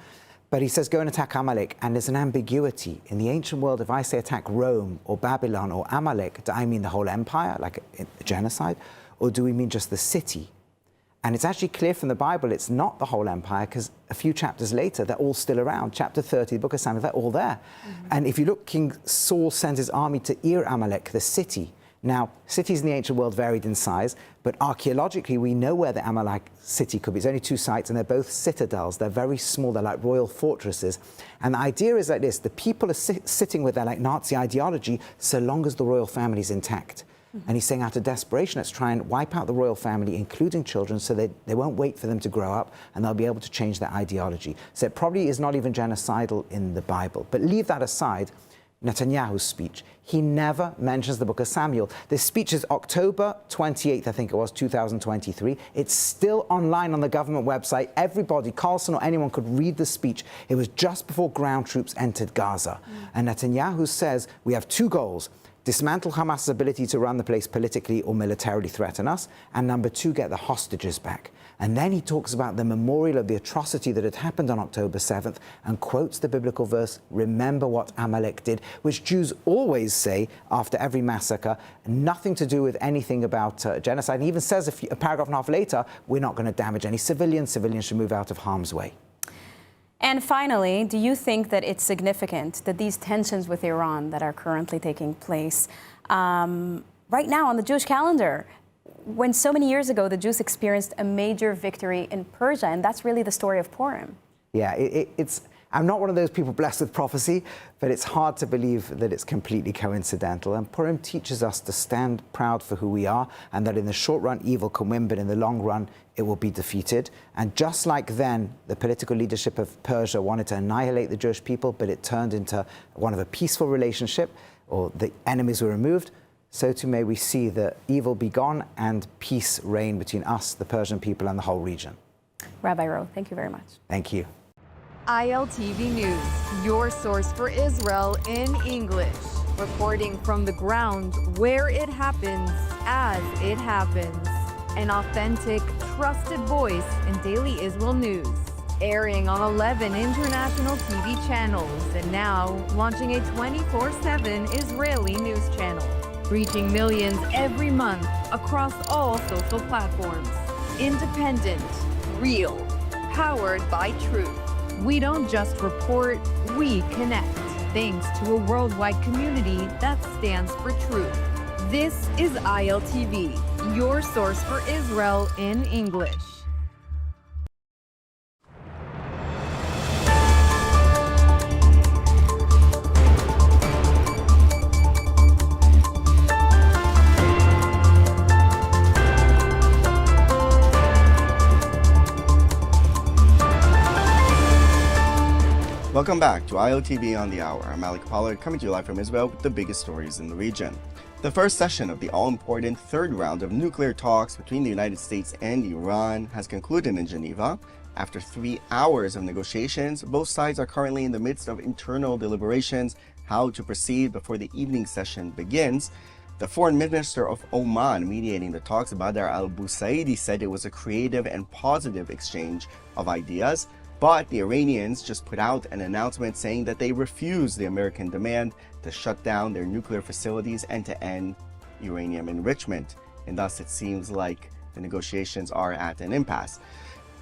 Speaker 3: But he says, go and attack Amalek. And there's an ambiguity. In the ancient world, if I say attack Rome or Babylon or Amalek, do I mean the whole empire, like a genocide? Or do we mean just the city? And it's actually clear from the Bible it's not the whole empire, because a few chapters later, they're all still around. Chapter 30, the book of Samuel, they're all there. Mm-hmm. And if you look, King Saul sends his army to Amalek, the city. Now, cities in the ancient world varied in size, but archaeologically, we know where the Amalek city could be. It's only two sites, and they're both citadels. They're very small. They're like royal fortresses. And the idea is like this. The people are sitting with their like Nazi ideology so long as the royal family is intact. Mm-hmm. And he's saying out of desperation, let's try and wipe out the royal family, including children, so they won't wait for them to grow up, and they'll be able to change their ideology. So it probably is not even genocidal in the Bible. But leave that aside. Netanyahu's speech. He never mentions the book of Samuel. This speech is October 28th, I think it was, 2023. It's still online on the government website. Everybody, Carlson or anyone, could read the speech. It was just before ground troops entered Gaza. And Netanyahu says, we have two goals: dismantle Hamas's ability to run the place politically or militarily threaten us, and number two, get the hostages back. And then he talks about the memorial of the atrocity that had happened on October 7th and quotes the biblical verse, remember what Amalek did, which Jews always say after every massacre, nothing to do with anything about genocide. And he even says a paragraph and a half later, we're not going to damage any civilians. Civilians should move out of harm's way.
Speaker 23: And finally, do you think that it's significant that these tensions with Iran that are currently taking place right now on the Jewish calendar, when so many years ago the Jews experienced a major victory in Persia, and that's really the story of Purim?
Speaker 3: Yeah, I'm not one of those people blessed with prophecy, but it's hard to believe that it's completely coincidental. And Purim teaches us to stand proud for who we are, and that in the short run, evil can win, but in the long run, it will be defeated. And just like then, the political leadership of Persia wanted to annihilate the Jewish people, but it turned into one of a peaceful relationship, or the enemies were removed, so too may we see the evil be gone and peace reign between us, the Persian people, and the whole region.
Speaker 23: Rabbi Rowe, thank you very much.
Speaker 3: Thank you.
Speaker 1: ILTV News, your source for Israel in English. Reporting from the ground where it happens, as it happens. An authentic, trusted voice in daily Israel news. Airing on 11 international TV channels, and now launching a 24/7 Israeli news channel. Reaching millions every month across all social platforms. Independent, real, powered by truth. We don't just report, we connect. Thanks to a worldwide community that stands for truth. This is ILTV, your source for Israel in English.
Speaker 2: Welcome back to ILTV on the Hour. I'm Alec Pollard, coming to you live from Israel with the biggest stories in the region. The first session of the all-important third round of nuclear talks between the United States and Iran has concluded in Geneva. After 3 hours of negotiations, both sides are currently in the midst of internal deliberations how to proceed before the evening session begins. The foreign minister of Oman mediating the talks, Badr al-Busaidi, said it was a creative and positive exchange of ideas, but the Iranians just put out an announcement saying that they refuse the American demand to shut down their nuclear facilities and to end uranium enrichment. And thus it seems like the negotiations are at an impasse.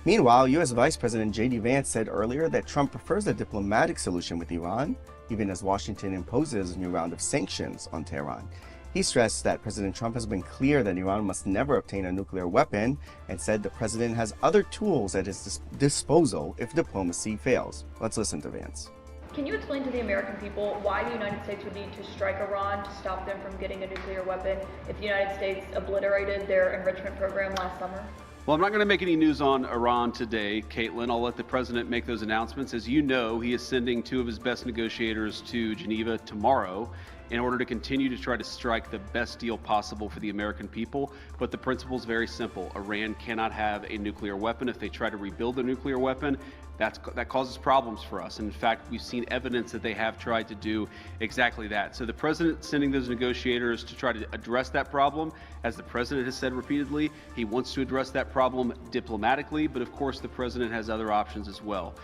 Speaker 2: Meanwhile, U.S. Vice President J.D. Vance said earlier that Trump prefers a diplomatic solution with Iran, even as Washington imposes a new round of sanctions on Tehran. He stressed that President Trump has been clear that Iran must never obtain a nuclear weapon and said the president has other tools at his disposal if diplomacy fails. Let's listen to Vance.
Speaker 4: Can you explain to the American people why the United States would need to strike Iran to stop them from getting a nuclear weapon if the United States obliterated their enrichment program last summer?
Speaker 11: Well, I'm not going to make any news on Iran today, Caitlin. I'll let the president make those announcements. As you know, he is sending two of his best negotiators to Geneva tomorrow in order to continue to try to strike the best deal possible for the American people. But the principle is very simple. Iran cannot have a nuclear weapon. If they try to rebuild a nuclear weapon, that causes problems for us. And in fact, we've seen evidence that they have tried to do exactly that. So the president sending those negotiators to try to address that problem, as the president has said repeatedly, he wants to address that problem diplomatically, but of course the president has other options as well.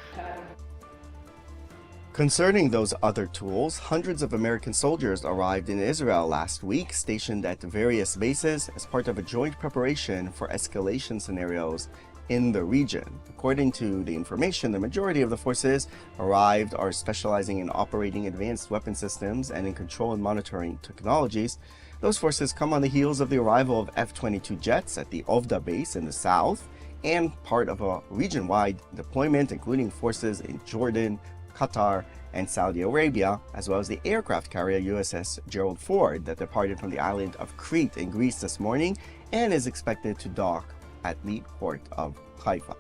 Speaker 2: Concerning those other tools, hundreds of American soldiers arrived in Israel last week, stationed at various bases as part of a joint preparation for escalation scenarios in the region. According to the information, the majority of the forces arrived are specializing in operating advanced weapon systems and in control and monitoring technologies. Those forces come on the heels of the arrival of F-22 jets at the Ovda base in the south and part of a region-wide deployment, including forces in Jordan, Qatar, and Saudi Arabia, as well as the aircraft carrier USS Gerald Ford that departed from the island of Crete in Greece this morning and is expected to dock at the port of Haifa.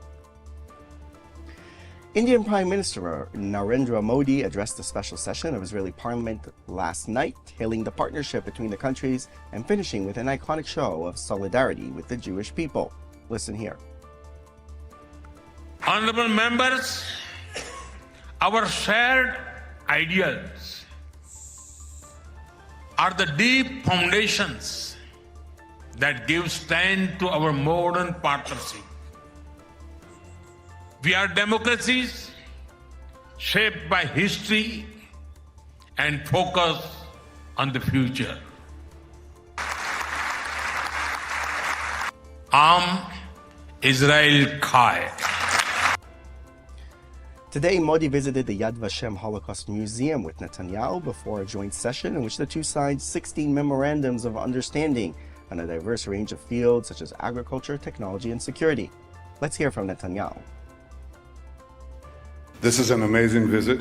Speaker 2: Indian Prime Minister Narendra Modi addressed a special session of Israeli parliament last night, hailing the partnership between the countries and finishing with an iconic show of solidarity with the Jewish people. Listen here.
Speaker 15: Honorable members, our shared ideals are the deep foundations that give strength to our modern partnership. We are democracies shaped by history and focus on the future. Am Israel Chai.
Speaker 2: Today, Modi visited the Yad Vashem Holocaust Museum with Netanyahu before a joint session in which the two signed 16 memorandums of understanding on a diverse range of fields such as agriculture, technology, and security. Let's hear from Netanyahu.
Speaker 19: This is an amazing visit,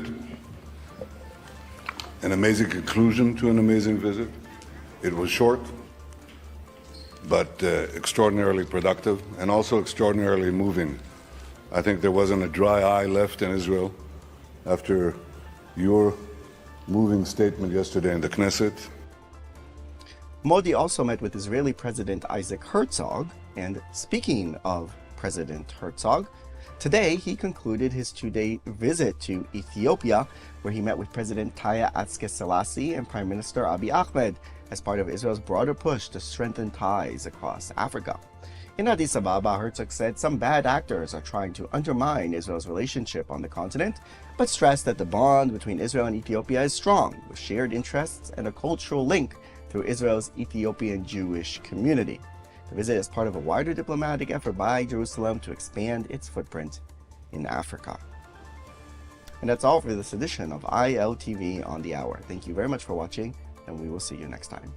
Speaker 19: an amazing conclusion to an amazing visit. It was short, but extraordinarily productive and also extraordinarily moving. I think there wasn't a dry eye left in Israel after your moving statement yesterday in the Knesset.
Speaker 2: Modi also met with Israeli President Isaac Herzog, and speaking of President Herzog, today he concluded his two-day visit to Ethiopia, where he met with President Taye Atske-Selassie and Prime Minister Abiy Ahmed as part of Israel's broader push to strengthen ties across Africa. In Addis Ababa, Herzog said some bad actors are trying to undermine Israel's relationship on the continent, but stressed that the bond between Israel and Ethiopia is strong, with shared interests and a cultural link through Israel's Ethiopian Jewish community. The visit is part of a wider diplomatic effort by Jerusalem to expand its footprint in Africa. And that's all for this edition of ILTV on the Hour. Thank you very much for watching, and we will see you next time.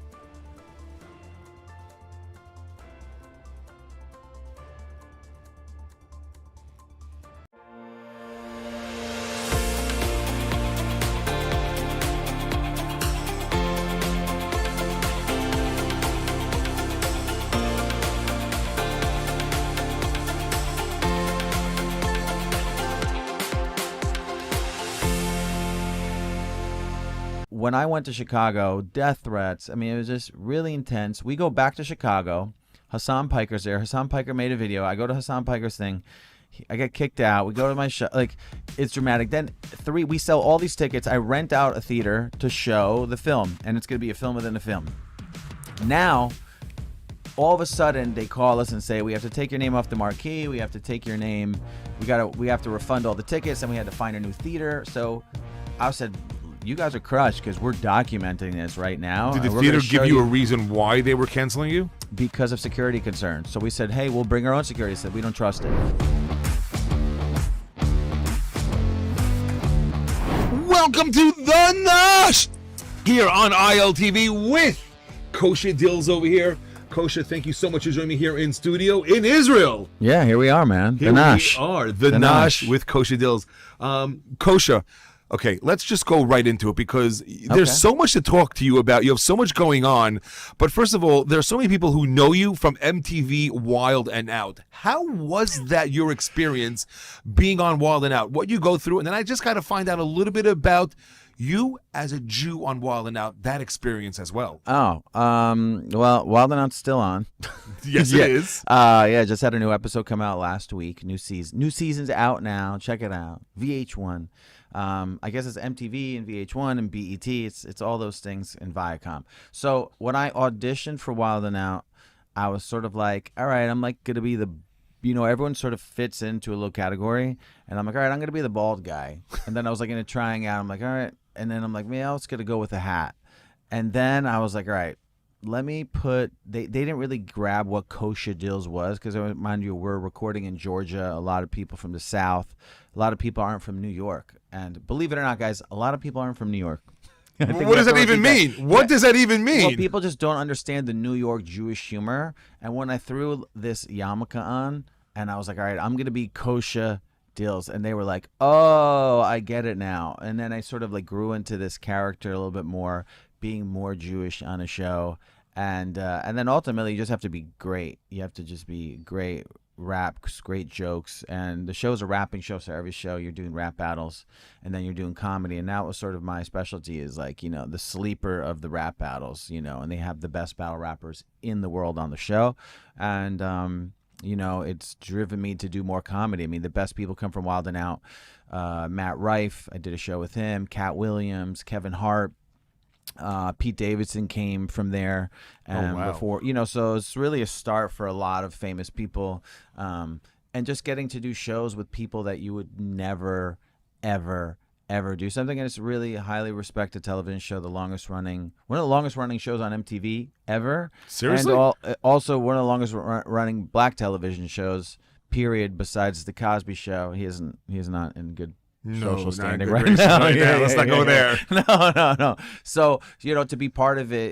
Speaker 8: When I went to Chicago, death threats, I mean, it was just really intense. We go back to Chicago. Hassan Piker's there. Hassan Piker made a video. I go to Hassan Piker's thing. I get kicked out. We go to my show. Like, It's dramatic. Then 3, we sell all these tickets. I rent out a theater to show the film, and it's going to be a film within a film. Now, all of a sudden, they call us and say, we have to take your name off the marquee. We have to take your name. We have to refund all the tickets, and we had to find a new theater. So I said, you guys are crushed because we're documenting this right now.
Speaker 5: Did the theater give you a reason why they were canceling you?
Speaker 8: Because of security concerns. So we said, hey, we'll bring our own security. They said, we don't trust it.
Speaker 5: Welcome to The Nosh here on ILTV with Kosha Dills over here. Kosha, thank you so much for joining me here in studio in Israel.
Speaker 8: Yeah, here we are, man.
Speaker 5: Here
Speaker 8: The Nosh.
Speaker 5: we are, The Nosh with Kosha Dills. Kosha, okay, let's just go right into it because there's so much to talk to you about. You have so much going on. But first of all, there are so many people who know you from MTV Wild and Out. How was that your experience being on Wild and Out? What you go through? And then I just got to find out a little bit about you as a Jew on Wild and Out, that experience as well.
Speaker 8: Oh, well, Wild and Out's still on.
Speaker 5: Yes, it is.
Speaker 8: Yeah, just had a new episode come out last week. New season's out now. Check it out. VH1. I guess it's MTV and VH1 and BET. It's all those things in Viacom. So when I auditioned for Wild and Out, I was sort of like, all right, I'm like going to be the, everyone sort of fits into a little category. And I'm like, all right, I'm going to be the bald guy. And then I was like, trying out, I'm like, all right. And then I'm like, man, I was going to go with a hat. And then I was like, all right, let me put, they didn't really grab what Kosha Dills was because, mind you, we're recording in Georgia. A lot of people from the South. A lot of people aren't from New York. And believe it or not, guys, a lot of people aren't from New York.
Speaker 5: What does that even mean? What does that even mean?
Speaker 8: Well, people just don't understand the New York Jewish humor. And when I threw this yarmulke on, and I was like, all right, I'm going to be Kosha Dills. And they were like, oh, I get it now. And then I sort of like grew into this character a little bit more, being more Jewish on a show. And then ultimately, you just have to be great. You have to just be great. Raps, great jokes, and the show's a rapping show, so every show you're doing rap battles and then you're doing comedy, and that was sort of my specialty, is like, the sleeper of the rap battles, and they have the best battle rappers in the world on the show, and it's driven me to do more comedy. I mean, the best people come from Wild and Out. Matt Rife, I did a show with him. Cat Williams, Kevin Hart. Pete Davidson came from there before, so it's really a start for a lot of famous people, and just getting to do shows with people that you would never, ever do something. And it's really a highly respected television show, one of the longest running shows on MTV ever.
Speaker 5: Seriously?
Speaker 8: And also one of the longest running black television shows, period, besides the Cosby Show. He is not in good social standing right now.
Speaker 5: Let's not go there.
Speaker 8: No. So, to be part of it